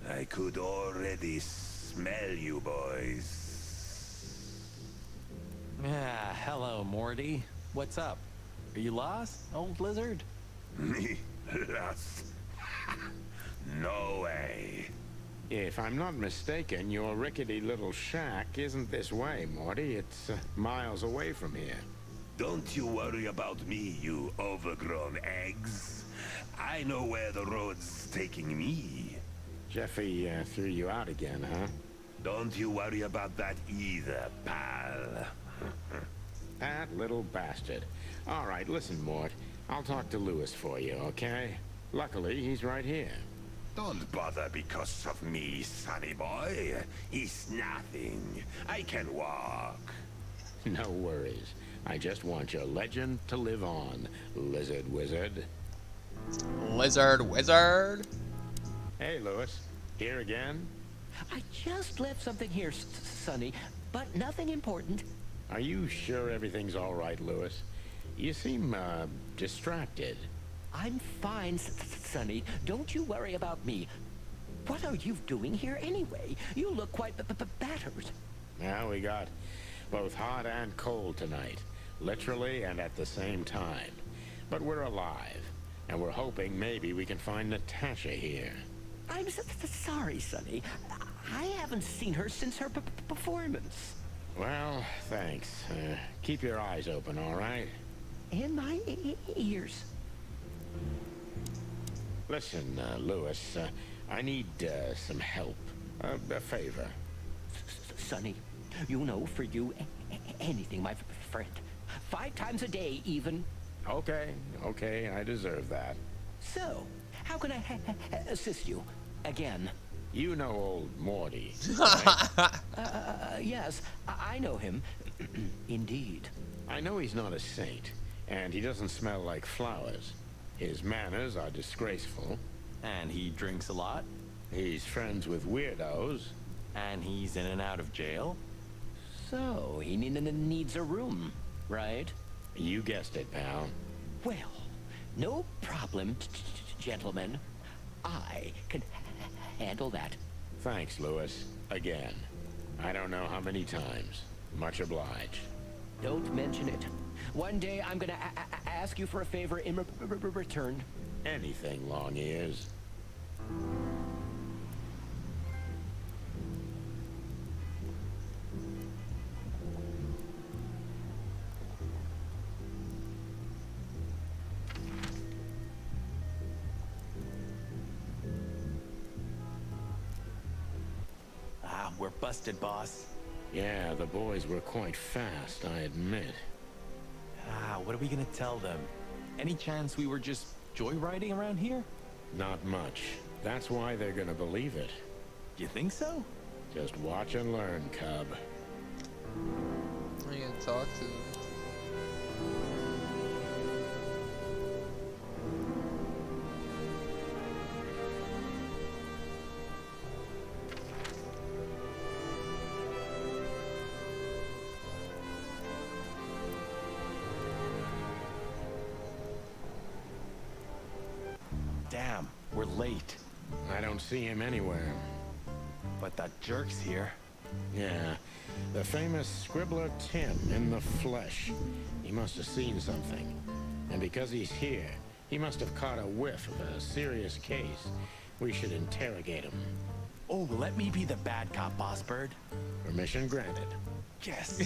I could already smell you boys. Ah, hello, Morty. What's up? Are you lost, old lizard? Me? Lost? No way. If I'm not mistaken, your rickety little shack isn't this way, Morty. It's miles away from here. Don't you worry about me, you overgrown eggs. I know where the road's taking me. Jeffy threw you out again, huh? Don't you worry about that either, pal. That little bastard. All right, listen, Mort. I'll talk to Lewis for you, okay? Luckily, he's right here. Don't bother because of me, sonny boy. It's nothing. I can walk. No worries. I just want your legend to live on, lizard wizard. Lizard wizard? Hey, Lewis. Here again? I just left something here, Sonny, but nothing important. Are you sure everything's all right, Lewis? You seem, distracted. I'm fine, Sonny. Don't you worry about me. What are you doing here anyway? You look quite battered. Now we got both hot and cold tonight. Literally and at the same time. But we're alive. And we're hoping maybe we can find Natasha here. I'm sorry, Sonny. I haven't seen her since her performance. Well, thanks. Keep your eyes open, all right? And my ears. Listen, Lewis, I need some help. A favor. Sonny, you know, for you, anything, my friend. 5 times a day, even. Okay, I deserve that. So, how can I assist you? Again. You know old Morty, right? Yes, I know him. Indeed. I know he's not a saint, and he doesn't smell like flowers. His manners are disgraceful. And he drinks a lot. He's friends with weirdos. And he's in and out of jail. So, he needs a room, right? You guessed it, pal. Well, no problem, gentlemen. I can handle that. Thanks, Lewis. Again. I don't know how many times. Much obliged. Don't mention it. One day I'm gonna ask you for a favor in return. Anything, long ears. We're busted, boss. Yeah, the boys were quite fast, I admit. What are we gonna tell them? Any chance we were just joyriding around here? Not much. That's why they're gonna believe it. You think so? Just watch and learn, cub. Are you gonna talk to them? Damn, we're late. I don't see him anywhere. But that jerk's here. Yeah, the famous scribbler Tim in the flesh. He must have seen something. And because he's here, he must have caught a whiff of a serious case. We should interrogate him. Oh, let me be the bad cop, boss bird. Permission granted. Yes.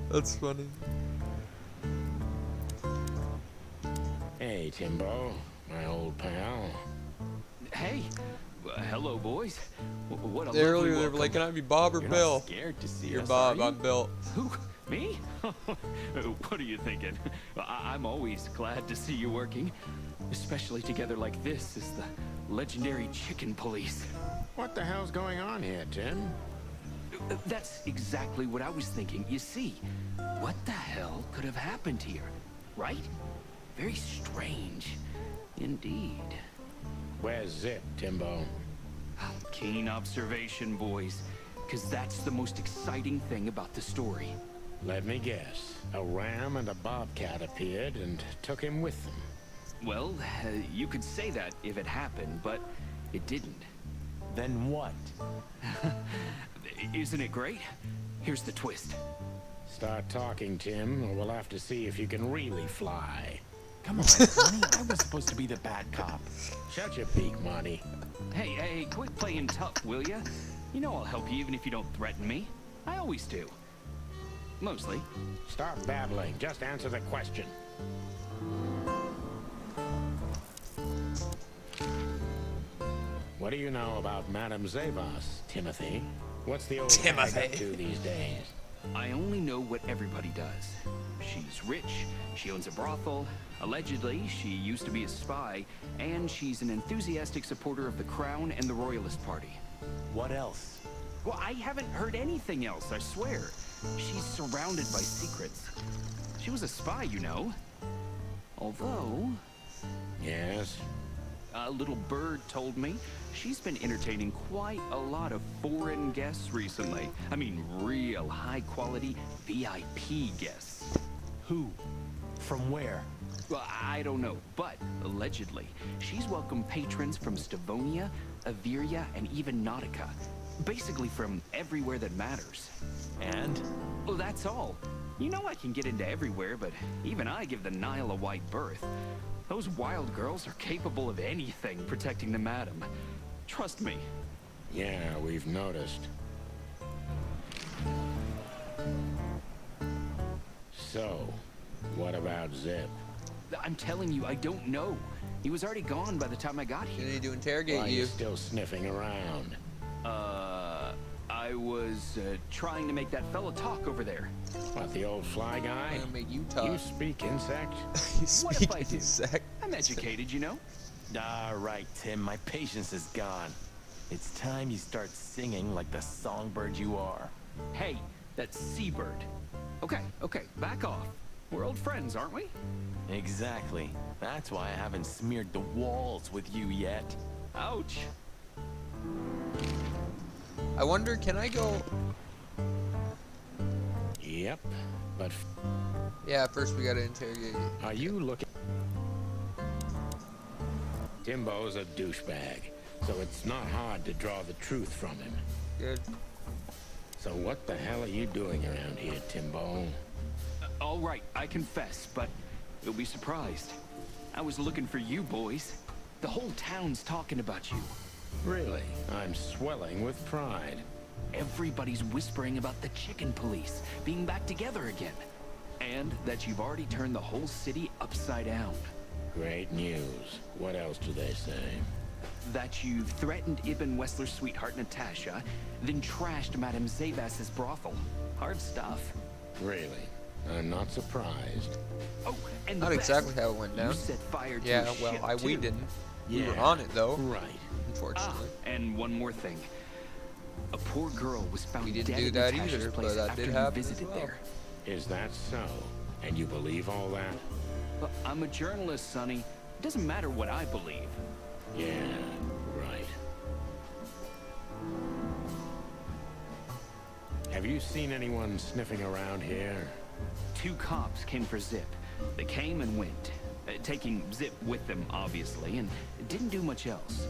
That's funny. Hey, Timbo, my old pal. Hey, hello, boys. What a Earlier lovely they were welcome. like, "Can I be Bob or You're Bill?" Not scared to see You're us, Bob. are you? I'm Bill. Who? Me? What are you thinking? I'm always glad to see you working, especially together like this as the legendary chicken police. What the hell's going on here, Tim? That's exactly what I was thinking. You see, what the hell could have happened here, right? Very strange, indeed. Where's Zip, Timbo? Keen observation, boys, because that's the most exciting thing about the story. Let me guess. A ram and a bobcat appeared and took him with them. Well, you could say that if it happened, but it didn't. Then what? Isn't it great? Here's the twist. Start talking, Tim, or we'll have to see if you can really fly. Come on, Sonny. I was supposed to be the bad cop. Shut your beak, Monty. Hey, quit playing tough, will ya? You know I'll help you even if you don't threaten me. I always do. Mostly. Stop babbling. Just answer the question. What do you know about Madame Zavas, Timothy? What's the old hag up to these days? I only know what everybody does. She's rich, she owns a brothel, allegedly she used to be a spy, and she's an enthusiastic supporter of the Crown and the Royalist Party. What else? Well, I haven't heard anything else, I swear. She's surrounded by secrets. She was a spy, you know. Although... Yes? A little bird told me she's been entertaining quite a lot of foreign guests recently. I mean, real high-quality VIP guests. Who? From where? Well, I don't know, but allegedly, she's welcomed patrons from Stavonia, Averia, and even Nautica. Basically from everywhere that matters. And? Well, that's all. You know I can get into everywhere, but even I give the Nile a wide berth. Those wild girls are capable of anything protecting the madam. Trust me. Yeah, we've noticed. So, what about Zip? I'm telling you, I don't know. He was already gone by the time I got here. You need to interrogate Why are you still sniffing around? I was trying to make that fella talk over there. What, the old fly guy? I'm gonna make you talk. You speak insect? What if I do? I'm educated, you know? All right, Tim, my patience is gone. It's time you start singing like the songbird you are. Hey, that's Seabird. Okay, back off. We're old friends, aren't we? Exactly. That's why I haven't smeared the walls with you yet. Ouch. I wonder, can I go... Yep, but... Yeah, first we gotta interrogate you. Are you looking... Timbo's a douchebag, so it's not hard to draw the truth from him. Good. So what the hell are you doing around here, Timbo? All right, I confess, but you'll be surprised. I was looking for you boys. The whole town's talking about you. Really? I'm swelling with pride. Everybody's whispering about the chicken police being back together again. And that you've already turned the whole city upside down. Great news. What else do they say? That you've threatened Ibn Wessler's sweetheart Natasha, then trashed Madame Zavas's brothel. Hard stuff. Really? I'm not surprised. Oh, and not exactly how it went down. You set fire to yeah, a well, ship we too. didn't. Yeah, we were on it though. Right. Unfortunately. And one more thing. A poor girl was found We didn't dead do at that Natasha's either, place but that after did you happen as visited well. there. Is that so? And you believe all that? But I'm a journalist, Sonny. It doesn't matter what I believe. Yeah, right. Have you seen anyone sniffing around here? 2 cops came for Zip. They came and went, taking Zip with them, obviously, and didn't do much else.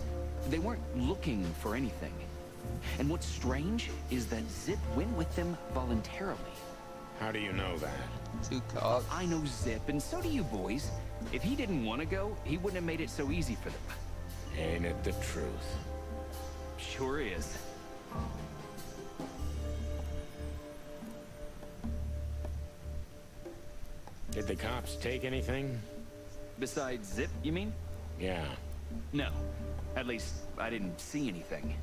They weren't looking for anything. And what's strange is that Zip went with them voluntarily. How do you know that? 2 cops. I know Zip, and so do you boys. If he didn't want to go, he wouldn't have made it so easy for them. Ain't it the truth? Sure is. Did the cops take anything? Besides Zip, you mean? Yeah. No. At least, I didn't see anything.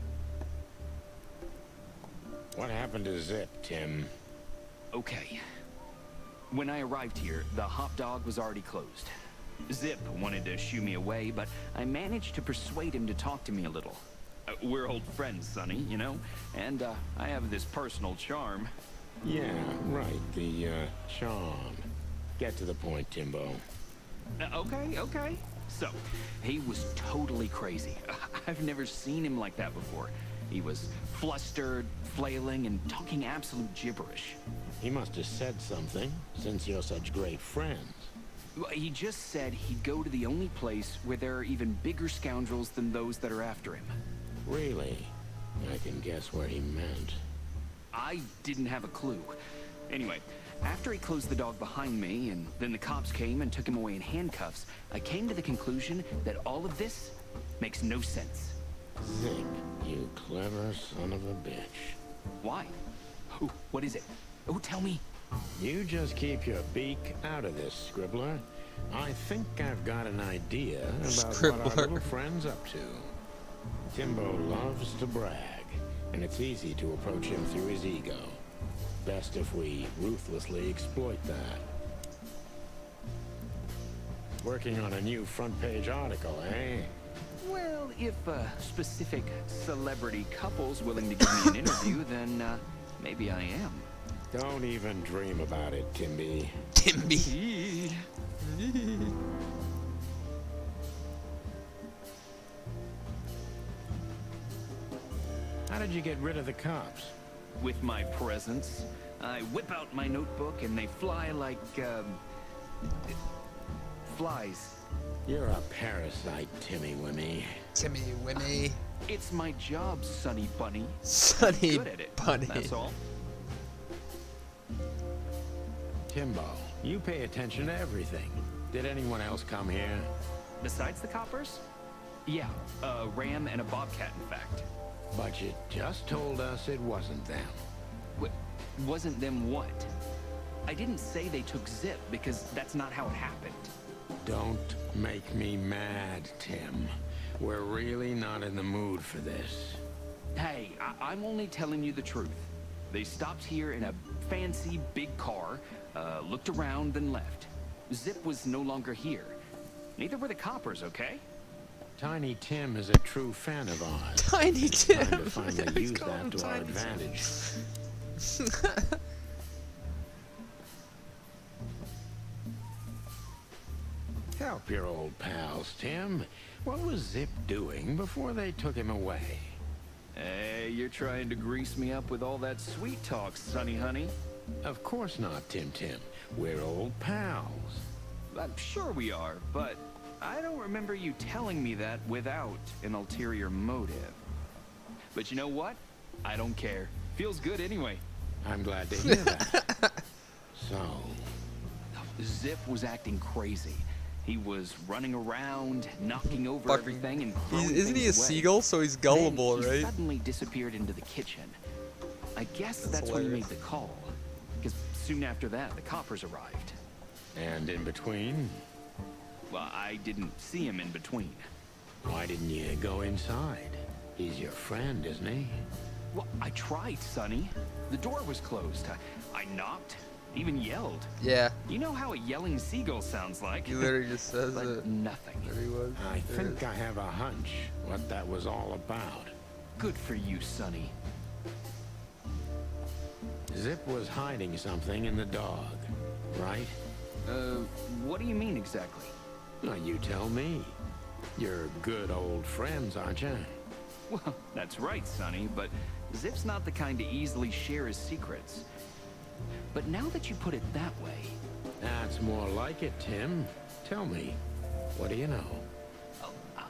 What happened to Zip, Tim? Okay. When I arrived here, the hot dog was already closed. Zip wanted to shoo me away, but I managed to persuade him to talk to me a little. We're old friends, Sonny, you know? And I have this personal charm. Yeah, right. The, charm. Get to the point, Timbo. Okay. So, he was totally crazy. I've never seen him like that before. He was flustered, flailing, and talking absolute gibberish. He must have said something, since you're such great friends. He just said he'd go to the only place where there are even bigger scoundrels than those that are after him. Really? I can guess where he meant. I didn't have a clue. Anyway, after he closed the dog behind me, and then the cops came and took him away in handcuffs, I came to the conclusion that all of this makes no sense. Zip, you clever son of a bitch. Why? Who? What is it? Oh, tell me. You just keep your beak out of this, Scribbler. I think I've got an idea about what our little friend's up to. Timbo loves to brag, and it's easy to approach him through his ego. Best if we ruthlessly exploit that. Working on a new front-page article, eh? Well, if a specific celebrity couple's willing to give me an interview, then maybe I am. Don't even dream about it, Timby. Timby. How did you get rid of the cops? With my presence. I whip out my notebook and they fly like, flies. You're a parasite, Timmy Wimmy. Timmy Wimmy. It's my job, Sonny Bunny. Sonny Good at it. Bunny. That's all. Timbo, you pay attention to everything. Did anyone else come here? Besides the coppers? Yeah, a ram and a bobcat, in fact. But you just told us it wasn't them. Wasn't them what? I didn't say they took Zip, because that's not how it happened. Don't make me mad, Tim. We're really not in the mood for this. Hey, I'm only telling you the truth. They stopped here in a fancy big car, looked around, then left. Zip was no longer here. Neither were the coppers, okay? Tiny Tim is a true fan of ours. Tiny Tim. Time to finally use that to our advantage. Help your old pals, Tim. What was Zip doing before they took him away? Hey, you're trying to grease me up with all that sweet talk, Sonny honey. Of course not, Tim. We're old pals. I'm sure we are, but I don't remember you telling me that without an ulterior motive. But you know what? I don't care. Feels good anyway. I'm glad to hear that. So... Zip was acting crazy. He was running around, knocking over everything, and throwing Isn't he a things away. seagull? So he's gullible, Then he right? suddenly disappeared into the kitchen. I guess that's when he made the call. Because soon after that, the coppers arrived. And in between? Well, I didn't see him in between. Why didn't you go inside? He's your friend, isn't he? Well, I tried, Sonny. The door was closed. I knocked, even yelled. Yeah. You know how a yelling seagull sounds like. He literally just says but it. Nothing. There he was. I think I have a hunch what that was all about. Good for you, Sonny. Zip was hiding something in the dog, right? What do you mean exactly? Well, you tell me. You're good old friends, aren't you? Well, that's right, Sonny, but Zip's not the kind to easily share his secrets. But now that you put it that way... That's more like it, Tim. Tell me, what do you know?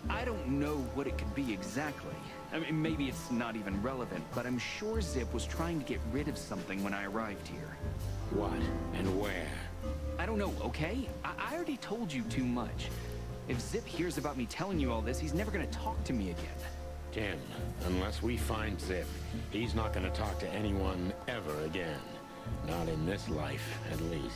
I don't know what it could be exactly. I mean, maybe it's not even relevant, but I'm sure Zip was trying to get rid of something when I arrived here. What and where? I don't know, okay? I already told you too much. If Zip hears about me telling you all this, he's never gonna talk to me again. Tim, unless we find Zip, he's not gonna talk to anyone ever again. Not in this life, at least.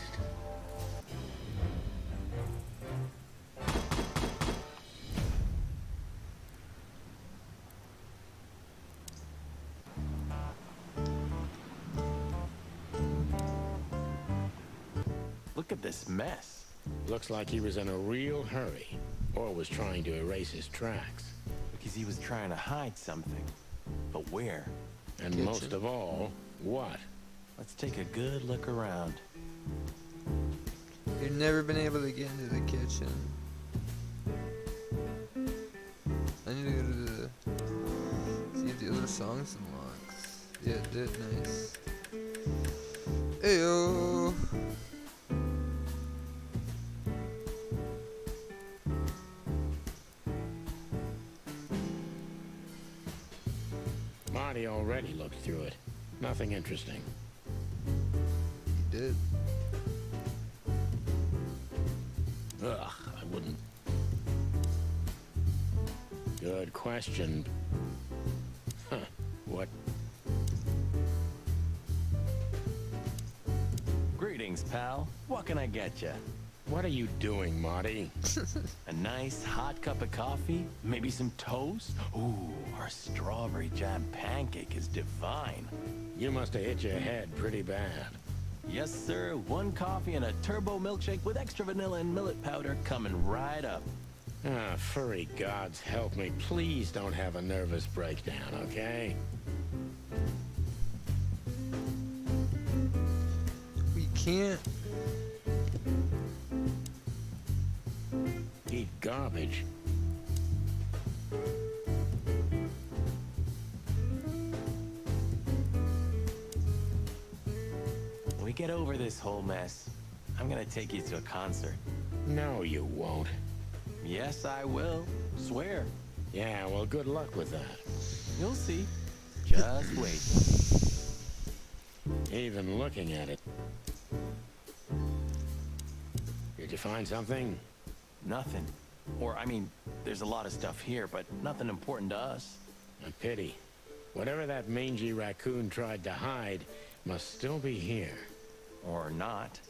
Look at this mess. Looks like he was in a real hurry, or was trying to erase his tracks. Because he was trying to hide something. But where? And most of all, what? Let's take a good look around. You've never been able to get into the kitchen. I need to go to the... see if the other songs unlocks. Yeah, it did. Nice. Ayo. Marty already looked through it. Nothing interesting. did. Ugh, I wouldn't. Good question. Huh, what? Greetings, pal. What can I get you? What are you doing, Marty? A nice hot cup of coffee? Maybe some toast? Ooh, our strawberry jam pancake is divine. You must have hit your head pretty bad. Yes, sir. One coffee and a turbo milkshake with extra vanilla and millet powder coming right up. Ah, furry gods help me. Please don't have a nervous breakdown, okay? We can't eat garbage. When we get over this whole mess, I'm gonna take you to a concert. No, you won't. Yes, I will. Swear. Yeah, well, good luck with that. You'll see. Just wait. Even looking at it. Did you find something? Nothing. Or, I mean, there's a lot of stuff here, but nothing important to us. A pity. Whatever that mangy raccoon tried to hide must still be here. Or not.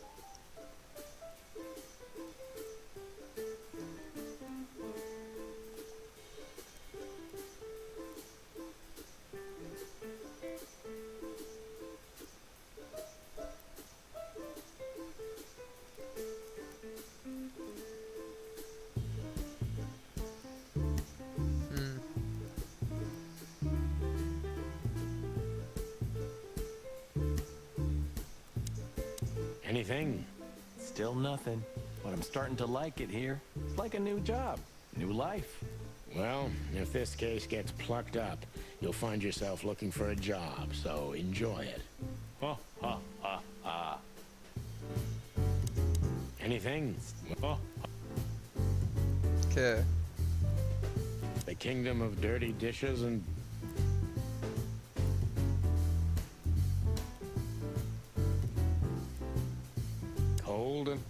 Anything? Still nothing. But I'm starting to like it here. It's like a new job. New life. Well, if this case gets plucked up, you'll find yourself looking for a job, so enjoy it. Ha, ha, ha, ha. Anything? Oh. Okay. The kingdom of dirty dishes and... cold and...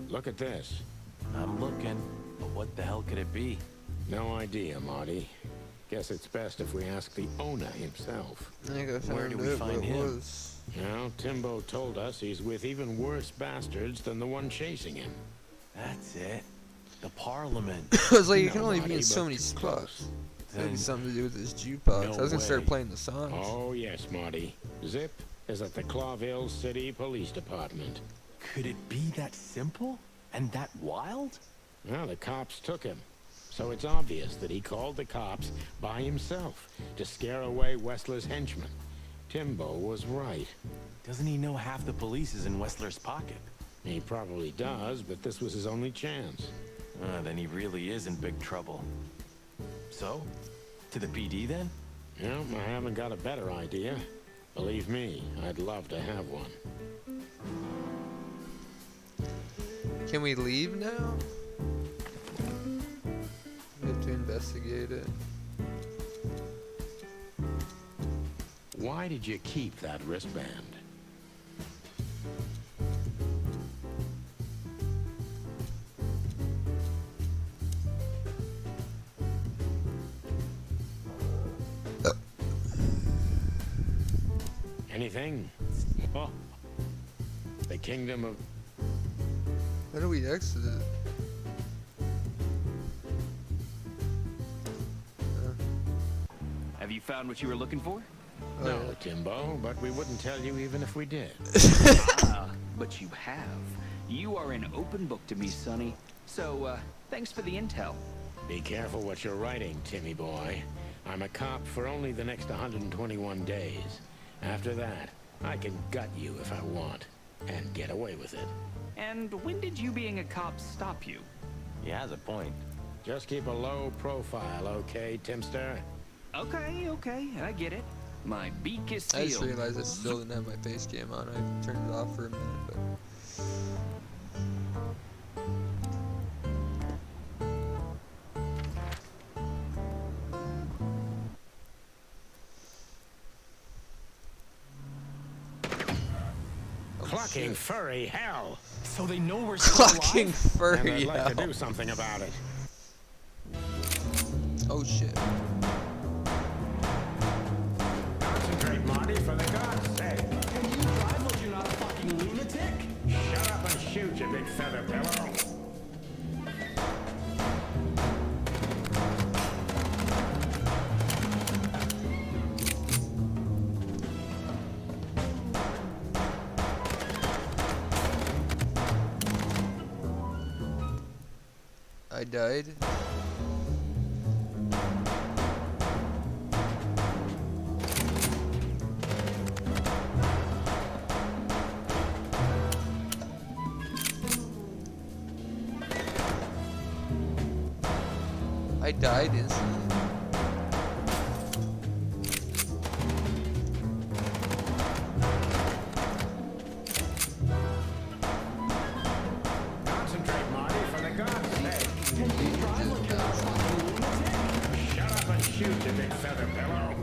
Look at this. I'm looking, but what the hell could it be? No idea, Marty. Guess it's best if we ask the owner himself. I think I found Where do we it, find what it him? was. Now, Timbo told us he's with even worse bastards than the one chasing him. That's it. The Parliament. I was like, you No, can only be Marty, in so but many too spots. Then Maybe something to do with this jukebox. no I was gonna start way. playing the songs. Oh, yes, Marty. Zip is at the Clawville City Police Department. Could it be that simple? And that wild? Well, the cops took him. So it's obvious that he called the cops by himself to scare away Wessler's henchmen. Timbo was right. Doesn't he know half the police is in Wessler's pocket? He probably does, but this was his only chance. Then he really is in big trouble. So, to the PD then? No, I haven't got a better idea. Believe me, I'd love to have one. Can we leave now? We have to investigate it. Why did you keep that wristband? Anything? Oh. The kingdom of... How do we exit it? Have you found what you were looking for? No, Timbo, but we wouldn't tell you even if we did. But you have. You are an open book to me, Sonny. So, thanks for the intel. Be careful what you're writing, Timmy boy. I'm a cop for only the next 121 days. After that, I can gut you if I want, and get away with it. And when did you being a cop stop you? He has a point. Just keep a low profile, okay, Timster? Okay, I get it. My beak is sealed. I just realized I still didn't have my face cam on. I turned it off for a minute, but... Clucking furry hell! So they know we're still Clucking alive? furry And I'd like hell. to do something about it. Oh shit. Concentrate, Marty, for the God's sake. Can you drive like you're not a fucking lunatic? Shut up and shoot, you big feather pillow. I died. I died instantly. Concentrate, Marty, for the God's sake. Can you drive like you're not a fucking lunatic? Shut up and shoot, you big feather pillow.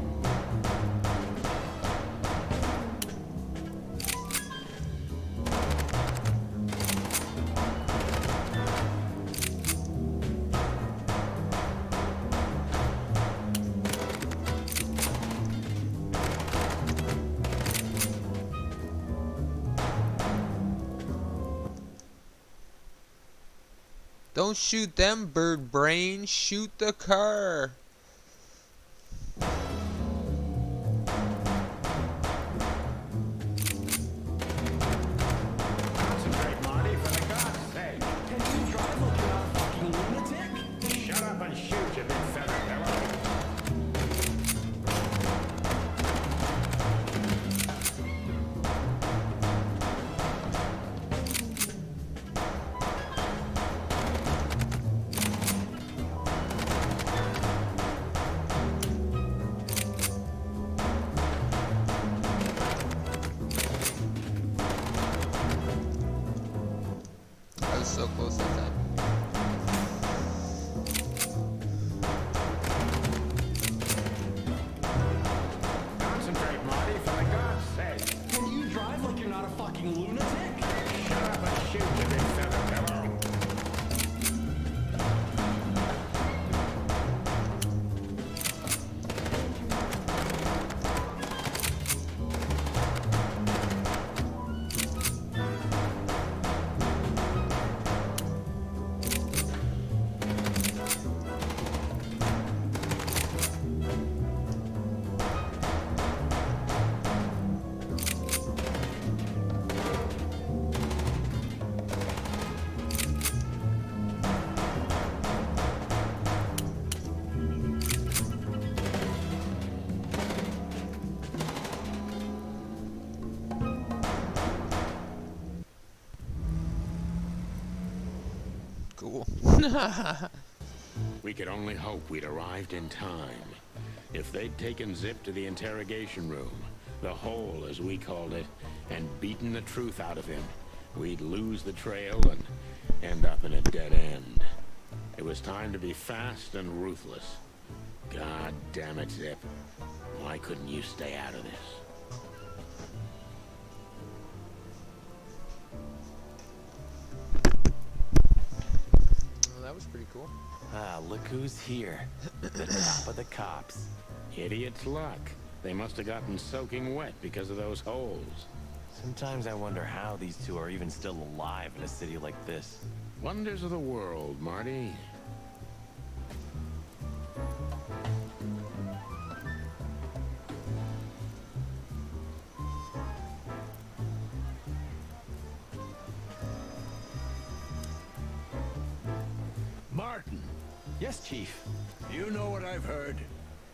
Don't shoot them, bird brain. Shoot the car. Concentrate, Marty, for the God's sake. Can you drive like you're not a fucking lunatic? Shut up and shoot, you big feather pillow. I was so close that time. Concentrate, Marty, for the God's sake. Can you drive like you're not a fucking lunatic? Shut up and shoot, you big feather pillow. Cool. We could only hope we'd arrived in time. If they'd taken Zip to the interrogation room, the hole as we called it, and beaten the truth out of him, we'd lose the trail and end up in a dead end. It was time to be fast and ruthless. God damn it, Zip. Why couldn't you stay out of this? Well, that was pretty cool. Ah, look who's here. The top of the cops. Idiot's luck. They must have gotten soaking wet because of those holes. Sometimes I wonder how these two are even still alive in a city like this. Wonders of the world, Marty. Yes, Chief. You know what I've heard?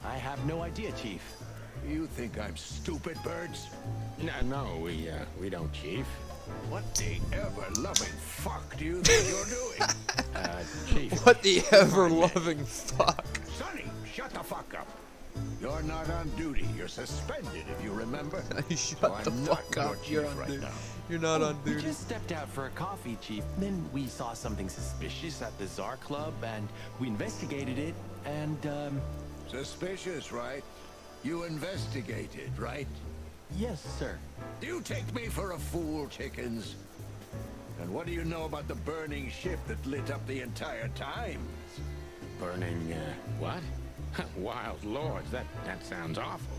I have no idea, Chief. You think I'm stupid, birds? No, we don't, Chief. What the ever-loving fuck do you think you're doing? Chief. What the ever-loving fuck? Sonny, shut the fuck up. You're not on duty. You're suspended, if you remember. Shut So the I'm fuck not up. your You're chief on right duty. now. You're not on We duty. just stepped out for a coffee, Chief. Then we saw something suspicious at the Czar Club, and we investigated it, and, Suspicious, right? You investigated, right? Yes, sir. You take me for a fool, chickens. And what do you know about the burning ship that lit up the entire Times? Burning, what? Wild lords, that sounds awful.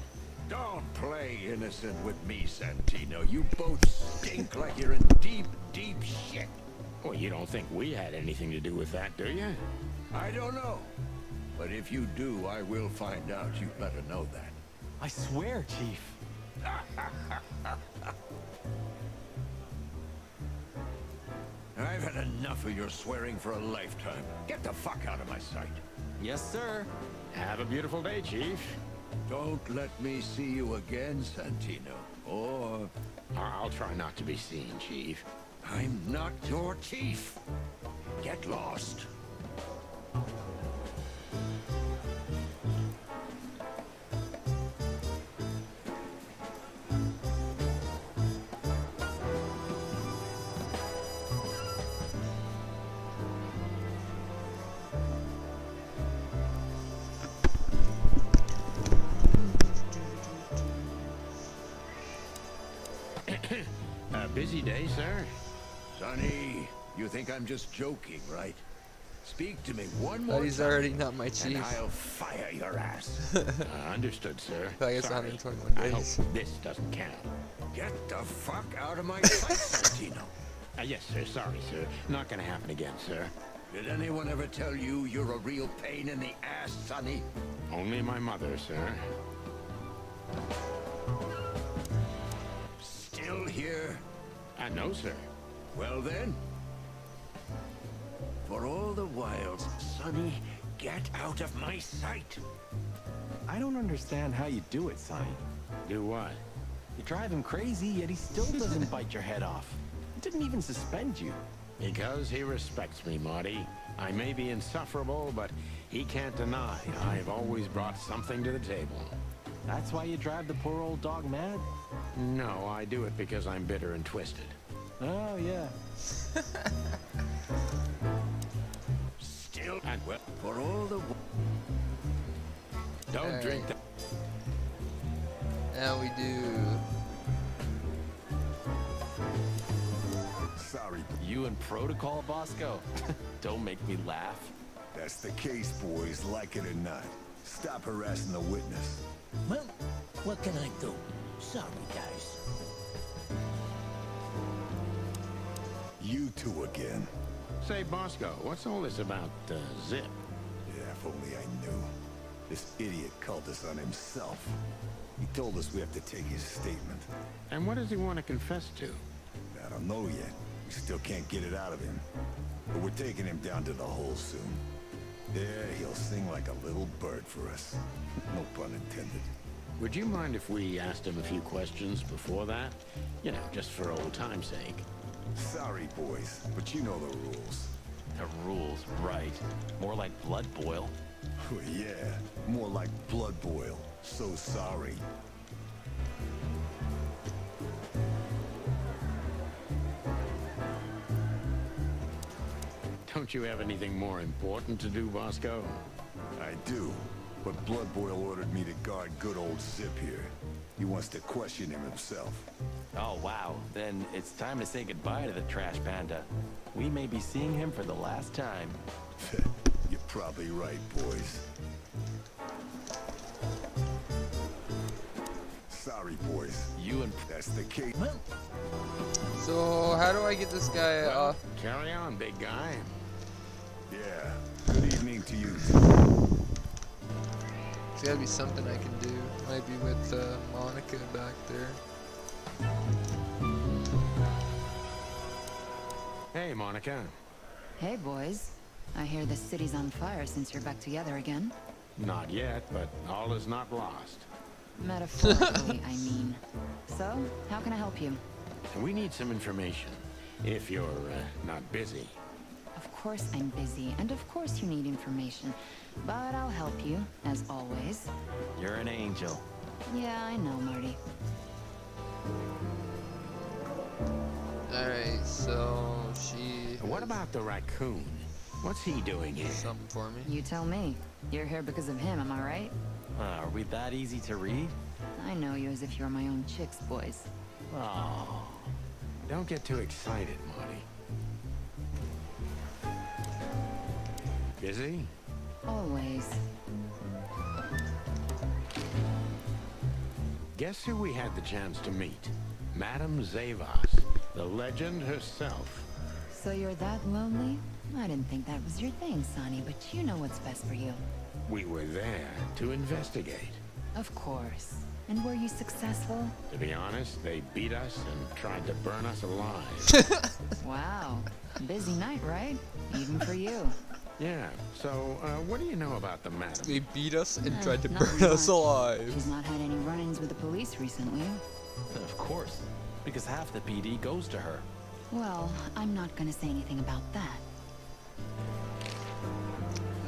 Don't play innocent with me, Santino. You both stink like you're in deep, deep shit. Well, you don't think we had anything to do with that, do you? I don't know. But if you do, I will find out. You better know that. I swear, Chief. I've had enough of your swearing for a lifetime. Get the fuck out of my sight. Yes, sir. Have a beautiful day, Chief. Don't let me see you again, Santino. Or... I'll try not to be seen, Chief. I'm not your chief. Get lost. A busy day, sir? Sonny, you think I'm just joking, right? Speak to me one more But he's time, already not my and chief. I'll fire your ass. Understood, sir. I guess Sorry. 121 I hope days. this doesn't count. Get the fuck out of my sight, Santino. Yes, sir. Sorry, sir. Not gonna happen again, sir. Did anyone ever tell you you're a real pain in the ass, Sonny? Only my mother, sir. Still here? No, sir. Well then. For all the while, Sonny, get out of my sight. I don't understand how you do it, Sonny. Do what? You drive him crazy, yet he still doesn't bite your head off. He didn't even suspend you. Because he respects me, Marty. I may be insufferable, but he can't deny I've always brought something to the table. That's why you drive the poor old dog mad? No, I do it because I'm bitter and twisted. Oh, yeah. Still, and well, for all the... Don't Alright. drink that. Now we do. Sorry. You in protocol, Bosco? Don't make me laugh. That's the case, boys, like it or not. Stop harassing the witness. Well, what can I do? Sorry, guys. You two again. Say, Bosco, what's all this about, Zip? Yeah, if only I knew. This idiot called us on himself. He told us we have to take his statement. And what does he want to confess to? I don't know yet. We still can't get it out of him. But we're taking him down to the hole soon. There, he'll sing like a little bird for us. No pun intended. Would you mind if we asked him a few questions before that? You know, just for old time's sake. Sorry, boys, but you know the rules. The rules, right. More like blood boil. Yeah, more like blood boil. So sorry. Don't you have anything more important to do, Bosco? I do, but Blood Boil ordered me to guard good old Zip here. He wants to question him himself. Oh, wow. Then it's time to say goodbye to the trash panda. We may be seeing him for the last time. You're probably right, boys. Sorry, boys. You and... That's the case. Well, So how do I get this guy off? Carry on, big guy. Yeah. Good evening to you. There's gotta be something I can do. Might be with Monica back there. Hey, Monica. Hey, boys. I hear the city's on fire since you're back together again. Not yet, but all is not lost. Metaphorically, I mean. So, how can I help you? We need some information, if you're not busy. Of course I'm busy, and of course you need information. But I'll help you, as always. You're an angel. Yeah, I know, Marty. Alright, so she... What about the raccoon? What's he doing here? Something for me. You tell me. You're here because of him, am I right? Are we that easy to read? I know you as if you're my own chicks, boys. Oh, don't get too excited, Marty. Busy? Always. Guess who we had the chance to meet? Madame Zavas, the legend herself. So you're that lonely? I didn't think that was your thing, Sonny, but you know what's best for you. We were there to investigate. Of course. And were you successful? To be honest, they beat us and tried to burn us alive. Wow. Busy night, right? Even for you. Yeah, so what do you know about the madam? They beat us and tried to Not burn us much. alive. She's not had any run-ins with the police recently. Of course, because half the PD goes to her. Well, I'm not gonna say anything about that.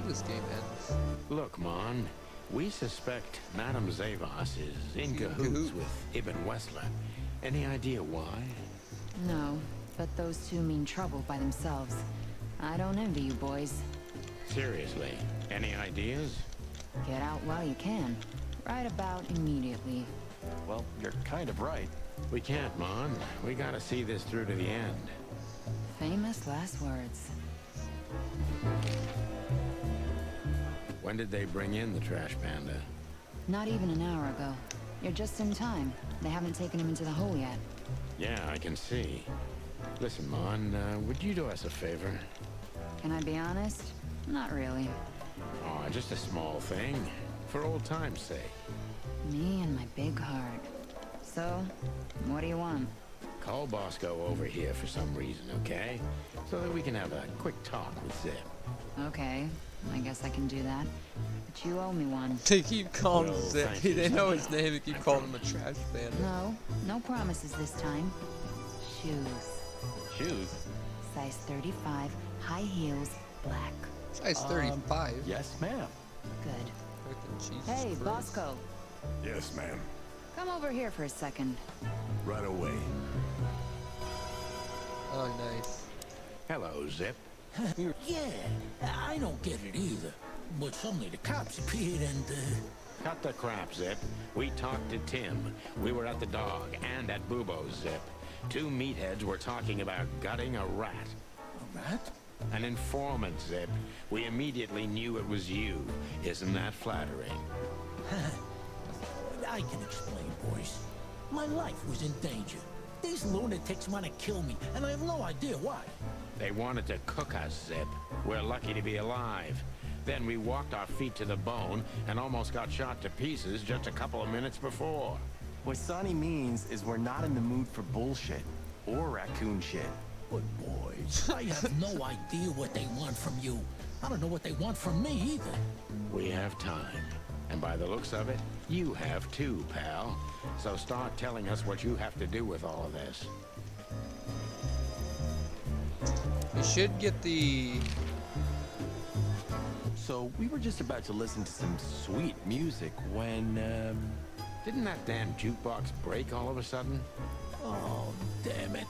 This game ends. Look, Mon, we suspect Madame Zavas is in cahoots with Ibn Wessler. Any idea why? No, but those two mean trouble by themselves. I don't envy you boys. Seriously, any ideas? Get out while you can. Right about immediately. Well, you're kind of right. We can't, Mon. We gotta see this through to the end. Famous last words. When did they bring in the trash panda? Not even an hour ago. You're just in time. They haven't taken him into the hole yet. Yeah, I can see. Listen, Mon, would you do us a favor? Can I be honest? Not really. Oh, just a small thing. For old time's sake. Me and my big heart. So, what do you want? Call Bosco over here for some reason, okay? So that we can have a quick talk with Zip. Okay, I guess I can do that. But you owe me one. They keep calling Well, Zip. thank you, They know Sonny. his name. They keep calling him a trash panda. No, no promises this time. Shoes. Shoes? Size 35, high heels, black. Size 35. Yes, ma'am. Good. Frickin' Jesus Hey, Christ. Bosco. Yes, ma'am. Come over here for a second. Right away. Oh, nice. Hello, Zip. Yeah, I don't get it either. But suddenly the cops appeared and, Cut the crap, Zip. We talked to Tim. We were at the dog and at Bubo's, Zip. Two meatheads were talking about gutting a rat. A rat? An informant, Zip. We immediately knew it was you. Isn't that flattering? I can explain, boys. My life was in danger. These lunatics want to kill me, and I have no idea why. They wanted to cook us, Zip. We're lucky to be alive. Then we walked our feet to the bone and almost got shot to pieces just a couple of minutes before. What Sonny means is we're not in the mood for bullshit. Or raccoon shit. But boys, I have no idea what they want from you. I don't know what they want from me either. We have time. And by the looks of it, you have too, pal. So start telling us what you have to do with all of this. You should get the... So we were just about to listen to some sweet music when, Didn't that damn jukebox break all of a sudden? Oh, damn it.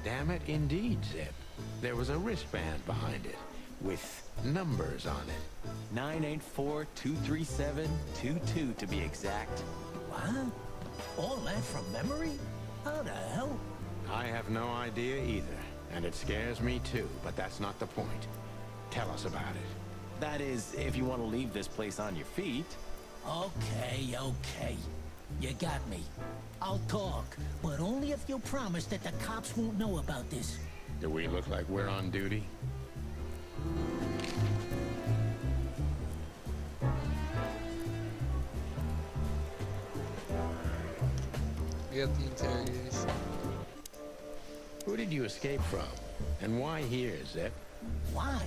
Damn it, indeed, Zip. There was a wristband behind it, with numbers on it. 984-237-22 to be exact. What? All that from memory? How the hell? I have no idea either, and it scares me too, but that's not the point. Tell us about it. That is, if you want to leave this place on your feet. Okay, okay. You got me. I'll talk, but only if you promise that the cops won't know about this. Do we look like we're on duty? We got the interrogation. Who did you escape from? And why here, Zip? Why?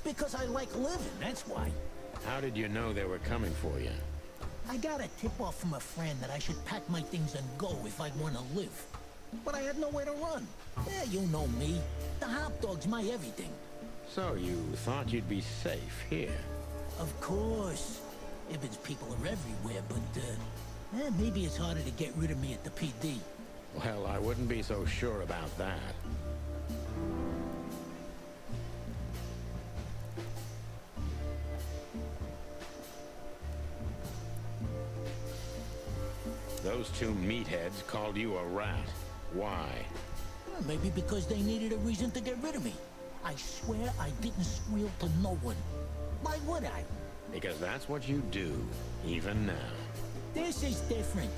Because I like living, that's why. How did you know they were coming for you? I got a tip-off from a friend that I should pack my things and go if I want to live. But I had nowhere to run. Yeah, you know me. The hot dog's my everything. So you thought you'd be safe here? Of course. Ibben's people are everywhere, but, maybe it's harder to get rid of me at the PD. Well, I wouldn't be so sure about that. Those two meatheads called you a rat. Why? Well, maybe because they needed a reason to get rid of me. I swear I didn't squeal to no one. Why would I? Because that's what you do, even now. This is different.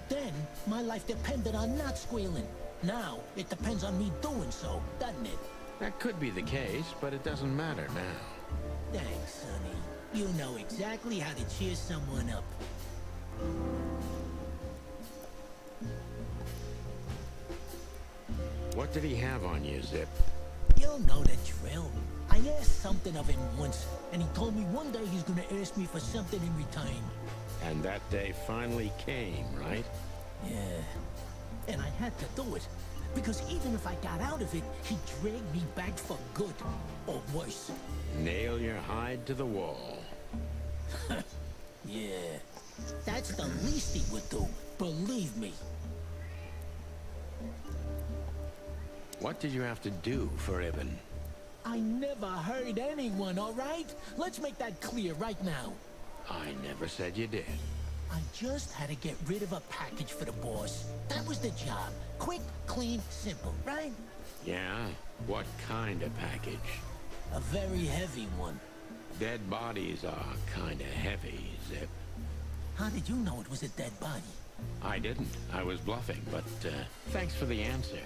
Then, my life depended on not squealing. Now, it depends on me doing so, doesn't it? That could be the case, but it doesn't matter now. Thanks, Sonny. You know exactly how to cheer someone up. What did he have on you, Zip? You'll know the drill. I asked something of him once, and he told me one day he's gonna ask me for something in return. And that day finally came, right? Yeah. And I had to do it. Because even if I got out of it, he'd drag me back for good. Or worse. Nail your hide to the wall. Yeah. That's the least he would do. Believe me. What did you have to do for Ibben? I never hurt anyone, all right? Let's make that clear right now. I never said you did. I just had to get rid of a package for the boss. That was the job. Quick, clean, simple, right? Yeah? What kind of package? A very heavy one. Dead bodies are kinda heavy, Zip. How did you know it was a dead body? I didn't. I was bluffing, but thanks for the answer.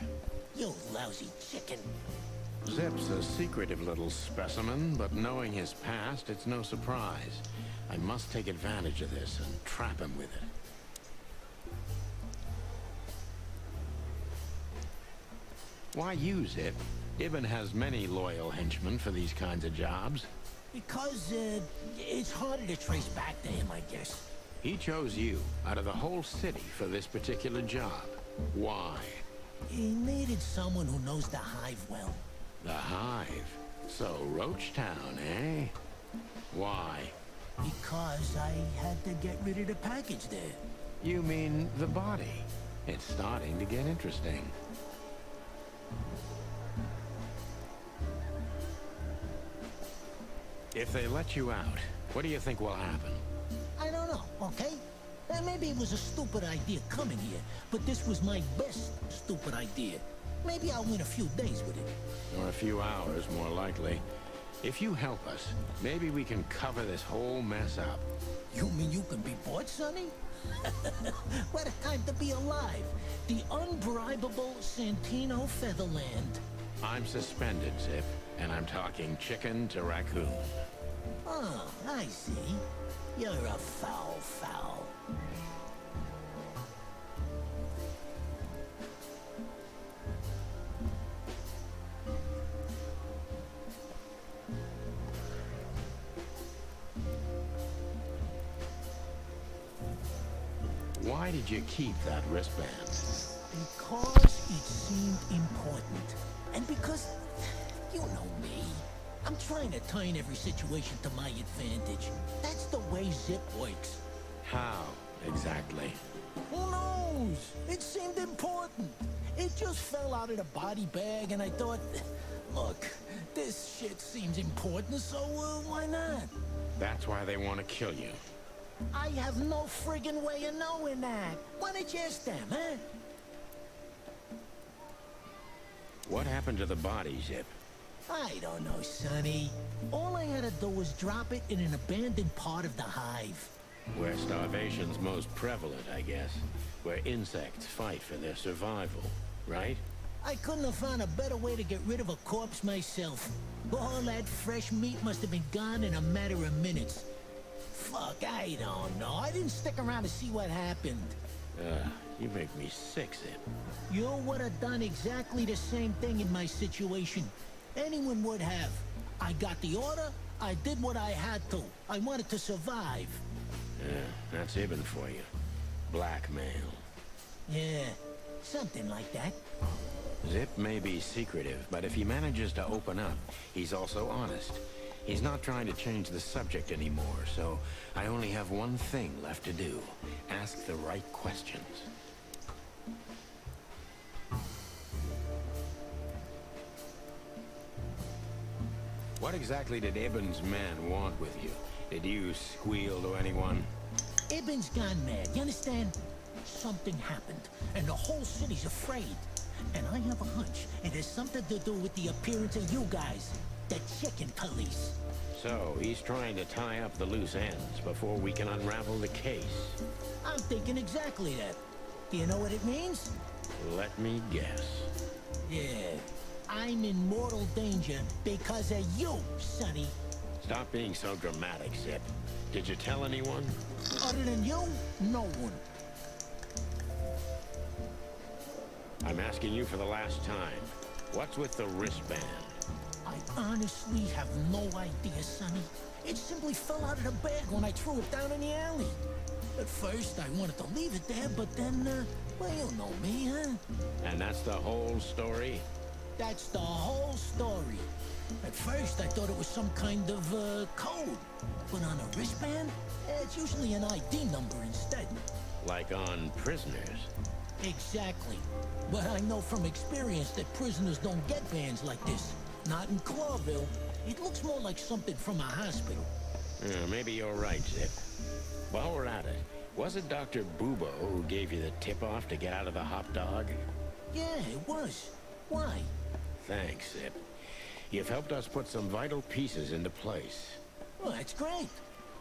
You lousy chicken. Zip's a secretive little specimen, but knowing his past, it's no surprise. I must take advantage of this and trap him with it. Why you, Zip? Ibben has many loyal henchmen for these kinds of jobs. Because, it's harder to trace back to him, I guess. He chose you out of the whole city for this particular job. Why? He needed someone who knows the hive well. The hive? So, Roach Town, eh? Why? Because I had to get rid of the package there. You mean the body? It's starting to get interesting. If they let you out, what do you think will happen? I don't know, okay? Maybe it was a stupid idea coming here, but this was my best stupid idea. Maybe I'll win a few days with it. Or a few hours, more likely. If you help us, maybe we can cover this whole mess up. You mean you can be bought, Sonny? What a time to be alive. The unbribable Santino Featherland. I'm suspended, Zip, and I'm talking chicken to raccoon. Oh, I see. You're a foul. Why did you keep that wristband? Because it seemed important. And because, you know me. I'm trying to turn every situation to my advantage. That's the way Zip works. How, exactly? Who knows? It seemed important. It just fell out of the body bag, and I thought, look, this shit seems important, so why not? That's why they want to kill you. I have no friggin' way of knowing that. Why don't you ask them, huh? What happened to the body, Zip? I don't know, Sonny. All I had to do was drop it in an abandoned part of the hive. Where starvation's most prevalent, I guess. Where insects fight for their survival, right? I couldn't have found a better way to get rid of a corpse myself. All that fresh meat must have been gone in a matter of minutes. Fuck, I don't know. I didn't stick around to see what happened. You make me sick, Zip. You would have done exactly the same thing in my situation. Anyone would have. I got the order, I did what I had to. I wanted to survive. Yeah, that's Ibn for you. Blackmail. Yeah, something like that. Zip may be secretive, but if he manages to open up, he's also honest. He's not trying to change the subject anymore, so I only have one thing left to do. Ask the right questions. What exactly did Ibn's men want with you? Did you squeal to anyone? Ibn's gone mad, you understand? Something happened, and the whole city's afraid. And I have a hunch it has something to do with the appearance of you guys, the chicken police. So, he's trying to tie up the loose ends before we can unravel the case. I'm thinking exactly that. Do you know what it means? Let me guess. Yeah, I'm in mortal danger because of you, Sonny. Stop being so dramatic, Zip. Did you tell anyone? Other than you, no one. I'm asking you for the last time. What's with the wristband? I honestly have no idea, Sonny. It simply fell out of the bag when I threw it down in the alley. At first, I wanted to leave it there, but then, well, you know me, huh? And that's the whole story? That's the whole story. At first, I thought it was some kind of, code. But on a wristband, it's usually an ID number instead. Like on prisoners? Exactly. But I know from experience that prisoners don't get bands like this. Not in Clawville. It looks more like something from a hospital. Yeah, maybe you're right, Zip. While we're at it, was it Dr. Bubo who gave you the tip-off to get out of the hop dog? Yeah, it was. Why? Thanks, Zip. You've helped us put some vital pieces into place. Well, that's great.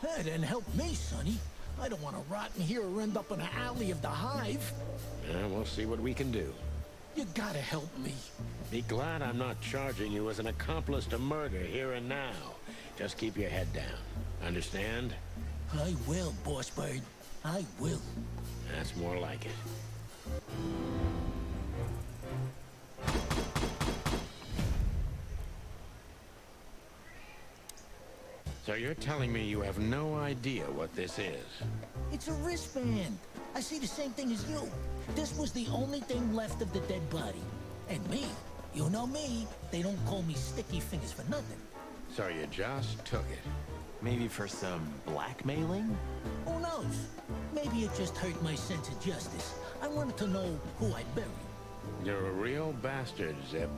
That didn't help me, Sonny. I don't want to rot in here or end up in the alley of the Hive. Yeah, we'll see what we can do. You gotta help me. Be glad I'm not charging you as an accomplice to murder here and now. Just keep your head down. Understand? I will, Boss Bird. I will. That's more like it. So you're telling me you have no idea what this is? It's a wristband. I see the same thing as you. This was the only thing left of the dead body. And me, you know me, they don't call me Sticky Fingers for nothing. So you just took it? Maybe for some blackmailing? Who knows? Maybe it just hurt my sense of justice. I wanted to know who I buried. You're a real bastard, Zip.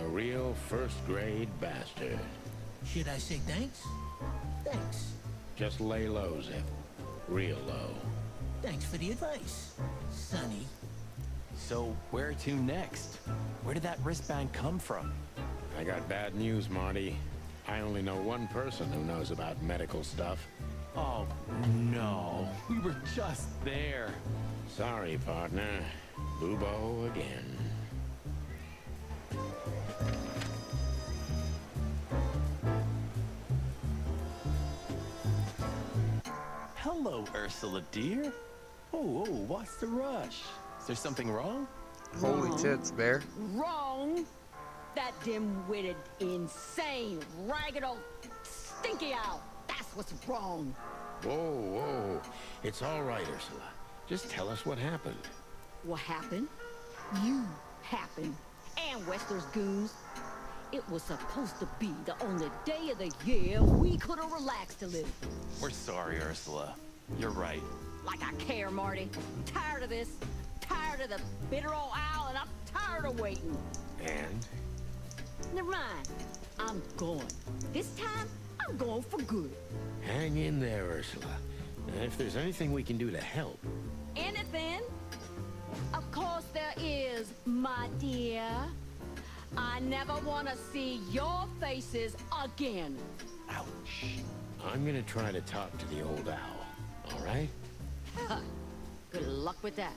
A real first-grade bastard. Should I say thanks? Thanks. Just lay low, Zip. Real low. Thanks for the advice, Sonny. So, where to next? Where did that wristband come from? I got bad news, Marty. I only know one person who knows about medical stuff. Oh, no. We were just there. Sorry, partner. Bubo again. Hello, Ursula, dear. Oh, what's the rush? Is there something wrong? Holy tits, Bear. Wrong. That dim-witted, insane, ragged old stinky owl. That's what's wrong. Whoa. It's all right, Ursula. Just tell us what happened. What happened? You happened. And Westler's goons. It was supposed to be the only day of the year we could have relaxed a little. We're sorry, Ursula. You're right. Like I care, Marty. I'm tired of this. Tired of the bitter old owl, and I'm tired of waiting. And? Never mind. I'm going. This time, I'm going for good. Hang in there, Ursula. If there's anything we can do to help. Anything? Of course there is, my dear. I never want to see your faces again. Ouch. I'm gonna try to talk to the old owl, all right? Good luck with that.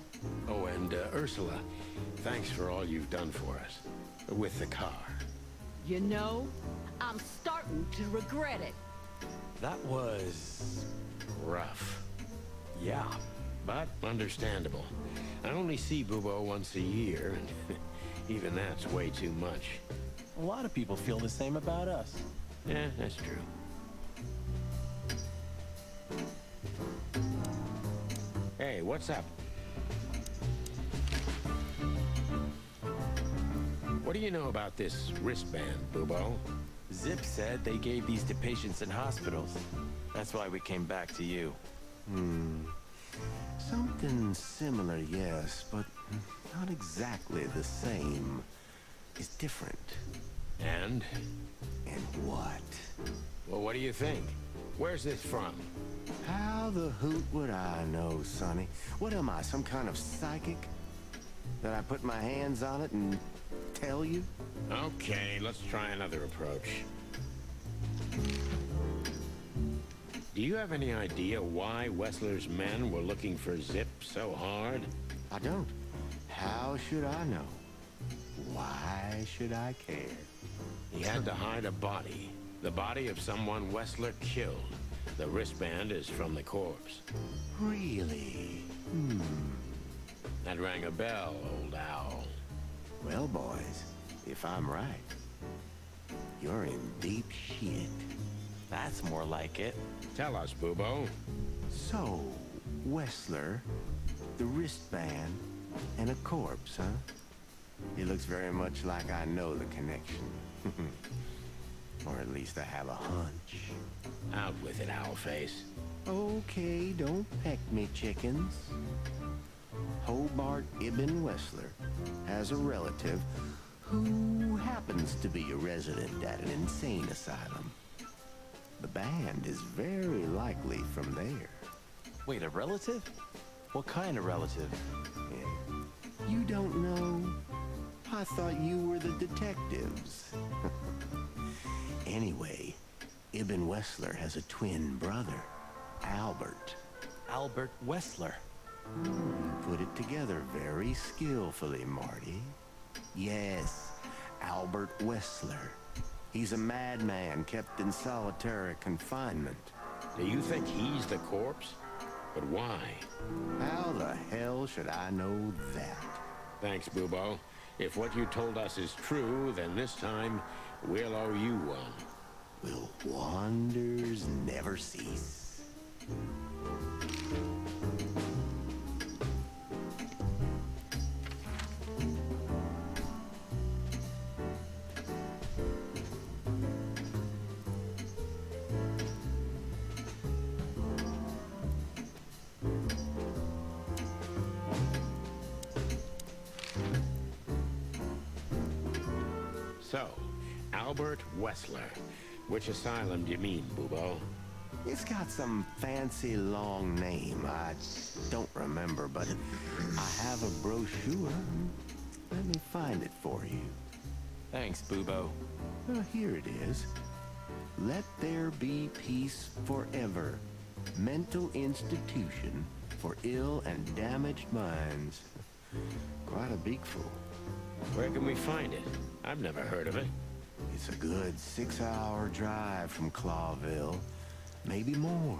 Oh, and Ursula, thanks for all you've done for us. With the car. You know, I'm starting to regret it. That was... rough. Yeah. But understandable. I only see Bubo once a year, and even that's way too much. A lot of people feel the same about us. Yeah, that's true. Hey, what's up? What do you know about this wristband, Bubo? Zip said they gave these to patients in hospitals. That's why we came back to you. Something similar, yes, but not exactly the same. It's different. And? And what? Well, what do you think? Where's this from? How the hoot would I know, Sonny? What am I, some kind of psychic? That I put my hands on it and tell you? Okay, let's try another approach. Do you have any idea why Wessler's men were looking for Zip so hard? I don't. How should I know? Why should I care? He had to hide a body. The body of someone Wessler killed. The wristband is from the corpse. Really? That rang a bell, old owl. Well, boys, if I'm right, you're in deep shit. That's more like it. Tell us, Bubo. So, Wessler, the wristband, and a corpse, huh? It looks very much like I know the connection. Or at least I have a hunch. Out with it, Owlface. Okay, don't peck me, chickens. Hobart Ibn Wessler has a relative who happens to be a resident at an insane asylum. The band is very likely from there. Wait, a relative? What kind of relative? Yeah. You don't know? I thought you were the detectives. Anyway, Ibn Wessler has a twin brother, Albert. Albert Wessler. You put it together very skillfully, Marty. Yes, Albert Wessler. He's a madman kept in solitary confinement. Do you think he's the corpse? But why? How the hell should I know that? Thanks, Bubo. If what you told us is true, then this time we'll owe you one. Will wonders never cease? So, Albert Wessler. Which asylum do you mean, Bubo? It's got some fancy long name. I don't remember, but I have a brochure. Let me find it for you. Thanks, Bubo. Here it is. Let There Be Peace Forever. Mental Institution for Ill and Damaged Minds. Quite a big fool. Where can we find it? I've never heard of it. It's a good 6-hour drive from Clawville. Maybe more.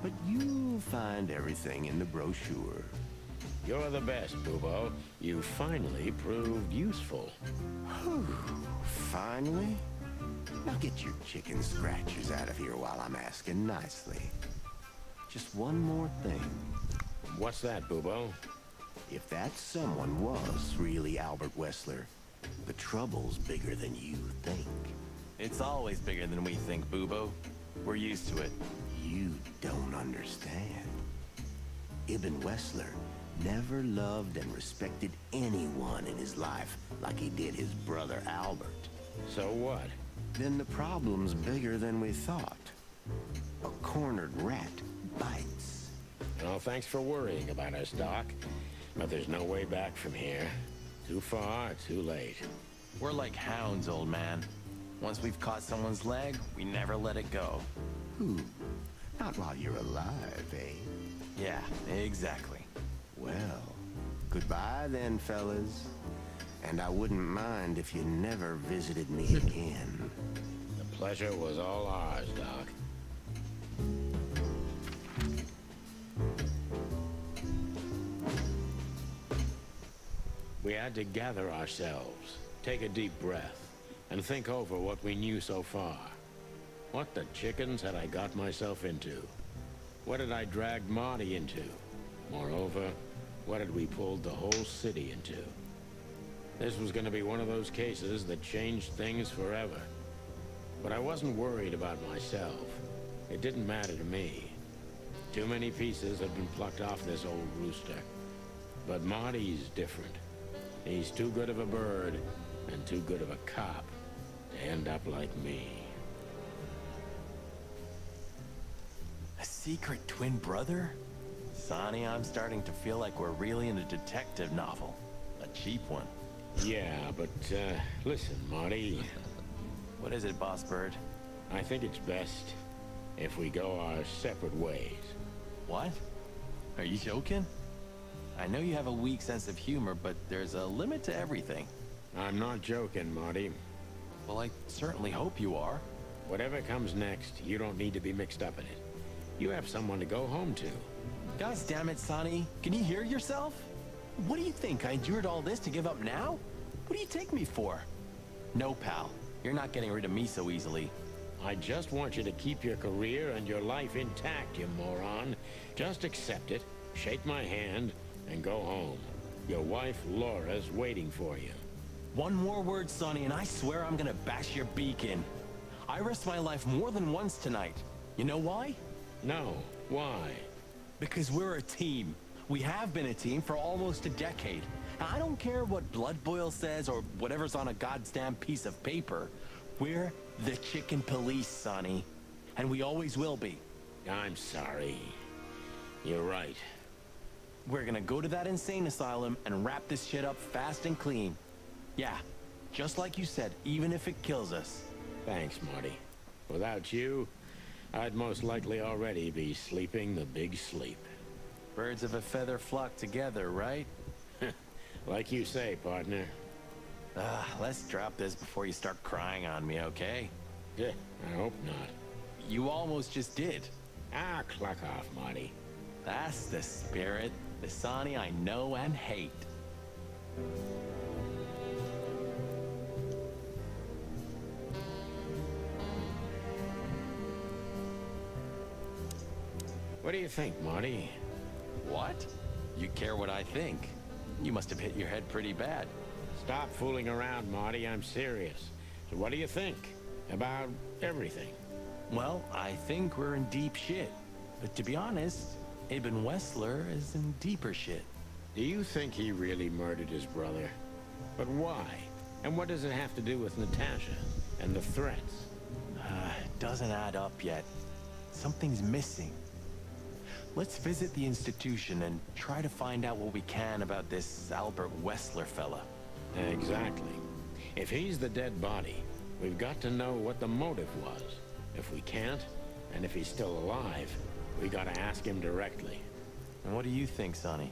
But you'll find everything in the brochure. You're the best, Bubo. You finally proved useful. Whew. Finally? Now get your chicken scratchers out of here while I'm asking nicely. Just one more thing. What's that, Bubo? If that someone was really Albert Wessler, the trouble's bigger than you think. It's always bigger than we think, Bubo. We're used to it. You don't understand. Ibn Wessler never loved and respected anyone in his life like he did his brother Albert. So what? Then the problem's bigger than we thought. A cornered rat bites. Well, thanks for worrying about us, Doc. But there's no way back from here. Too far, too late. We're like hounds, old man. Once we've caught someone's leg, we never let it go. Who? Not while you're alive, eh? Yeah, exactly. Well, goodbye then, fellas. And I wouldn't mind if you never visited me again. The pleasure was all ours, Doc. We had to gather ourselves, take a deep breath, and think over what we knew so far. What the chickens had I got myself into? What had I dragged Marty into? Moreover, what had we pulled the whole city into? This was going to be one of those cases that changed things forever. But I wasn't worried about myself. It didn't matter to me. Too many pieces had been plucked off this old rooster. But Marty's different. He's too good of a bird and too good of a cop to end up like me. A secret twin brother? Sonny, I'm starting to feel like we're really in a detective novel. A cheap one. Yeah, but, listen, Marty. What is it, Boss Bird? I think it's best if we go our separate ways. What? Are you joking? I know you have a weak sense of humor, but there's a limit to everything. I'm not joking, Marty. Well, I certainly hope you are. Whatever comes next, you don't need to be mixed up in it. You have someone to go home to. God damn it, Sonny. Can you hear yourself? What do you think? I endured all this to give up now? What do you take me for? No, pal. You're not getting rid of me so easily. I just want you to keep your career and your life intact, you moron. Just accept it, shake my hand, and go home. Your wife, Laura's waiting for you. One more word, Sonny, and I swear I'm gonna bash your beak in. I risked my life more than once tonight. You know why? No. Why? Because we're a team. We have been a team for almost a decade. Now, I don't care what Blood Boil says or whatever's on a goddamn piece of paper. We're the Chicken Police, Sonny. And we always will be. I'm sorry. You're right. We're gonna go to that insane asylum and wrap this shit up fast and clean. Yeah, just like you said, even if it kills us. Thanks, Marty. Without you, I'd most likely already be sleeping the big sleep. Birds of a feather flock together, right? Like you say, partner. Let's drop this before you start crying on me, okay? Yeah, I hope not. You almost just did. Ah, cluck off, Marty. That's the spirit. The Sonny I know and hate. What do you think, Marty? What? You care what I think? You must have hit your head pretty bad. Stop fooling around, Marty. I'm serious. So what do you think? About everything? Well, I think we're in deep shit. But to be honest, Ibn Wessler is in deeper shit. Do you think he really murdered his brother? But why? And what does it have to do with Natasha and the threats? Doesn't add up yet. Something's missing. Let's visit the institution and try to find out what we can about this Albert Wessler fella. Exactly. If he's the dead body, we've got to know what the motive was. If we can't, and if he's still alive, we gotta ask him directly. And what do you think, Sonny?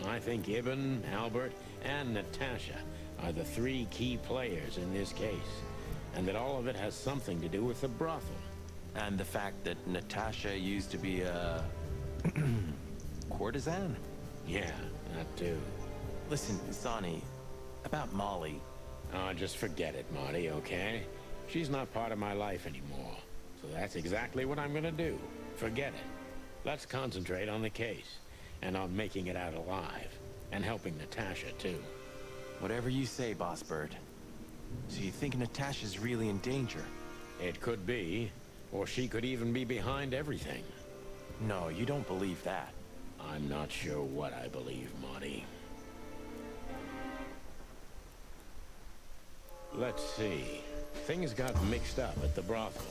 I think Ibn, Albert, and Natasha are the three key players in this case, and that all of it has something to do with the brothel. And the fact that Natasha used to be a courtesan? Yeah, that too. Listen, Sonny, about Molly. Oh, just forget it, Marty, okay? She's not part of my life anymore. So that's exactly what I'm gonna do. Forget it. Let's concentrate on the case, and on making it out alive, and helping Natasha, too. Whatever you say, Boss Bird. So you think Natasha's really in danger? It could be, or she could even be behind everything. No, you don't believe that. I'm not sure what I believe, Marty. Let's see. Things got mixed up at the brothel.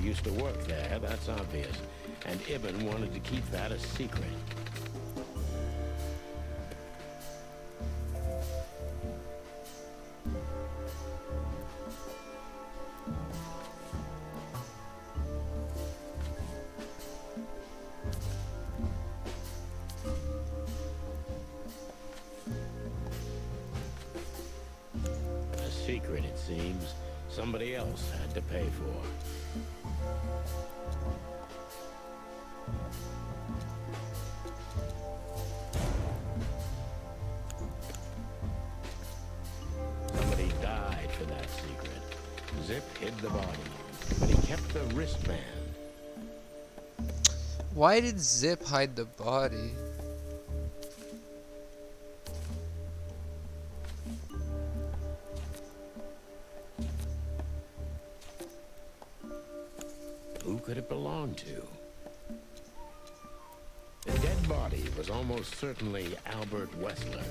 used to work there, that's obvious. And Ibn wanted to keep that a secret. A secret, it seems, somebody else had to pay for. Somebody died for that secret. Zip hid the body, but he kept the wristband. Why did Zip hide the body? Who could it belong to? The dead body was almost certainly Albert Wessler,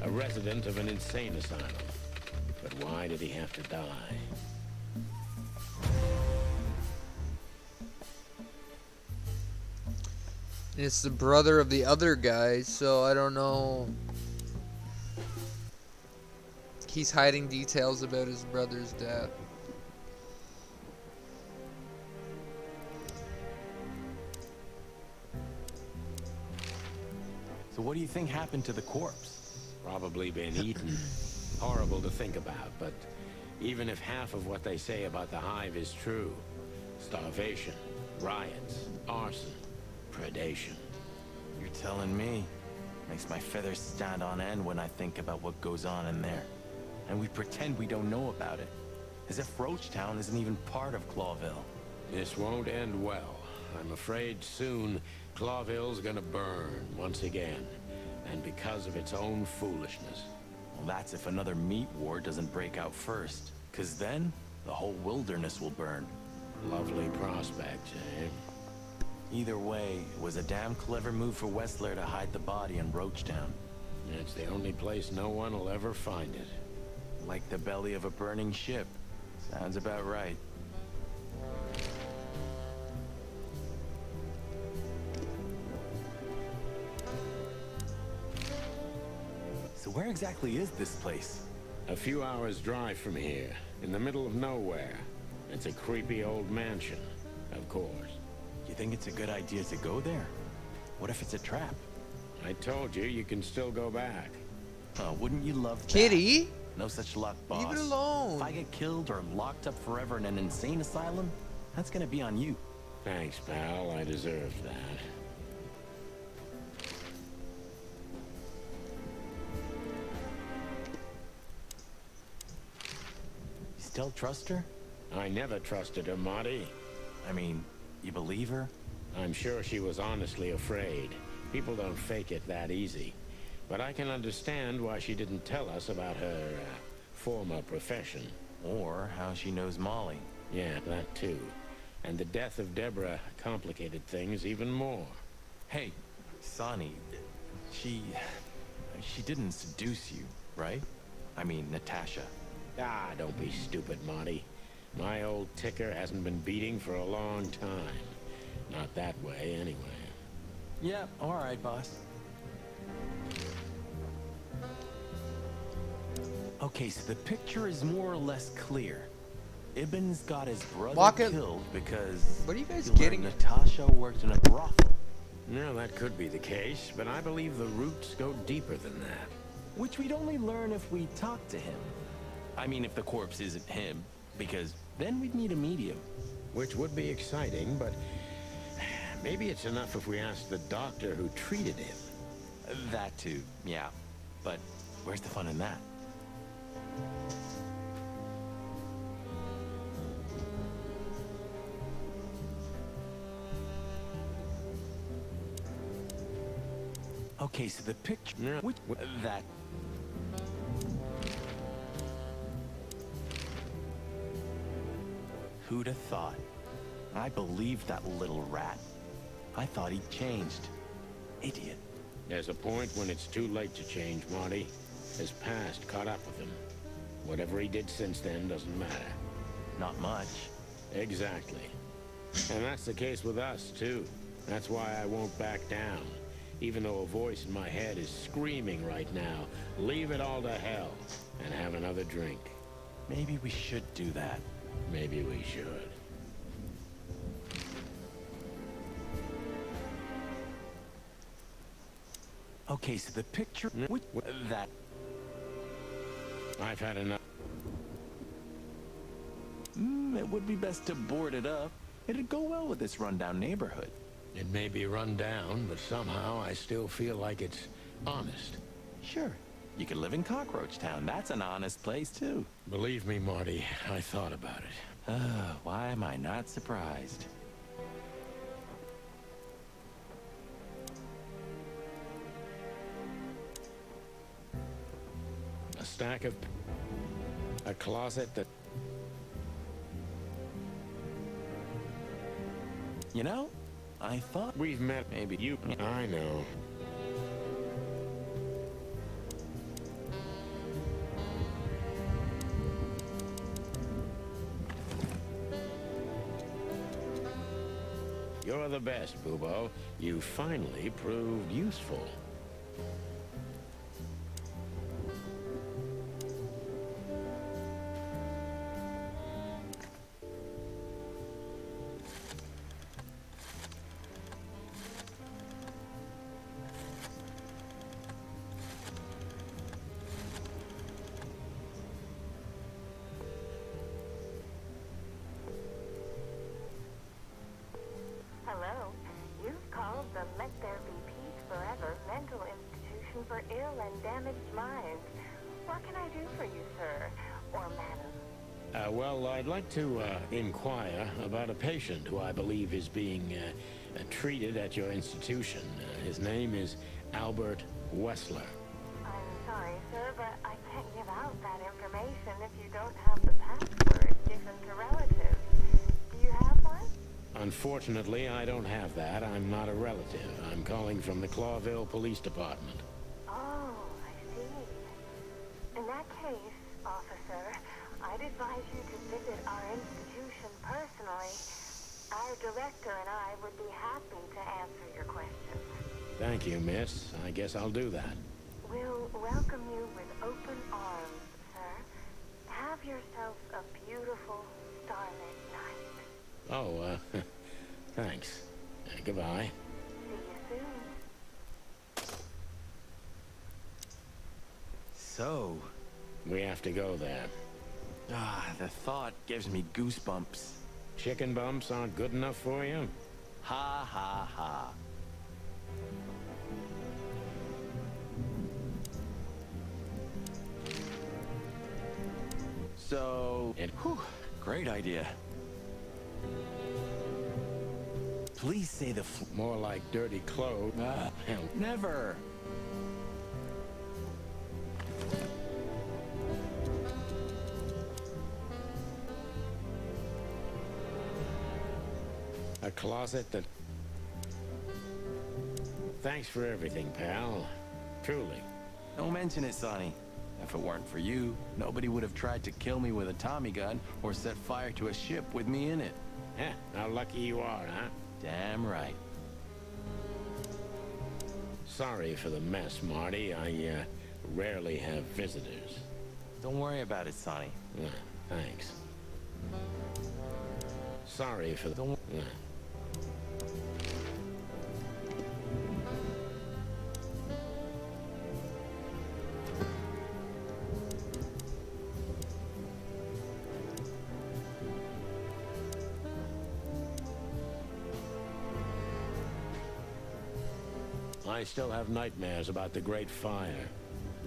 a resident of an insane asylum. But why did he have to die? It's the brother of the other guy, so I don't know. He's hiding details about his brother's death. So what do you think happened to the corpse? Probably been eaten. Horrible to think about, but even if half of what they say about the hive is true, starvation, riots, arson, predation. You're telling me. Makes my feathers stand on end when I think about what goes on in there. And we pretend we don't know about it. As if Roachtown isn't even part of Clawville. This won't end well. I'm afraid soon Clawville's gonna burn once again. And because of its own foolishness. Well, that's if another meat war doesn't break out first. 'Cause then, the whole wilderness will burn. Lovely prospect, eh? Either way, it was a damn clever move for Wessler to hide the body in Roachtown. It's the only place no one will ever find it. Like the belly of a burning ship. Sounds about right. So where exactly is this place? A few hours' drive from here, in the middle of nowhere. It's a creepy old mansion, of course. You think it's a good idea to go there? What if it's a trap? I told you, you can still go back. Oh, wouldn't you love that? Kitty? No such luck, boss. Leave it alone. If I get killed or locked up forever in an insane asylum, that's gonna be on you. Thanks, pal. I deserved that. You still trust her? I never trusted her, Marty. I mean, you believe her? I'm sure she was honestly afraid. People don't fake it that easy. But I can understand why she didn't tell us about her former profession. Or how she knows Molly. Yeah, that too. And the death of Deborah complicated things even more. Hey, Sonny, she didn't seduce you, right? I mean, Natasha. Ah, don't be stupid, Marty. My old ticker hasn't been beating for a long time. Not that way, anyway. Yeah, all right, boss. Okay, so the picture is more or less clear. Ibn's got his brother killed because... What are you guys he learned getting? Natasha worked in a brothel. No, that could be the case, but I believe the roots go deeper than that. Which we'd only learn if we talk to him. I mean, if the corpse isn't him, because then we'd need a medium. Which would be exciting, but maybe it's enough if we ask the doctor who treated him. That too, yeah. But where's the fun in that? Okay, so the picture... that... Who'd have thought? I believed that little rat. I thought he'd changed. Idiot. There's a point when it's too late to change, Marty. His past caught up with him. Whatever he did since then doesn't matter. Not much. Exactly. And that's the case with us, too. That's why I won't back down. Even though a voice in my head is screaming right now, leave it all to hell and have another drink. Maybe we should do that. Maybe we should. Okay, so the picture... that... I've had enough. It would be best to board it up. It'd go well with this rundown neighborhood. It may be run down, but somehow I still feel like it's honest. Sure. You could live in Cockroach Town. That's an honest place, too. Believe me, Marty, I thought about it. Why am I not surprised? A stack of... a closet that... You know, I thought... We've met... Maybe you... I know. You're the best, Bubo. You finally proved useful. Hello. You've called the Let There Be Peace Forever mental institution for ill and damaged minds. What can I do for you, sir? Or madam? Well, I'd like to inquire about a patient who I believe is being treated at your institution. His name is Albert Wessler. I'm sorry, sir, but I can't give out that information if you don't have the password given to relatives. Do you have one? Unfortunately, I don't have that. I'm not a relative. I'm calling from the Clawville Police Department. Oh, I see. In that case, officer, I'd advise you to visit our institution personally. Our director and I would be happy to answer your questions. Thank you, miss. I guess I'll do that. We'll welcome you with open arms, sir. Have yourself a beautiful, starlit night. Oh, thanks. Goodbye. See you soon. So... We have to go there. The thought gives me goosebumps. Chicken bumps aren't good enough for you? Ha ha ha. So... great idea. Please say the more like dirty clothes. Hell, never. A closet that... Thanks for everything, pal. Truly. Don't mention it, Sonny. If it weren't for you, nobody would have tried to kill me with a Tommy gun or set fire to a ship with me in it. Heh, how lucky you are, huh? Damn right. Sorry for the mess, Marty. I rarely have visitors. Don't worry about it, Sonny. Thanks. Sorry for the... I still have nightmares about the Great Fire.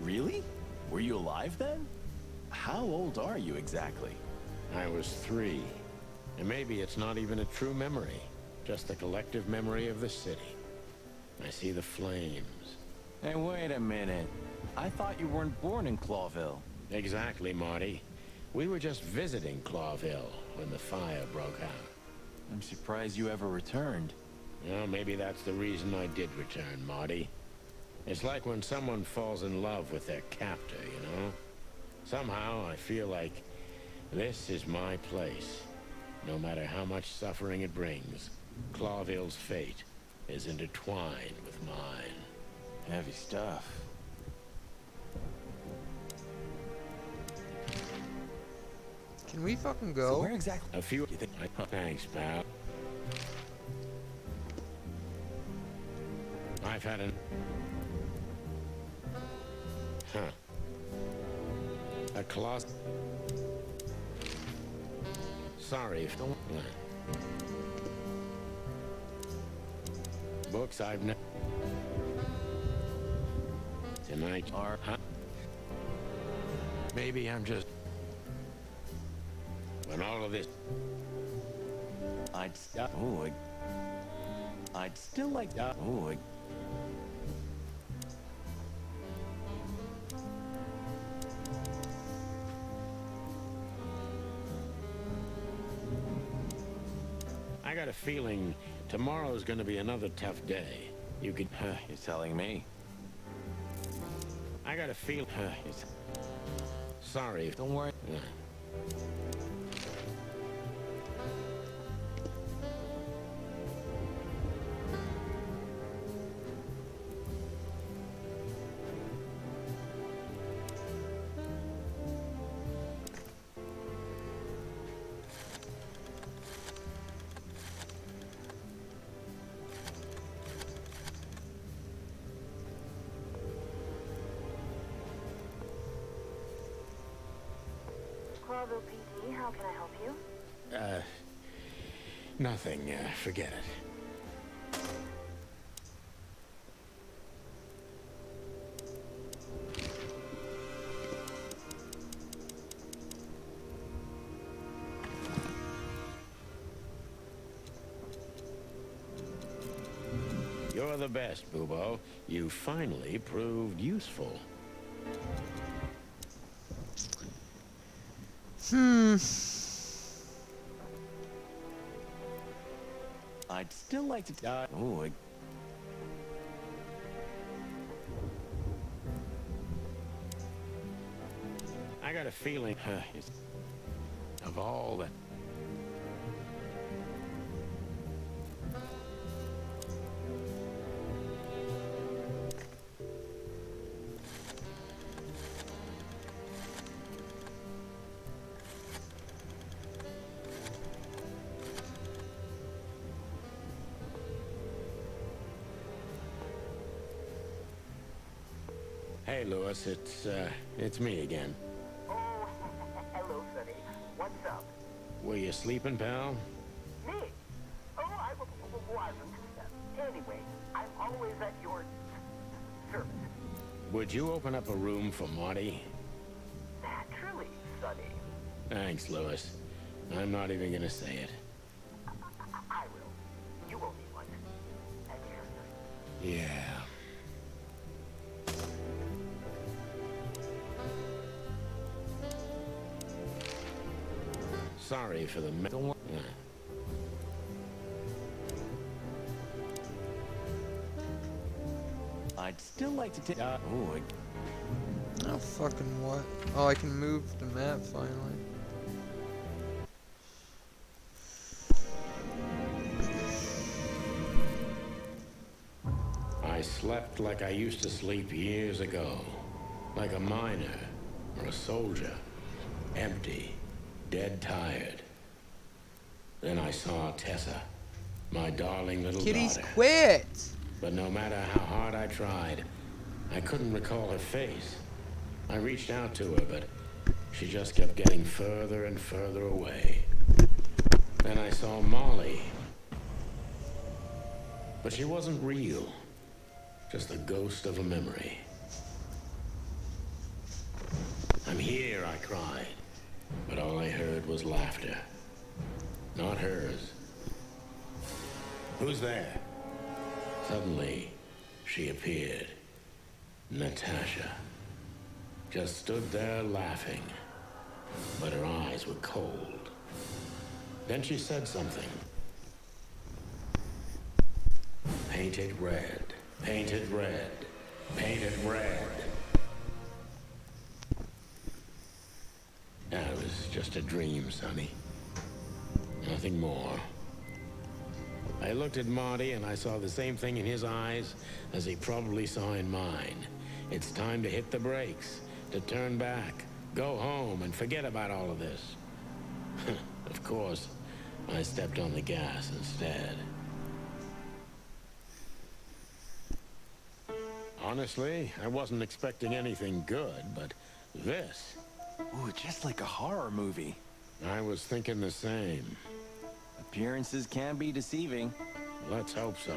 Really? Were you alive then? How old are you exactly? I was 3. And maybe it's not even a true memory. Just the collective memory of the city. I see the flames. Hey, wait a minute. I thought you weren't born in Clawville. Exactly, Marty. We were just visiting Clawville when the fire broke out. I'm surprised you ever returned. Well, maybe that's the reason I did return, Marty. It's like when someone falls in love with their captor, you know? Somehow I feel like this is my place. No matter how much suffering it brings, Clawville's fate is intertwined with mine. Heavy stuff. Can we fucking go? So where exactly? A few. Thanks, pal. I've had an. Huh. A closet. Sorry if don't. Books I've never. Tonight are. Huh? Maybe I'm just. When all of this. I'd stop. Oh, I'd still like. Oh, I got a feeling tomorrow's gonna be another tough day. You could. You're telling me. I got a feel. Sorry. Don't worry. Clawville PD, how can I help you? Nothing. Forget it. You're the best, Bubo. You finally proved useful. I'd still like to die. Oh, I got a feeling of all that. Hey, Lewis, it's me again. Oh, hello, Sonny. What's up? Were you sleeping, pal? Me? Oh, I wasn't. Anyway, I'm always at your service. Would you open up a room for Marty? Naturally, Sonny. Thanks, Lewis. I'm not even gonna say it. I will. You owe me one. Yeah. Sorry for the middle. I'd still like to take. Oh, Oh, fucking what? Oh, I can move the map finally. I slept like I used to sleep years ago. Like a miner or a soldier. Empty. Dead tired. Then I saw Tessa. My darling little Kitty's daughter. quit! But no matter how hard I tried, I couldn't recall her face. I reached out to her, but she just kept getting further and further away. Then I saw Molly. But she wasn't real. Just the ghost of a memory. I'm here, I cried. But all I heard was laughter. Not hers. Who's there? Suddenly, she appeared. Natasha. Just stood there laughing. But her eyes were cold. Then she said something. Painted red. Painted red. Painted red. That was just a dream, Sonny. Nothing more. I looked at Marty and I saw the same thing in his eyes as he probably saw in mine. It's time to hit the brakes, to turn back, go home and forget about all of this. Of course, I stepped on the gas instead. Honestly, I wasn't expecting anything good, but this... Ooh, just like a horror movie. I was thinking the same. Appearances can be deceiving. Let's hope so.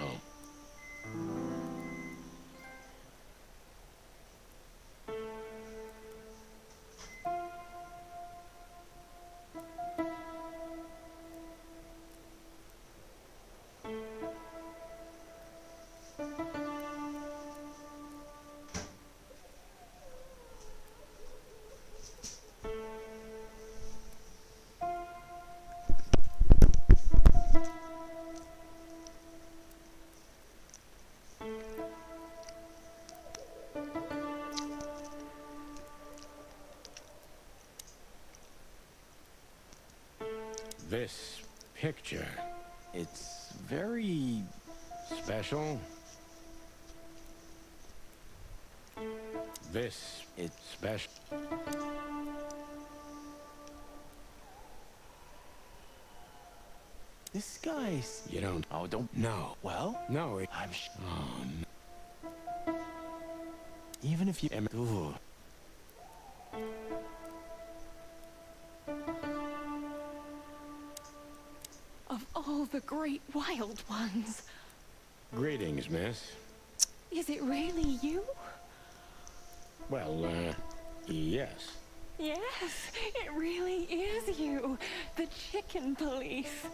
This picture, it's very... special. This, it's special. This guy's... You don't... Oh, don't... No. Well? No, it... I'm... Oh, no. Even if you... Ooh. Of all the great wild ones. Greetings, miss. Is it really you? Well, yes. Yes, it really is you. The chicken police.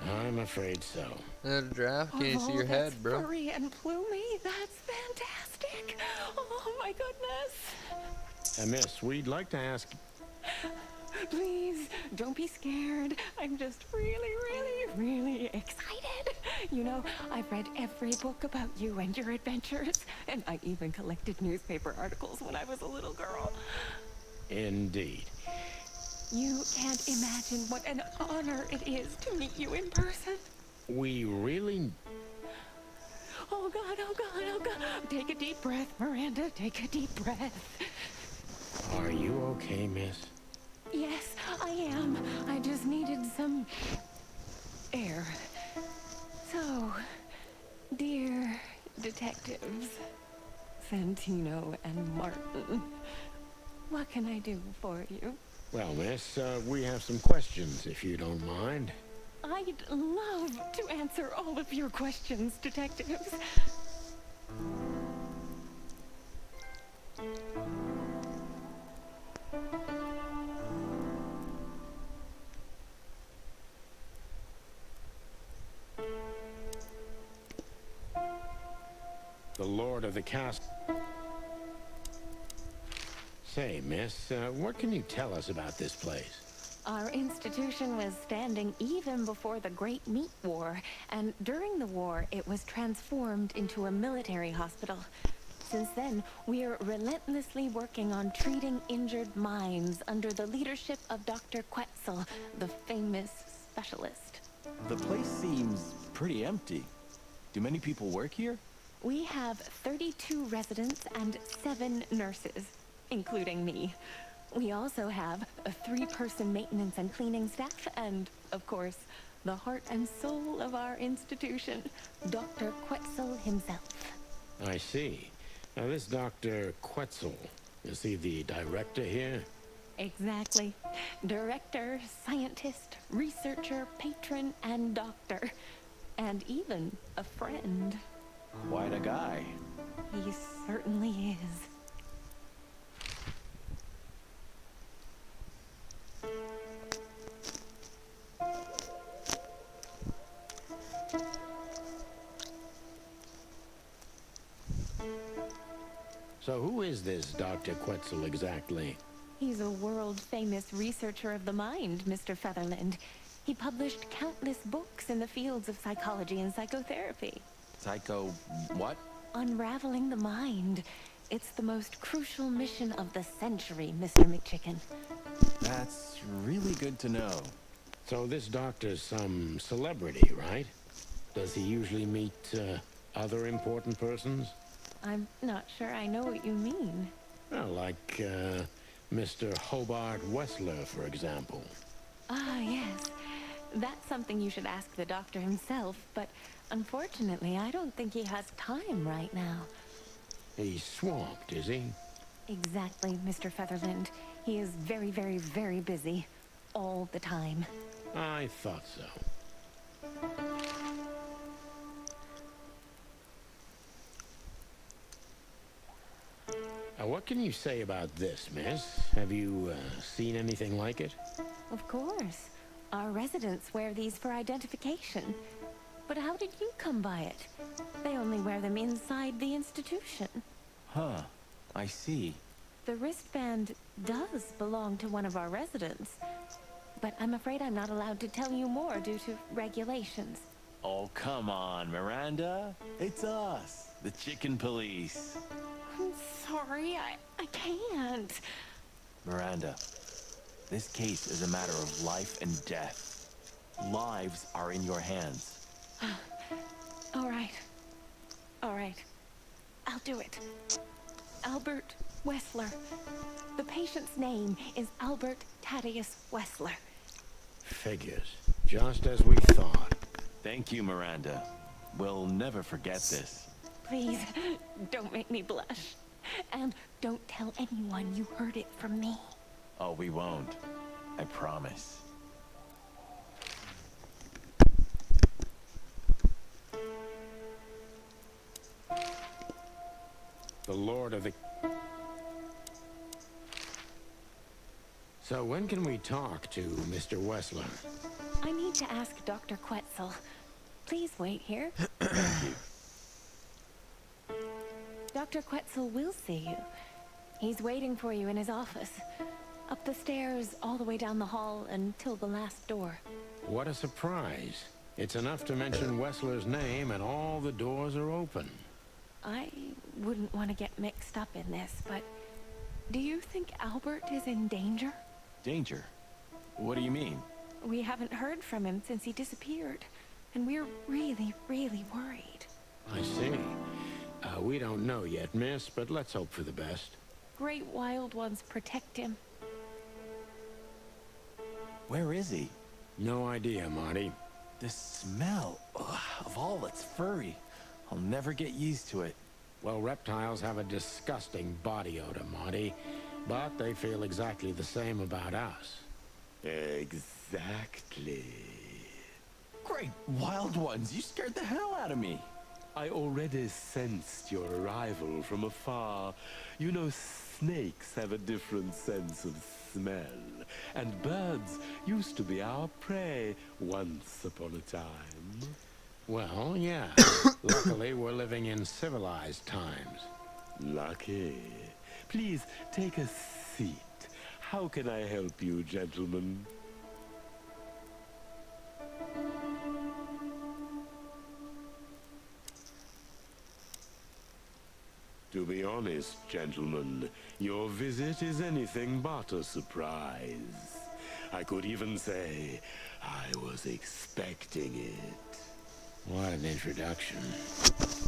I'm afraid so. That draft, can you see your head, bro? Furry and plumey. That's fantastic. Oh my goodness. Miss, we'd like to ask... Please, don't be scared. I'm just really excited. You know, I've read every book about you and your adventures, and I even collected newspaper articles when I was a little girl. Indeed. You can't imagine what an honor it is to meet you in person. We really... Oh God, oh God, oh God. Take a deep breath, Miranda. Take a deep breath. Are you okay, miss? Yes, I am. I just needed some air. So, dear detectives, Santino and Martin, what can I do for you? Well, miss, we have some questions, if you don't mind. I'd love to answer all of your questions, detectives. The Lord of the Cast. Say, miss, what can you tell us about this place? Our institution was standing even before the Great Meat War, and during the war, it was transformed into a military hospital. Since then, we're relentlessly working on treating injured minds under the leadership of Dr. Quetzal, the famous specialist. The place seems pretty empty. Do many people work here? We have 32 residents and 7 nurses, including me. We also have a 3-person maintenance and cleaning staff, and, of course, the heart and soul of our institution, Dr. Quetzal himself. I see. Now, this Dr. Quetzal, is he the director here? Exactly. Director, scientist, researcher, patron, and doctor. And even a friend. Quite a guy. He certainly is. So who is this Dr. Quetzal exactly? He's a world-famous researcher of the mind, Mr. Featherland. He published countless books in the fields of psychology and psychotherapy. Psycho... what? Unraveling the mind. It's the most crucial mission of the century, Mr. McChicken. That's really good to know. So this doctor's some celebrity, right? Does he usually meet, other important persons? I'm not sure I know what you mean. Well, like, Mr. Hobart Wessler, for example. Ah, yes. That's something you should ask the doctor himself, but unfortunately, I don't think he has time right now. He's swamped, is he? Exactly, Mr. Featherland. He is very, very, very busy. All the time. I thought so. What can you say about this, miss? Have you, seen anything like it? Of course. Our residents wear these for identification. But how did you come by it? They only wear them inside the institution. Huh. I see. The wristband does belong to one of our residents. But I'm afraid I'm not allowed to tell you more due to regulations. Oh, come on, Miranda. It's us, the chicken police. I'm sorry, I can't. Miranda, this case is a matter of life and death. Lives are in your hands. All right. All right. I'll do it. Albert Wessler. The patient's name is Albert Thaddeus Wessler. Figures. Just as we thought. Thank you, Miranda. We'll never forget this. Please, don't make me blush. And don't tell anyone you heard it from me. Oh, we won't. I promise. The Lord of the... So when can we talk to Mr. Wessler? I need to ask Dr. Quetzal. Please wait here. Thank you. Dr. Quetzal will see you. He's waiting for you in his office. Up the stairs, all the way down the hall, until the last door. What a surprise. It's enough to mention Wessler's name and all the doors are open. I wouldn't want to get mixed up in this, but do you think Albert is in danger? Danger? What do you mean? We haven't heard from him since he disappeared, and we're really, really worried. I see. We don't know yet, miss, but let's hope for the best. Great wild ones protect him. Where is he? No idea, Marty. The smell of all that's furry. I'll never get used to it. Well, reptiles have a disgusting body odor, Marty, but they feel exactly the same about us. Exactly. Great wild ones, you scared the hell out of me. I already sensed your arrival from afar. You know, snakes have a different sense of smell. And birds used to be our prey once upon a time. Well, yeah. Luckily, we're living in civilized times. Lucky. Please, take a seat. How can I help you, gentlemen? To be honest, gentlemen, your visit is anything but a surprise. I could even say I was expecting it. What an introduction.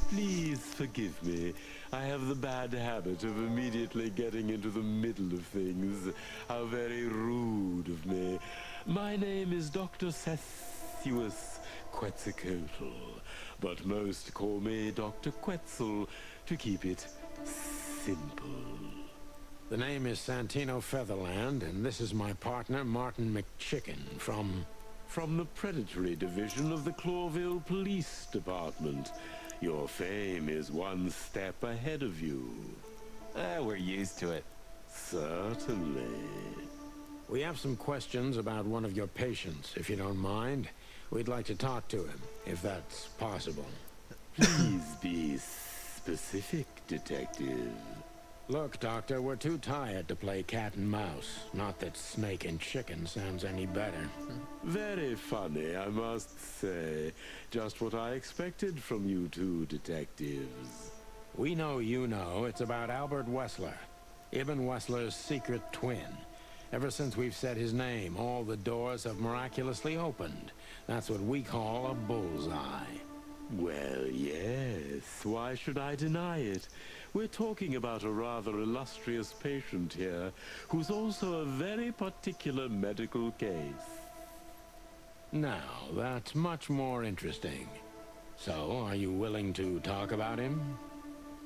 Please forgive me. I have the bad habit of immediately getting into the middle of things. How very rude of me. My name is Dr. Sessuous Quetzalcoatl, but most call me Dr. Quetzal to keep it simple. The name is Santino Featherland, and this is my partner, Martin McChicken, from the Predatory Division of the Clawville Police Department. Your fame is one step ahead of you. We're used to it. Certainly. We have some questions about one of your patients, if you don't mind. We'd like to talk to him, if that's possible. Please be specific, Detective. Look, Doctor, we're too tired to play cat and mouse. Not that snake and chicken sounds any better. Very funny, I must say. Just what I expected from you two detectives. We know you know. It's about Albert Wessler, Ibn Wessler's secret twin. Ever since we've said his name, all the doors have miraculously opened. That's what we call a bullseye. Well, yes. Why should I deny it? We're talking about a rather illustrious patient here, who's also a very particular medical case. Now, that's much more interesting. So, are you willing to talk about him?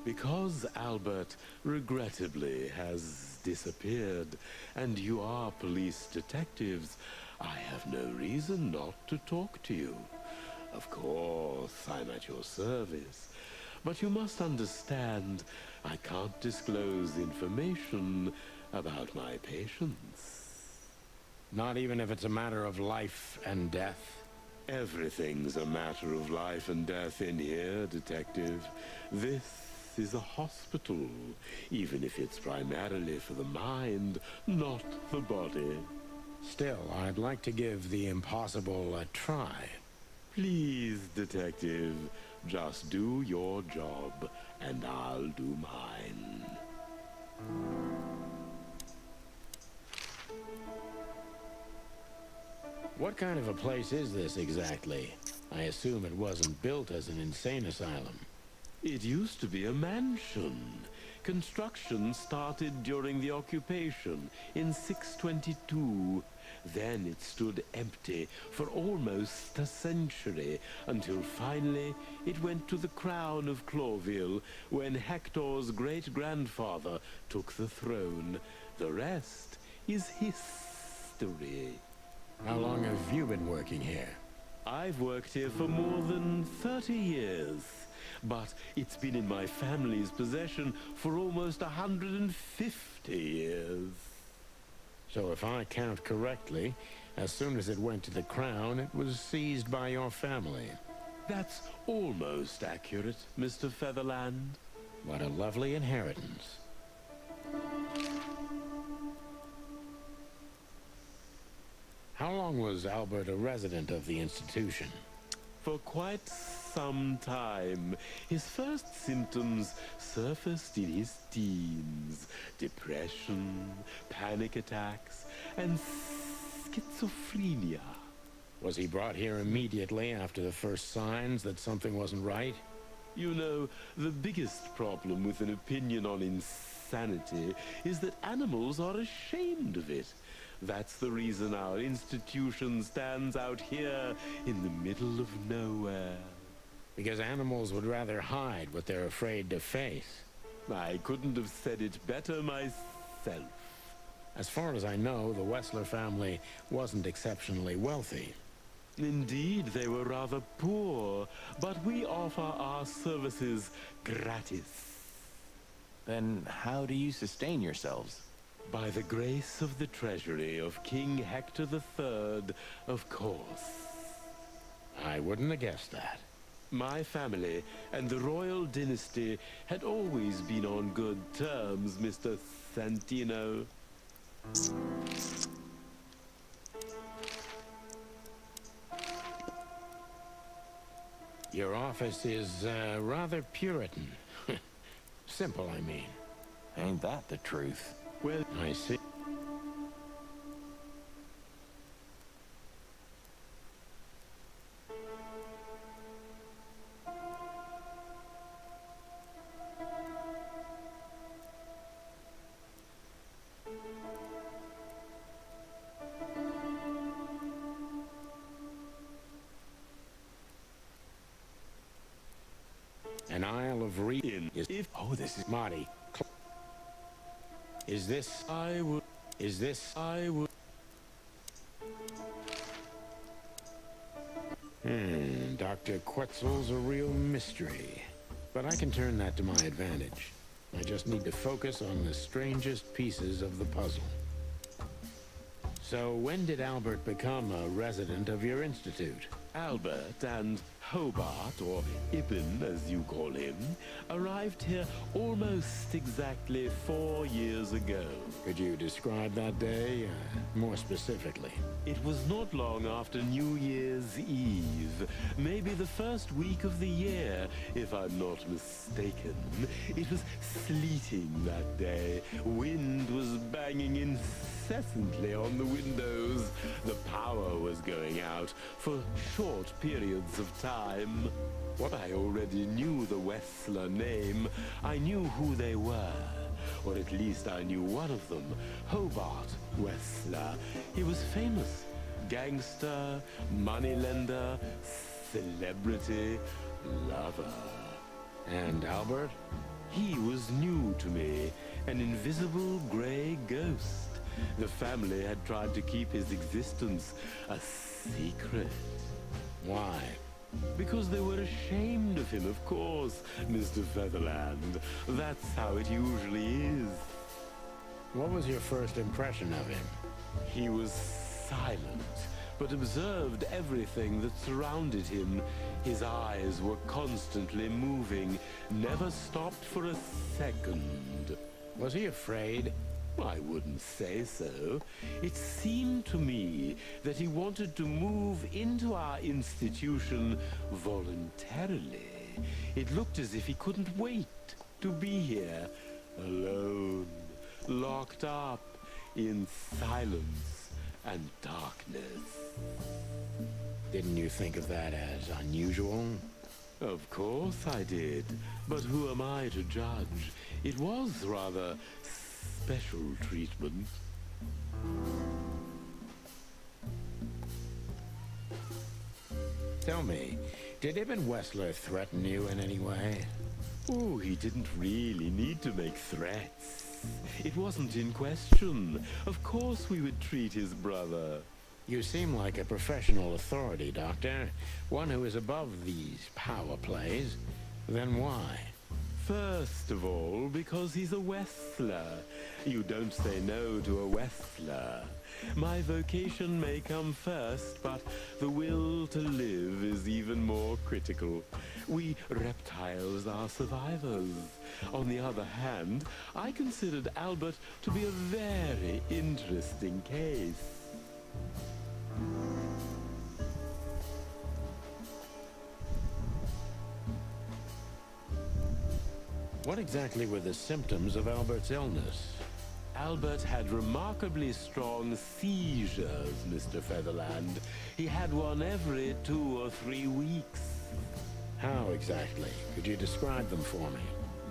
Because Albert, regrettably, has disappeared, and you are police detectives, I have no reason not to talk to you. Of course, I'm at your service. But you must understand, I can't disclose information about my patients. Not even if it's a matter of life and death? Everything's a matter of life and death in here, Detective. This is a hospital, even if it's primarily for the mind, not the body. Still, I'd like to give the impossible a try. Please, Detective, just do your job, and I'll do mine. What kind of a place is this exactly? I assume it wasn't built as an insane asylum. It used to be a mansion. Construction started during the occupation in 622. Then it stood empty for almost a century, until finally it went to the crown of Clawville when Hector's great-grandfather took the throne. The rest is history. How long have you been working here? I've worked here for more than 30 years. But it's been in my family's possession for almost 150 years. So if I count correctly, as soon as it went to the crown, it was seized by your family. That's almost accurate, Mr. Featherland. What a lovely inheritance. How long was Albert a resident of the institution? For quite some time. His first symptoms surfaced in his teens. Depression, panic attacks, and schizophrenia. Was he brought here immediately after the first signs that something wasn't right? You know, the biggest problem with an opinion on insanity is that animals are ashamed of it. That's the reason our institution stands out here in the middle of nowhere. Because animals would rather hide what they're afraid to face. I couldn't have said it better myself. As far as I know, the Wessler family wasn't exceptionally wealthy. Indeed, they were rather poor, but we offer our services gratis. Then how do you sustain yourselves? By the grace of the treasury of King Hector III, of course. I wouldn't have guessed that. My family and the royal dynasty had always been on good terms, Mr. Santino. Your office is rather Puritan. Simple, I mean. Ain't that the truth? Well, I see. An Isle of Reed is... Oh, this is... Marty. Is this... I would... Dr. Quetzal's a real mystery. But I can turn that to my advantage. I just need to focus on the strangest pieces of the puzzle. So when did Albert become a resident of your institute? Albert and Hobart, or Ibn as you call him, arrived here almost exactly 4 years ago. Could you describe that day more specifically? It was not long after New Year's Eve, maybe the first week of the year, if I'm not mistaken. It was sleeting that day. Wind was banging incessantly on the windows. The power was going out for short periods of time. What I already knew the Wessler name, I knew who they were. Or at least I knew one of them, Hobart Wessler. He was famous. Gangster, moneylender, celebrity, lover. And Albert? He was new to me, an invisible gray ghost. The family had tried to keep his existence a secret. Why? Because they were ashamed of him, of course, Mr. Featherland. That's how it usually is. What was your first impression of him? He was silent, but observed everything that surrounded him. His eyes were constantly moving, never stopped for a second. Was he afraid? I wouldn't say so. It seemed to me that he wanted to move into our institution voluntarily. It looked as if he couldn't wait to be here, alone, locked up in silence and darkness. Didn't you think of that as unusual? Of course I did. But who am I to judge? It was rather special treatment. Tell me, did Ibn Wessler threaten you in any way? Oh, he didn't really need to make threats. It wasn't in question. Of course we would treat his brother. You seem like a professional authority, Doctor. One who is above these power plays. Then why? First of all, because he's a Wessler. You don't say no to a Wessler. My vocation may come first, but the will to live is even more critical. We reptiles are survivors. On the other hand, I considered Albert to be a very interesting case. What exactly were the symptoms of Albert's illness? Albert had remarkably strong seizures, Mr. Featherland. He had one every 2 or 3 weeks. How exactly? Could you describe them for me?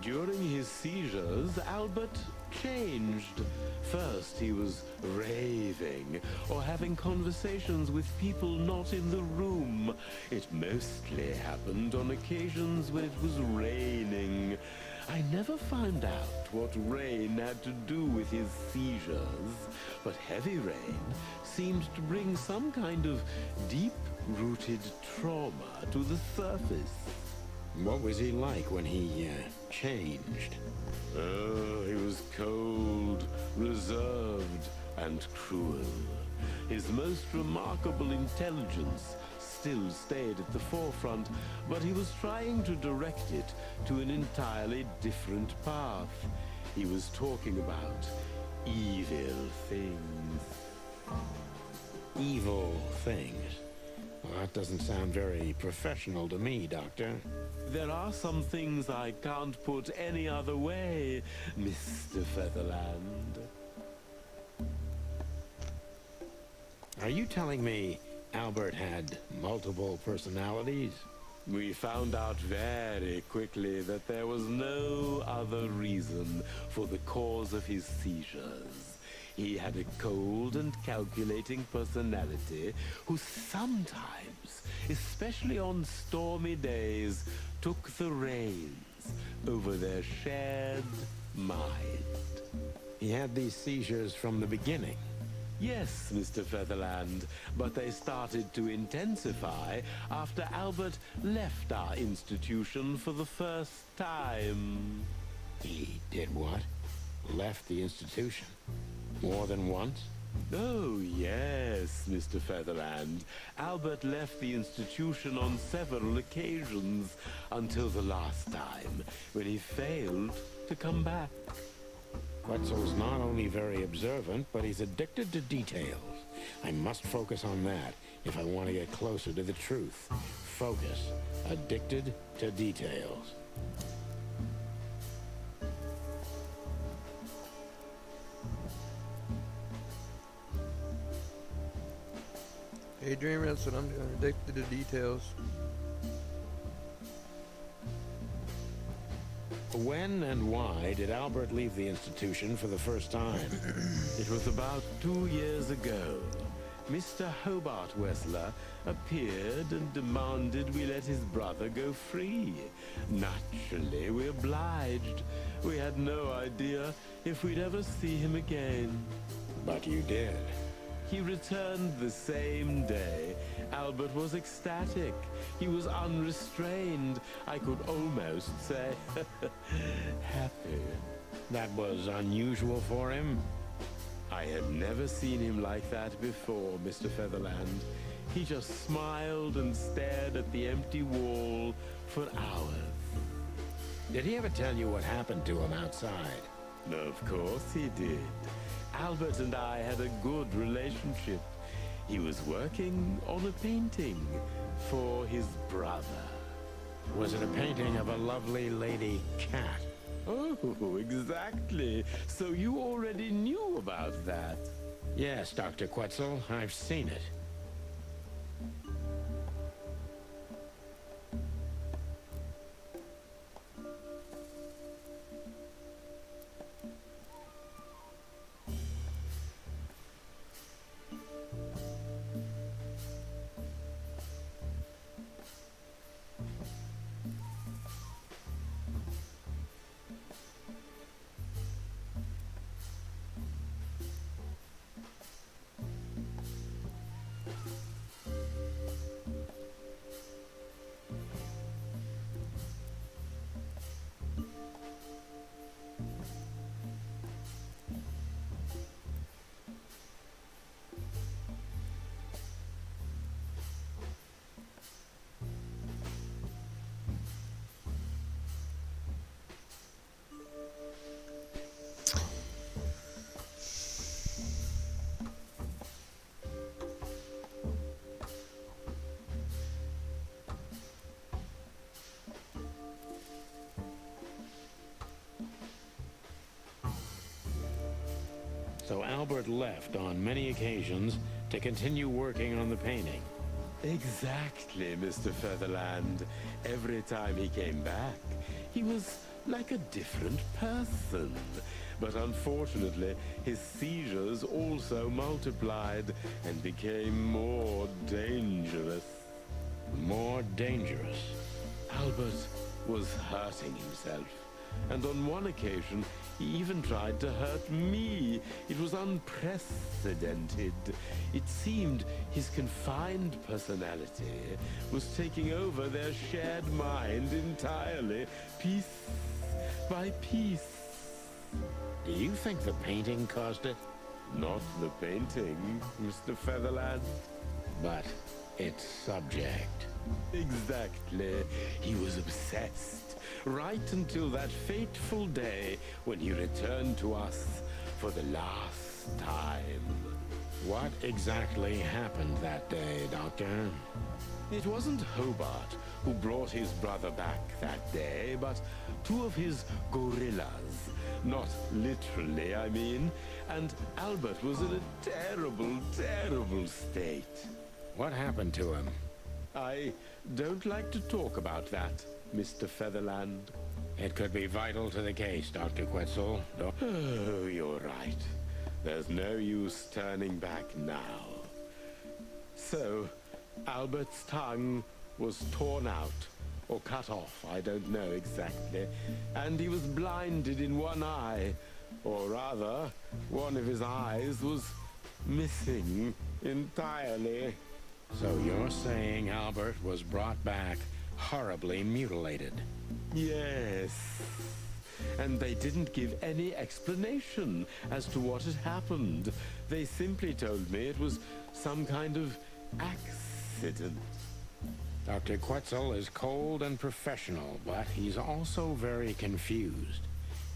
During his seizures, Albert changed. First, he was raving or having conversations with people not in the room. It mostly happened on occasions when it was raining. I never found out what rain had to do with his seizures, but heavy rain seemed to bring some kind of deep-rooted trauma to the surface. What was he like when he changed? Oh, he was cold, reserved, and cruel. His most remarkable intelligence still stayed at the forefront, but he was trying to direct it to an entirely different path. He was talking about evil things. Evil things? Well, that doesn't sound very professional to me, Doctor. There are some things I can't put any other way, Mr. Featherland. Are you telling me Albert had multiple personalities? We found out very quickly that there was no other reason for the cause of his seizures. He had a cold and calculating personality who sometimes, especially on stormy days, took the reins over their shared mind. He had these seizures from the beginning. Yes, Mr. Featherland, but they started to intensify after Albert left our institution for the first time. He did what? Left the institution? More than once? Oh, yes, Mr. Featherland. Albert left the institution on several occasions until the last time, when he failed to come back. Quetzal's not only very observant, but he's addicted to details. I must focus on that if I want to get closer to the truth. Focus. Addicted to details. Daydreamer, that's what I'm doing. Addicted to details. When and why did Albert leave the institution for the first time? It was about 2 years ago. Mr. Hobart Wessler appeared and demanded we let his brother go free. Naturally, we obliged. We had no idea if we'd ever see him again. But you did. He returned the same day. Albert was ecstatic. He was unrestrained. I could almost say happy. That was unusual for him? I had never seen him like that before, Mr. Featherland. He just smiled and stared at the empty wall for hours. Did he ever tell you what happened to him outside? Of course he did. Albert and I had a good relationship. He was working on a painting for his brother. Was it a painting of a lovely lady cat? Oh, exactly. So you already knew about that? Yes, Dr. Quetzal, I've seen it. So Albert left on many occasions to continue working on the painting. Exactly, Mr. Featherland. Every time he came back, he was like a different person. But unfortunately, his seizures also multiplied and became more dangerous. More dangerous? Albert was hurting himself. And on one occasion, he even tried to hurt me. It was unprecedented. It seemed his confined personality was taking over their shared mind entirely, piece by piece. Do you think the painting caused it? Not the painting, Mr. Featherland. But its subject. Exactly. He was obsessed. Right until that fateful day when he returned to us for the last time. What exactly happened that day, Doctor? It wasn't Hobart who brought his brother back that day, but two of his gorillas. Not literally, I mean. And Albert was in a terrible, terrible state. What happened to him? I don't like to talk about that, Mr. Featherland. It could be vital to the case, Dr. Quetzal. Oh, you're right. There's no use turning back now. So, Albert's tongue was torn out, or cut off, I don't know exactly. And he was blinded in one eye. Or rather, one of his eyes was missing entirely. So you're saying Albert was brought back horribly mutilated? Yes. and they didn't give any explanation as to what had happened. They simply told me it was some kind of accident. Dr. Quetzal is cold and professional, but he's also very confused.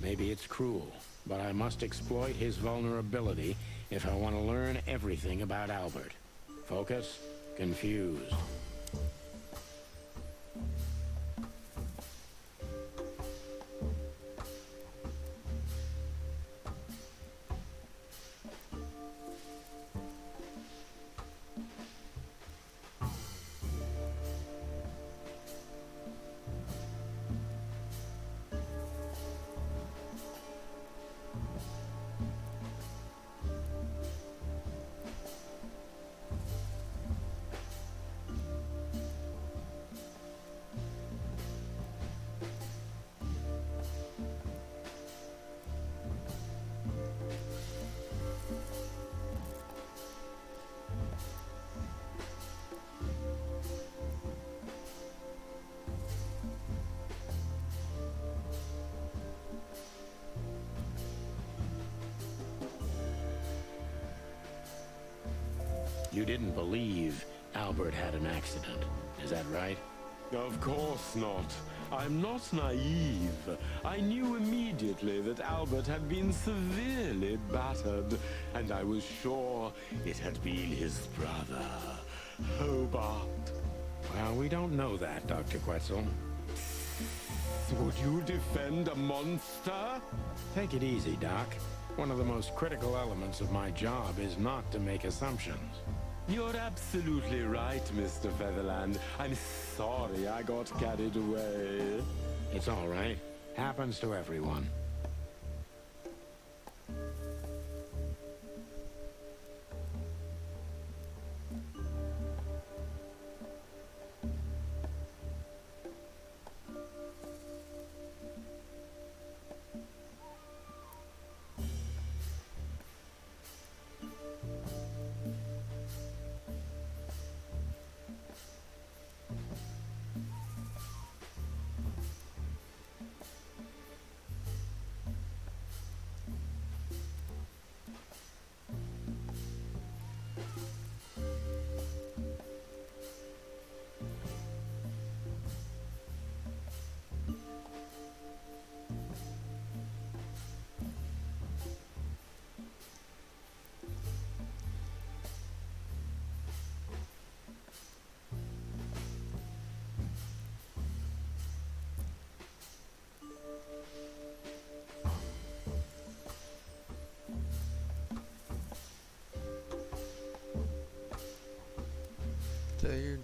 Maybe it's cruel, but I must exploit his vulnerability if I want to learn everything about Albert. Focus, confused. You didn't believe Albert had an accident, is that right? Of course not. I'm not naive. I knew immediately that Albert had been severely battered, and I was sure it had been his brother, Hobart. Well, we don't know that, Dr. Quetzal. Would you defend a monster? Take it easy, Doc. One of the most critical elements of my job is not to make assumptions. You're absolutely right, Mr. Featherland. I'm sorry I got carried away. It's all right. Happens to everyone. Tired.